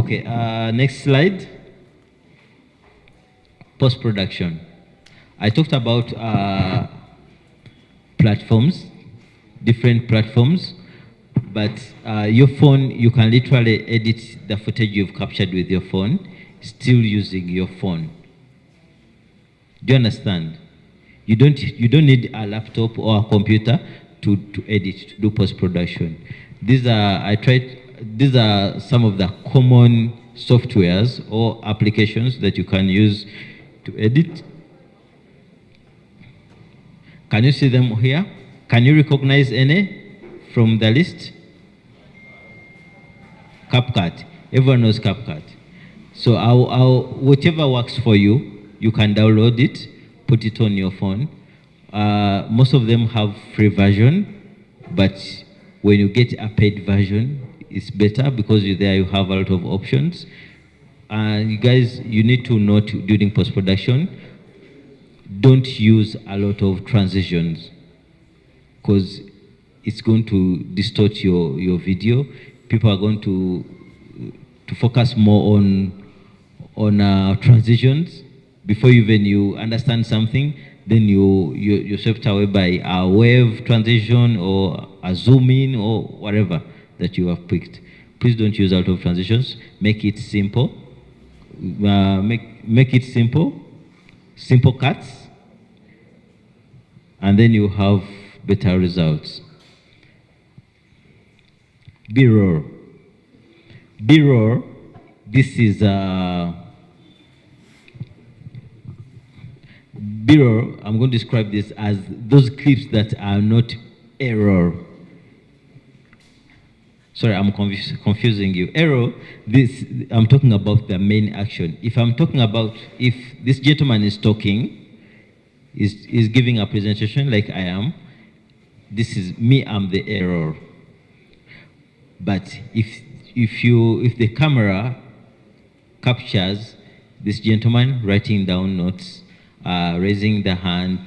Okay, next slide. Post-production. I talked about platforms, different platforms, but your phone, you can literally edit the footage you've captured with your phone, still using your phone. Do you understand? You don't need a laptop or a computer to edit, to do post-production. These are some of the common softwares or applications that you can use to edit. Can you see them here? Can you recognize any from the list? CapCut. Everyone knows CapCut. So whatever works for you, you can download it, put it on your phone. Most of them have free version, but when you get a paid version, it's better because there you have a lot of options. And you guys, you need to note during post-production, don't use a lot of transitions because it's going to distort your video. People are going to focus more on transitions. Before you understand something, then you're swept away by a wave transition or a zoom in or whatever that you have picked. Please don't use a lot of transitions. Make it simple. Make it simple. Simple cuts. And then you have better results. B-roll. B-roll, this is B-roll, I'm going to describe this as those clips that are not A-roll. Sorry, I'm confusing you. A-roll, I'm talking about the main action. If I'm talking about, if this gentleman is talking, is giving a presentation like I am, this is me, I'm the A-roll. But if the camera captures this gentleman writing down notes, raising the hand,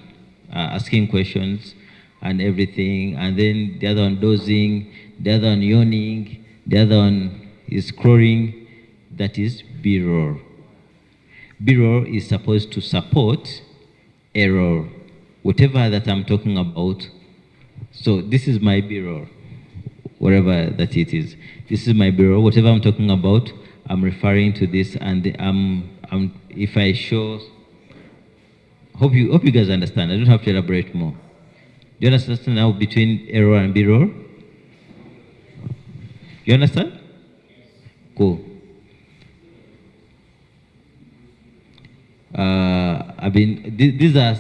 asking questions and everything, and then the other one dozing, the other one yawning, the other one is scrolling, that is B-roll. B-roll is supposed to support A-roll, whatever that I'm talking about. So this is my B-roll, whatever that it is. This is my B-roll, whatever I'm talking about, I'm referring to this, and if I show, hope you guys understand. I don't have to elaborate more. you understand now between A-roll and B-roll? You understand? Cool. I mean, these are,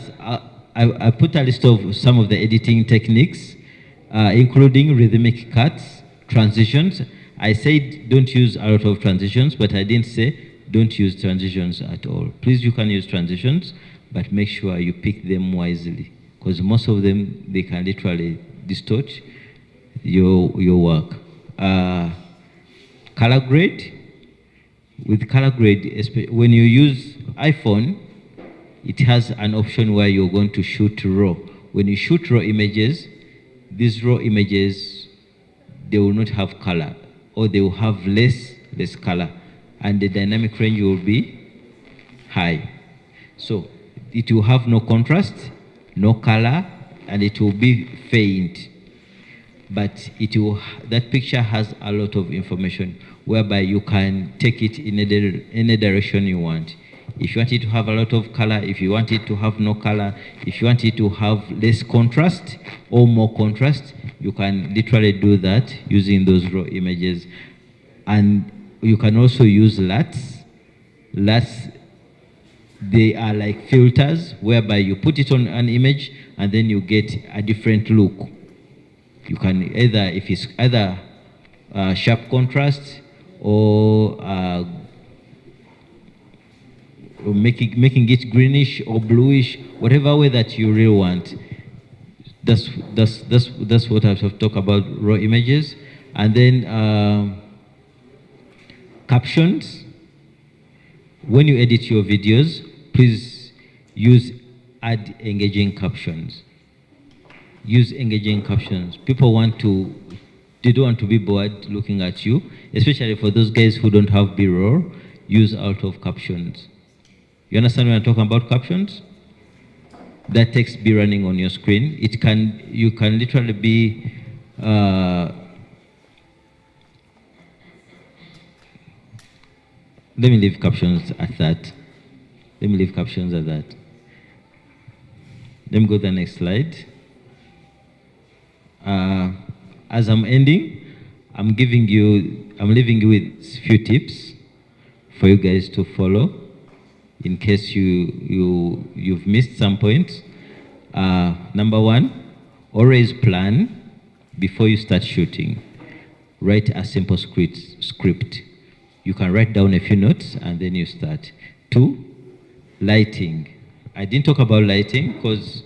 I put a list of some of the editing techniques, including rhythmic cuts, transitions. I said don't use a lot of transitions, but I didn't say don't use transitions at all. Please, you can use transitions, but make sure you pick them wisely, because most of them, they can literally distort your work. Color grade. With color grade, when you use iPhone, it has an option where you're going to shoot raw. When you shoot raw images, these raw images, they will not have color, or they will have less color, and the dynamic range will be high. So it will have no contrast, no color, and it will be faint. But that picture has a lot of information, whereby you can take it in any direction you want. If you want it to have a lot of color, if you want it to have no color, if you want it to have less contrast or more contrast, you can literally do that using those raw images. And you can also use LUTs. LUTs, they are like filters, whereby you put it on an image and then you get a different look. You can if it's either sharp contrast or making it greenish or bluish, whatever way that you really want. That's what I've talked about, raw images. And then captions. When you edit your videos, please add engaging captions. Use engaging captions. People they don't want to be bored looking at you, especially for those guys who don't have B-roll. Use out of captions. You understand when I'm talking about captions? That text be running on your screen. You can literally be let me leave captions at that. Let me go to the next slide. As I'm ending, I'm leaving you with a few tips for you guys to follow in case you've missed some points. Number one, always plan before you start shooting. Write a simple script. You can write down a few notes and then you start. 2, lighting. I didn't talk about lighting because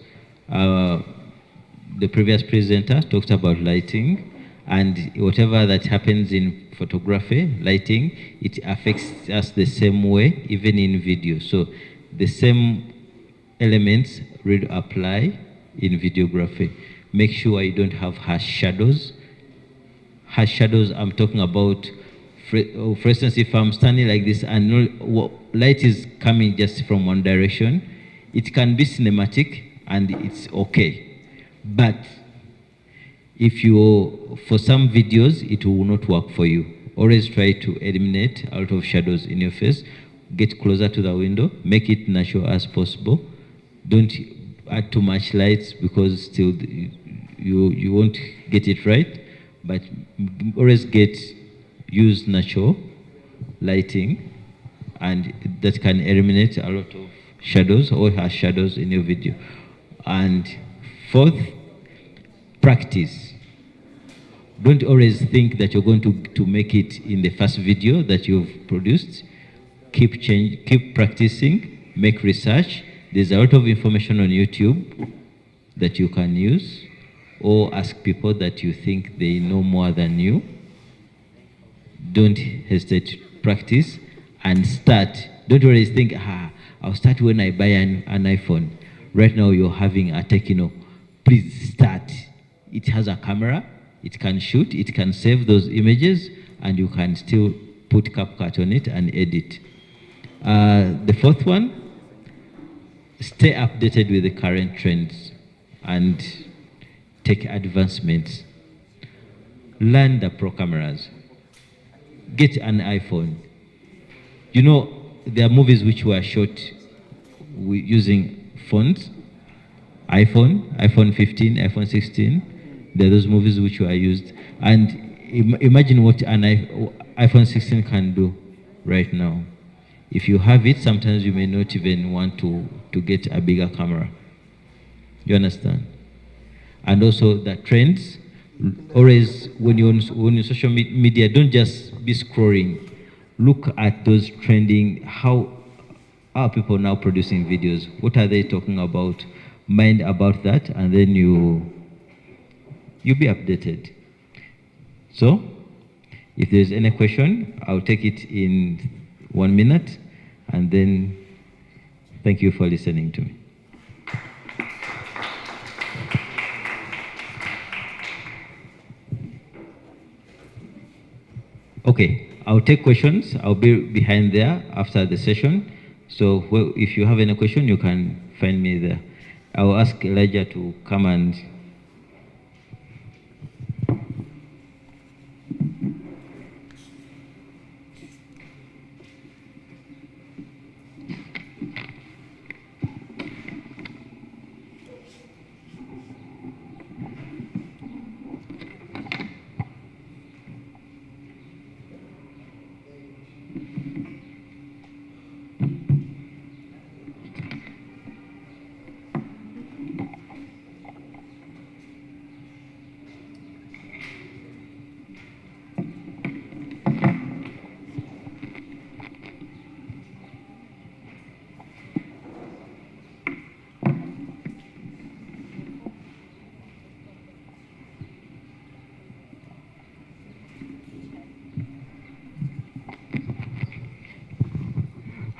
the previous presenter talked about lighting, and whatever that happens in photography, lighting, it affects us the same way, even in video. So the same elements will apply in videography. Make sure you don't have harsh shadows. Harsh shadows, I'm talking about, for instance, if I'm standing like this and light is coming just from one direction, it can be cinematic and it's okay. But for some videos, it will not work for you. Always try to eliminate a lot of shadows in your face. Get closer to the window. Make it natural as possible. Don't add too much lights because still you won't get it right. But always use natural lighting, and that can eliminate a lot of shadows or harsh shadows in your video. And 4th, practice. Don't always think that you're going to make it in the first video that you've produced. Keep practicing, make research. There's a lot of information on YouTube that you can use, or ask people that you think they know more than you. Don't hesitate to practice and start. Don't always think, I'll start when I buy an iPhone. Right now you're having a Tecno. Please start. It has a camera, it can shoot, it can save those images, and you can still put CapCut on it and edit. The 4th one, stay updated with the current trends and take advancements. Learn the pro cameras. Get an iPhone. You know, there are movies which were shot using phones, iPhone 15, iPhone 16. There are those movies which were used. And imagine what an iPhone 16 can do right now. If you have it, sometimes you may not even want to get a bigger camera. You understand? And also the trends, always when you're on social media, don't just be scrolling. Look at those trending, how are people now producing videos? What are they talking about? Mind about that, and then you'll be updated. So, if there's any question, I'll take it in 1 minute, and then thank you for listening to me. Okay, I'll take questions. I'll be behind there after the session. So if you have any question, you can find me there. I'll ask Elijah to come and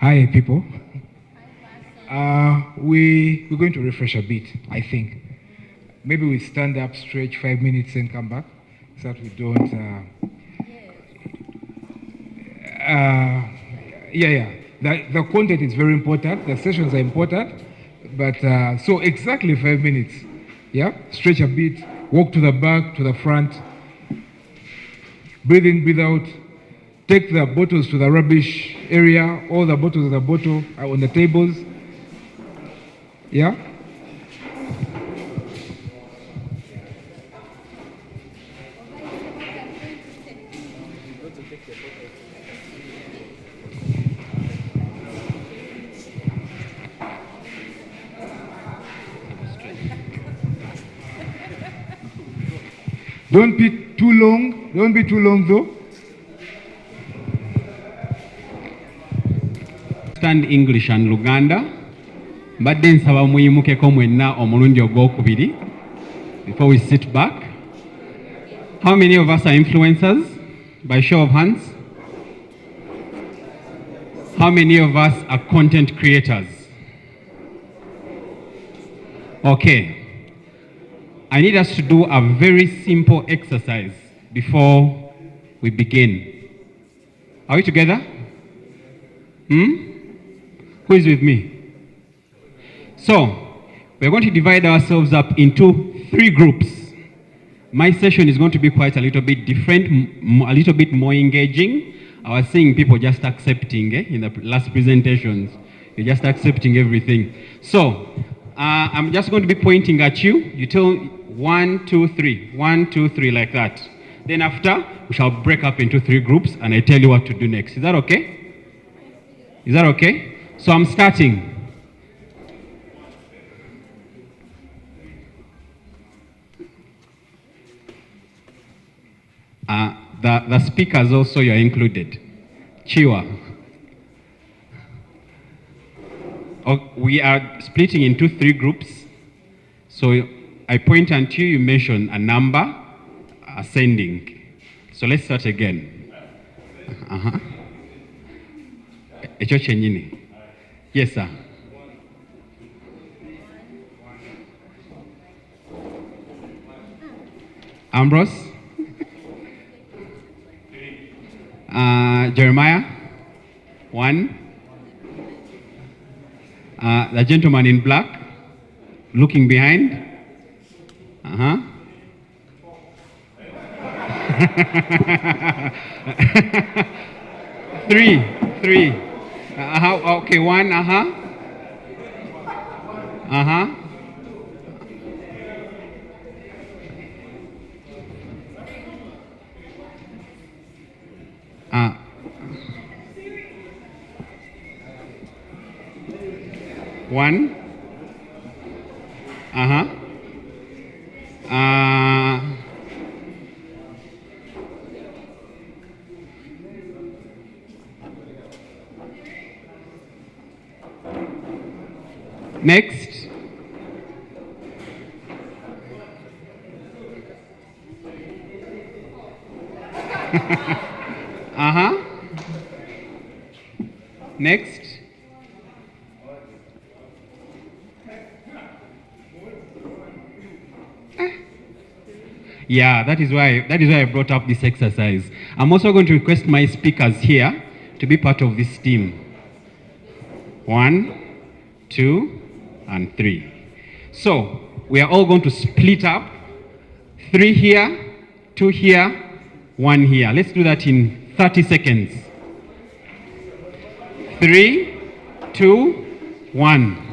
Hi, people. We're going to refresh a bit, I think. Maybe we stand up, stretch 5 minutes, and come back, so that we don't. The content is very important. The sessions are important, but so exactly 5 minutes. Yeah, stretch a bit, walk to the back, to the front. Breathe in, breathe out. Take the bottles to the rubbish area. All the bottles of the bottle are on the tables. Yeah? Don't be too long. Don't be too long though. Stand English and Luganda. Mbadde nsaba muyimukeko mwenna omulundi ogwokubiri before we sit back. How many of us are influencers? By show of hands. How many of us are content creators? Okay. I need us to do a very simple exercise before we begin. Are we together? Who is with me? So, we're going to divide ourselves up into 3 groups. My session is going to be quite a little bit different, a little bit more engaging. I was seeing people just accepting in the last presentations. You're just accepting everything. So, I'm just going to be pointing at you. You tell 1, 2, 3. 1, 2, 3, like that. Then after, we shall break up into 3 groups, and I tell you what to do next. Is that okay? Is that okay? So I'm starting. The speakers also, you are included. Chiwa. We are splitting into 3 groups. So I point at you, you mention a number, ascending. So let's start again. Echo chenyini. Yes, sir. Ambrose? Jeremiah? 1. The gentleman in black, looking behind. 3. Okay, 1. 1. Next. Next. Yeah, that is why I brought up this exercise. I'm also going to request my speakers here to be part of this team. 1, 2, and 3. So we are all going to split up. 3 here, 2 here, 1 here. Let's do that in 30 seconds. 3, 2, 1.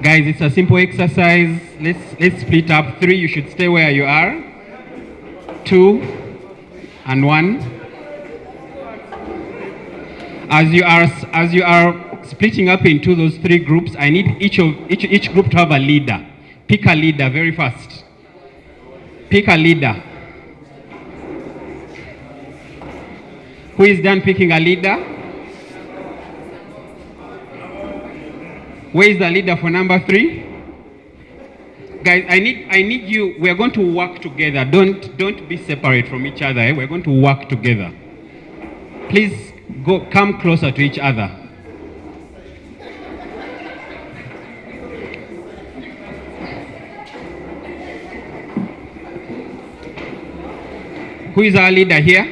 Guys, it's a simple exercise. Let's split up. 3, you should stay where you are. 2 and 1. As you are splitting up into those 3 groups, I need each group to have a leader. Pick a leader very fast. Pick a leader. Who is done picking a leader? Where is the leader for number 3? Guys, I need you. We are going to work together. Don't be separate from each other. We're going to work together. Please come closer to each other. Who is our leader here?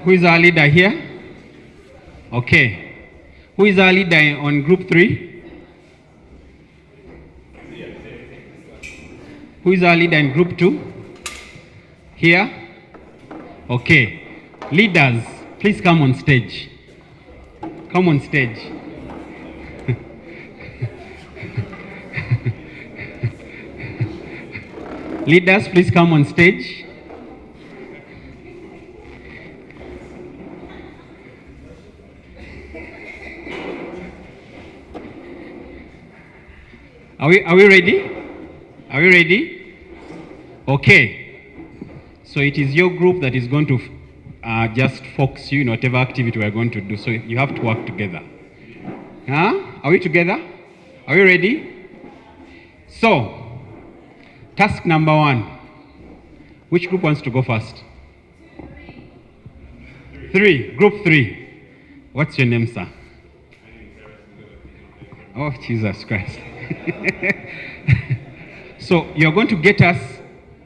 Who is our leader here? Okay. Who is our leader on group 3? Who is our leader in group 2? Here? Okay. Leaders, please come on stage. Come on stage. Leaders, please come on stage. Are we ready? Are we ready? Okay. So it is your group that is going to just focus you in whatever activity we are going to do. So you have to work together. Are we together? Are we ready? So, task number 1. Which group wants to go first? 3. Group 3. What's your name, sir? Oh, Jesus Christ. So you're going to get us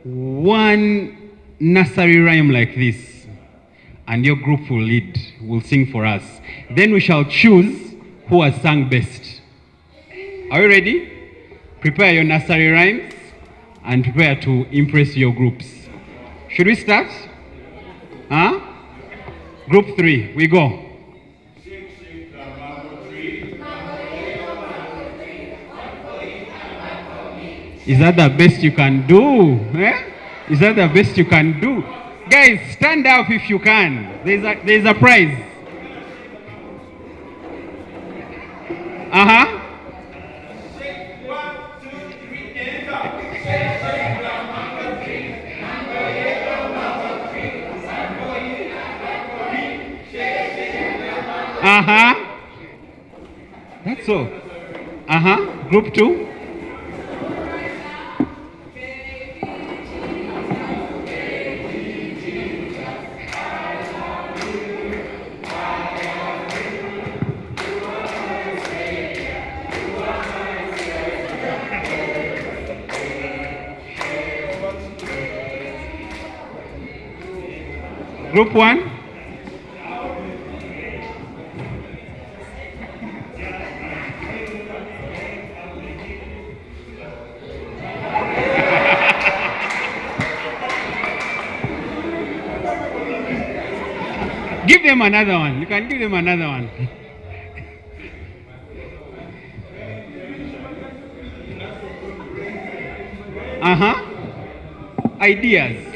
one nursery rhyme like this, and your group will lead, will sing for us. Then we shall choose who has sung best. Are you ready? Prepare your nursery rhymes and prepare to impress your groups. Should we start? Group 3, we go. Is that the best you can do? Is that the best you can do? Guys, stand up if you can. There's a prize. That's all. Group 2. Group 1. Give them another one. You can give them another one. Ideas.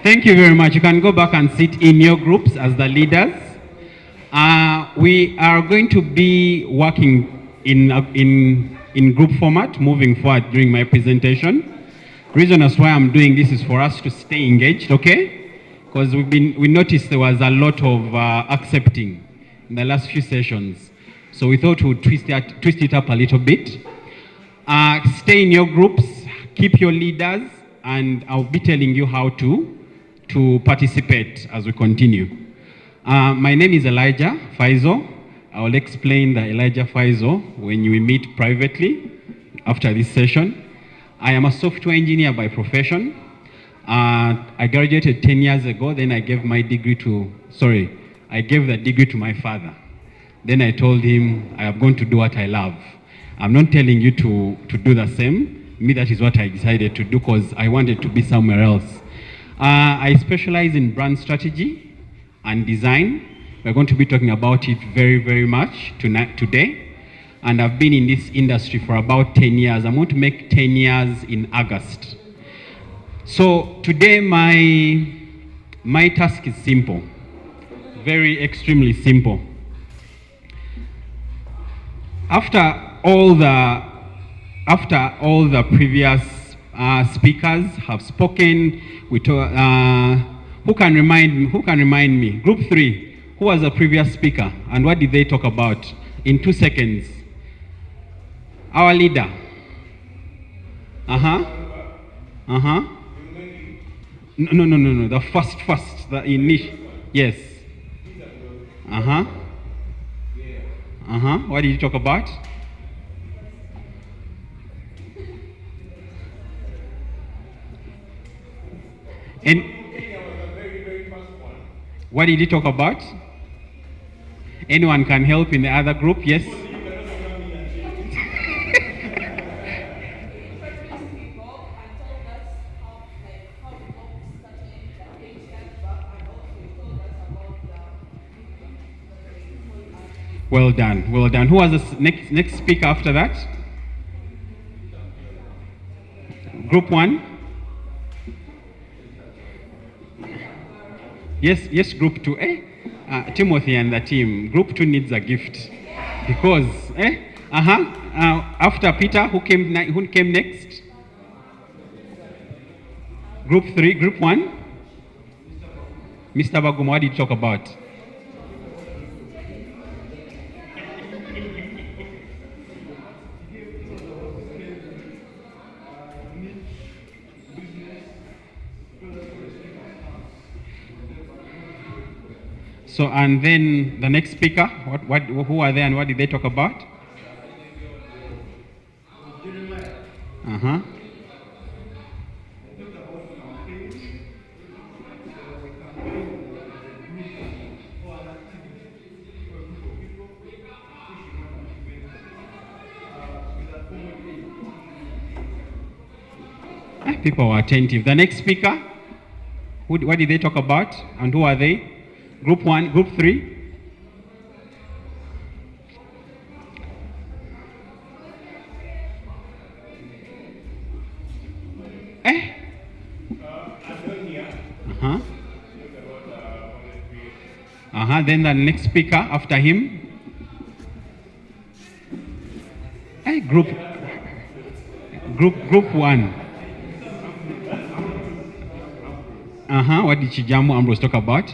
Thank you very much. You can go back and sit in your groups as the leaders. We are going to be working in group format moving forward during my presentation. Reason as why I'm doing this is for us to stay engaged, okay? Because we noticed there was a lot of accepting in the last few sessions. So we thought we'd twist it up a little bit. Stay in your groups, keep your leaders, and I'll be telling you how to participate as we continue. My name is Elijah Faizo. I will explain the Elijah Faizo when we meet privately after this session. I am a software engineer by profession. I graduated 10 years ago, then I gave the degree to my father. Then I told him, I am going to do what I love. I'm not telling you to do the same. Me, that is what I decided to do because I wanted to be somewhere else. I specialize in brand strategy and design. We're going to be talking about it very, very much today. And I've been in this industry for about 10 years. I'm going to make 10 years in August. So today my task is simple, very extremely simple. After all the previous speakers have spoken, who can remind me? Group 3, who was the previous speaker and what did they talk about? In 2 seconds. Our leader. No. The first, the initial. Yes. What did you talk about? And what did you talk about? Anyone can help in the other group? Yes. Well done, well done. Who was the next speaker after that? Group 1? Yes, Group 2. Timothy and the team. Group 2 needs a gift. Because, after Peter, who came next? Group 3, Group 1? Mr. Baguma, what did you talk about? So, and then the next speaker, who are they and what did they talk about? People were attentive. The next speaker, what did they talk about and who are they? Group 1, Group 3? Then the next speaker after him? Group 1. What did Chijamu Ambrose talk about?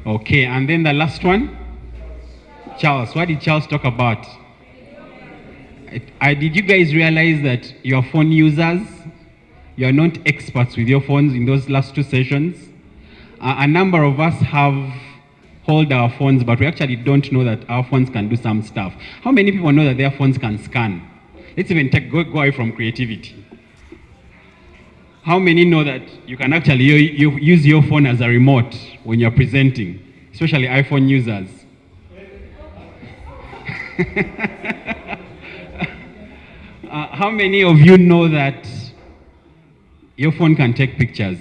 Okay, and then the last one? Charles. What did Charles talk about? Did you guys realize that your phone users, you are not experts with your phones in those last 2 sessions? A number of us hold our phones, but we actually don't know that our phones can do some stuff. How many people know that their phones can scan? Let's even go away from creativity. How many know that you can actually use your phone as a remote when you're presenting, especially iPhone users? How many of you know that your phone can take pictures?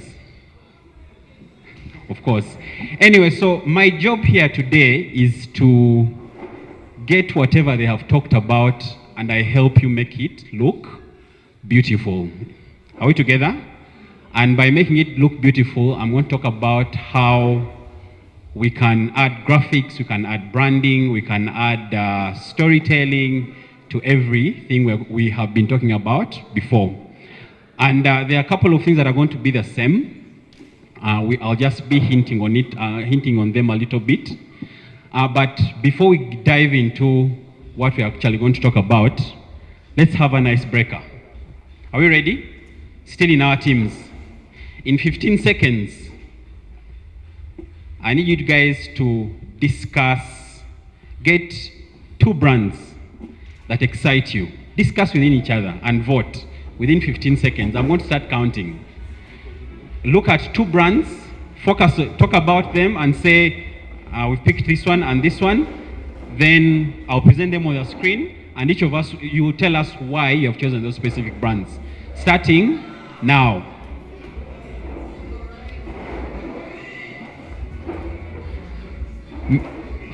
Of course. Anyway, so my job here today is to get whatever they have talked about and I help you make it look beautiful. Are we together? And by making it look beautiful, I'm going to talk about how we can add graphics, we can add branding, we can add storytelling to everything we have been talking about before. And there are a couple of things that are going to be the same. I'll just be hinting on them a little bit. But before we dive into what we're actually going to talk about, let's have an icebreaker. Are we ready? Still in our teams. In 15 seconds, I need you guys to get 2 brands that excite you. Discuss within each other and vote within 15 seconds. I'm going to start counting. Look at 2 brands, talk about them and say, we've picked this one and this one. Then I'll present them on the screen and each of us, you will tell us why you have chosen those specific brands. Starting now.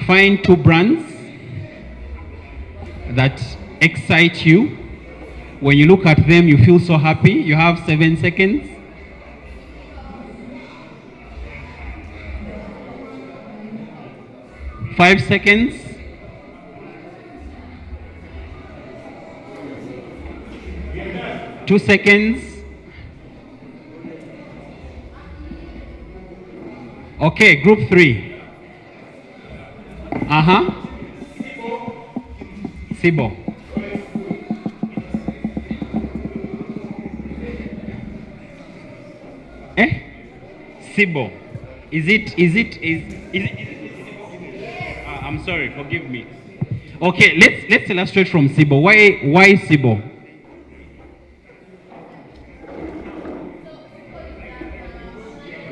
Find 2 brands that excite you. When you look at them, you feel so happy. You have 7 seconds. Five seconds. Two seconds. Okay, group 3. Sibo. Sibo. Is it? I'm sorry, forgive me. Okay, let's illustrate from Sibo. Why Sibo?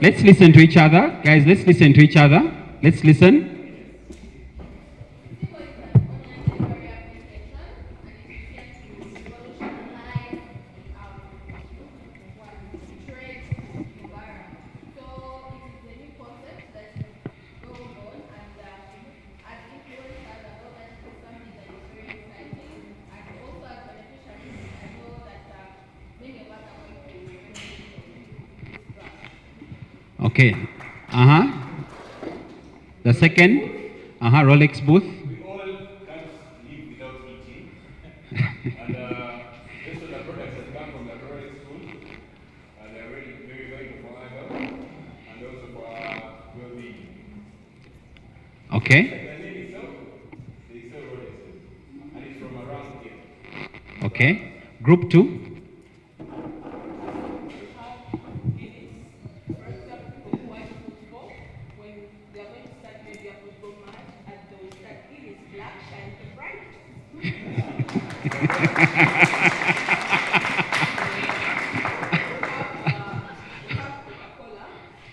Let's listen to each other. Guys, let's listen to each other. Let's listen. Okay. The second, Rolex booth. We all can't live without eating. And most of the products that come from the Rolex school, and they're very, very, very for our health and also for our well-being. Okay. The name itself, they sell Rolexes, and it's from around here. Okay. Group 2.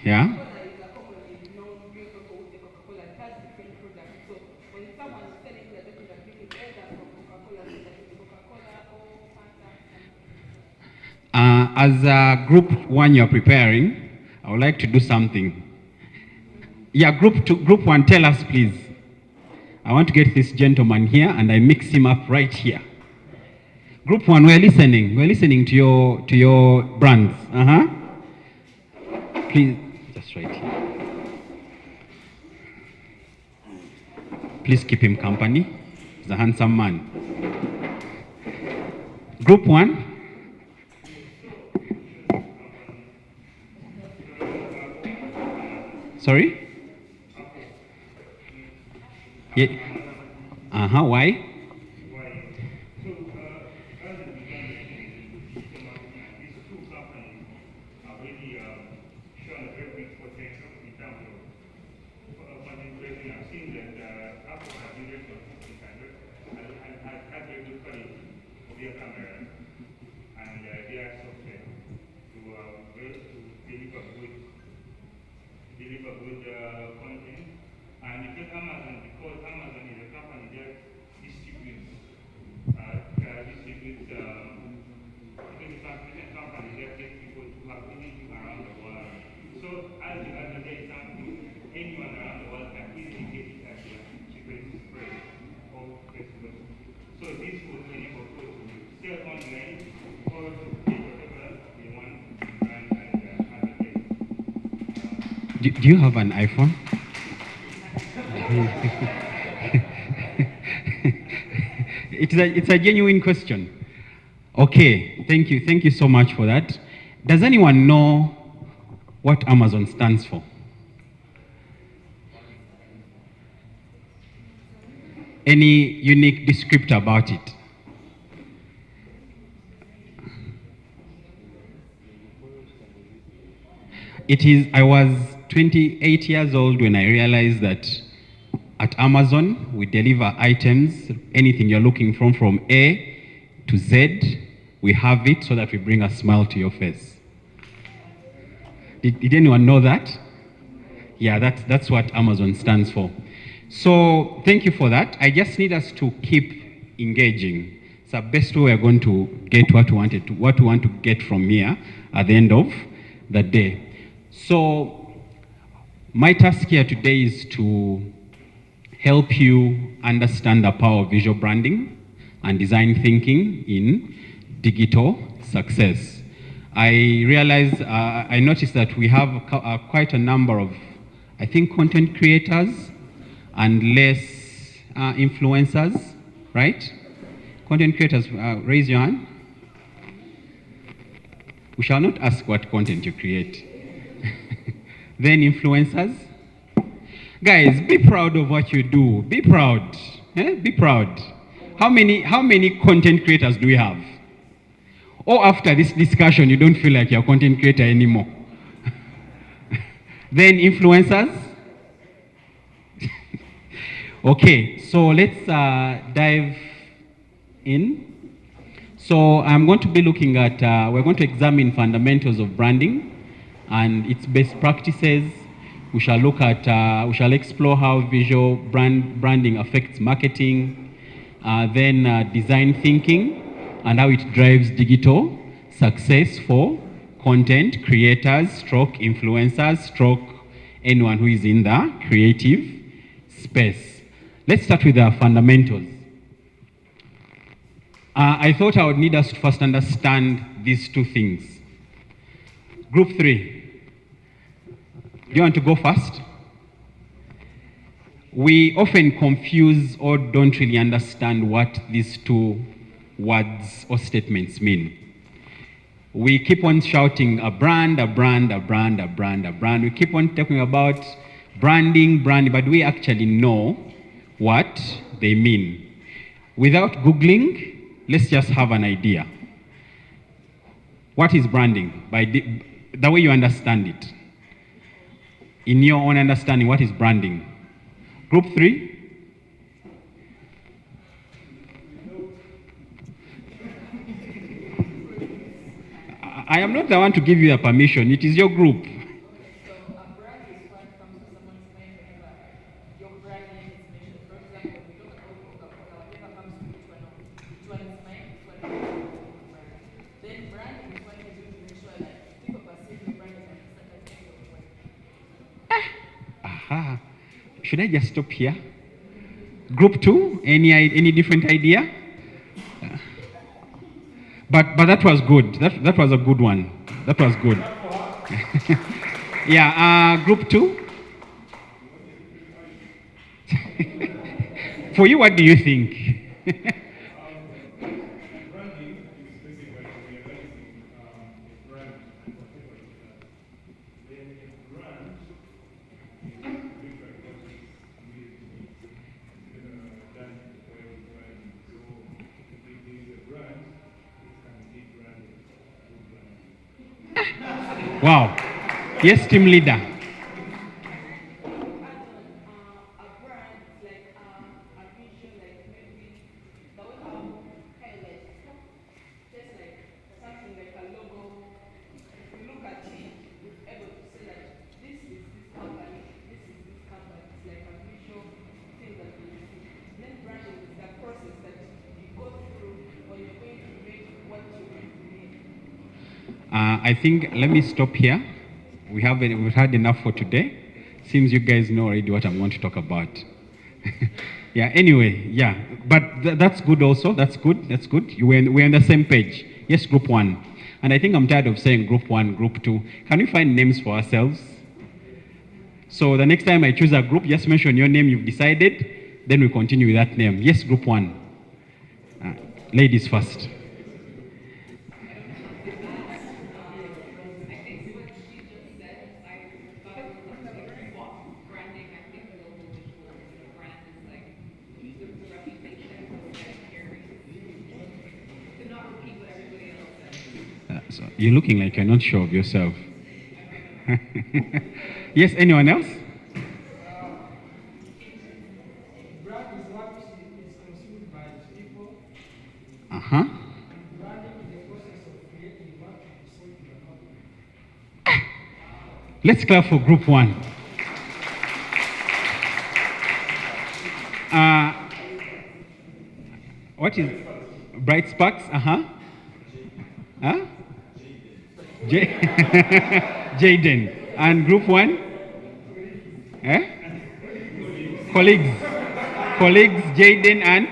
Yeah. As a group 1 you're preparing, I would like to do something. Yeah, group 1, tell us please. I want to get this gentleman here and I mix him up right here. Group 1, we're listening to your brands. Please, just right here. Please keep him company. He's a handsome man. Group 1. Sorry? Yeah. Why? Deliver good content, and you get Amazon because Amazon is a company that distributes companies that get people to have anything around the world. So as you advertise something, anyone around the world can easily get it at their cheapest price or Facebook. So this would enable people to sell online or to get whatever they want and have a place. Do you have an iPhone? It's a genuine question. Okay, thank you. Thank you so much for that. Does anyone know what Amazon stands for? Any unique descriptor about it? I was 28 years old when I realized that at Amazon, we deliver items, anything you're looking from A to Z, we have it so that we bring a smile to your face. Did anyone know that? Yeah, that's what Amazon stands for. So thank you for that. I just need us to keep engaging. It's the best way we're going to get what we want to get from here at the end of the day. So my task here today is to help you understand the power of visual branding and design thinking in digital success. I realized, I noticed that we have quite a number of, I think, content creators and less influencers, right? Content creators, raise your hand. We shall not ask what content you create. Then influencers. Guys, be proud of what you do. Be proud. Be proud. How many content creators do we have? Or after this discussion, you don't feel like you're a content creator anymore? Then influencers. Okay, so let's dive in. So I'm going to be looking at, we're going to examine fundamentals of branding and its best practices. We shall look at, we shall explore how visual branding affects marketing, then design thinking, and how it drives digital success for content creators, stroke influencers, stroke anyone who is in the creative space. Let's start with the fundamentals. I thought I would need us to first understand these two things. Group 3. Do you want to go first? We often confuse or don't really understand what these two words or statements mean. We keep on shouting a brand, a brand, a brand, a brand, a brand. We keep on talking about branding, but we actually know what they mean. Without Googling, let's just have an idea. What is branding? By the way you understand it. In your own understanding, what is branding? Group 3? I am not the one to give you a permission. It is your group. Aha. Should I just stop here? Group 2, any different idea? But that was good. That was a good one. That was good. Yeah, group 2. For you, what do you think? Wow. Yes, team leader. I think, let me stop here. We've had enough for today. Seems you guys know already what I'm going to talk about. Yeah, anyway, yeah. But that's good also. That's good. That's good. We're on the same page. Yes, group one. And I think I'm tired of saying group one, group two. Can we find names for ourselves? So the next time I choose a group, just mention your name you've decided, then we continue with that name. Yes, group one. Ladies first. So you're looking like you're not sure of yourself. Yes, anyone else? Uh-huh. Let's clap for group one. What is Bright Sparks? Uh-huh. Huh? Jaden. And group one? Eh? Colleagues. Colleagues, Jaden and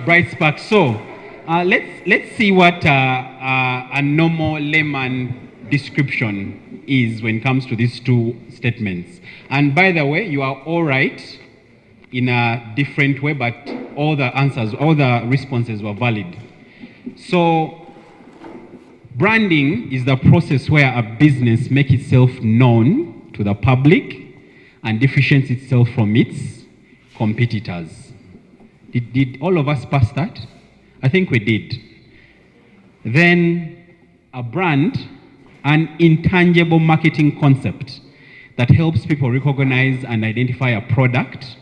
Bright Spark. So let's see what a normal layman description is when it comes to these two statements. And by the way, you are all right in a different way, but all the answers, all the responses were valid. So branding is the process where a business makes itself known to the public and differentiates itself from its competitors. Did all of us pass that? I think we did. Then a brand, an intangible marketing concept that helps people recognize and identify a product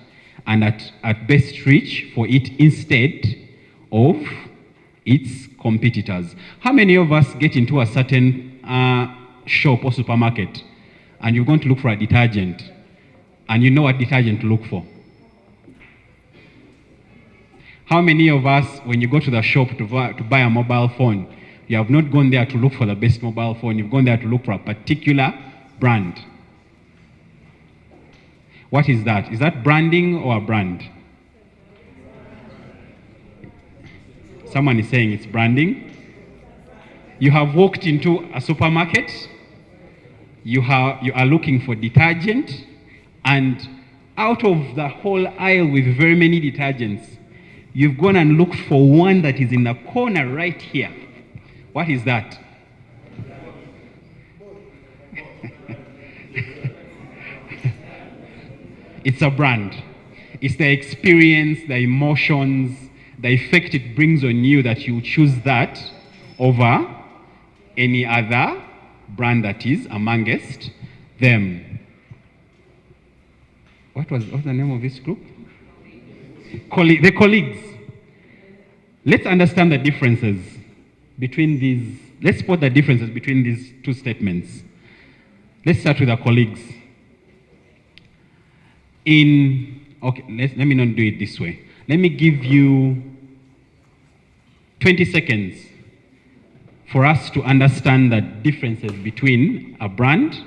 and at best reach for it instead of its competitors. How many of us get into a certain shop or supermarket and you're going to look for a detergent and you know what detergent to look for? How many of us, when you go to the shop to buy a mobile phone, you have not gone there to look for the best mobile phone, you've gone there to look for a particular brand? What is that? Is that branding or a brand? Someone is saying it's branding. You have walked into a supermarket, you are looking for detergent, and out of the whole aisle with very many detergents, you've gone and looked for one that is in the corner right here. What is that? It's a brand. It's the experience, the emotions, the effect it brings on you that you choose that over any other brand that is amongst them. What's the name of this group? The colleagues. Let's understand the differences between these. Let's spot the differences between these two statements. Let's start with the colleagues. Okay, let me not do it this way. Let me give you 20 seconds for us to understand the differences between a brand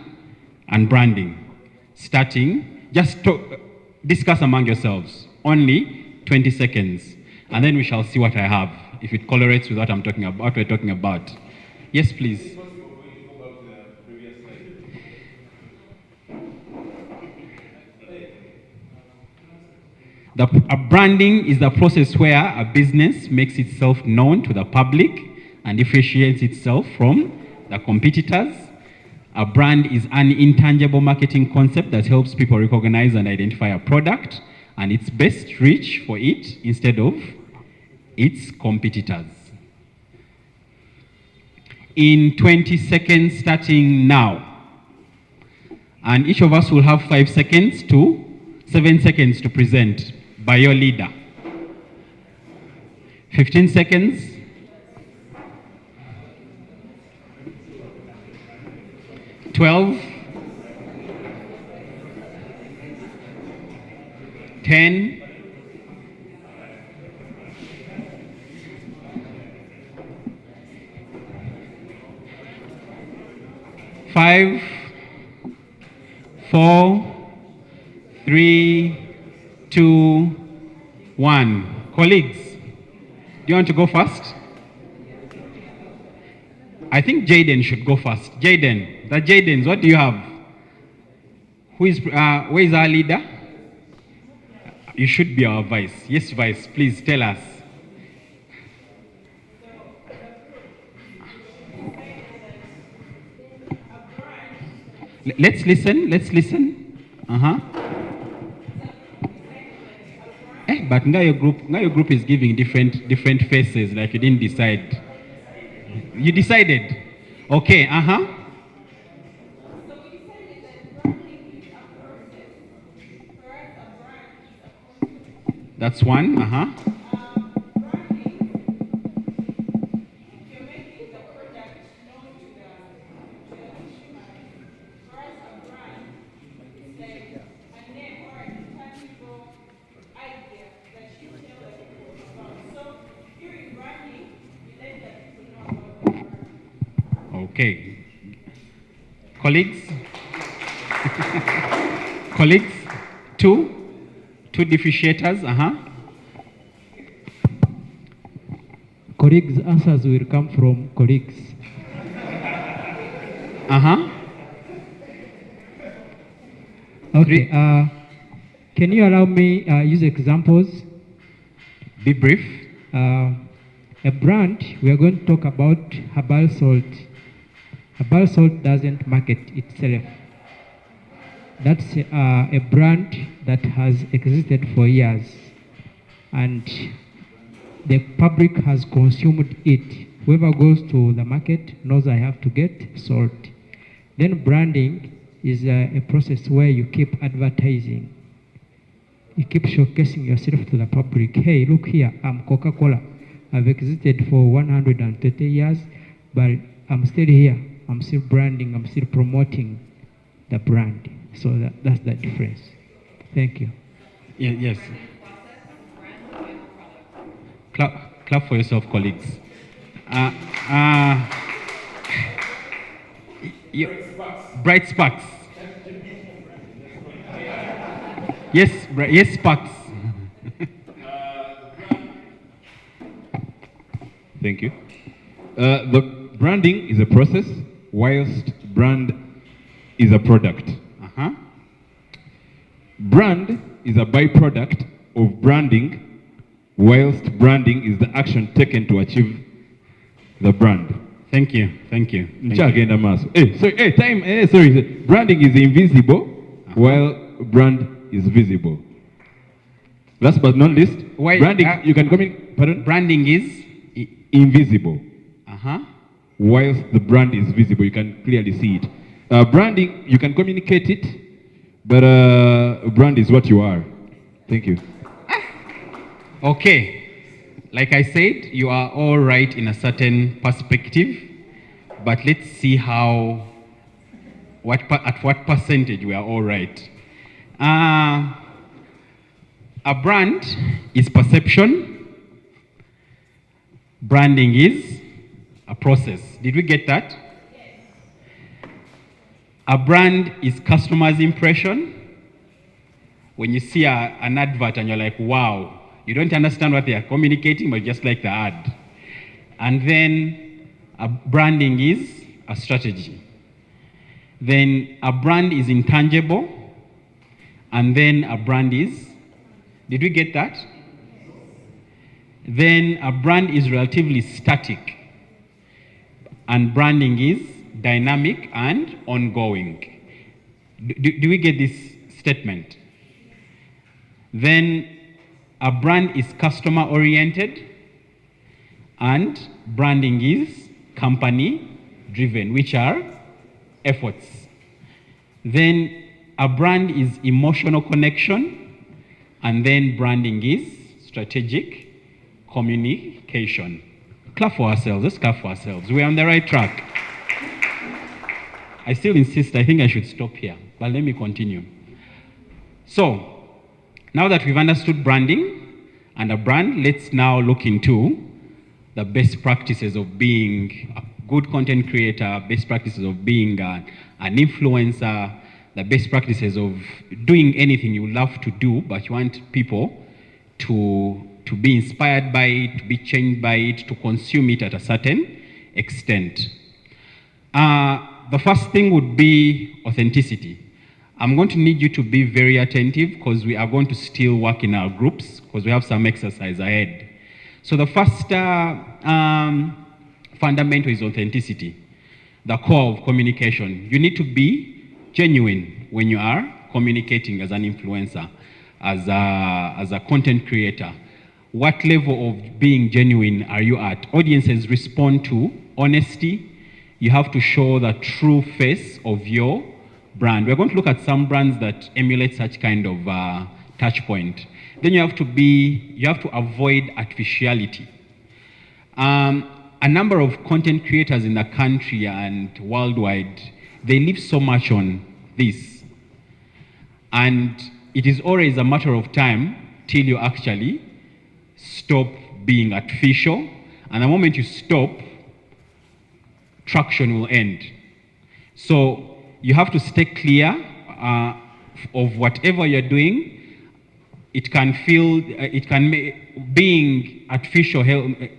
and branding. Starting, just discuss among yourselves. Only 20 seconds. And then we shall see what I have, if it correlates with what I'm talking about, what we're talking about. Yes, please. A branding is the process where a business makes itself known to the public and differentiates itself from the competitors. A brand is an intangible marketing concept that helps people recognize and identify a product and its best reach for it instead of its competitors. In 20 seconds starting now, and each of us will have 7 seconds to present by your leader. 15 seconds. 12. 10. 5, 4, 3, 2, 1. Colleagues, do you want to go first? I think Jaden should go first. Jaden, the Jadens, what do you have? Where is our leader? You should be our vice. Yes, vice, please tell us. Let's listen. But now your group is giving different faces, like you didn't decide. You decided? Okay, That's one, Okay. Colleagues? Colleagues? Two differentiators, Colleagues' answers will come from colleagues. Okay, can you allow me use examples? Be brief. A brand, we are going to talk about herbal salt. Herbal salt doesn't market itself. That's a brand that has existed for years, and the public has consumed it. Whoever goes to the market knows I have to get salt. Then branding is a process where you keep advertising. You keep showcasing yourself to the public. Hey, look here, I'm Coca-Cola. I've existed for 130 years, but I'm still here. I'm still branding, I'm still promoting the brand. So that's the difference. Thank you. Yes. Clap for yourself, colleagues. Bright sparks. Yes, sparks. Thank you. The branding is a process, whilst brand is a product. Brand is a byproduct of branding, whilst branding is the action taken to achieve the brand. Thank you. Sorry. Branding is invisible, while brand is visible. Last but not least, branding, you can come in, pardon? Branding is invisible. Whilst the brand is visible, you can clearly see it. Branding, you can communicate it, but brand is what you are. Thank you. Okay. Like I said, you are all right in a certain perspective, but let's see at what percentage we are all right. A brand is perception. Branding is a process. Did we get that? A brand is customer's impression. When you see an advert and you're like, wow, you don't understand what they are communicating, but just like the ad. And then a branding is a strategy. Then a brand is intangible. And then a brand is, did we get that? Then a brand is relatively static. And branding is dynamic and ongoing. Do we get this statement? Then a brand is customer oriented and branding is company driven, which are efforts. Then a brand is emotional connection, and then branding is strategic communication. Clap for ourselves. Let's clap for ourselves. We're on the right track. I still insist, I think I should stop here, but let me continue. So, now that we've understood branding and a brand, let's now look into the best practices of being a good content creator, best practices of being an influencer, the best practices of doing anything you love to do, but you want people to be inspired by it, to be changed by it, to consume it at a certain extent. The first thing would be authenticity. I'm going to need you to be very attentive because we are going to still work in our groups because we have some exercise ahead. So the first fundamental is authenticity, the core of communication. You need to be genuine when you are communicating as an influencer, as a content creator. What level of being genuine are you at? Audiences respond to honesty. You have to show the true face of your brand. We're going to look at some brands that emulate such kind of touch point. Then you have to avoid artificiality. A number of content creators in the country and worldwide, they live so much on this. And it is always a matter of time till you actually stop being artificial. And the moment you stop, traction will end. So you have to stay clear of whatever you're doing. It can feel, being artificial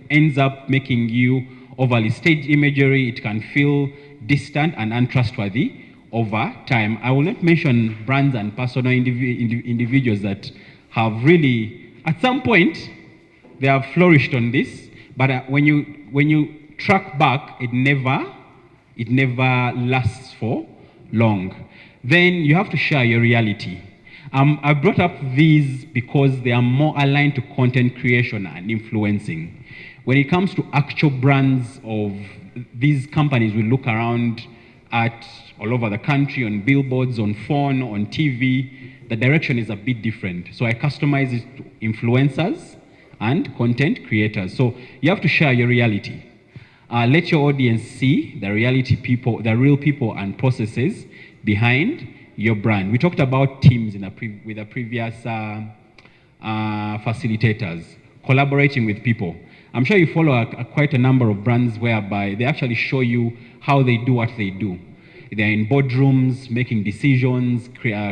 ends up making you overly staged imagery. It can feel distant and untrustworthy over time. I will not mention brands and personal individuals that have really, at some point, they have flourished on this, but when you track back, it never lasts for long. Then you have to share your reality. I brought up these because they are more aligned to content creation and influencing. When it comes to actual brands of these companies, we look around at all over the country, on billboards, on phone, on TV, the direction is a bit different. So I customize it to influencers and content creators. So you have to share your reality. Let your audience see the reality people, the real people and processes behind your brand. We talked about teams with the previous facilitators, collaborating with people. I'm sure you follow quite a number of brands whereby they actually show you how they do what they do. They're in boardrooms, making decisions,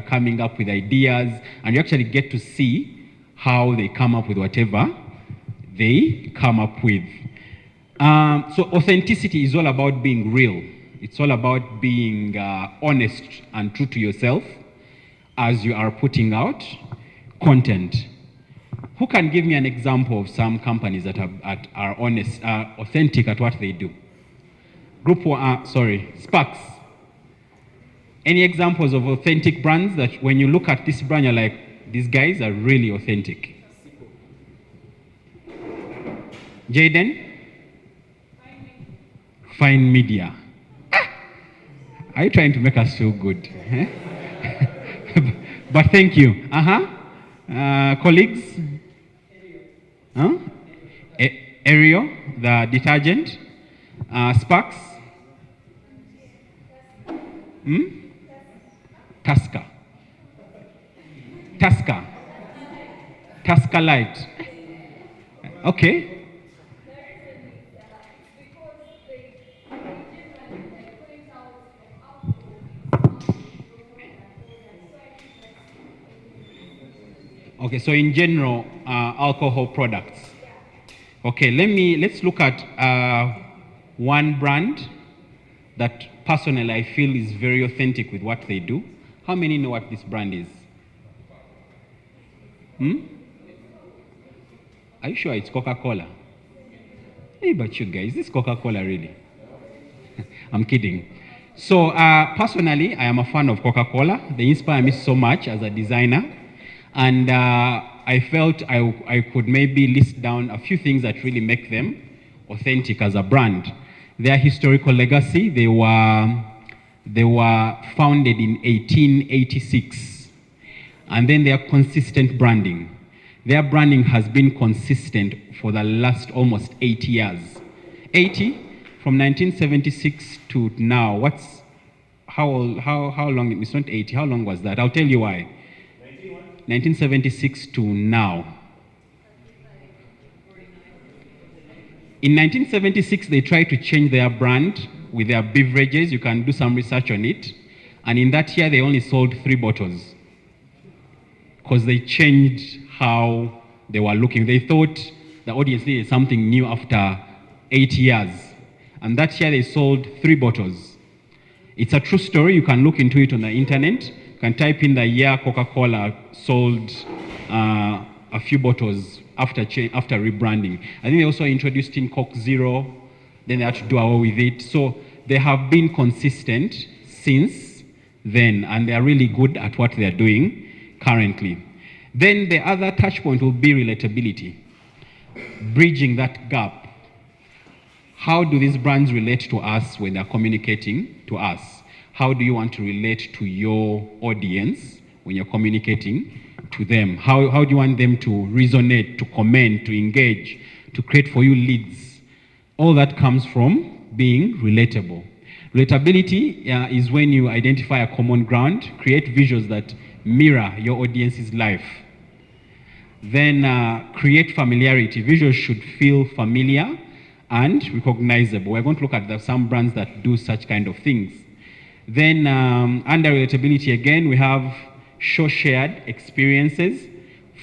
coming up with ideas, and you actually get to see how they come up with whatever they come up with. So authenticity is all about being real. It's all about being honest and true to yourself as you are putting out content. Who can give me an example of some companies that are honest, authentic at what they do? Sparks. Any examples of authentic brands that when you look at this brand, you're like, these guys are really authentic? Jaden? Fine Media. Are you trying to make us feel good? But thank you. Colleagues? Ariel, the detergent. Sparks? Tusker. Tusker Light. Okay. Okay, so in general, alcohol products. Okay, let's look at one brand that personally I feel is very authentic with what they do. How many know what this brand is? Are you sure it's Coca-Cola? Hey, but you guys, is Coca-Cola really? I'm kidding. So personally, I am a fan of Coca-Cola. They inspire me so much as a designer. And I felt I could maybe list down a few things that really make them authentic as a brand. Their historical legacy, they were founded in 1886. And then their consistent branding. Their branding has been consistent for the last almost 80 years. 80? From 1976 to now. How long? It's not 80. How long was that? I'll tell you why. 1976 to now. In 1976, they tried to change their brand with their beverages. You can do some research on it. And in that year, they only sold 3 bottles because they changed how they were looking. They thought the audience needed something new after 8 years. And that year, they sold 3 bottles. It's a true story. You can look into it on the internet. You can type in the year Coca-Cola sold a few bottles after rebranding. I think they also introduced in Coke Zero. Then they had to do away with it. So they have been consistent since then, and they are really good at what they are doing currently. Then the other touch point will be relatability, bridging that gap. How do these brands relate to us when they're communicating to us? How do you want to relate to your audience when you're communicating to them? How do you want them to resonate, to comment, to engage, to create for you leads? All that comes from being relatable. Relatability is when you identify a common ground, create visuals that mirror your audience's life. Then create familiarity. Visuals should feel familiar and recognizable. We're going to look at some brands that do such kind of things. Then under relatability again, we have show shared experiences,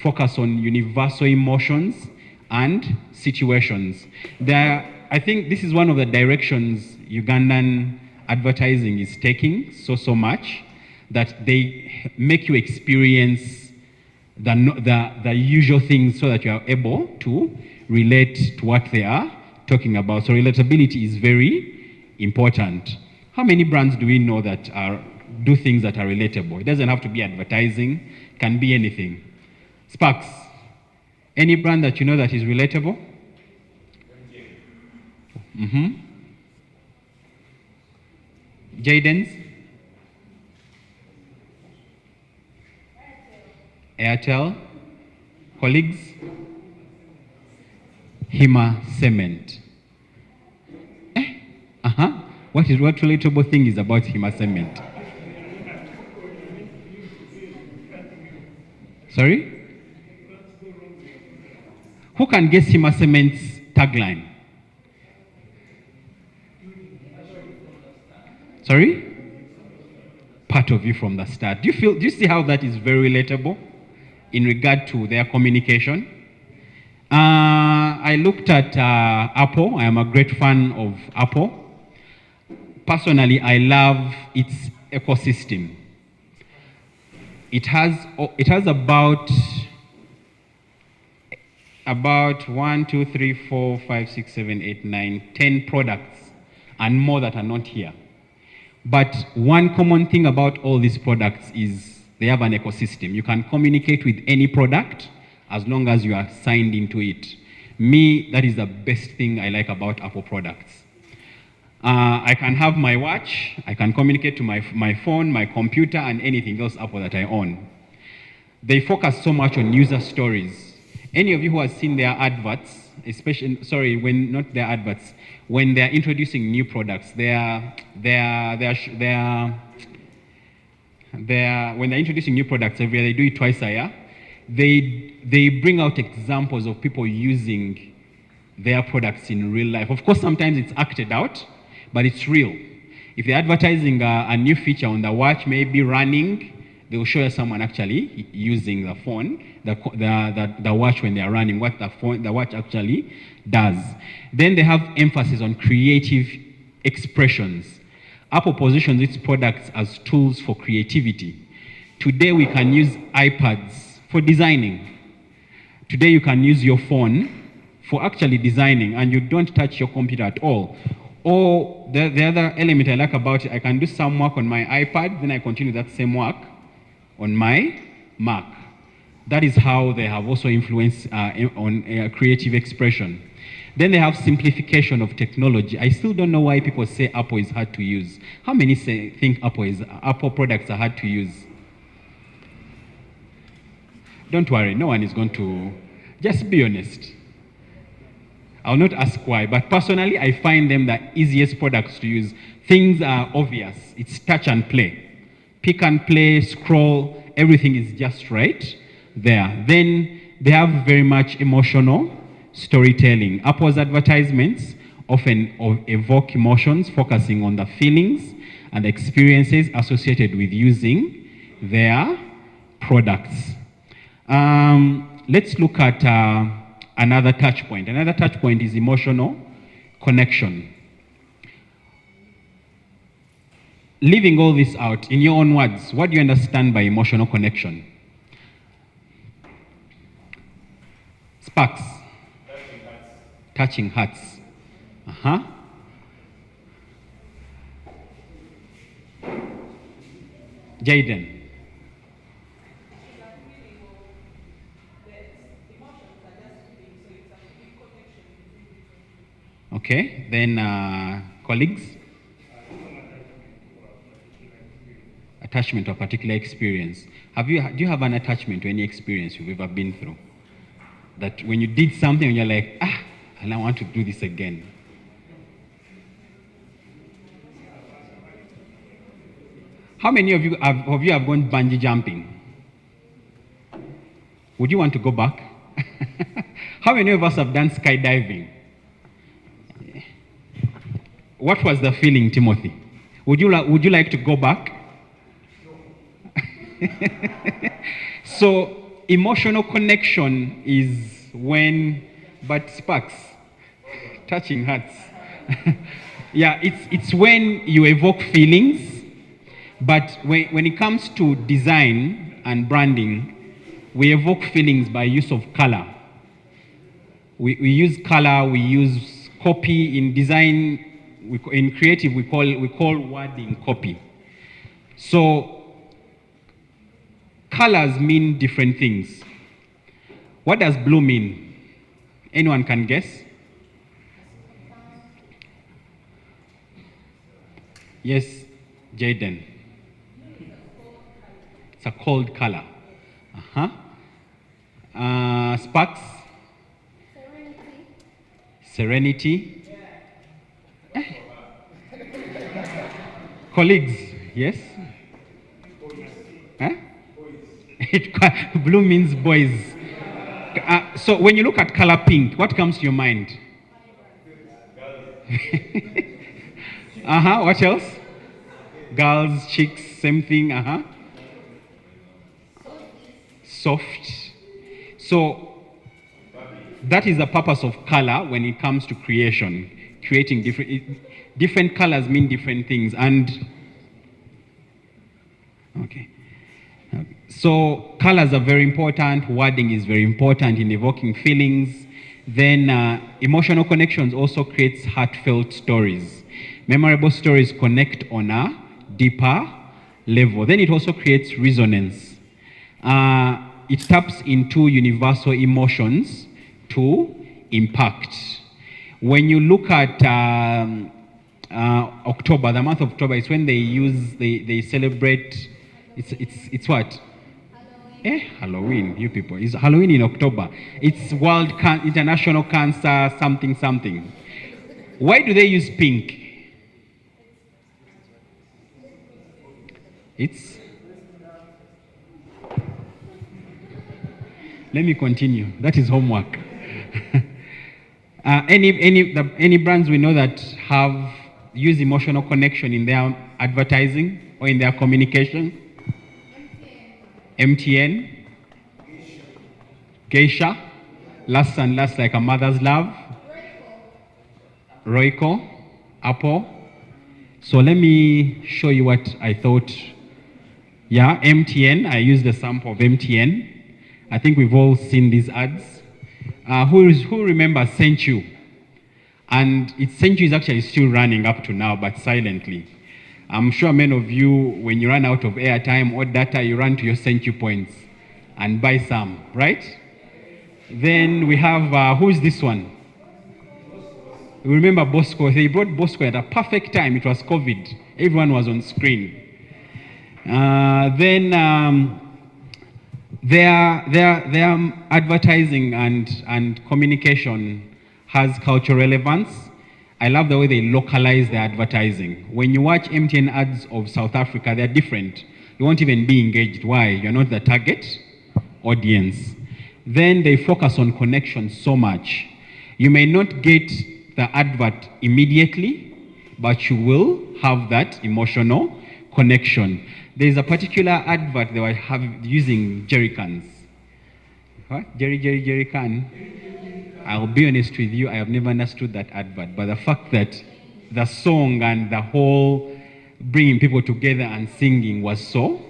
focus on universal emotions and situations. I think this is one of the directions Ugandan advertising is taking so much, that they make you experience the usual things so that you are able to relate to what they are talking about. So relatability is very important. How many brands do we know that do things that are relatable? It doesn't have to be advertising, it can be anything. Sparks, any brand that you know that is relatable? Jaden's? Airtel? Colleagues? Hima Cement. What relatable thing is about Hima Cement? Sorry? Who can guess Hima Cement's tagline? Sorry? Part of you from the start. Do you see how that is very relatable in regard to their communication? I looked at Apple. I am a great fan of Apple. Personally, I love its ecosystem. It has about 1, 2, 3, 4, 5, 6, 7, 8, 9, 10 products and more that are not here. But one common thing about all these products is they have an ecosystem. You can communicate with any product as long as you are signed into it. Me, that is the best thing I like about Apple products. I can have my watch, I can communicate to my phone, my computer, and anything else Apple that I own. They focus so much on user stories. Any of you who has seen their adverts, not their adverts, when they're introducing new products, when they're introducing new products every year, they do it twice a year. They bring out examples of people using their products in real life. Of course, sometimes it's acted out, but it's real. If they're advertising a new feature on the watch, maybe running, they will show you someone actually using the phone, the watch when they are running, what the watch actually does. Then they have emphasis on creative expressions. Apple positions its products as tools for creativity. Today we can use iPads for designing. Today you can use your phone for actually designing, and you don't touch your computer at all. Or the other element I like about it, I can do some work on my iPad, then I continue that same work on my Mac. That is how they have also influenced on creative expression. Then they have simplification of technology. I still don't know why people say Apple is hard to use. How many think Apple products are hard to use? Don't worry, no one is going to. Just be honest. I'll not ask why, but personally, I find them the easiest products to use. Things are obvious. It's touch and play. Pick and play, scroll, everything is just right there. Then they have very much emotional storytelling. Apple's advertisements often evoke emotions, focusing on the feelings and the experiences associated with using their products. Let's look at another touch point. Another touch point is emotional connection. Leaving all this out, in your own words, what do you understand by emotional connection? Sparks. Touching hearts. Uh-huh. Jaden. Okay, then colleagues. Attachment to a particular experience. Do you have an attachment to any experience you've ever been through? That when you did something and you're like, and I want to do this again. How many of you have gone bungee jumping? Would you want to go back? How many of us have done skydiving? What was the feeling, Timothy? Would you like to go back? So emotional connection is when, but Sparks, touching hearts. Yeah, it's when you evoke feelings, but when it comes to design and branding, we evoke feelings by use of color. We use color, we use copy. In design, in creative, we call wording copy. So colors mean different things. What does blue mean? Anyone can guess? Yes, Jaden. It's a cold color. Sparks? Serenity. Colleagues, yes? Huh? Blue means boys. So when you look at color pink, what comes to your mind? What else? Girls, chicks, same thing. Soft. So that is the purpose of color when it comes to creation. Creating different colors mean different things. And okay. So colors are very important. Wording is very important in evoking feelings. Then emotional connections also creates heartfelt stories. Memorable stories connect on a deeper level. Then it also creates resonance. It taps into universal emotions to impact. When you look at October, the month of October is when they celebrate. It's what? Halloween, you people. It's Halloween in October. It's International Cancer something. Why do they use pink? Let me continue. That is homework. Any brands we know that have used emotional connection in their advertising or in their communication? MTN, Geisha, Last and Last Like a Mother's Love, Royco, Apple. So let me show you what I thought. Yeah, MTN, I used the sample of MTN. I think we've all seen these ads. Who remembers Senchu? And Senchu is actually still running up to now, but silently. I'm sure many of you, when you run out of airtime or data, you run to your Senchu points and buy some, right? Then we have, who is this one? You remember Bosco? They brought Bosco at a perfect time. It was COVID. Everyone was on screen. Their advertising and communication has cultural relevance. I love the way they localize their advertising. When you watch MTN ads of South Africa, they're different. You won't even be engaged. Why? You're not the target audience. Then they focus on connection so much. You may not get the advert immediately, but you will have that emotional connection. There's a particular advert they were using jerry cans. What? Jerry can. I'll be honest with you, I have never understood that advert, but the fact that the song and the whole bringing people together and singing was so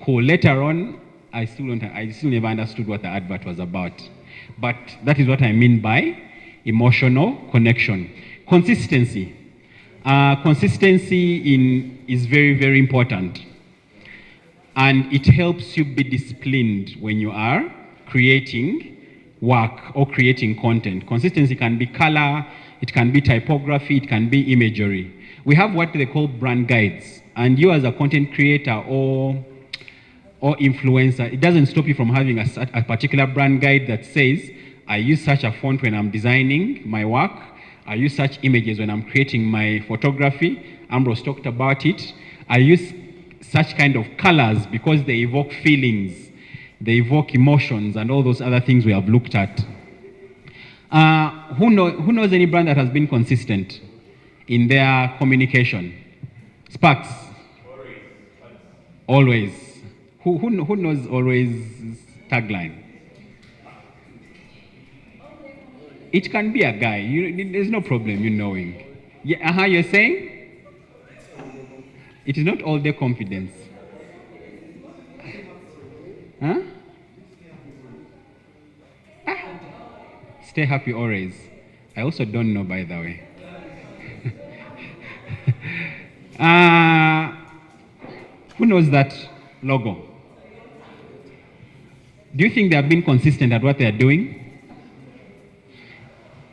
cool. Later on, I still never understood what the advert was about. But that is what I mean by emotional connection. Consistency. Consistency is very, very important. And it helps you be disciplined when you are creating work or creating content. Consistency can be color, it can be typography, it can be imagery. We have what they call brand guides. And you as a content creator or influencer, it doesn't stop you from having a particular brand guide that says, I use such a font when I'm designing my work. I use such images when I'm creating my photography. Ambrose talked about it. I use such kind of colors because they evoke feelings. They evoke emotions and all those other things we have looked at. Who knows any brand that has been consistent in their communication? Sparks? Always. Who knows Always tagline? It can be a guy. There's no problem you knowing. Yeah, you're saying? It is not all their confidence. Huh? Stay happy always. I also don't know, by the way. Who knows that logo? Do you think they have been consistent at what they are doing?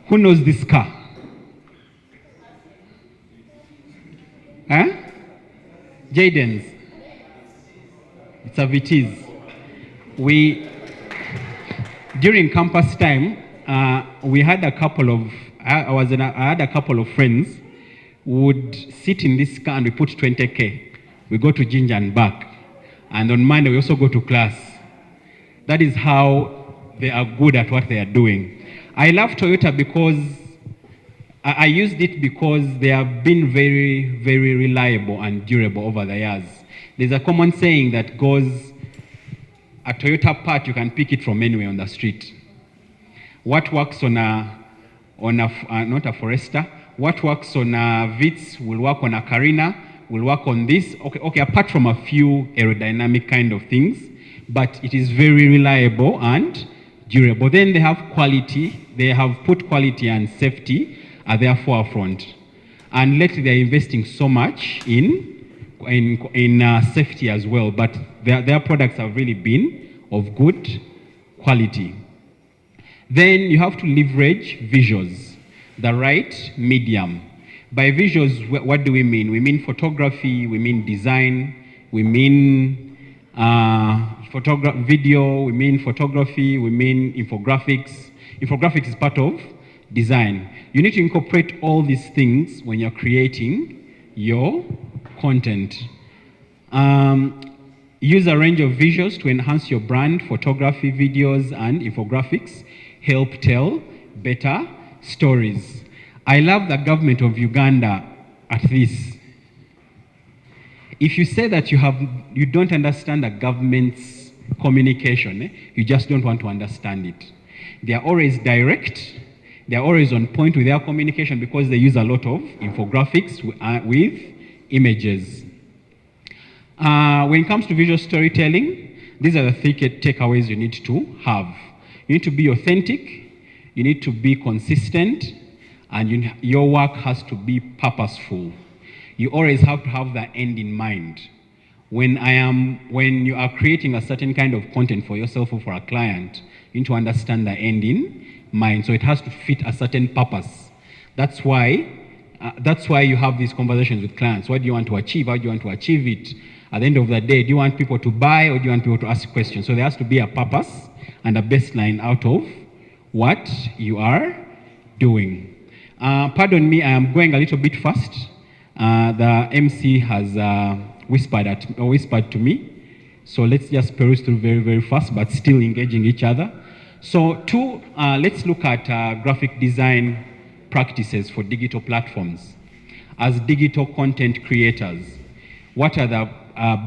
Who knows this car? Huh? Jaden's. It's a Vitiz. During campus time, we had a couple of, I had a couple of friends who would sit in this car and we put 20K. We go to Ginger and back. And on Monday, we also go to class. That is how they are good at what they are doing. I love Toyota because I used it because they have been very, very reliable and durable over the years. There's a common saying that goes, a Toyota part, you can pick it from anywhere on the street. What works on not a Forester, what works on a Vitz will work on a Carina, will work on this. Okay, apart from a few aerodynamic kind of things, but it is very reliable and durable. Then they have quality. They have put quality and safety at their forefront. And lately they're investing so much in safety as well. But their products have really been of good quality. Then you have to leverage visuals, the right medium. By visuals, what do we mean? We mean photography, we mean design, we mean video, we mean photography, we mean infographics. Infographics is part of design. You need to incorporate all these things when you're creating your content. Use a range of visuals to enhance your brand. Photography, videos, and infographics help tell better stories. I love the government of Uganda at this. If you say that you don't understand the government's communication, you just don't want to understand it. They are always direct. They are always on point with their communication because they use a lot of infographics with images. When it comes to visual storytelling, these are the three takeaways you need to have. You need to be authentic, you need to be consistent, and your work has to be purposeful. You always have to have the end in mind. When you are creating a certain kind of content for yourself or for a client, you need to understand the end in mind. So it has to fit a certain purpose. That's why you have these conversations with clients. What do you want to achieve? How do you want to achieve it? At the end of the day, do you want people to buy or do you want people to ask questions? So there has to be a purpose and a baseline out of what you are doing. Pardon me, I am going a little bit fast. The MC has whispered to me. So let's just peruse through very, very fast, but still engaging each other. So let's look at graphic design practices for digital platforms. as digital content creators, what are the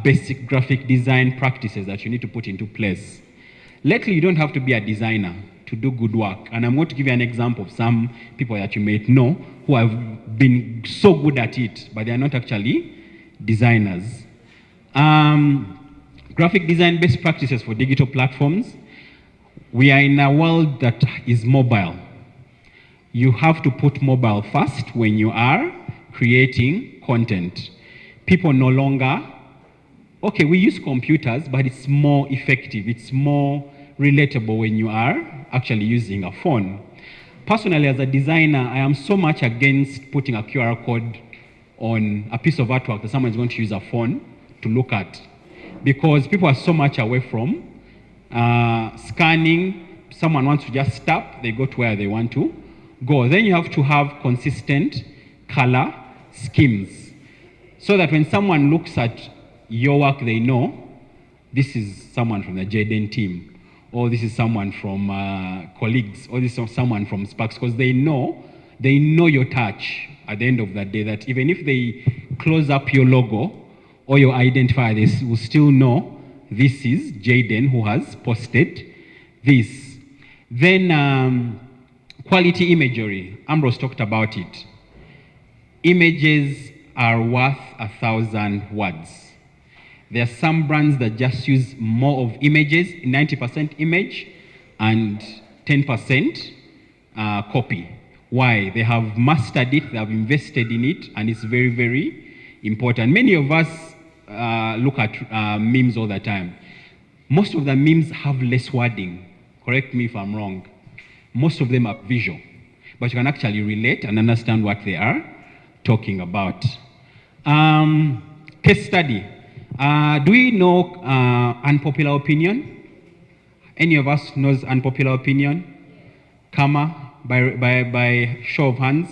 basic graphic design practices that you need to put into place? Lately, you don't have to be a designer to do good work. And I'm going to give you an example of some people that you may know who have been so good at it, but they are not actually designers. Graphic design best practices for digital platforms. We are in a world that is mobile. You have to put mobile first when you are creating content. People no longer, okay, we use computers, but it's more effective. It's more relatable when you are actually using a phone. Personally, as a designer, I am so much against putting a QR code on a piece of artwork that someone is going to use a phone to look at, because people are so much away from scanning. Someone wants to just tap, they go to where they want to go. Then you have to have consistent color schemes so that when someone looks at your work, they know this is someone from the Jaden team, or this is someone from colleagues, or this is someone from Sparks, because they know your touch at the end of the day, that even if they close up your logo or your identifier, they will still know this is Jaden who has posted this. Then quality imagery. Ambrose talked about it. Images are worth 1,000 words. There are some brands that just use more of images, 90% image and 10% copy. Why? They have mastered it, they have invested in it, and it's very, very important. Many of us look at memes all the time. Most of the memes have less wording. Correct me if I'm wrong. Most of them are visual, but you can actually relate and understand what they are talking about. Case study. Do we know unpopular opinion? Any of us knows unpopular opinion? Kama, by show of hands.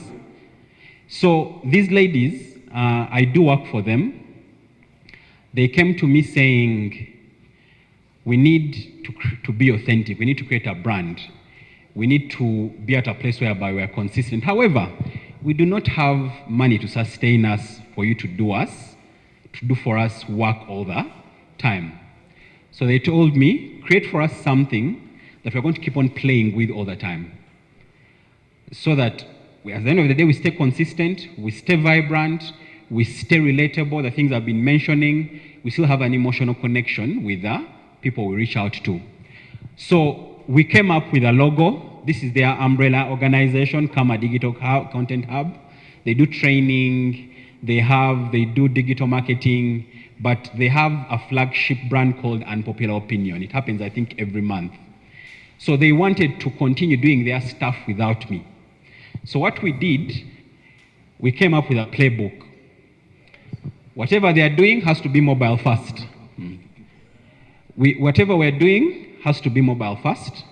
So these ladies, I do work for them. They came to me saying, we need to be authentic. We need to create a brand. We need to be at a place whereby we are consistent. However, we do not have money to sustain us for you to do for us work all the time. So they told me, create for us something that we're going to keep on playing with all the time. So that at the end of the day, we stay consistent, we stay vibrant, we stay relatable, the things I've been mentioning, we still have an emotional connection with the people we reach out to. So we came up with a logo. This is their umbrella organization, Kama Digital Content Hub. They do training, they do digital marketing, but they have a flagship brand called Unpopular Opinion. It happens, I think, every month. So they wanted to continue doing their stuff without me. So what we did, we came up with a playbook. Whatever they are doing has to be mobile first. Whatever we're doing has to be mobile first.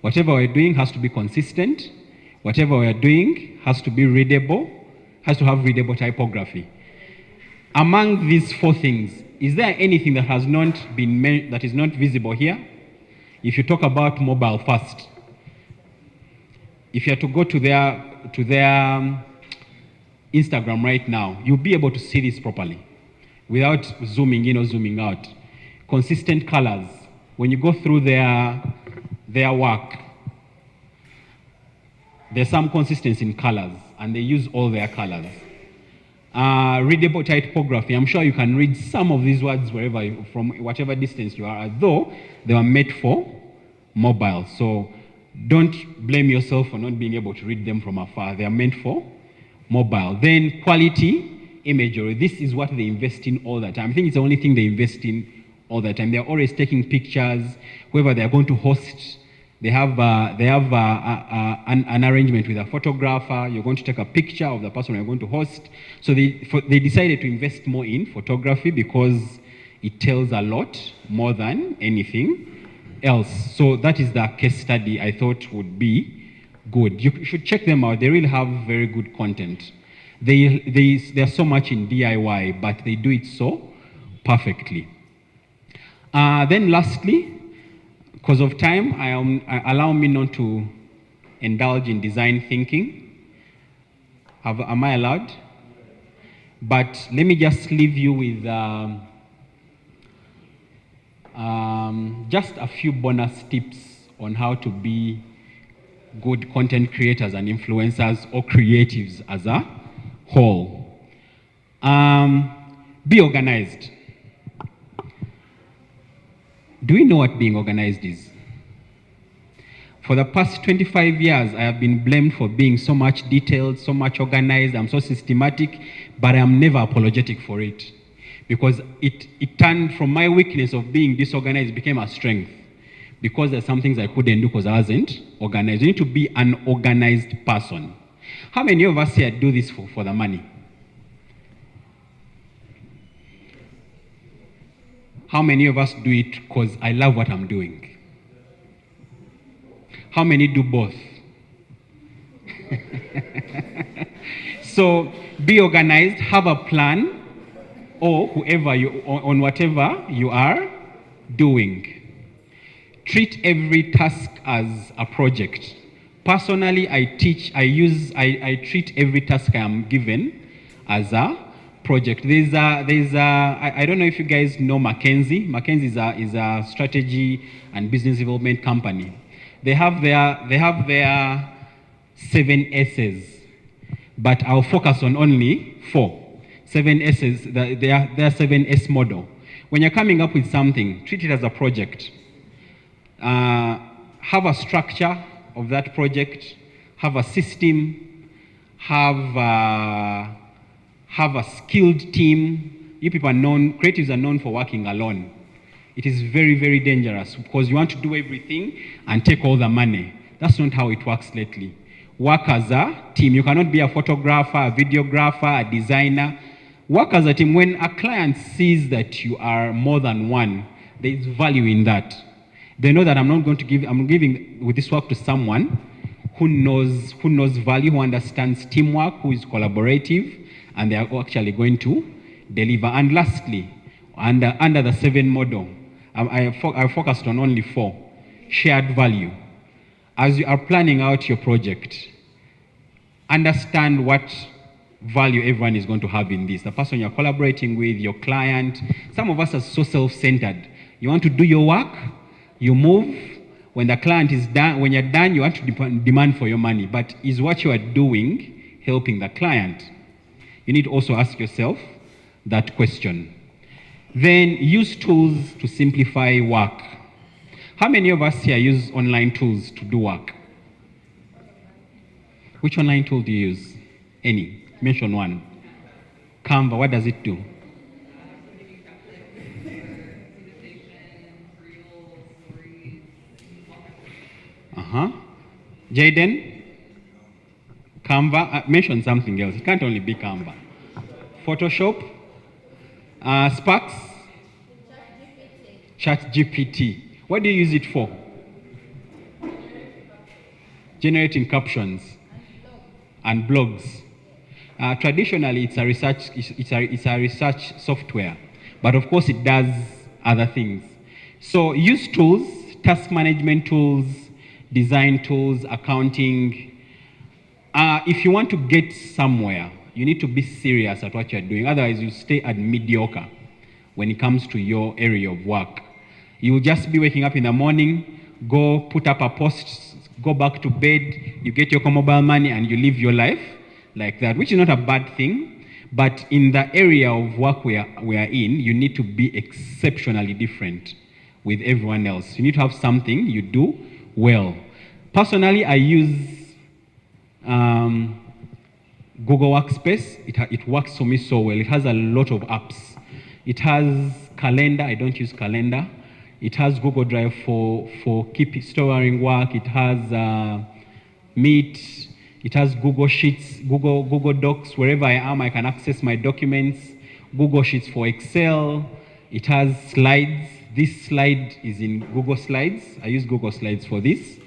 Whatever we're doing has to be consistent. Whatever we're doing has to be readable, has to have readable typography. Among these four things, is there anything that has not been that is not visible here? If you talk about mobile first, if you are to go to their Instagram right now, you'll be able to see this properly without zooming in or zooming out. Consistent colors. When you go through their work, there's some consistency in colors, and they use all their colors. Readable typography. I'm sure you can read some of these words from whatever distance you are, though they were made for mobile. So don't blame yourself for not being able to read them from afar. They are meant for mobile. Then quality imagery. This is what they invest in all the time. I think it's the only thing they invest in all the time. They're always taking pictures. Whoever they're going to host, they have an arrangement with a photographer. You're going to take a picture of the person you're going to host. So they decided to invest more in photography because it tells a lot more than anything else. So that is the case study I thought would be good. You should check them out. They really have very good content. They're so much in DIY, but they do it so perfectly. Then lastly, because of time, allow me not to indulge in design thinking. Am I allowed? But let me just leave you with just a few bonus tips on how to be good content creators and influencers or creatives as a whole. Be organized. Do we know what being organized is? For the past 25 years, I have been blamed for being so much detailed, so much organized, I'm so systematic, but I am never apologetic for it. Because it turned from my weakness of being disorganized, became a strength. Because there's some things I couldn't do because I wasn't organized. You need to be an organized person. How many of us here do this for the money? How many of us do it because I love what I'm doing? How many do both? So be organized, have a plan, or whoever you on whatever you are doing. Treat every task as a project. Personally, I treat every task I am given as a project. I don't know if you guys know McKinsey. McKinsey is a strategy and business development company. They have their 7 S's, but I'll focus on only 4. 7 S's, their 7S model. When you're coming up with something, treat it as a project. Have a structure of that project, have a system, have a skilled team. You people are known, creatives are known for working alone. It is very, very dangerous because you want to do everything and take all the money. That's not how it works lately. Work as a team. You cannot be a photographer, a videographer, a designer. Work as a team. When a client sees that you are more than one, there is value in that. They know that I'm giving with this work to someone who knows value, who understands teamwork, who is collaborative, and they are actually going to deliver. And lastly, under the 7 model, I focused on only 4. Shared value. As you are planning out your project, understand what value everyone is going to have in this. The person you're collaborating with, your client. Some of us are so self-centered. You want to do your work, you move. When the client is done, when you're done, you want to demand for your money. But is what you are doing helping the client? You need to also ask yourself that question. Then use tools to simplify work. How many of us here use online tools to do work? Which online tool do you use? Any? Mention one. Canva, what does it do? Jaden? Canva? Mention something else. It can't only be Canva. Photoshop? Sparks? ChatGPT. What do you use it for? Generating captions and blogs. Traditionally, it's a research software, but of course it does other things. So use tools, task management tools, design tools, accounting. If you want to get somewhere, you need to be serious at what you're doing. Otherwise, you stay at mediocre when it comes to your area of work. You will just be waking up in the morning, go put up a post, go back to bed, you get your mobile money, and you live your life like that, which is not a bad thing. But in the area of work we are in, you need to be exceptionally different with everyone else. You need to have something you do well. Personally, I use Google Workspace. It works for me so well. It has a lot of apps. It has Calendar. I don't use Calendar. It has Google Drive for storing work. It has Meet. It has Google Sheets, Google Docs. Wherever I am, I can access my documents. Google Sheets for Excel. It has Slides. This slide is in Google Slides. I use Google Slides for this.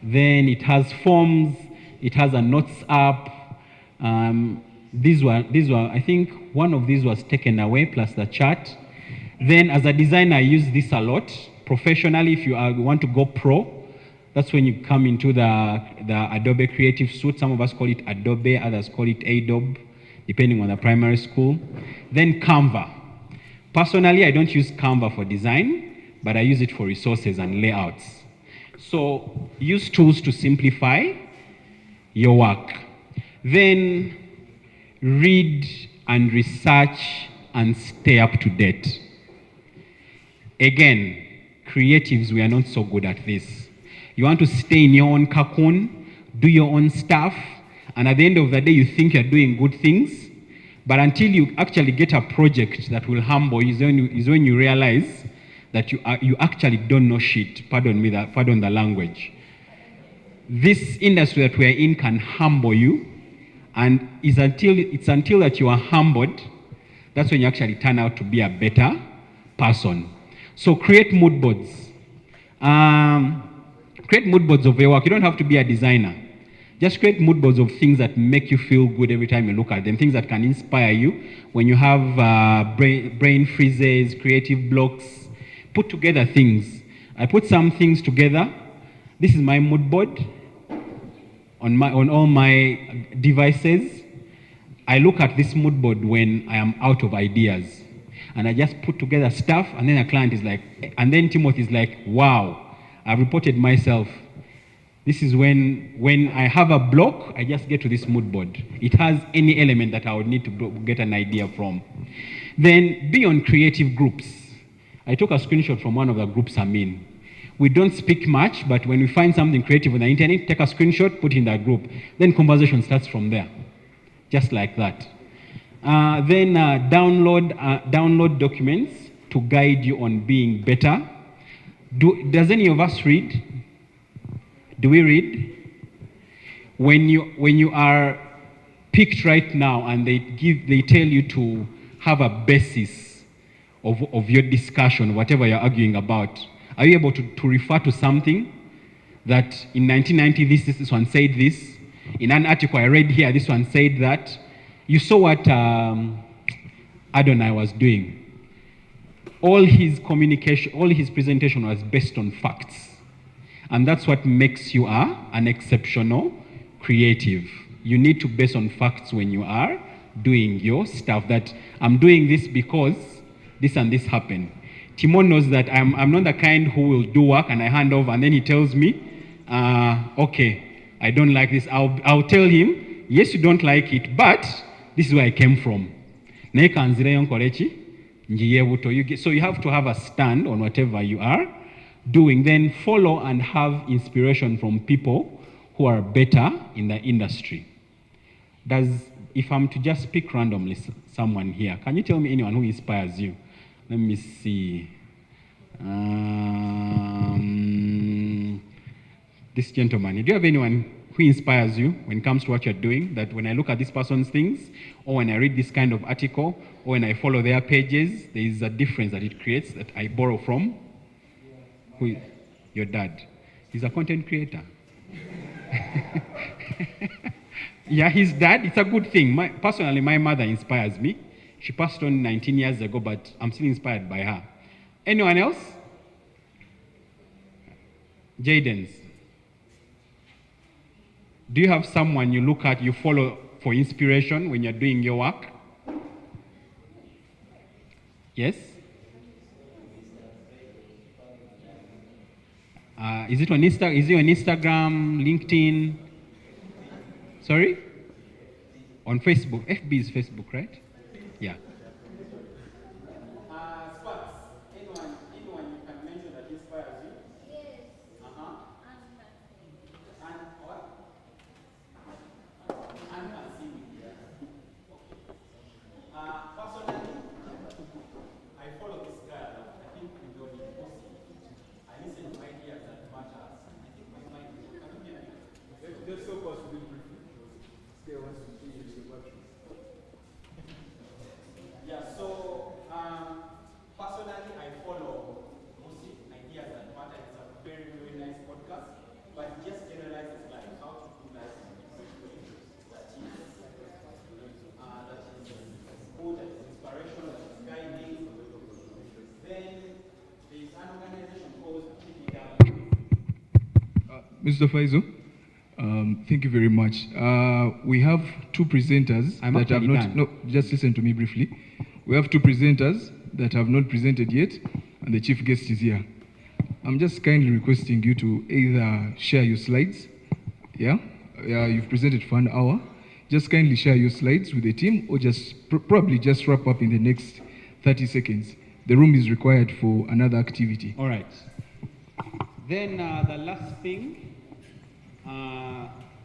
Then it has Forms. It has a Notes app. These were, I think one of these was taken away, plus the chat. Then as a designer, I use this a lot. Professionally, if you want to go pro, that's when you come into the Adobe Creative Suite. Some of us call it Adobe, others call it Adobe. depending on the primary school. Then Canva. Personally, I don't use Canva for design, but I use it for resources and layouts. So use tools to simplify your work. Then read and research and stay up to date. Again, creatives, we are not so good at this. You want to stay in your own cocoon, do your own stuff, and at the end of the day, you think you're doing good things, but until you actually get a project that will humble you is when you realize that you actually don't know shit. Pardon the language. This industry that we're in can humble you, and it's until that you are humbled, that's when you actually turn out to be a better person. So create mood boards. Create mood boards of your work. You don't have to be a designer. Just create mood boards of things that make you feel good every time you look at them, things that can inspire you when you have brain freezes, creative blocks. Put together things. I put some things together. This is my mood board on all my devices. I look at this mood board when I am out of ideas. And I just put together stuff, and then a client is like, and then Timothy is like, wow, I've reported myself. This is when I have a block, I just get to this mood board. It has any element that I would need to get an idea from. Then be on creative groups. I took a screenshot from one of the groups I'm in. We don't speak much, but when we find something creative on the internet, take a screenshot, put it in that group. Then conversation starts from there, just like that. Then download documents to guide you on being better. Does any of us read? Do we read? When you are picked right now and they tell you to have a basis of your discussion, whatever you're arguing about, are you able to refer to something that in 1990 this one said this? In an article I read here, this one said that. You saw what Adonai was doing. All his communication, all his presentation was based on facts. And that's what makes you an exceptional creative. You need to base on facts when you are doing your stuff, that I'm doing this because this and this happened. Timon knows that I'm not the kind who will do work and I hand over and then he tells me, okay, I don't like this. I'll tell him, yes, you don't like it, but this is where I came from. So you have to have a stand on whatever you are doing. Then follow and have inspiration from people who are better in the industry. If I'm to just pick randomly someone here, can you tell me anyone who inspires you? Let me see. This gentleman, do you have anyone who inspires you when it comes to what you're doing, that when I look at this person's things, or when I read this kind of article, or when I follow their pages, there is a difference that it creates that I borrow from? Who? Your dad. He's a content creator. Yeah, his dad, it's a good thing. Personally, my mother inspires me. She passed on 19 years ago, but I'm still inspired by her. Anyone else? Jaden's. Do you have someone you look at, you follow for inspiration when you're doing your work? Yes? Is it on Instagram, LinkedIn? Sorry? On Facebook. FB is Facebook, right? Yeah. Sparks, anyone you can mention that inspires you? Yes. And what? Personally, I follow this guy. I think we don't need to see. I listen to ideas that matter. I think my mind is coming here. Let's so possibly briefly. Yeah, so personally, I follow Musi, Ideas That Matter. It's a very, very nice podcast, but it just generalizes life, how to do life in a way that is good, that is inspirational, that is guiding. Then there's an organization called TPW. Mr. Faizo, Thank you very much. We have two presenters I'm that have actually not. done. No, just listen to me briefly. We have two presenters that have not presented yet, and the chief guest is here. I'm just kindly requesting you to either share your slides. Yeah, you've presented for an hour. Just kindly share your slides with the team, or just probably just wrap up in the next 30 seconds. The room is required for another activity. All right. Then the last thing,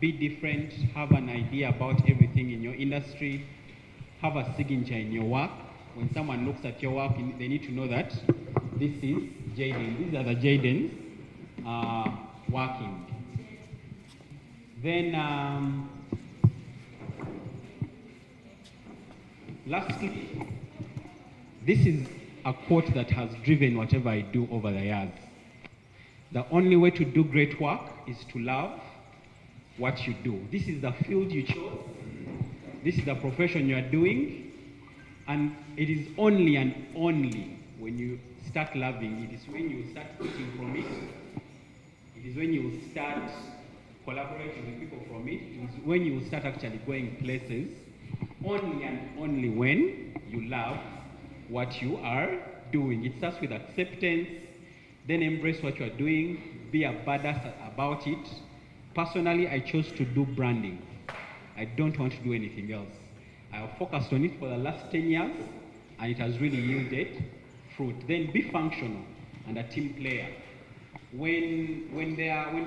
be different, have an idea about everything in your industry, have a signature in your work. When someone looks at your work, they need to know that this is Jaden. These are the Jadens working. Then, lastly, this is a quote that has driven whatever I do over the years. The only way to do great work is to love what you do. This is the field you chose. This is the profession you are doing. And it is only and only when you start loving, it is when you start eating from it. It is when you start collaborating with people from it. It is when you start actually going places. Only and only when you love what you are doing. It starts with acceptance, then embrace what you are doing, be a badass about it. Personally, I chose to do branding. I don't want to do anything else. I have focused on it for the last 10 years, and it has really yielded fruit. Then be functional and a team player. When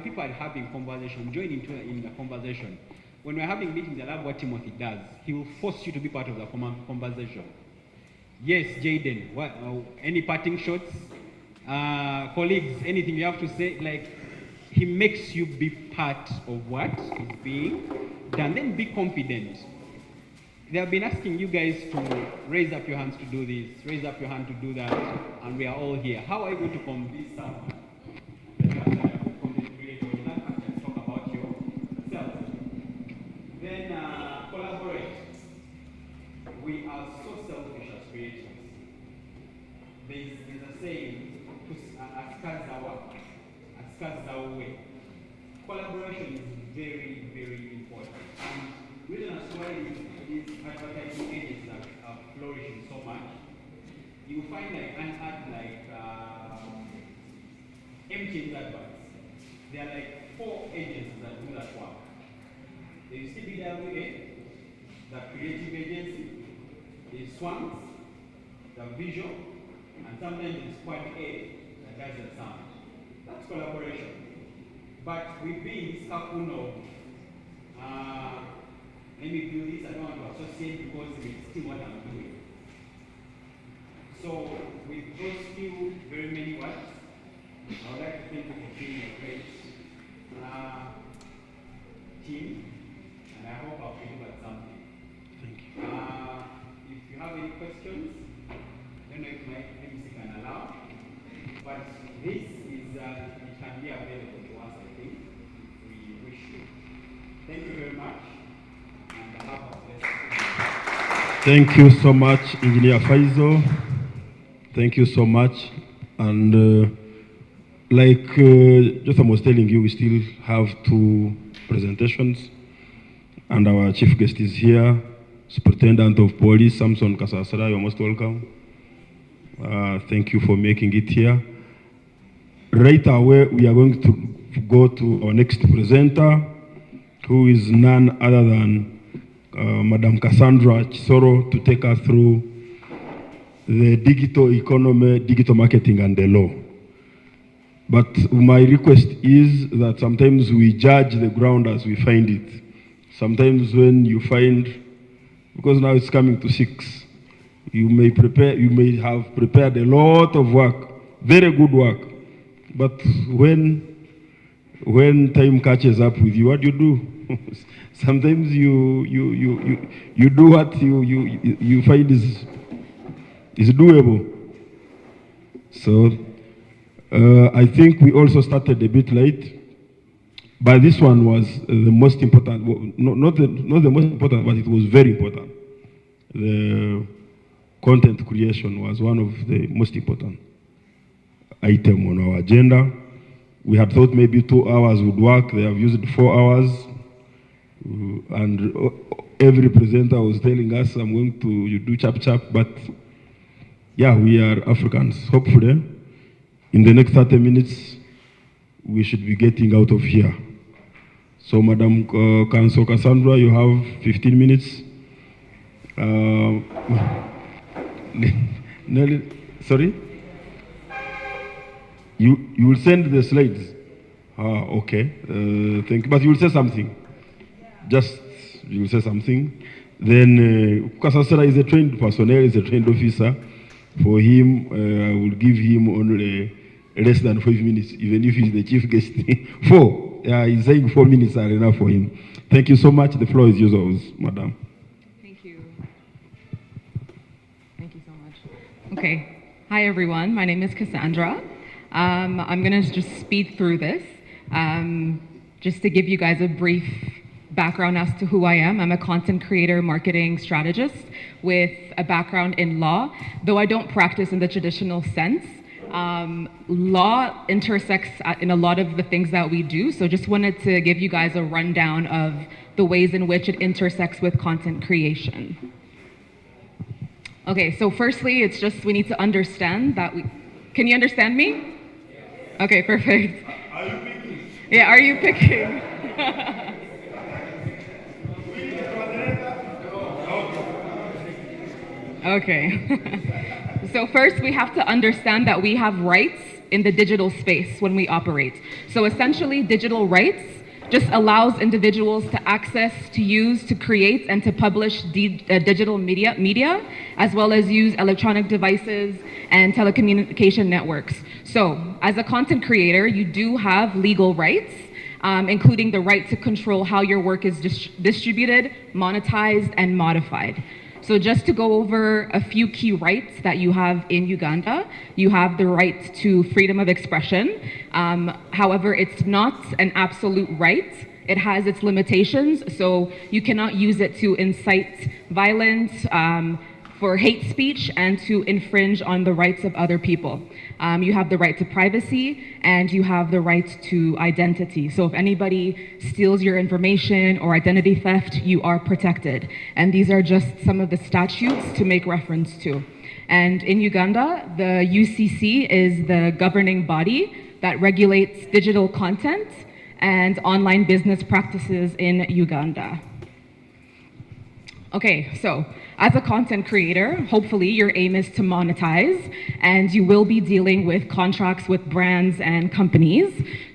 people are having conversation, join in the conversation. When we're having meetings, I love what Timothy does. He will force you to be part of the conversation. Yes, Jaden, any parting shots? Colleagues, anything you have to say? Like, he makes you be part of what is being done. Then be confident. They have been asking you guys to raise up your hands to do this, raise up your hand to do that, and we are all here. How are you going to convince someone that you are a good content creator? You can't actually talk about yourself. Then collaborate. We are so selfish as creators. There's a saying, as way. Collaboration is very, very important. And the reason as why these advertising agencies are flourishing so much, you find like an ad like MTN's adverts. There are like 4 agencies that do that work. There is CBWA, the creative agency, there is Swans, the visual, and sometimes it's Squad A that does the sound. That's collaboration. But we've been in this cocoon of, let me do this, I don't want to associate because it's still what I'm doing. So with those few very many words, I would like to thank you for being a great team, and I hope I've delivered something. Thank you. If you have any questions, I don't know if my MC can allow, but this is, it can be available to us, I think, if we wish to. Thank you very much, and have a blessed day. Thank you so much, Engineer Faizo. Thank you so much. And like Jotham was telling you, we still have 2 presentations, and our chief guest is here, Superintendent of Police, Samson Kasasara. You're most welcome. Thank you for making it here. Right away, we are going to go to our next presenter, who is none other than Madam Cassandra Chisoro, to take us through the digital economy, digital marketing, and the law. But my request is that sometimes we judge the ground as we find it. Sometimes when you find, because now it's coming to 6, you may have prepared a lot of work, very good work. But when time catches up with you, what do you do? Sometimes you do what you find is doable. So I think we also started a bit late, but this one was the most important. Not the most important, but it was very important. The content creation was one of the most important item on our agenda. We had thought maybe 2 hours would work. They have used 4 hours. And every presenter was telling us, I'm going to do chap chap, but yeah, we are Africans. Hopefully, in the next 30 minutes, we should be getting out of here. So, Madam Council Cassandra, you have 15 minutes. Nelly, sorry? You will send the slides. Okay. Thank you. But you will say something. Just, you will say something. Then, Kasasera is a trained personnel, is a trained officer. For him, I will give him only less than 5 minutes, even if he's the chief guest. 4. He's saying 4 minutes are enough for him. Thank you so much. The floor is yours, Madam. Thank you. Thank you so much. Okay. Hi, everyone. My name is Cassandra. I'm going to just speed through this, just to give you guys a brief background as to who I am. I'm a content creator, marketing strategist with a background in law. Though I don't practice in the traditional sense, law intersects in a lot of the things that we do. So just wanted to give you guys a rundown of the ways in which it intersects with content creation. Okay, so firstly, it's just we need to understand that can you understand me? Okay, perfect. Are you picking? Yeah, are you picking? Okay. So first, we have to understand that we have rights in the digital space when we operate. So essentially, digital rights just allows individuals to access, to use, to create, and to publish digital media, as well as use electronic devices and telecommunication networks. So as a content creator, you do have legal rights, including the right to control how your work is distributed, monetized, and modified. So just to go over a few key rights that you have in Uganda, you have the right to freedom of expression. However, it's not an absolute right. It has its limitations, so you cannot use it to incite violence, for hate speech, and to infringe on the rights of other people. You have the right to privacy, and you have the right to identity. So if anybody steals your information or identity theft, you are protected. And these are just some of the statutes to make reference to. And in Uganda, the UCC is the governing body that regulates digital content and online business practices in Uganda. Okay, so as a content creator, hopefully your aim is to monetize, and you will be dealing with contracts with brands and companies.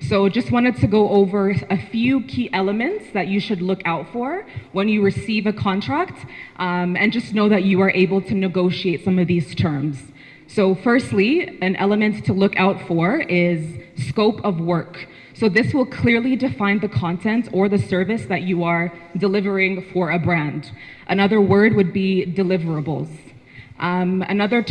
So just wanted to go over a few key elements that you should look out for when you receive a contract, and just know that you are able to negotiate some of these terms. So firstly, an element to look out for is scope of work. So this will clearly define the content or the service that you are delivering for a brand. Another word would be deliverables. Another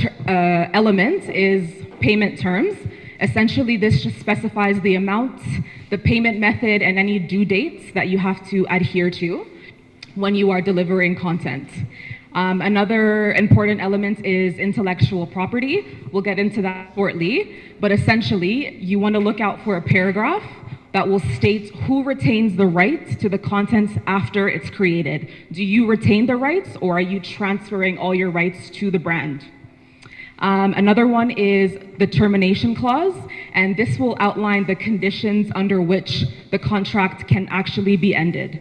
element is payment terms. Essentially, this just specifies the amounts, the payment method, and any due dates that you have to adhere to when you are delivering content. Another important element is intellectual property. We'll get into that shortly, but essentially, you want to look out for a paragraph that will state who retains the right to the content after it's created. Do you retain the rights, or are you transferring all your rights to the brand? Another one is the termination clause, and this will outline the conditions under which the contract can actually be ended.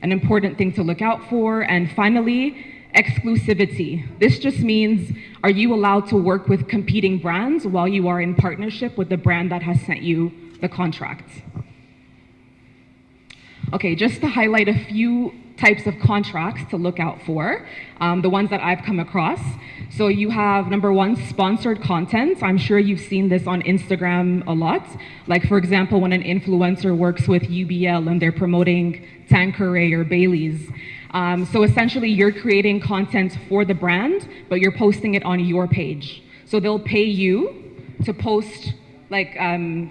An important thing to look out for. And finally, exclusivity. This just means, are you allowed to work with competing brands while you are in partnership with the brand that has sent you the contract? Okay, just to highlight a few types of contracts to look out for, the ones that I've come across. So you have, number one, sponsored content. I'm sure you've seen this on Instagram a lot. Like, for example, when an influencer works with UBL and they're promoting Tanqueray or Bailey's. So essentially, you're creating content for the brand, but you're posting it on your page. So they'll pay you to post, like,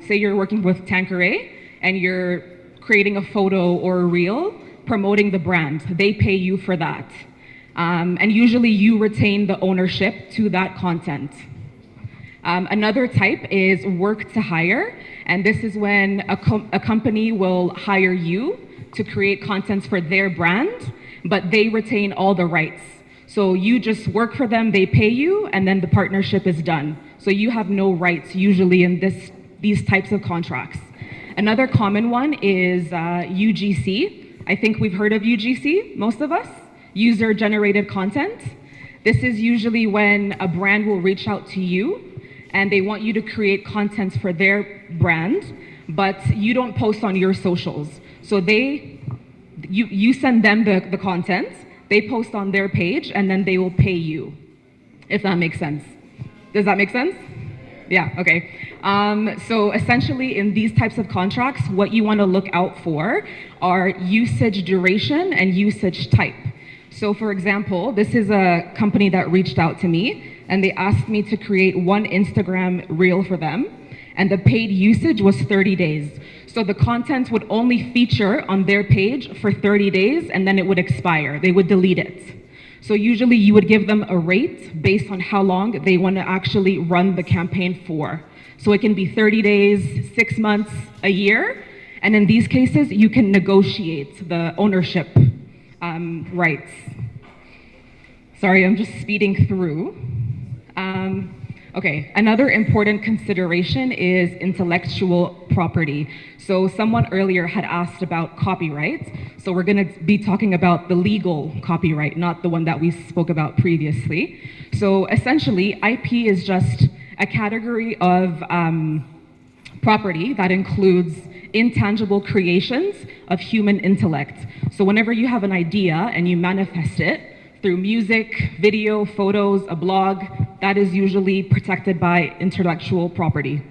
say you're working with Tanqueray and you're creating a photo or a reel promoting the brand. They pay you for that. And usually you retain the ownership to that content. Another type is work to hire. And this is when a company will hire you to create contents for their brand, but they retain all the rights. So you just work for them, they pay you, and then the partnership is done. So you have no rights usually in these types of contracts. Another common one is UGC. I think we've heard of UGC, most of us, user-generated content. This is usually when a brand will reach out to you and they want you to create contents for their brand, but you don't post on your socials. So you send them the content, they post on their page, and then they will pay you, if that makes sense. Does that make sense? Yeah, okay. So essentially in these types of contracts, what you want to look out for are usage duration and usage type. So for example, this is a company that reached out to me and they asked me to create one Instagram reel for them, and the paid usage was 30 days. So the content would only feature on their page for 30 days and then it would expire. They would delete it. So usually you would give them a rate based on how long they want to actually run the campaign for. So it can be 30 days, 6 months, a year. And in these cases, you can negotiate the ownership rights. Sorry, I'm just speeding through. Okay, another important consideration is intellectual property. So someone earlier had asked about copyright. So we're gonna be talking about the legal copyright, not the one that we spoke about previously. So essentially, IP is just a category of property that includes intangible creations of human intellect. So whenever you have an idea and you manifest it, through music, video, photos, a blog, that is usually protected by intellectual property.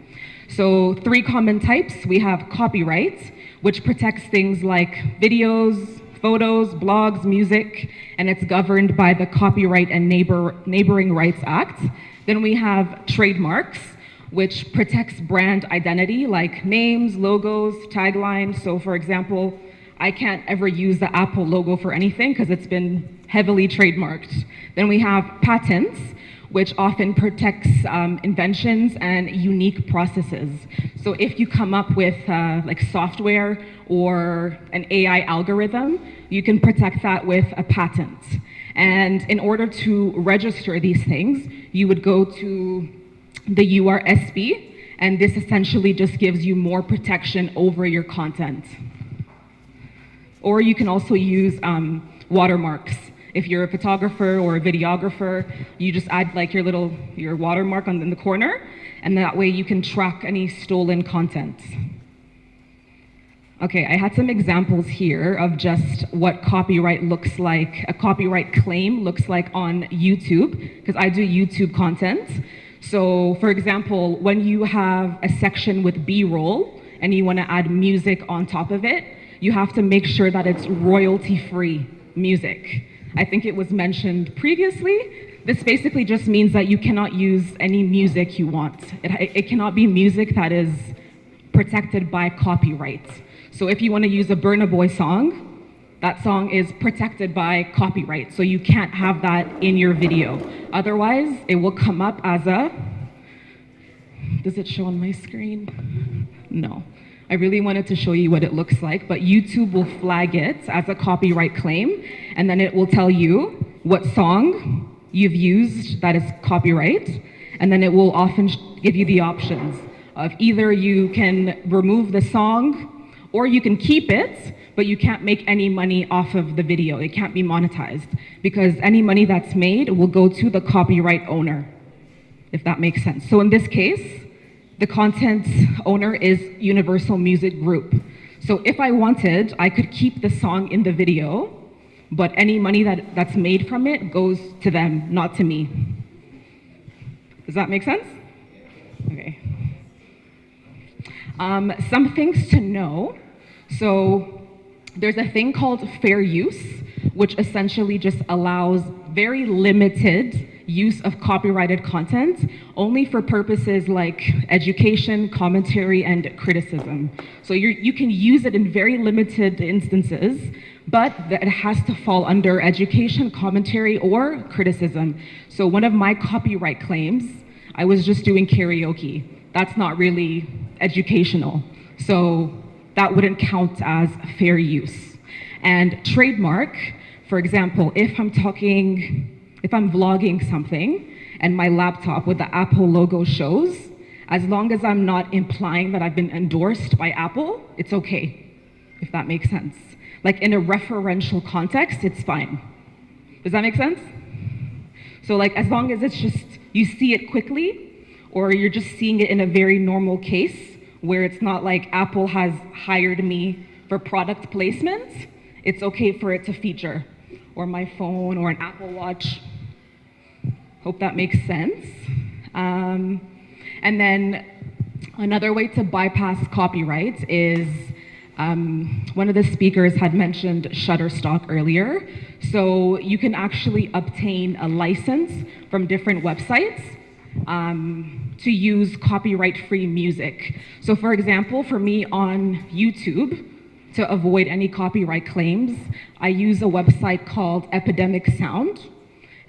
So 3 common types. We have copyright, which protects things like videos, photos, blogs, music, and it's governed by the Copyright and Neighboring Rights Act. Then we have trademarks, which protects brand identity like names, logos, taglines. So for example, I can't ever use the Apple logo for anything because it's been heavily trademarked. Then we have patents, which often protects inventions and unique processes. So if you come up with like software or an AI algorithm, you can protect that with a patent. And in order to register these things, you would go to the URSB, and this essentially just gives you more protection over your content. Or you can also use watermarks. If you're a photographer or a videographer, you just add like your watermark in the corner, and that way you can track any stolen content. Okay, I had some examples here of just what copyright looks like, a copyright claim looks like on YouTube, because I do YouTube content. So for example, when you have a section with B-roll and you want to add music on top of it, you have to make sure that it's royalty-free music. I think it was mentioned previously. This basically just means that you cannot use any music you want. It cannot be music that is protected by copyright. So if you want to use a Burna Boy song, that song is protected by copyright. So you can't have that in your video. Otherwise, it will come up as a, does it show on my screen? No. I really wanted to show you what it looks like, but YouTube will flag it as a copyright claim, and then it will tell you what song you've used that is copyright, and then it will often give you the options of either you can remove the song or you can keep it, but you can't make any money off of the video. It can't be monetized because any money that's made will go to the copyright owner, if that makes sense. So in this case, the content owner is Universal Music Group. So if I wanted, I could keep the song in the video, but any money that's made from it goes to them, not to me. Does that make sense? Okay. Some things to know. So there's a thing called fair use, which essentially just allows very limited use of copyrighted content only for purposes like education, commentary, and criticism. So you can use it in very limited instances, but it has to fall under education, commentary, or criticism. So one of my copyright claims, I was just doing karaoke. That's not really educational. So that wouldn't count as fair use. And trademark, for example, if I'm vlogging something and my laptop with the Apple logo shows, as long as I'm not implying that I've been endorsed by Apple, it's okay, if that makes sense. Like in a referential context, it's fine. Does that make sense? So like as long as it's just, you see it quickly, or you're just seeing it in a very normal case, where it's not like Apple has hired me for product placement, it's okay for it to feature, or my phone, or an Apple Watch. Hope that makes sense. And then another way to bypass copyright is, one of the speakers had mentioned Shutterstock earlier. So you can actually obtain a license from different websites to use copyright-free music. So for example, for me on YouTube, to avoid any copyright claims, I use a website called Epidemic Sound.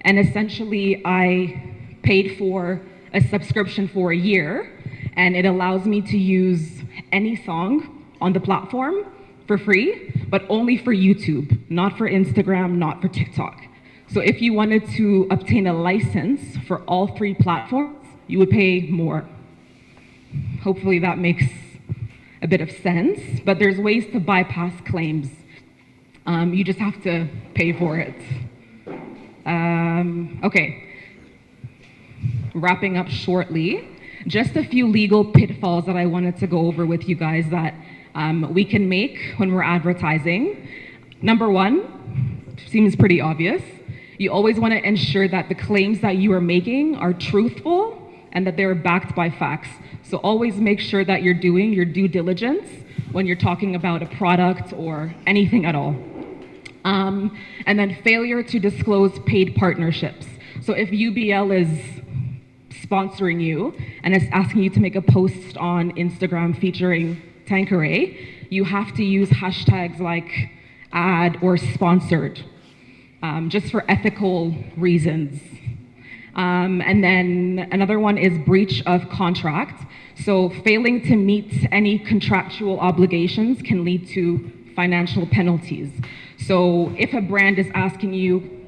And essentially, I paid for a subscription for a year, and it allows me to use any song on the platform for free, but only for YouTube, not for Instagram, not for TikTok. So if you wanted to obtain a license for all 3 platforms, you would pay more. Hopefully that makes a bit of sense, but there's ways to bypass claims. You just have to pay for it. Okay, wrapping up shortly, just a few legal pitfalls that I wanted to go over with you guys that we can make when we're advertising. Number 1, seems pretty obvious. You always want to ensure that the claims that you are making are truthful and that they're backed by facts. So always make sure that you're doing your due diligence when you're talking about a product or anything at all. And then failure to disclose paid partnerships. So if UBL is sponsoring you and is asking you to make a post on Instagram featuring Tanqueray, you have to use hashtags like ad or sponsored, just for ethical reasons. And then another one is breach of contract. So failing to meet any contractual obligations can lead to financial penalties. So if a brand is asking you,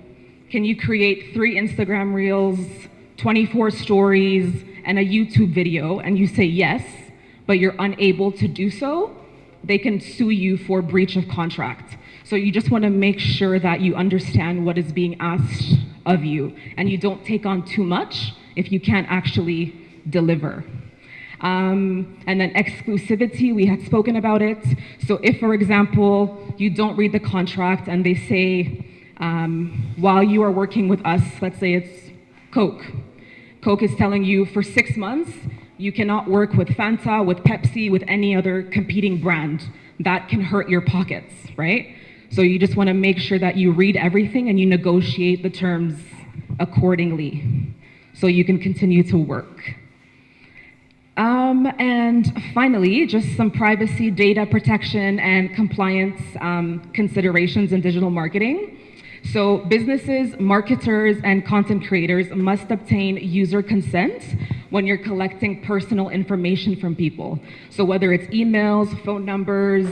can you create 3 Instagram reels, 24 stories, and a YouTube video, and you say yes, but you're unable to do so, they can sue you for breach of contract. So you just want to make sure that you understand what is being asked of you, and you don't take on too much if you can't actually deliver. And then exclusivity, we had spoken about it. So if, for example, you don't read the contract and they say, while you are working with us, let's say it's Coke. Coke is telling you for 6 months, you cannot work with Fanta, with Pepsi, with any other competing brand. That can hurt your pockets, right? So you just want to make sure that you read everything and you negotiate the terms accordingly so you can continue to work. And finally, just some privacy, data protection, and compliance considerations in digital marketing. So businesses, marketers, and content creators must obtain user consent when you're collecting personal information from people. So whether it's emails, phone numbers,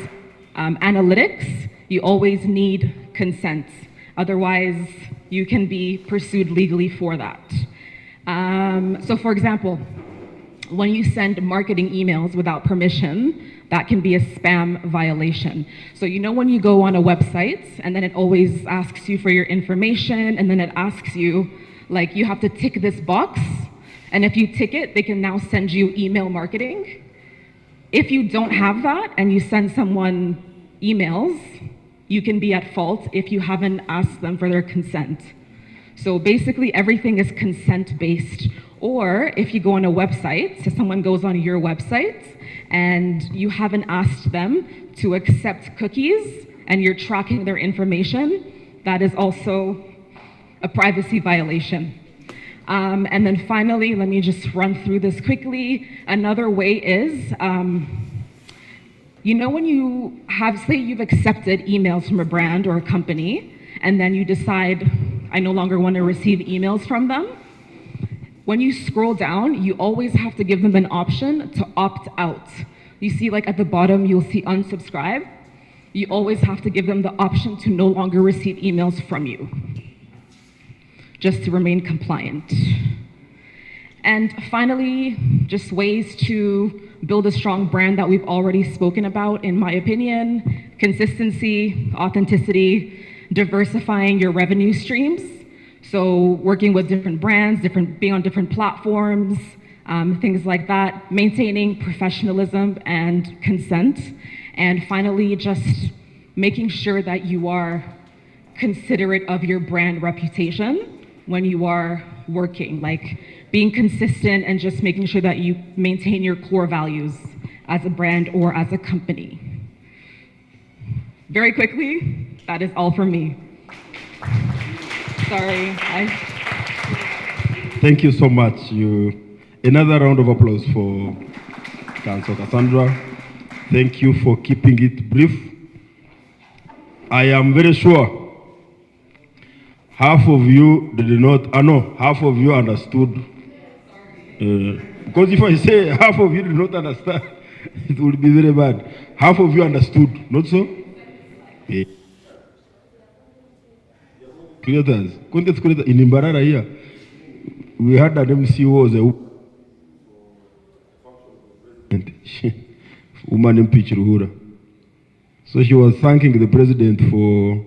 analytics, you always need consent. Otherwise, you can be pursued legally for that. So for example, when you send marketing emails without permission, that can be a spam violation. So you know when you go on a website and then it always asks you for your information and then it asks you, like, you have to tick this box, and if you tick it, they can now send you email marketing. If you don't have that and you send someone emails, you can be at fault if you haven't asked them for their consent. So basically everything is consent-based. Or if you go on a website, so someone goes on your website and you haven't asked them to accept cookies and you're tracking their information, that is also a privacy violation. And then finally, let me just run through this quickly. Another way is, you know when you have, say you've accepted emails from a brand or a company, and then you decide, I no longer want to receive emails from them. When you scroll down, you always have to give them an option to opt out. You see, like at the bottom, you'll see unsubscribe. you always have to give them the option to no longer receive emails from you, just to remain compliant. And finally, just ways to build a strong brand that we've already spoken about, in my opinion: consistency, authenticity, diversifying your revenue streams. So working with different brands, being on different platforms, things like that, maintaining professionalism and consent. And finally, just making sure that you are considerate of your brand reputation when you are working, like being consistent and just making sure that you maintain your core values as a brand or as a company. Very quickly, that is all from me. Sorry. Thank you so much. Another round of applause for Councillor Cassandra. Thank you for keeping it brief. I am very sure half of you did not, half of you understood. Because if I say half of you did not understand, it would be very bad. Half of you understood, not so? Yeah. Creators, content creators in Mbarara here, we had an MC who was a woman in Ruhura. So she was thanking the president for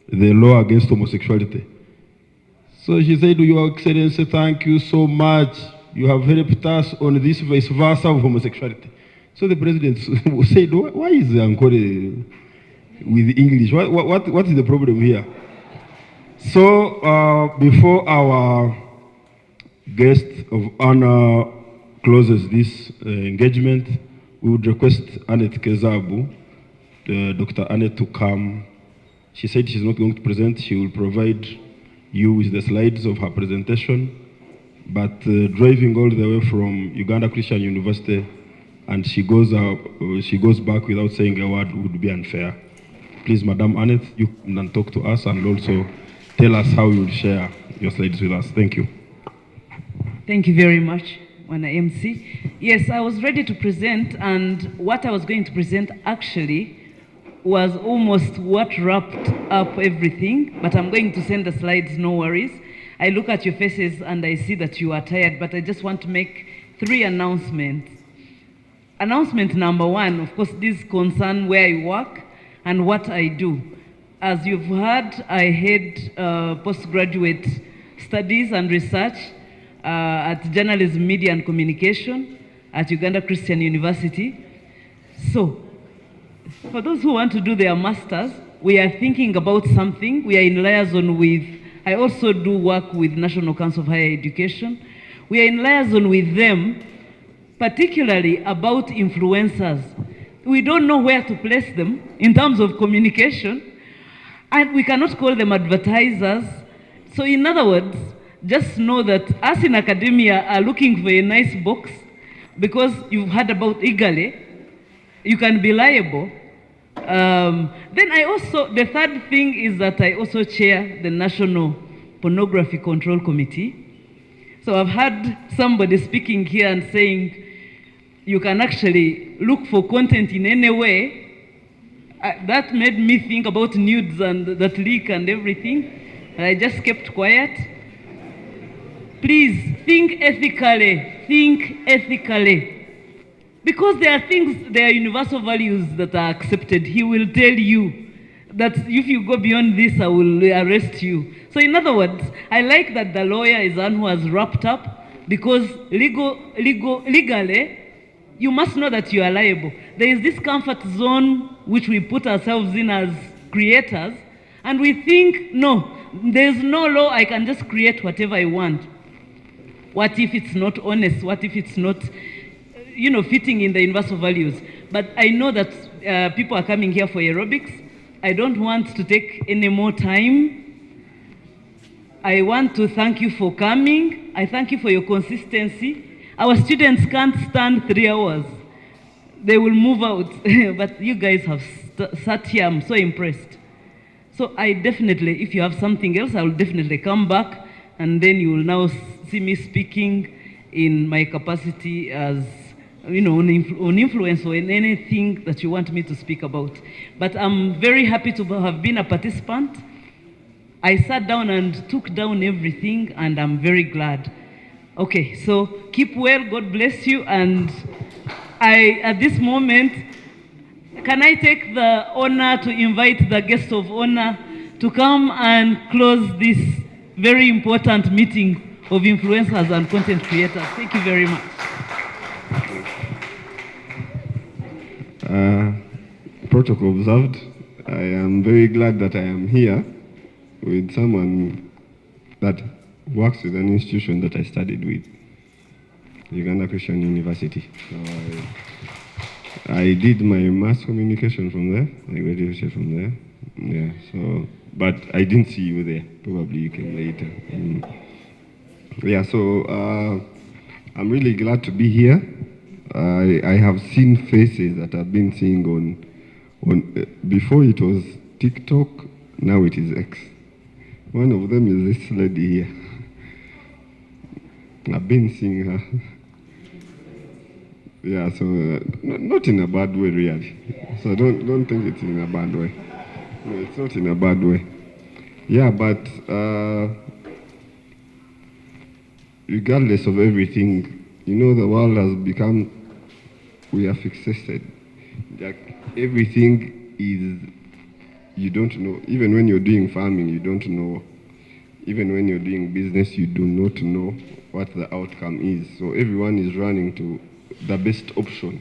the law against homosexuality. So she said, Your Excellency, thank you so much. You have helped us on this vice versa of homosexuality. So the president said, why is the Ankole with English? What is the problem here? So before our guest of honor closes this engagement, we would request Annette Kezabu, Dr. Annette, to come. She said she's not going to present. She will provide you with the slides of her presentation. But driving all the way from Uganda Christian University, and she goes back without saying a word would be unfair. Please, Madam Annette, you can talk to us and also tell us how you will share your slides with us. Thank you. Thank you very much, Wana MC. Yes, I was ready to present, and what I was going to present actually was almost what wrapped up everything, but I'm going to send the slides, no worries. I look at your faces and I see that you are tired, but I just want to make 3 announcements. Announcement number 1, of course, this concern where I work and what I do. As you've heard, I head postgraduate studies and research at Journalism, Media and Communication at Uganda Christian University. So, for those who want to do their masters, we are thinking about something. We are in liaison with, I also do work with National Council of Higher Education. We are in liaison with them, particularly about influencers. We don't know where to place them in terms of communication, and we cannot call them advertisers. So in other words, just know that us in academia are looking for a nice box, because you've heard about Igale, you can be liable. Then I also, the third thing is that I also chair the National Pornography Control Committee. So I've heard somebody speaking here and saying you can actually look for content in any way. That made me think about nudes and that leak and everything. And I just kept quiet. Please think ethically, think ethically. Because there are things, there are universal values that are accepted. He will tell you that if you go beyond this, I will arrest you. So in other words, I like that the lawyer is one who has wrapped up, because legally, you must know that you are liable. There is this comfort zone which we put ourselves in as creators, and we think, no, there's no law, I can just create whatever I want. What if it's not honest? What if it's not, fitting in the universal values? But I know that people are coming here for aerobics. I don't want to take any more time. I want to thank you for coming. I thank you for your consistency. Our students can't stand 3 hours. They will move out. But you guys have sat here. I'm so impressed. So I definitely, if you have something else, I will definitely come back, and then you will now see me speaking in my capacity as on influence or in anything that you want me to speak about. But I'm very happy to have been a participant. I sat down and took down everything, and I'm very glad. Okay, so keep well, God bless you, and at this moment, can I take the honor to invite the guest of honor to come and close this very important meeting of influencers and content creators. Thank you very much. Protocol observed. I am very glad that I am here with someone that works with an institution that I studied with, Uganda Christian University. So I did my mass communication from there. I graduated from there. Yeah. So, but I didn't see you there. Probably you came later. Yeah. So I'm really glad to be here. I have seen faces that I've been seeing on before it was TikTok. Now it is X. One of them is this lady here. I've been seeing her. Yeah, so not in a bad way, really. So don't think it's in a bad way. No, it's not in a bad way. Yeah, but regardless of everything, you know, the world has become, we are fixated. Like everything is, you don't know. Even when you're doing farming, you don't know. Even when you're doing business, you do not know what the outcome is. So everyone is running to the best option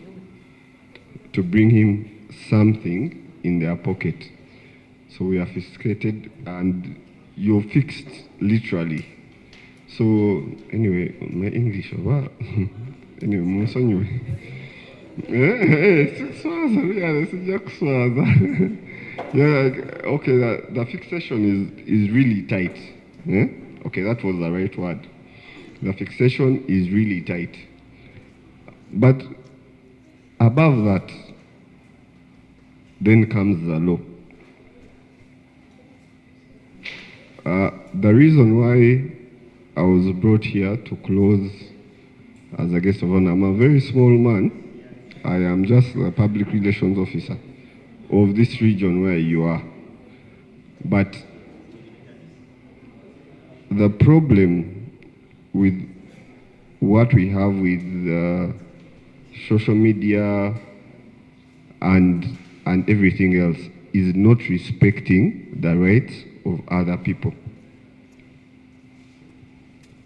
to bring him something in their pocket. So we are fixated and you're fixed literally. So anyway, my English, wow. Anyway, Monsonyo. Yeah, okay, the fixation is really tight. Yeah? Okay, that was the right word. The fixation is really tight. But above that, then comes the law. The reason why I was brought here to close as a guest of honor, I'm a very small man. I am just a public relations officer of this region where you are. But the problem with what we have with social media and everything else is not respecting the rights of other people.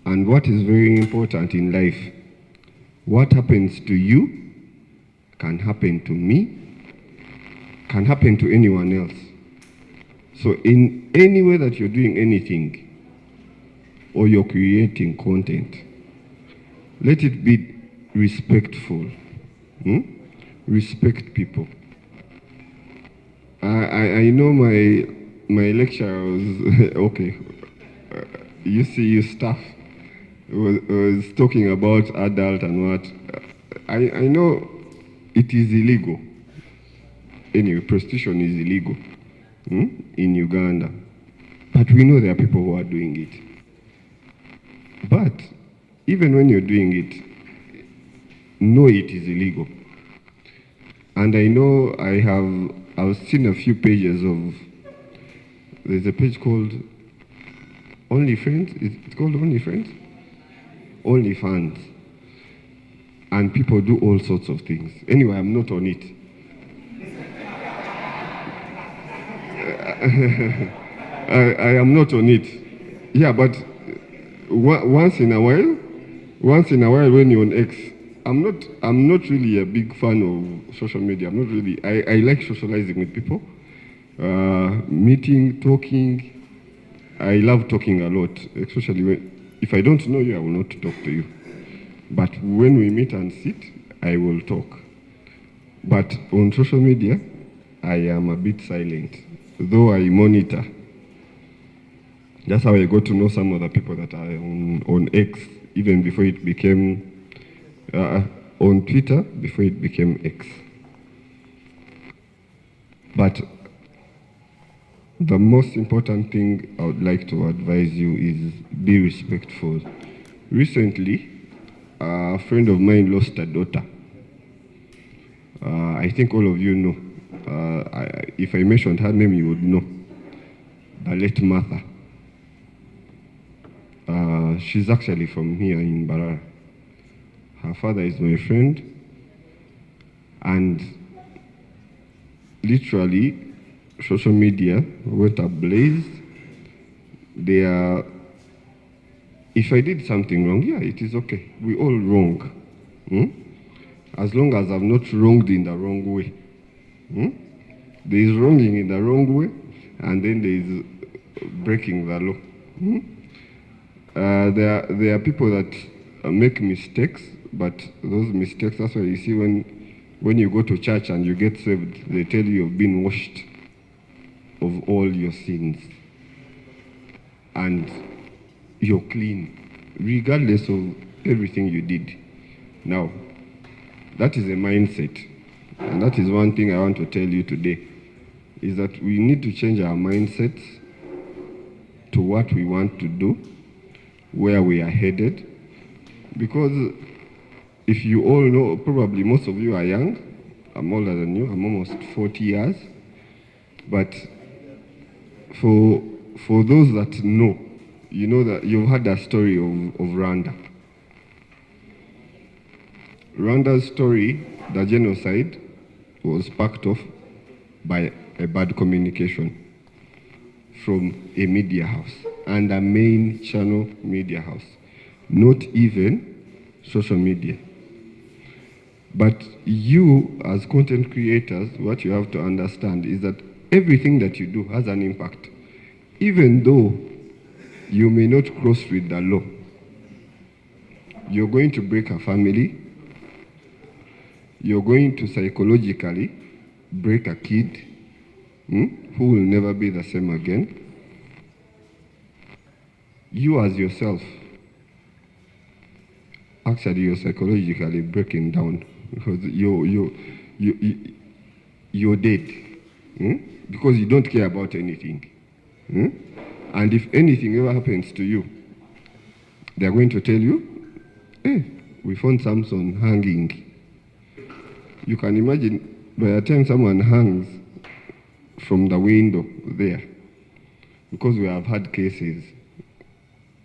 And what is very important in life, what happens to you can happen to me, can happen to anyone else. So in any way that you're doing anything or you're creating content, let it be respectful. Respect people. I know my lecturer was, okay, you see your staff was talking about adult and what. I know it is illegal. Anyway, prostitution is illegal in Uganda. But we know there are people who are doing it. But even when you're doing it, know it is illegal. And I know I've seen a few pages of, there's a page called OnlyFriends. It's called OnlyFriends? OnlyFans. And people do all sorts of things. Anyway, I'm not on it. I am not on it. Yeah, but once in a while when you're on X, I'm not really a big fan of social media. I'm not really. I like socializing with people, meeting, talking. I love talking a lot, especially if I don't know you, I will not talk to you. But when we meet and sit, I will talk. But on social media, I am a bit silent, though I monitor. That's how I got to know some of the people that are on X, even before it became, on Twitter, before it became X. But the most important thing I would like to advise you is be respectful. Recently, a friend of mine lost a daughter I think all of you know. If I mentioned her name, you would know. The late Martha. She's actually from here in Mbarara. Her father is my friend. And literally, social media went ablaze. If I did something wrong, yeah, it is okay. We all wrong. As long as I'm not wronged in the wrong way. There is wronging in the wrong way, and then there is breaking the law. There are people that make mistakes, but those mistakes, that's why you see when you go to church and you get saved, they tell you you've been washed of all your sins. And you're clean, regardless of everything you did. Now, that is a mindset. And that is one thing I want to tell you today, is that we need to change our mindsets to what we want to do, where we are headed. Because if you all know, probably most of you are young. I'm older than you. I'm almost 40 years. But for those that know, you know that you've heard the story of Rwanda. Rwanda's story, the genocide, was sparked off by a bad communication from a media house, and a main channel media house, not even social media. But you, as content creators, what you have to understand is that everything that you do has an impact. Even though you may not cross with the law, you're going to break a family, you're going to psychologically break a kid who will never be the same again. You as yourself, actually you're psychologically breaking down because you're dead because you don't care about anything. And if anything ever happens to you, they're going to tell you, hey, we found Samson hanging. You can imagine by the time someone hangs from the window there, because we have had cases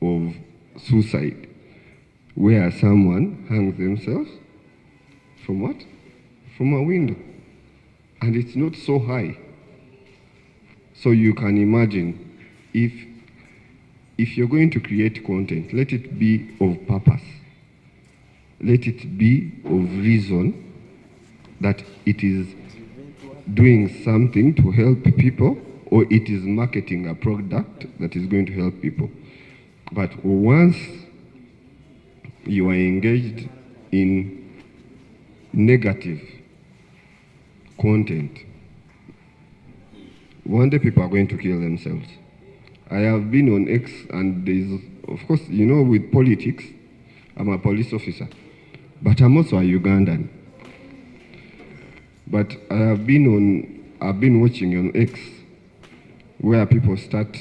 of suicide where someone hangs themselves from what? From a window. And it's not so high. So you can imagine if you're going to create content, let it be of purpose. Let it be of reason that it is doing something to help people, or it is marketing a product that is going to help people. But once you are engaged in negative content, one day people are going to kill themselves. I have been on X, and there's, of course, you know, with politics, I'm a police officer, but I'm also a Ugandan. But I've been watching on X where people start,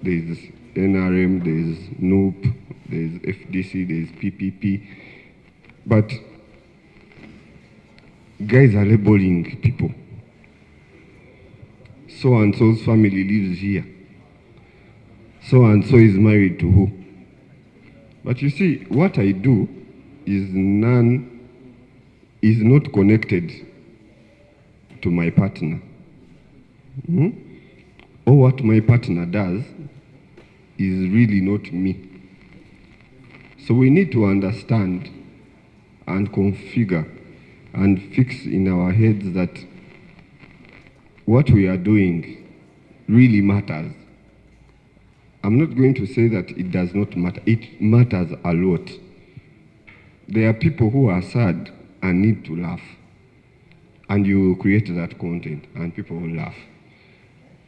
there's NRM, there's NOOP, there's FDC, there's PPP, but guys are labeling people. So-and-so's family lives here. So-and-so is married to who? But you see, what I do is not connected to my partner. Or what my partner does is really not me. So we need to understand and configure and fix in our heads that what we are doing really matters. I'm not going to say that it does not matter. It matters a lot. There are people who are sad and need to laugh. And you create that content and people will laugh.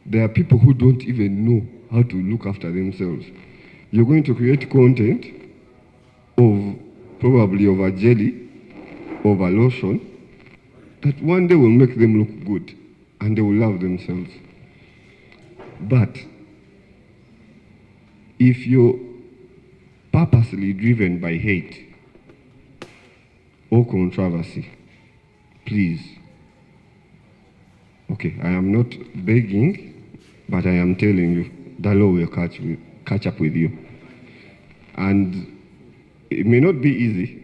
There are people who don't even know how to look after themselves. You're going to create content of probably of a jelly, of a lotion, that one day will make them look good and they will love themselves. But if you're purposely driven by hate or controversy, please. Okay, I am not begging, but I am telling you, the law will catch up with you. And it may not be easy.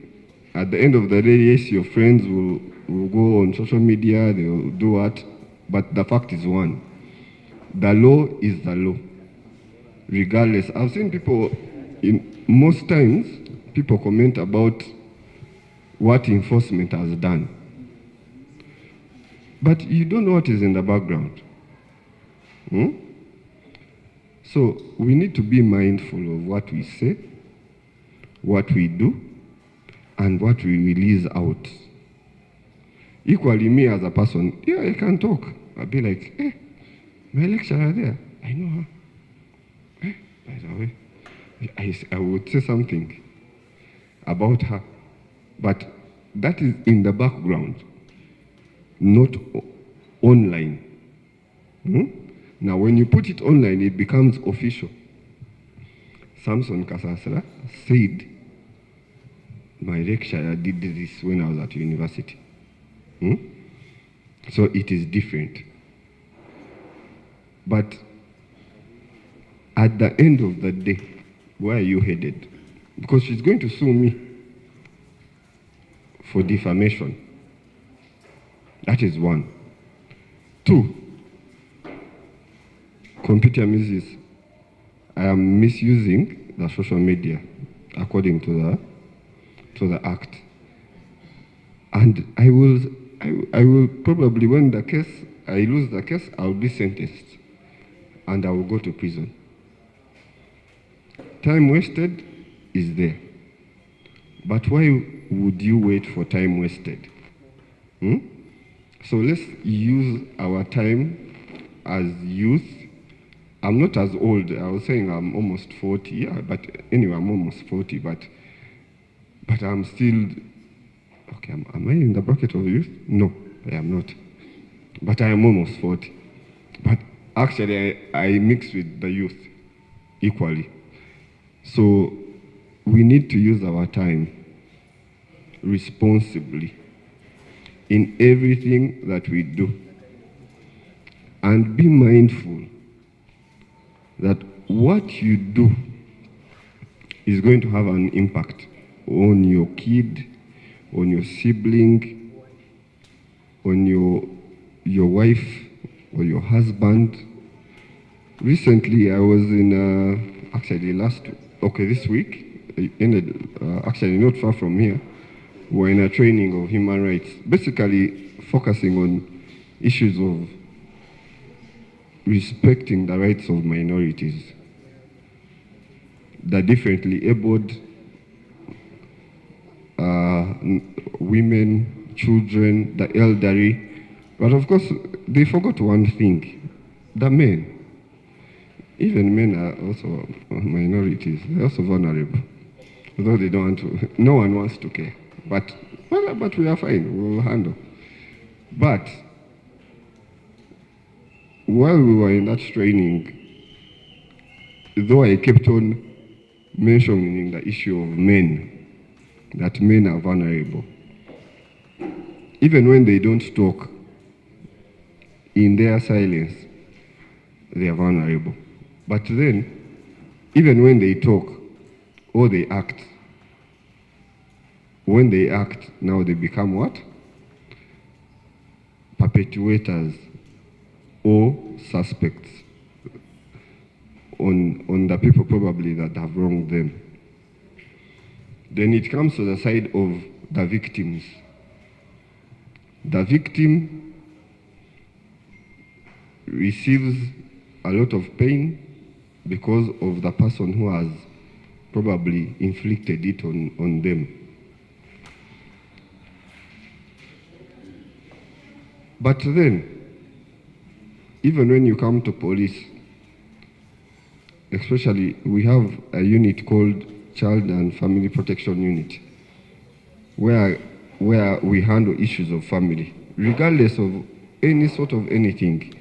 At the end of the day, yes, your friends will go on social media, they will do what, but the fact is one. The law is the law, regardless. I've seen people, most times, people comment about what enforcement has done. But you don't know what is in the background. So we need to be mindful of what we say, what we do, and what we release out. Equally, me as a person, yeah, I can talk. I'll be like, hey, my lecturer there, I know her. Hey, by the way, I would say something about her. But that is in the background, not online. Now, when you put it online, it becomes official. Samson Kasasra said, my lecturer did this when I was at university. So it is different. But at the end of the day, where are you headed? Because she's going to sue me for defamation. That is one. Two, computer misuse. I am misusing the social media according to the act. And I will probably, when I lose the case, I will be sentenced and I will go to prison. Time wasted is there. But why would you wait for time wasted? So let's use our time as youth. I'm not as old. I was saying I'm almost 40. Yeah, but anyway, I'm almost 40. But I'm still, okay, am I in the bracket of youth? No, I am not. But I am almost 40. But actually, I mix with the youth equally. So we need to use our time responsibly in everything that we do. And be mindful that what you do is going to have an impact on your kid, on your sibling, on your wife or your husband. Recently, I was in, actually this week, actually not far from here, we're in a training of human rights, basically focusing on issues of respecting the rights of minorities, the differently abled, women, children, the elderly. But of course, they forgot one thing, the men. Even men are also minorities. They're also vulnerable. Although they don't want to, no one wants to care. But we are fine, we will handle. But while we were in that training, though I kept on mentioning the issue of men, that men are vulnerable. Even when they don't talk, in their silence, they are vulnerable. But then, even when they talk or they act, when they act, now they become what? Perpetuators or suspects on the people probably that have wronged them. Then it comes to the side of the victims. The victim receives a lot of pain because of the person who has probably inflicted it on them. But then, even when you come to police, especially we have a unit called Child and Family Protection Unit, where we handle issues of family, regardless of any sort of anything,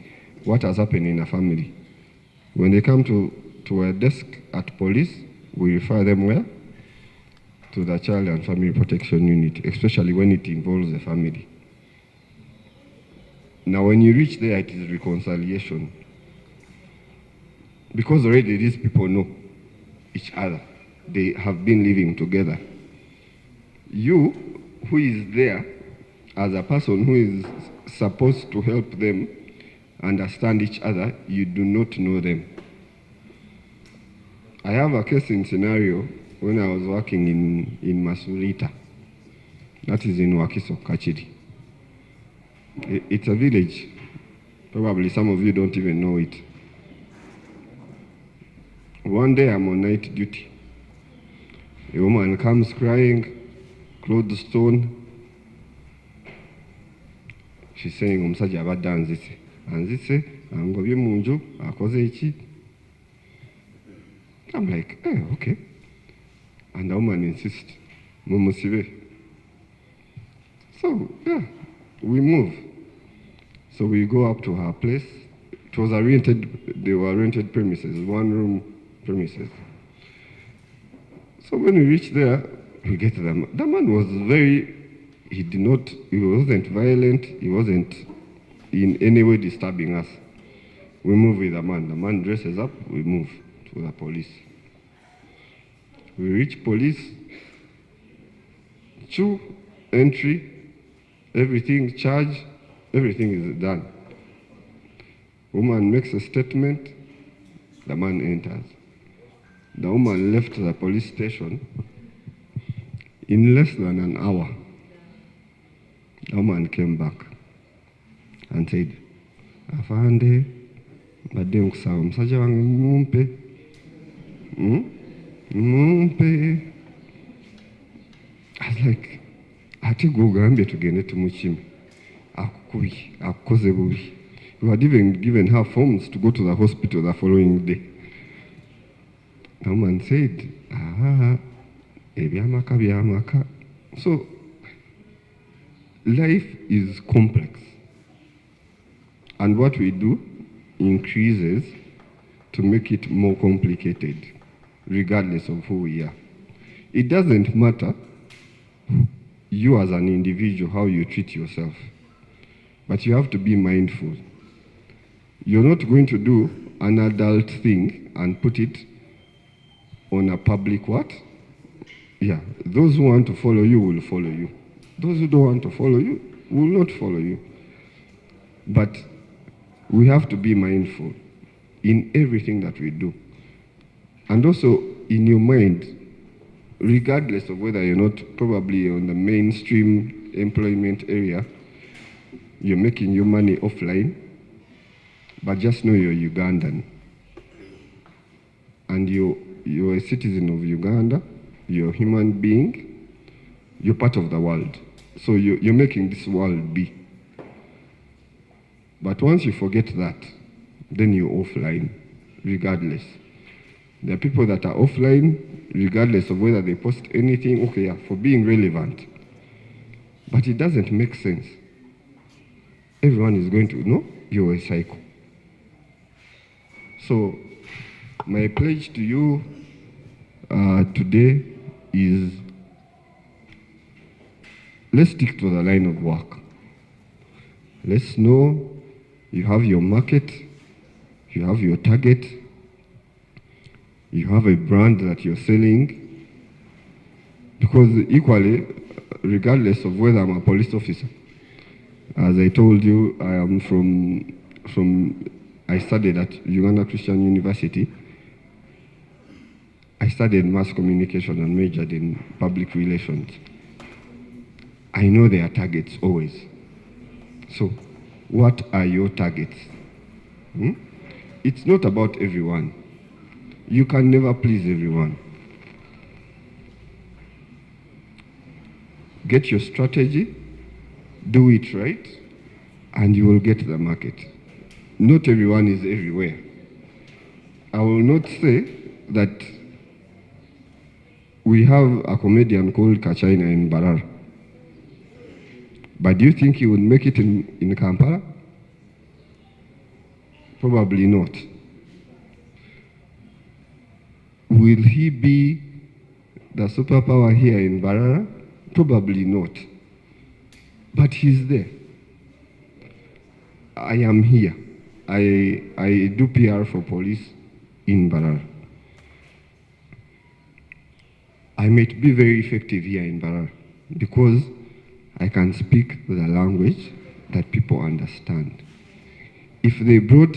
what has happened in a family. When they come to a desk at police, we refer them where? To the Child and Family Protection Unit, especially when it involves the family. Now, when you reach there, it is reconciliation. Because already these people know each other. They have been living together. You, who is there as a person who is supposed to help them understand each other, you do not know them. I have a case in scenario when I was working in Masurita. That is in Wakiso, Kachiri. It's a village. Probably some of you don't even know it. One day I'm on night duty. A woman comes crying, clothes stone. She's saying, omusajja abadde anzise. Anzise, angobye munju, akoze eki. I'm like, okay. And the woman insists, mumusibe. So, yeah, we move. So we go up to her place. It was they were rented premises, one-room premises. So when we reached there, we get to the man. The man was he wasn't violent, he wasn't in any way disturbing us. We move with the man. The man dresses up, we move to the police. We reach police, entry, everything, charge, everything is done. Woman makes a statement, the man enters. The woman left the police station in less than an hour. The woman came back and said, Afande, badde nkusaba omusajja wange mumpe. Mumpe. I was like, ate gwe ogambye tugende tumukime. Akukubi, akukoze bubi. We had even given her forms to go to the hospital the following day. The woman said, ebyamaka byamaka. So, life is complex. And what we do increases to make it more complicated, regardless of who we are. It doesn't matter, you as an individual, how you treat yourself. But you have to be mindful. You're not going to do an adult thing and put it on a public what? Yeah, those who want to follow you will follow you. Those who don't want to follow you will not follow you. But we have to be mindful in everything that we do. And also in your mind, regardless of whether you're not probably on the mainstream employment area, you're making your money offline, but just know you're Ugandan. And you're a citizen of Uganda, you're a human being, you're part of the world. So you're making this world be. But once you forget that, then you're offline, regardless. There are people that are offline, regardless of whether they post anything, okay, yeah, for being relevant. But it doesn't make sense. Everyone is going to know you're a psycho. So, my pledge to you today is, let's stick to the line of work. Let's know you have your market, you have your target, you have a brand that you're selling, because equally, regardless of whether I'm a police officer, as I told you, I am I studied at Uganda Christian University. I studied mass communication and majored in public relations. I know there are targets always. So, what are your targets? It's not about everyone. You can never please everyone. Get your strategy, do it right, and you will get the market. Not everyone is everywhere. I will not say that we have a comedian called Kachina in Mbarara. But do you think he would make it in Kampala? Probably not. Will he be the superpower here in Mbarara? Probably not. But he's there. I am here. I do PR for police in Mbarara. I might be very effective here in Mbarara because I can speak the language that people understand. If they brought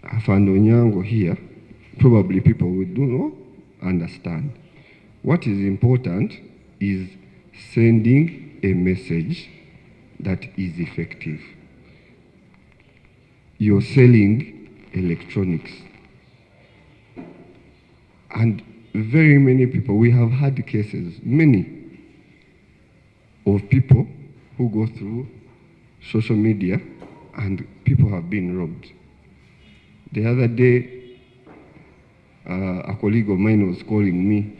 Afando Nyango here, probably people would do not understand. What is important is sending a message that is effective. You're selling electronics. And very many people, we have had cases, many, of people who go through social media and people have been robbed. The other day, a colleague of mine was calling me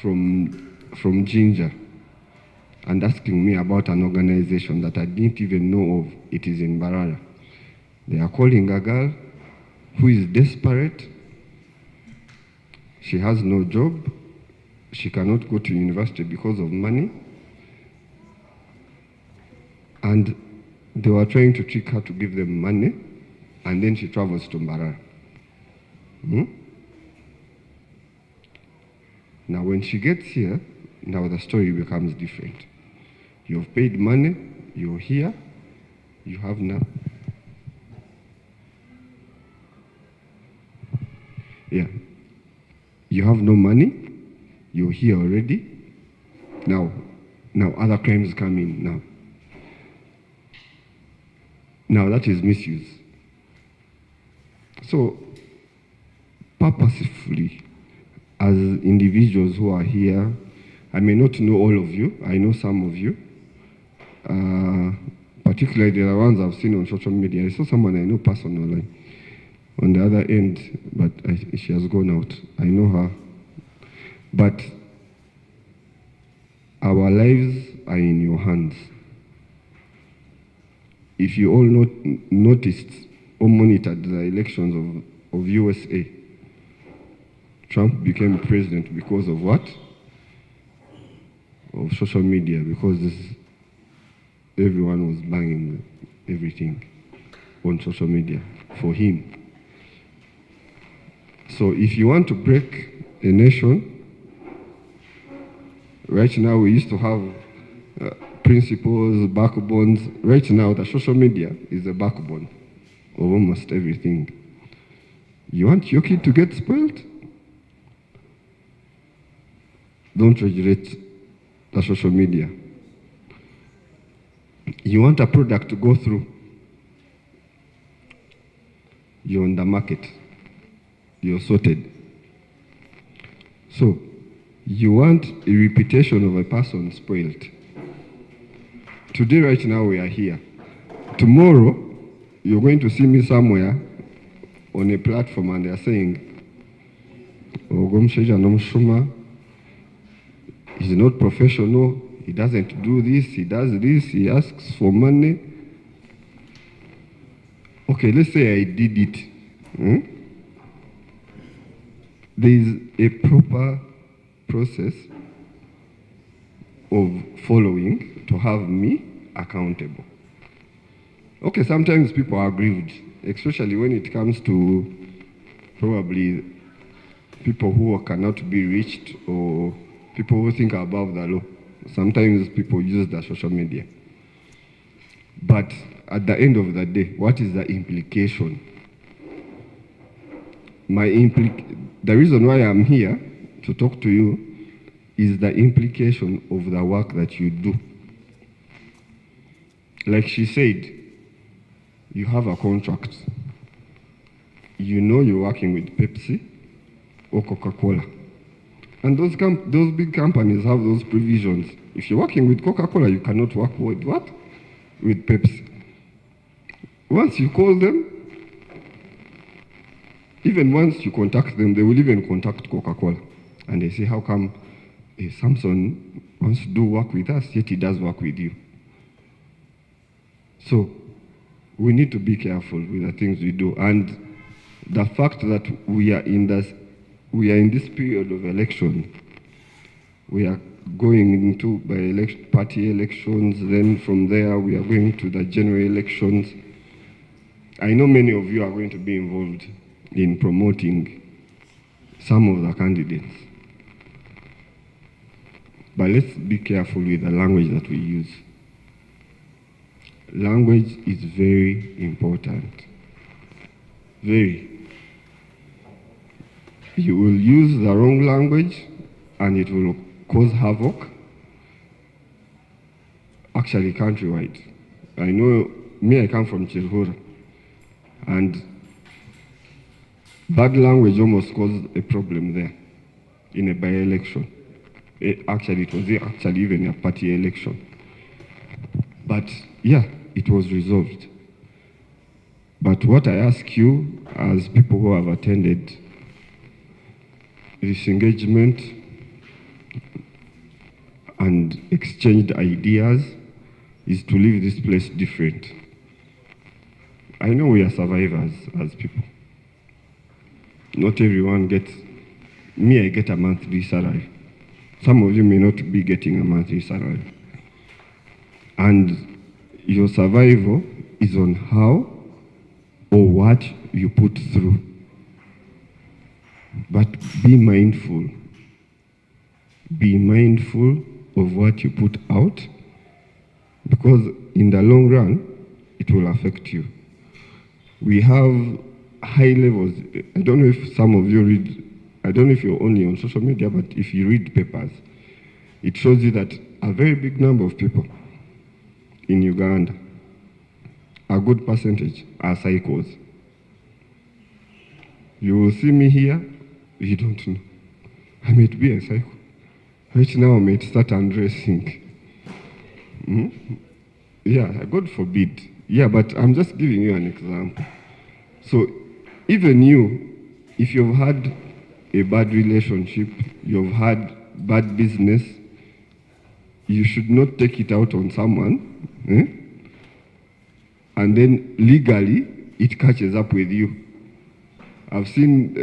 from Ginger and asking me about an organization that I didn't even know of. It is in Mbarara. They are calling a girl who is desperate. She has no job. She cannot go to university because of money. And they were trying to trick her to give them money, and then she travels to Mbarara. Now when she gets here, now the story becomes different. You've paid money, you're here, you have now. Yeah. You have no money, you're here already. Now other crimes come in now. Now that is misuse. So purposefully, as individuals who are here, I may not know all of you, I know some of you, particularly the ones I've seen on social media. I saw someone I know personally on the other end, but she has gone out. I know her. But our lives are in your hands. If you all noticed or monitored the elections of USA, Trump became president because of what? Of social media, because everyone was banging everything on social media for him. So if you want to break a nation, right now we used to have principles, backbones. Right now the social media is the backbone of almost everything. You want your kid to get spoiled? Don't regulate the social media. You want a product to go through? You're on the market. You're sorted. So, you want a reputation of a person spoiled. Today, right now, we are here. Tomorrow, you're going to see me somewhere on a platform and they're saying, Ogomsheja Nomshuma, he's not professional, he doesn't do this, he does this, he asks for money. Okay, let's say I did it. There is a proper process of following to have me accountable. Okay, sometimes people are grieved, especially when it comes to probably people who cannot be reached or people who think are above the law. Sometimes people use the social media. But at the end of the day, what is the implication? The reason why I'm here to talk to you is the implication of the work that you do. Like she said, you have a contract. You know you're working with Pepsi or Coca-Cola. And those big companies have those provisions. If you're working with Coca-Cola, you cannot work with what? With Pepsi. Once you call them, even once you contact them, they will even contact Coca-Cola. And they say, how come Samson wants to do work with us, yet he does work with you? So we need to be careful with the things we do. And the fact that we are in this period of election, we are going into party elections. Then from there, we are going to the general elections. I know many of you are going to be involved in promoting some of the candidates. But let's be careful with the language that we use. Language is very important. Very. You will use the wrong language and it will cause havoc, actually countrywide. I know, I come from Chilhura, and bad language almost caused a problem there in a by-election. It was actually even a party election. But yeah, it was resolved. But what I ask you, as people who have attended this engagement and exchanged ideas, is to leave this place different. I know we are survivors as people. Not everyone gets, I get a monthly salary. Some of you may not be getting a monthly salary. And your survival is on how or what you put through. But be mindful. Be mindful of what you put out, because in the long run, it will affect you. We have high levels. I don't know if some of you read, I don't know if you're only on social media, but if you read papers, it shows you that a very big number of people in Uganda, a good percentage, are psychos. You will see me here, you don't know. I might be a psycho. Right now I might start undressing. Yeah, God forbid. Yeah, but I'm just giving you an example. So even you, if you've had a bad relationship, you've had bad business, you should not take it out on someone, and then legally it catches up with you. I've seen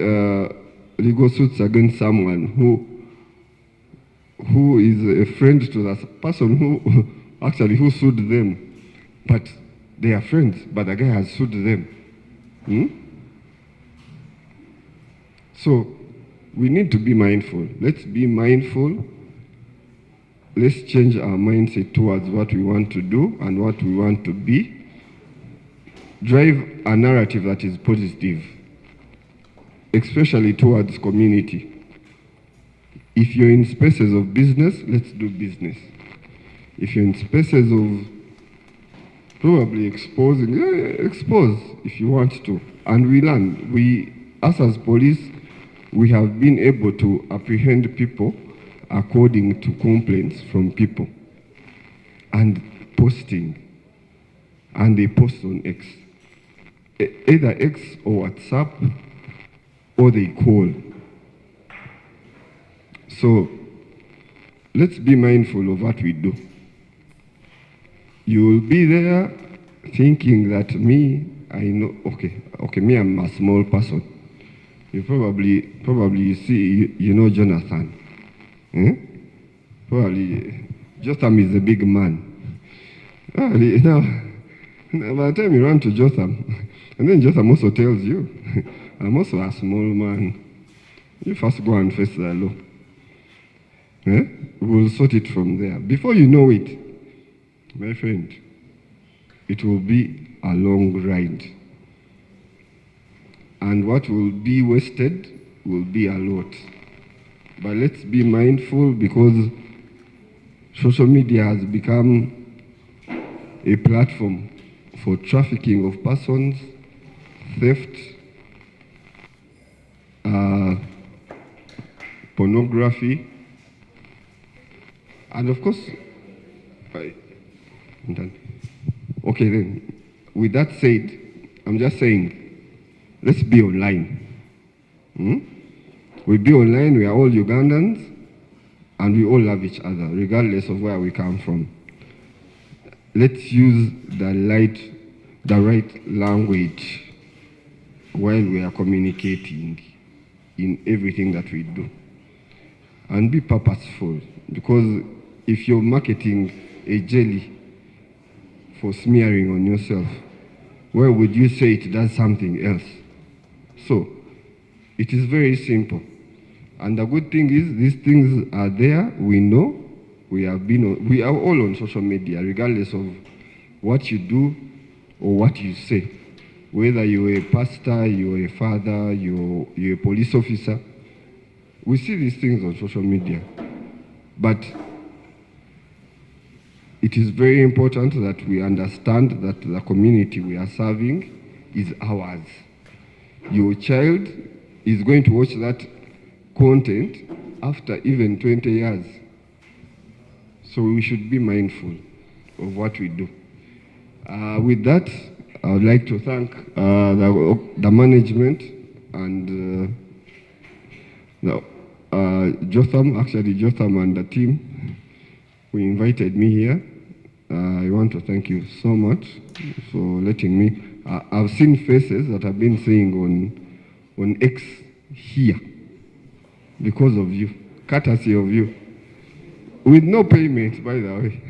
legal suits against someone who is a friend to that person who sued them, but they are friends, but the guy has sued them. So we need to be mindful. Let's be mindful. Let's change our mindset towards what we want to do and what we want to be. Drive a narrative that is positive, especially towards community. If you're in spaces of business, let's do business. If you're in spaces of probably exposing, expose if you want to. And we learn. Us as police, we have been able to apprehend people according to complaints from people and posting. And they post on X. Either X or WhatsApp, or they call. So let's be mindful of what we do. You will be there thinking that I know, okay, me, I'm a small person. You probably see, you know Jonathan. Probably, Jotham is a big man. Now, by the time you run to Jotham, and then Jotham also tells you, I'm also a small man. You first go and face the law. We'll sort it from there. Before you know it, my friend, it will be a long ride. And what will be wasted will be a lot. But let's be mindful, because social media has become a platform for trafficking of persons, theft, pornography, and of course, I'm done. Okay then, with that said, I'm just saying, let's be online. We be online, we are all Ugandans, and we all love each other, regardless of where we come from. Let's use the right language while we are communicating in everything that we do. and be purposeful, because if you're marketing a jelly for smearing on yourself, where would you say it does something else? So it is very simple. And the good thing is these things are there, we know, we are all on social media, regardless of what you do or what you say. Whether you're a pastor, you're a father, you're a police officer, we see these things on social media. But it is very important that we understand that the community we are serving is ours. Your child is going to watch that content after even 20 years. So we should be mindful of what we do. With that, I would like to thank the management and Jotham and the team who invited me here. I want to thank you so much for letting me. I've seen faces that I've been seeing on X here because of you, courtesy of you, with no payment, by the way.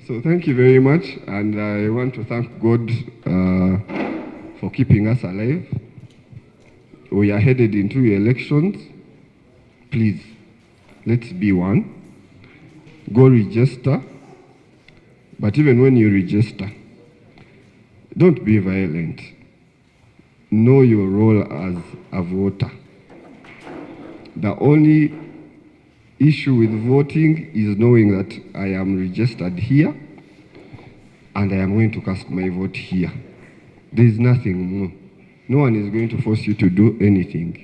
So thank you very much, and I want to thank God for keeping us alive. We are headed into elections. Please, let's be one. Go register. But even when you register, don't be violent. Know your role as a voter. The only issue with voting is knowing that I am registered here and I am going to cast my vote here. There is nothing more. No one is going to force you to do anything.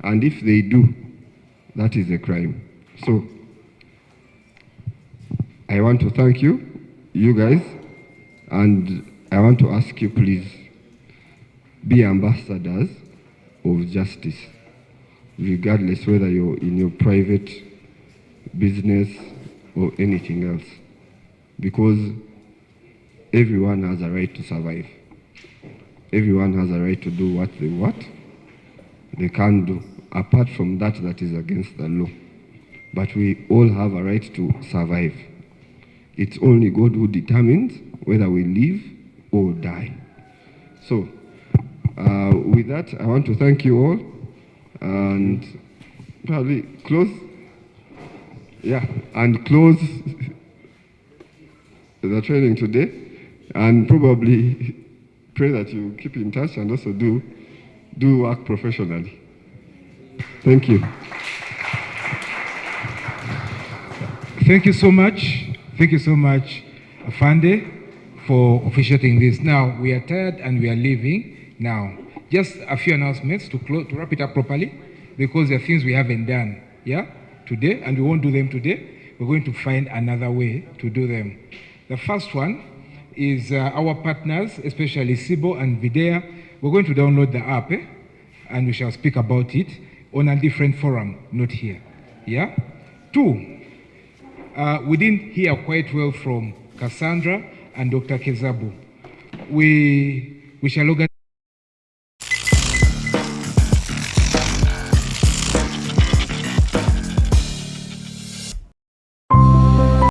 And if they do, that is a crime. So, I want to thank you, you guys, and I want to ask you, please, be ambassadors of justice, regardless whether you're in your private business or anything else, because everyone has a right to survive. Everyone has a right to do what they can do, apart from that is against the law. But we all have a right to survive. It's only God who determines whether we live or die. So, with that, I want to thank you all, and probably close the training today, and probably pray that you keep in touch and also do work professionally. Thank you. Thank you so much. Thank you so much, Afande, for officiating this. Now, we are tired and we are leaving. Now, just a few announcements to wrap it up properly, because there are things we haven't done, today, and we won't do them today. We're going to find another way to do them. The first one is our partners, especially Sibo and Videa. We're going to download the app, and we shall speak about it on a different forum, not here. 2, we didn't hear quite well from Cassandra and Dr. Kezabu. We shall organize